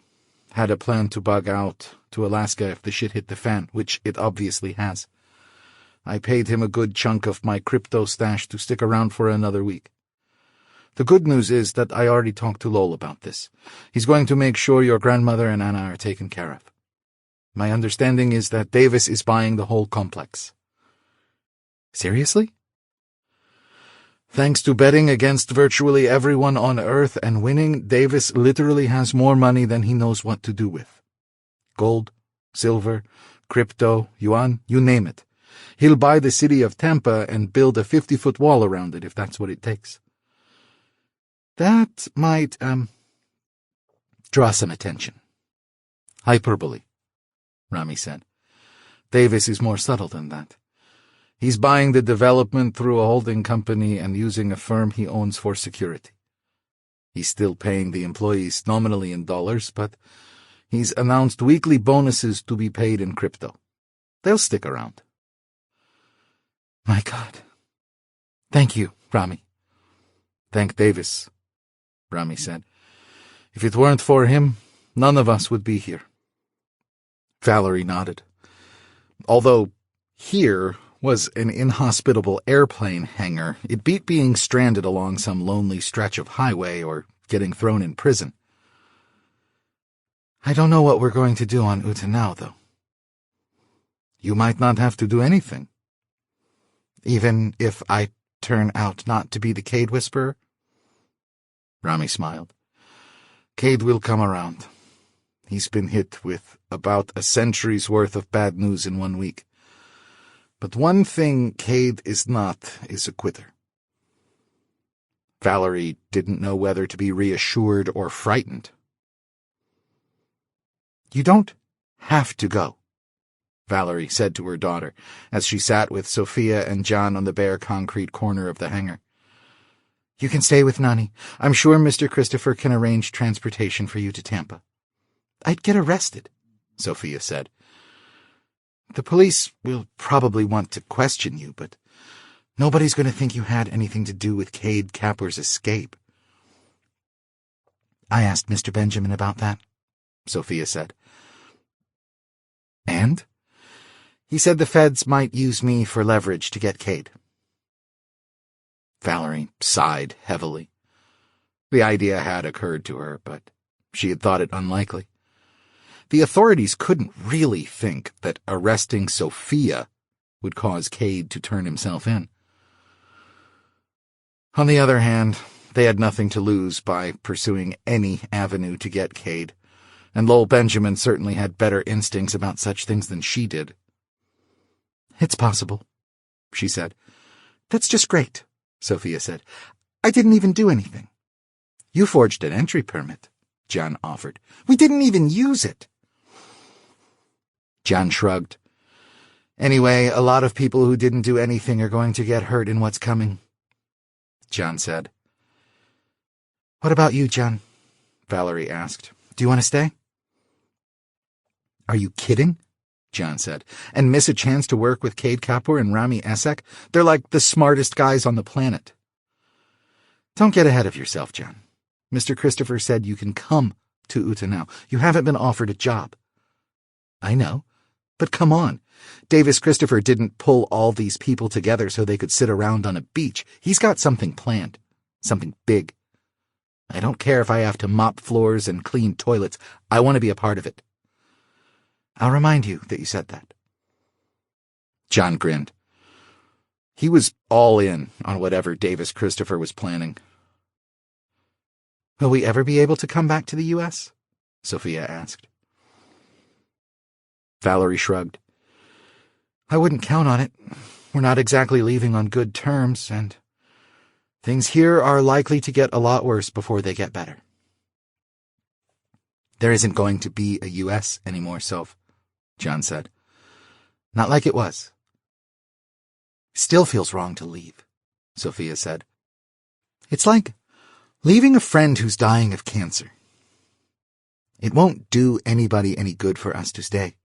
Had a plan to bug out to Alaska if the shit hit the fan, which it obviously has. I paid him a good chunk of my crypto stash to stick around for another week. The good news is that I already talked to Lowell about this. He's going to make sure your grandmother and Anna are taken care of. My understanding is that Davis is buying the whole complex. Seriously? Thanks to betting against virtually everyone on Earth and winning, Davis literally has more money than he knows what to do with. Gold, silver, crypto, yuan, you name it. He'll buy the city of Tampa and build a 50-foot wall around it if that's what it takes. That might, draw some attention. Hyperbole, Rami said. Davis is more subtle than that. He's buying the development through a holding company and using a firm he owns for security. He's still paying the employees nominally in dollars, but he's announced weekly bonuses to be paid in crypto. They'll stick around. My God. Thank you, Rami. Thank Davis, Rami said. If it weren't for him, none of us would be here. Valerie nodded. Although here was an inhospitable airplane hangar, it beat being stranded along some lonely stretch of highway or getting thrown in prison. I don't know what we're going to do on Utenau, though. You might not have to do anything. Even if I turn out not to be the Kade Whisperer? Rami smiled. Kade will come around. He's been hit with about a century's worth of bad news in 1 week. But one thing Kade is not is a quitter. Valerie didn't know whether to be reassured or frightened. You don't have to go, Valerie said to her daughter, as she sat with Sophia and John on the bare concrete corner of the hangar. You can stay with Nani. I'm sure Mr. Christopher can arrange transportation for you to Tampa. I'd get arrested, Sophia said. The police will probably want to question you, but nobody's going to think you had anything to do with Kade Kapur's escape. I asked Mr. Benjamin about that, Sophia said. And? He said the feds might use me for leverage to get Kade. Valerie sighed heavily. The idea had occurred to her, but she had thought it unlikely. The authorities couldn't really think that arresting Sophia would cause Kade to turn himself in. On the other hand, they had nothing to lose by pursuing any avenue to get Kade, and Lowell Benjamin certainly had better instincts about such things than she did. It's possible, she said. That's just great, Sophia said. I didn't even do anything. You forged an entry permit, John offered. We didn't even use it. John shrugged. Anyway, a lot of people who didn't do anything are going to get hurt in what's coming, John said. What about you, John? Valerie asked. Do you want to stay? Are you kidding? John said. And miss a chance to work with Kade Kapur and Rami Essek? They're like the smartest guys on the planet. Don't get ahead of yourself, John. Mr. Christopher said you can come to Utah now. You haven't been offered a job. I know. But come on. Davis Christopher didn't pull all these people together so they could sit around on a beach. He's got something planned. Something big. I don't care if I have to mop floors and clean toilets. I want to be a part of it. I'll remind you that you said that. John grinned. He was all in on whatever Davis Christopher was planning. Will we ever be able to come back to the U.S.? Sophia asked. Valerie shrugged. I wouldn't count on it. We're not exactly leaving on good terms, and things here are likely to get a lot worse before they get better. There isn't going to be a U.S. anymore, Soph, John said. Not like it was. Still feels wrong to leave, Sophia said. It's like leaving a friend who's dying of cancer. It won't do anybody any good for us to stay,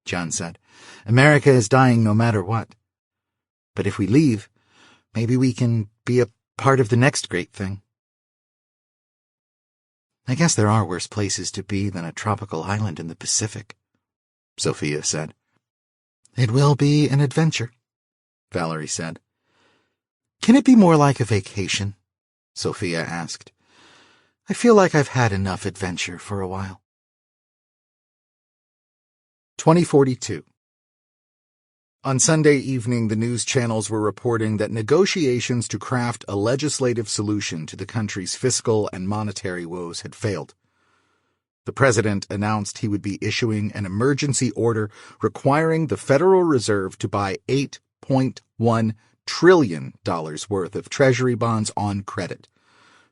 John said. America is dying no matter what. But if we leave, maybe we can be a part of the next great thing. I guess there are worse places to be than a tropical island in the Pacific, Sophia said. It will be an adventure, Valerie said. Can it be more like a vacation? Sophia asked. I feel like I've had enough adventure for a while. 2042. On Sunday evening, the news channels were reporting that negotiations to craft a legislative solution to the country's fiscal and monetary woes had failed. The president announced he would be issuing an emergency order requiring the Federal Reserve to buy $8.1 trillion worth of Treasury bonds on credit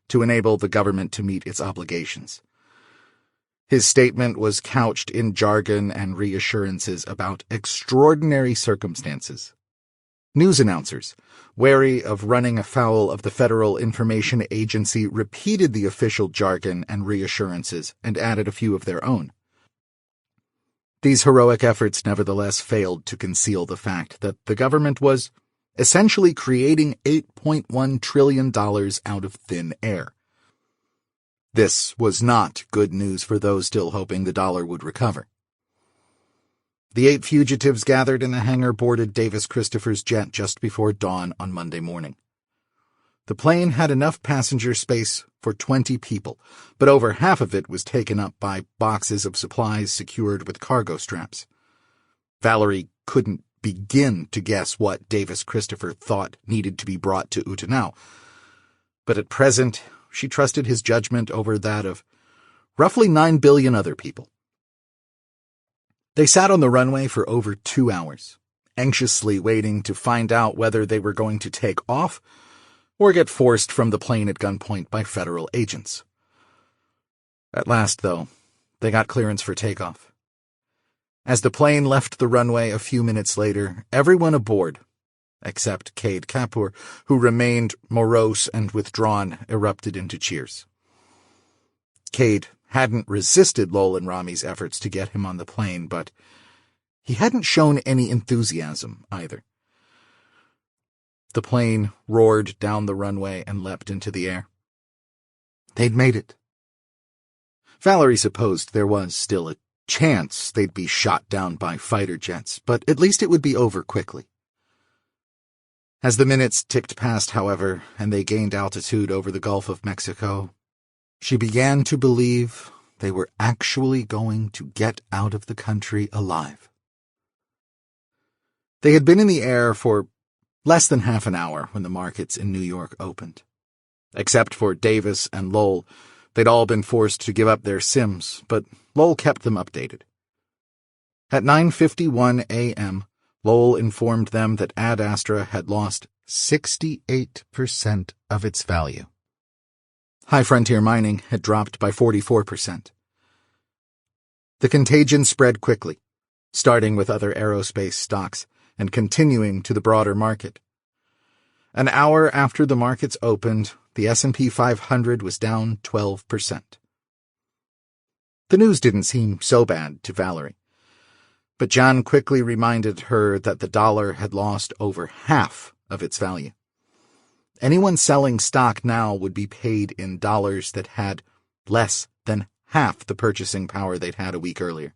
to enable the government to meet its obligations. His statement was couched in jargon and reassurances about extraordinary circumstances. News announcers, wary of running afoul of the Federal Information Agency, repeated the official jargon and reassurances and added a few of their own. These heroic efforts nevertheless failed to conceal the fact that the government was essentially creating $8.1 trillion out of thin air. This was not good news for those still hoping the dollar would recover. The 8 fugitives gathered in a hangar boarded Davis Christopher's jet just before dawn on Monday morning. The plane had enough passenger space for 20 people, but over half of it was taken up by boxes of supplies secured with cargo straps. Valerie couldn't begin to guess what Davis Christopher thought needed to be brought to Utenau, but at present she trusted his judgment over that of roughly 9 billion other people. They sat on the runway for over 2 hours, anxiously waiting to find out whether they were going to take off or get forced from the plane at gunpoint by federal agents. At last, though, they got clearance for takeoff. As the plane left the runway a few minutes later, everyone aboard, except Kade Kapur, who remained morose and withdrawn, erupted into cheers. Kade hadn't resisted Lowell and Rami's efforts to get him on the plane, but he hadn't shown any enthusiasm either. The plane roared down the runway and leapt into the air. They'd made it. Valerie supposed there was still a chance they'd be shot down by fighter jets, but at least it would be over quickly. As the minutes ticked past, however, and they gained altitude over the Gulf of Mexico, she began to believe they were actually going to get out of the country alive. They had been in the air for less than half an hour when the markets in New York opened. Except for Davis and Lowell, they'd all been forced to give up their sims, but Lowell kept them updated. At 9:51 a.m., Lowell informed them that Ad Astra had lost 68% of its value. High Frontier Mining had dropped by 44%. The contagion spread quickly, starting with other aerospace stocks and continuing to the broader market. An hour after the markets opened, the S&P 500 was down 12%. The news didn't seem so bad to Valerie, but John quickly reminded her that the dollar had lost over half of its value. Anyone selling stock now would be paid in dollars that had less than half the purchasing power they'd had a week earlier.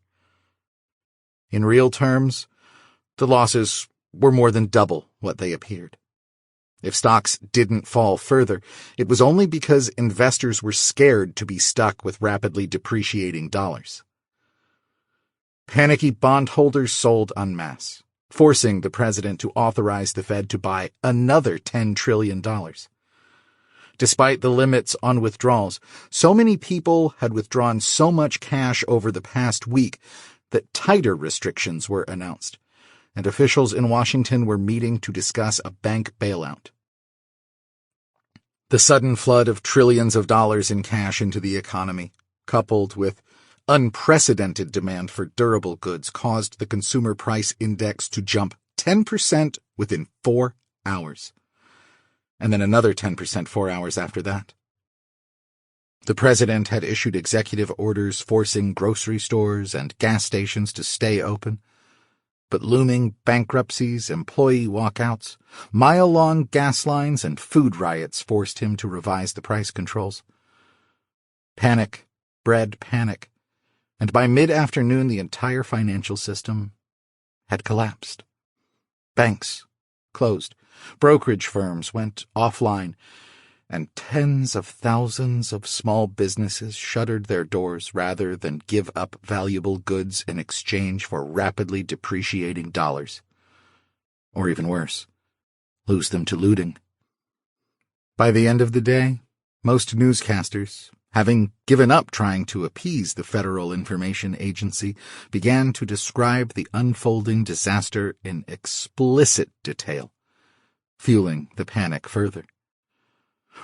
In real terms, the losses were more than double what they appeared. If stocks didn't fall further, it was only because investors were scared to be stuck with rapidly depreciating dollars. Panicky bondholders sold en masse, forcing the president to authorize the Fed to buy another $10 trillion. Despite the limits on withdrawals, so many people had withdrawn so much cash over the past week that tighter restrictions were announced, and officials in Washington were meeting to discuss a bank bailout. The sudden flood of trillions of dollars in cash into the economy, coupled with unprecedented demand for durable goods, caused the consumer price index to jump 10% within 4 hours, and then another 10% 4 hours after that. The president had issued executive orders forcing grocery stores and gas stations to stay open, but looming bankruptcies, employee walkouts, mile-long gas lines, and food riots forced him to revise the price controls. Panic bred panic, and by mid-afternoon the entire financial system had collapsed. Banks closed, brokerage firms went offline, and tens of thousands of small businesses shuttered their doors rather than give up valuable goods in exchange for rapidly depreciating dollars. Or even worse, lose them to looting. By the end of the day, most newscasters, having given up trying to appease the Federal Information Agency, began to describe the unfolding disaster in explicit detail, fueling the panic further.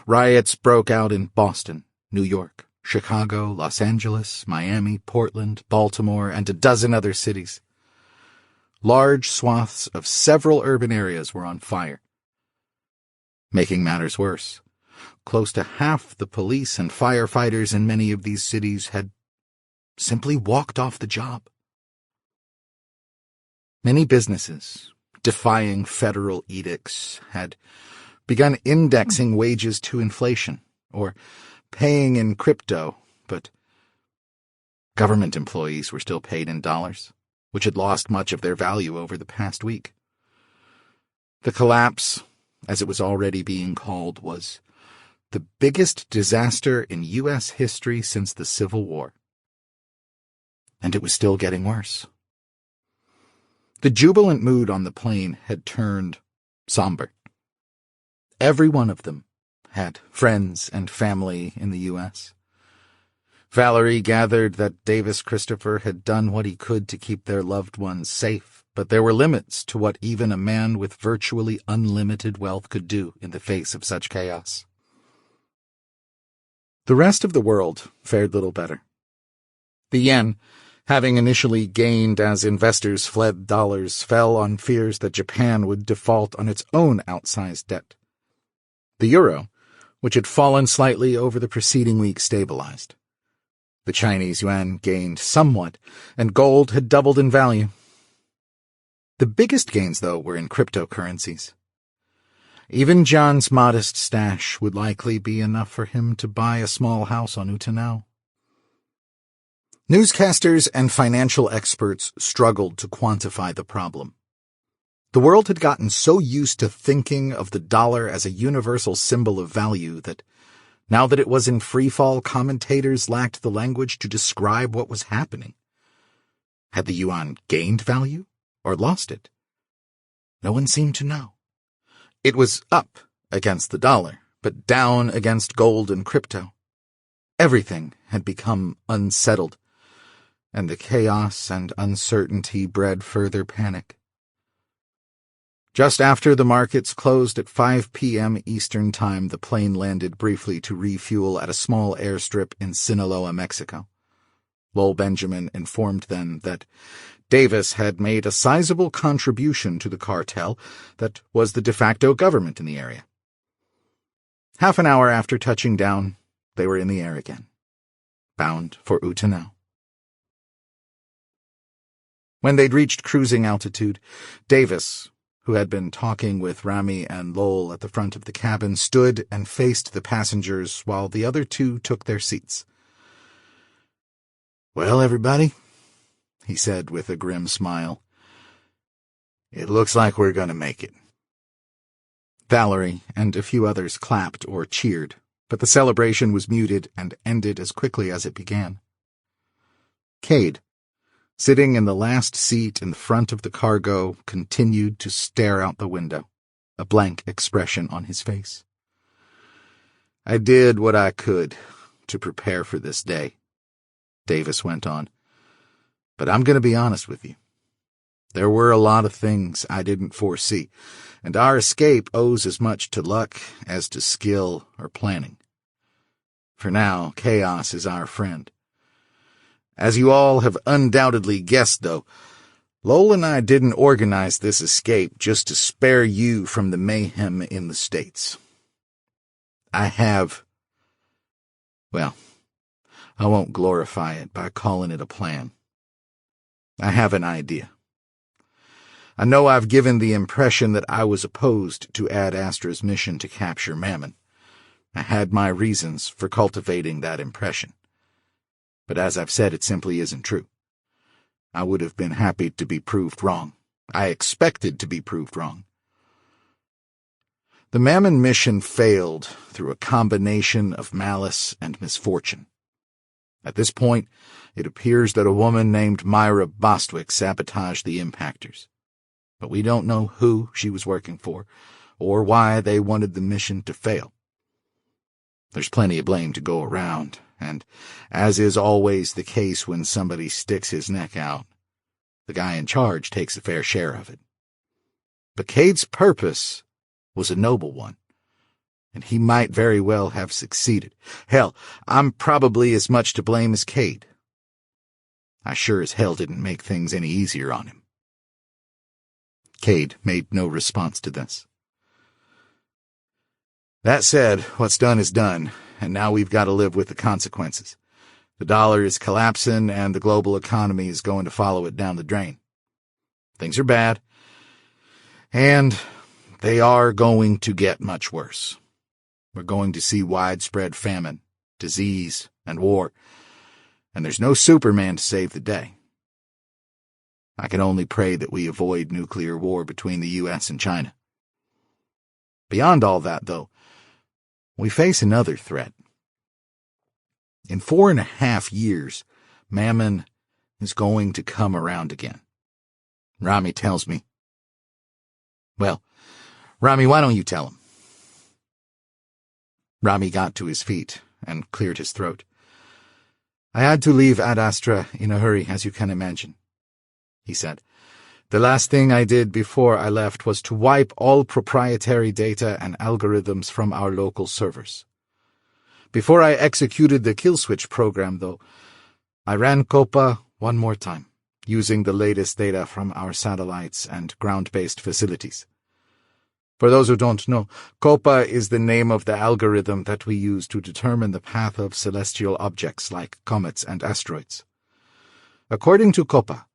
Riots broke out in Boston, New York, Chicago, Los Angeles, Miami, Portland, Baltimore, and a dozen other cities. Large swaths of several urban areas were on fire. Making matters worse, close to half the police and firefighters in many of these cities had simply walked off the job. Many businesses, defying federal edicts, had begun indexing wages to inflation or paying in crypto, but government employees were still paid in dollars, which had lost much of their value over the past week. The collapse, as it was already being called, was the biggest disaster in U.S. history since the Civil War. And it was still getting worse. The jubilant mood on the plane had turned somber. Every one of them had friends and family in the U.S. Valerie gathered that Davis Christopher had done what he could to keep their loved ones safe, but there were limits to what even a man with virtually unlimited wealth could do in the face of such chaos. The rest of the world fared little better. The yen, having initially gained as investors fled dollars, fell on fears that Japan would default on its own outsized debt. The euro, which had fallen slightly over the preceding week, stabilized. The Chinese yuan gained somewhat, and gold had doubled in value. The biggest gains, though, were in cryptocurrencies. Even John's modest stash would likely be enough for him to buy a small house on Utanao. Newscasters and financial experts struggled to quantify the problem. The world had gotten so used to thinking of the dollar as a universal symbol of value that, now that it was in freefall, commentators lacked the language to describe what was happening. Had the yuan gained value or lost it? No one seemed to know. It was up against the dollar, but down against gold and crypto. Everything had become unsettled, and the chaos and uncertainty bred further panic. Just after the markets closed at 5 p.m. Eastern Time, the plane landed briefly to refuel at a small airstrip in Sinaloa, Mexico. Lowell Benjamin informed them that Davis had made a sizable contribution to the cartel that was the de facto government in the area. Half an hour after touching down, they were in the air again, bound for Utanao. When they'd reached cruising altitude, Davis, who had been talking with Rami and Lowell at the front of the cabin, stood and faced the passengers while the other two took their seats. "Well, everybody," he said with a grim smile, "it looks like we're going to make it." Valerie and a few others clapped or cheered, but the celebration was muted and ended as quickly as it began. Kade, sitting in the last seat in the front of the cargo, continued to stare out the window, a blank expression on his face. "I did what I could to prepare for this day," Davis went on. "But I'm going to be honest with you. There were a lot of things I didn't foresee, and our escape owes as much to luck as to skill or planning. For now, chaos is our friend. As you all have undoubtedly guessed, though, Lowell and I didn't organize this escape just to spare you from the mayhem in the States. I won't glorify it by calling it a plan. I have an idea. I know I've given the impression that I was opposed to Ad Astra's mission to capture Mammon. I had my reasons for cultivating that impression. But as I've said, it simply isn't true. I would have been happy to be proved wrong. I expected to be proved wrong. The Mammon mission failed through a combination of malice and misfortune. At this point, it appears that a woman named Myra Bostwick sabotaged the impactors. But we don't know who she was working for, or why they wanted the mission to fail. There's plenty of blame to go around, and, as is always the case when somebody sticks his neck out, the guy in charge takes a fair share of it. But Kade's purpose was a noble one, and he might very well have succeeded. Hell, I'm probably as much to blame as Kade. I sure as hell didn't make things any easier on him. Kade made no response to this. That said, what's done is done, and now we've got to live with the consequences. The dollar is collapsing, and the global economy is going to follow it down the drain. Things are bad, and they are going to get much worse. We're going to see widespread famine, disease, and war, and there's no Superman to save the day. I can only pray that we avoid nuclear war between the U.S. and China. Beyond all that, though, we face another threat. In 4.5 years, Mammon is going to come around again. Rami tells me. Well, Rami, why don't you tell him? Rami got to his feet and cleared his throat. I had to leave Ad Astra in a hurry, as you can imagine, he said. The last thing I did before I left was to wipe all proprietary data and algorithms from our local servers. Before I executed the kill switch program, though, I ran COPA one more time, using the latest data from our satellites and ground-based facilities. For those who don't know, COPA is the name of the algorithm that we use to determine the path of celestial objects like comets and asteroids. According to COPA,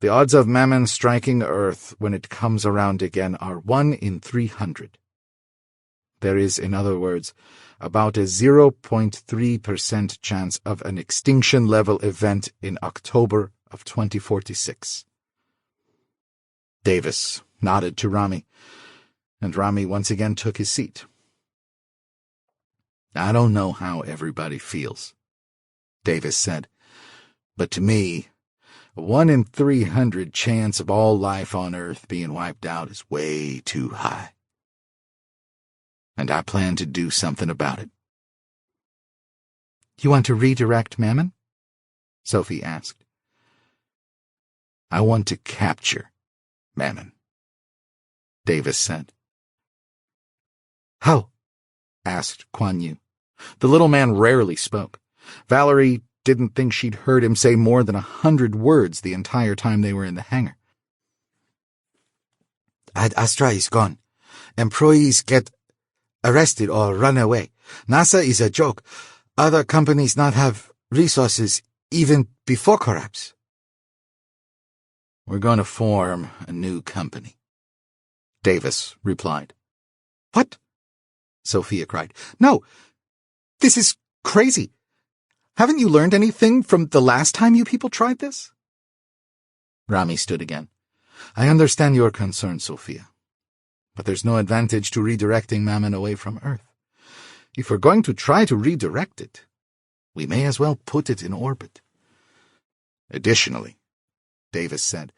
the odds of Mammon striking Earth when it comes around again are 1 in 300. There is, in other words, about a 0.3% chance of an extinction-level event in October of 2046. Davis nodded to Rami, and Rami once again took his seat. I don't know how everybody feels, Davis said, but to me, a 1 in 300 chance of all life on Earth being wiped out is way too high. And I plan to do something about it. You want to redirect Mammon? Sophie asked. I want to capture Mammon, Davis said. How? Asked Kuan Yu. The little man rarely spoke. Valerie didn't think she'd heard him say more than 100 words the entire time they were in the hangar. Ad Astra is gone. Employees get arrested or run away. NASA is a joke. Other companies not have resources even before collapse. We're going to form a new company, Davis replied. What? Sophia cried. No, this is crazy. Haven't you learned anything from the last time you people tried this? Rami stood again. I understand your concern, Sophia. But there's no advantage to redirecting Mammon away from Earth. If we're going to try to redirect it, we may as well put it in orbit. Additionally, Davis said,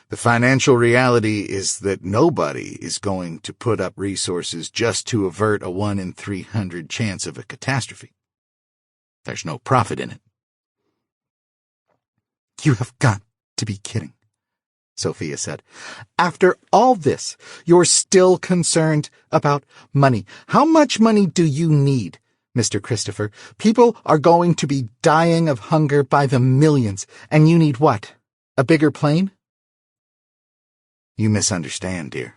the financial reality is that nobody is going to put up resources just to avert a 1 in 300 chance of a catastrophe. There's no profit in it. You have got to be kidding, Sophia said. After all this, you're still concerned about money. How much money do you need, Mr. Christopher? People are going to be dying of hunger by the millions, and you need what? A bigger plane? You misunderstand, dear,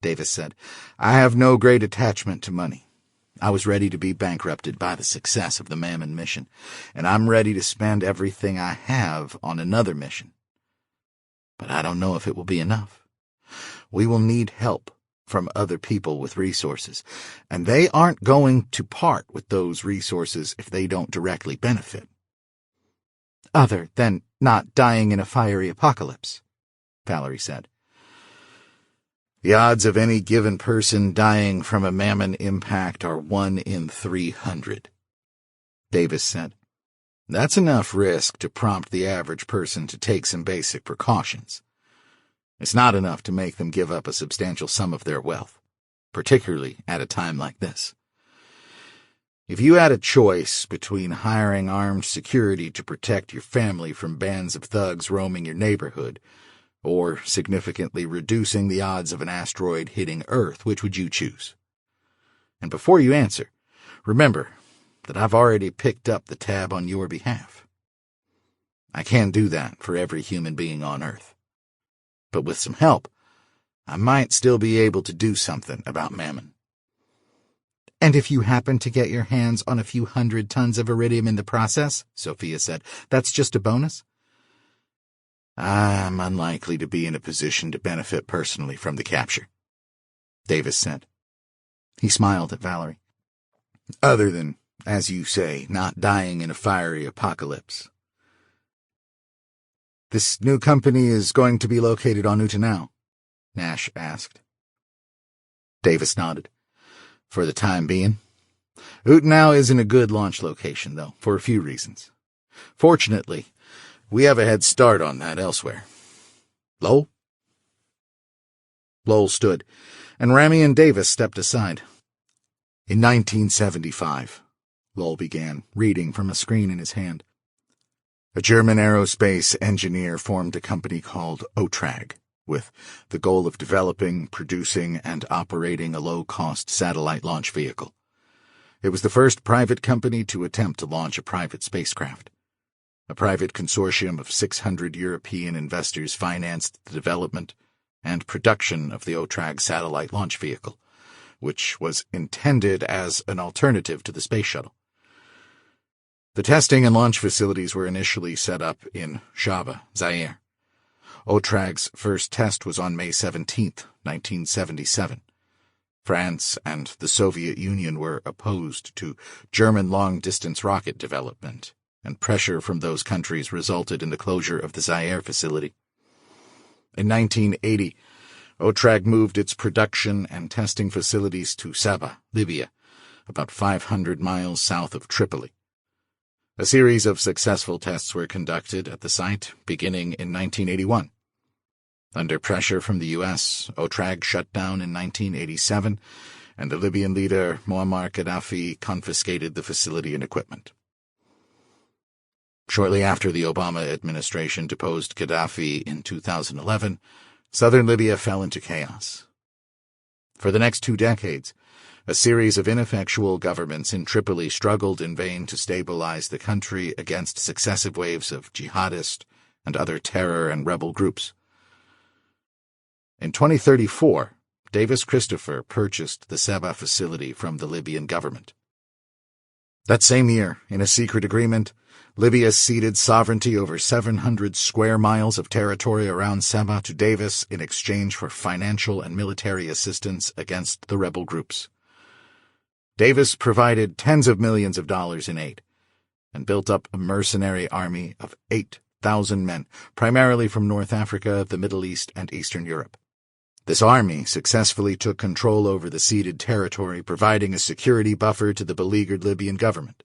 Davis said. I have no great attachment to money. I was ready to be bankrupted by the success of the Mammon mission, and I'm ready to spend everything I have on another mission. But I don't know if it will be enough. We will need help from other people with resources, and they aren't going to part with those resources if they don't directly benefit. Other than not dying in a fiery apocalypse, Valerie said. The odds of any given person dying from a Mammon impact are 1 in 300, Davis said. That's enough risk to prompt the average person to take some basic precautions. It's not enough to make them give up a substantial sum of their wealth, particularly at a time like this. If you had a choice between hiring armed security to protect your family from bands of thugs roaming your neighborhood, or significantly reducing the odds of an asteroid hitting Earth, which would you choose? And before you answer, remember that I've already picked up the tab on your behalf. I can do that for every human being on Earth. But with some help, I might still be able to do something about Mammon. And if you happen to get your hands on a few 100 tons of iridium in the process, Sophia said, that's just a bonus? I'm unlikely to be in a position to benefit personally from the capture, Davis said. He smiled at Valerie. Other than, as you say, not dying in a fiery apocalypse. This new company is going to be located on Utanau, Nash asked. Davis nodded. For the time being. Utanau isn't a good launch location, though, for a few reasons. Fortunately, we have a head start on that elsewhere. Lowell? Lowell stood, and Ramy and Davis stepped aside. In 1975, Lowell began, reading from a screen in his hand. A German aerospace engineer formed a company called OTRAG, with the goal of developing, producing, and operating a low-cost satellite launch vehicle. It was the first private company to attempt to launch a private spacecraft. A private consortium of 600 European investors financed the development and production of the OTRAG satellite launch vehicle, which was intended as an alternative to the space shuttle. The testing and launch facilities were initially set up in Shaba, Zaire. OTRAG's first test was on May 17, 1977. France and the Soviet Union were opposed to German long-distance rocket development, and pressure from those countries resulted in the closure of the Zaire facility. In 1980, OTRAG moved its production and testing facilities to Saba, Libya, about 500 miles south of Tripoli. A series of successful tests were conducted at the site beginning in 1981. Under pressure from the U.S., OTRAG shut down in 1987, and the Libyan leader Muammar Gaddafi confiscated the facility and equipment. Shortly after the Obama administration deposed Gaddafi in 2011, southern Libya fell into chaos. For the next 2 decades, a series of ineffectual governments in Tripoli struggled in vain to stabilize the country against successive waves of jihadist and other terror and rebel groups. In 2034, Davis Christopher purchased the Saba facility from the Libyan government. That same year, in a secret agreement, Libya ceded sovereignty over 700 square miles of territory around Saba to Davis in exchange for financial and military assistance against the rebel groups. Davis provided tens of millions of dollars in aid and built up a mercenary army of 8,000 men, primarily from North Africa, the Middle East, and Eastern Europe. This army successfully took control over the ceded territory, providing a security buffer to the beleaguered Libyan government.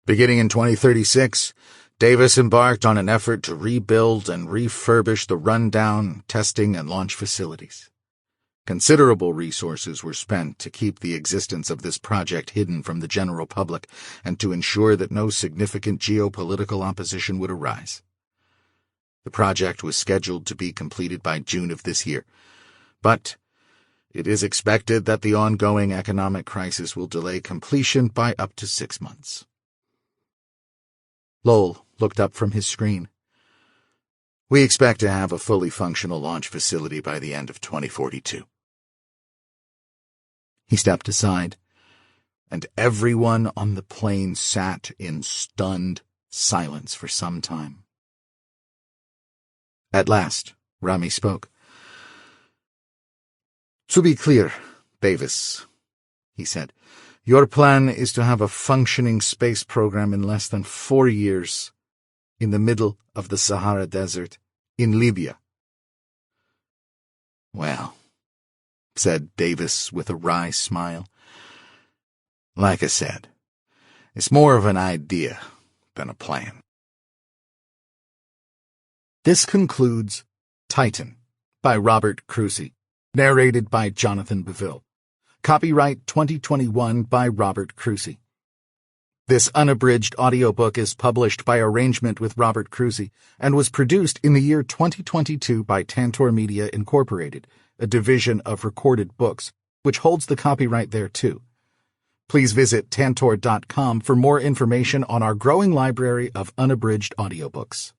Beginning in 2036, Davis embarked on an effort to rebuild and refurbish the rundown testing and launch facilities. Considerable resources were spent to keep the existence of this project hidden from the general public and to ensure that no significant geopolitical opposition would arise. The project was scheduled to be completed by June of this year, but it is expected that the ongoing economic crisis will delay completion by up to 6 months. Lowell looked up from his screen. We expect to have a fully functional launch facility by the end of 2042. He stepped aside, and everyone on the plane sat in stunned silence for some time. At last, Ramy spoke. To be clear, Davis, he said, your plan is to have a functioning space program in less than 4 years in the middle of the Sahara Desert in Libya. Well, said Davis with a wry smile, like I said, it's more of an idea than a plan. This concludes Titan by Robert Kroese, narrated by Jonathan Beville. Copyright 2021 by Robert Kroese. This unabridged audiobook is published by arrangement with Robert Kroese and was produced in the year 2022 by Tantor Media Incorporated, a division of Recorded Books, which holds the copyright thereto. Please visit tantor.com for more information on our growing library of unabridged audiobooks.